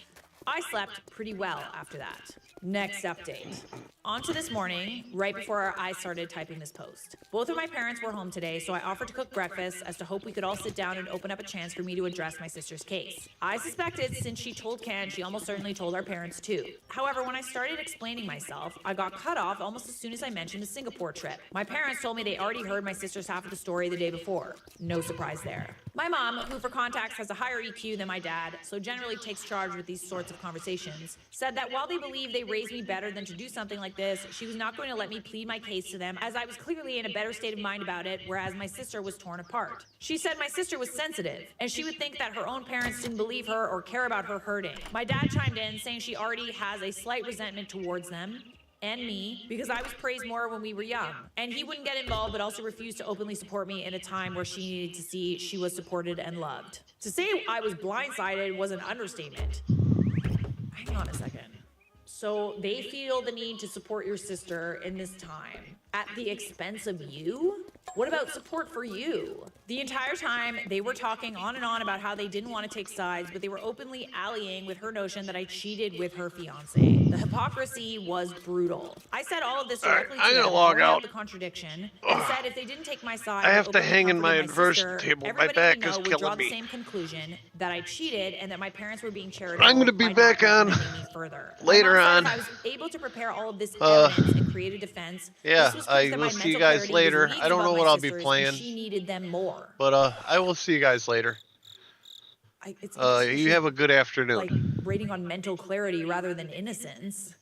I slept pretty well after that. Next update. On to this morning, right before I started typing this post. Both of my parents were home today, so I offered to cook breakfast as to hope we could all sit down and open up a chance for me to address my sister's case. I suspected since she told Ken, she almost certainly told our parents too. However, when I started explaining myself, I got cut off almost as soon as I mentioned a Singapore trip. My parents told me they already heard my sister's half of the story the day before. No surprise there. My mom, who for context has a higher EQ than my dad, so generally takes charge with these sorts of conversations, said that while they believe they raised me better than to do something like this, she was not going to let me plead my case to them as I was clearly in a better state of mind about it, whereas my sister was torn apart. She said my sister was sensitive, and she would think that her own parents didn't believe her or care about her hurting. My dad chimed in, saying she already has a slight resentment towards them, and me, because I was praised more when we were young. And he wouldn't get involved, but also refused to openly support me in a time where she needed to see she was supported and loved. To say I was blindsided was an understatement. Hang on a second. So they feel the need to support your sister in this time at the expense of you? What about support for you? The entire time, they were talking on and on about how they didn't want to take sides, but they were openly allying with her notion that I cheated with her fiancé. The hypocrisy was brutal. I said all of this directly to them, calling out the contradiction, and said if they didn't take my side, I have to hang in my inversion table. My everybody back we know is would draw killing the me. same conclusion, that I cheated and that my parents were being charitable. I'm going to be back on later on. I was able to prepare all of this evidence and create a defense. Yeah, this was I proof that will my see you mental guys clarity was later. leagues I don't above know my what I'll be sister's, playing. and she needed them more. But I will see you guys later. It's You have a good afternoon. Like rating on mental clarity rather than innocence.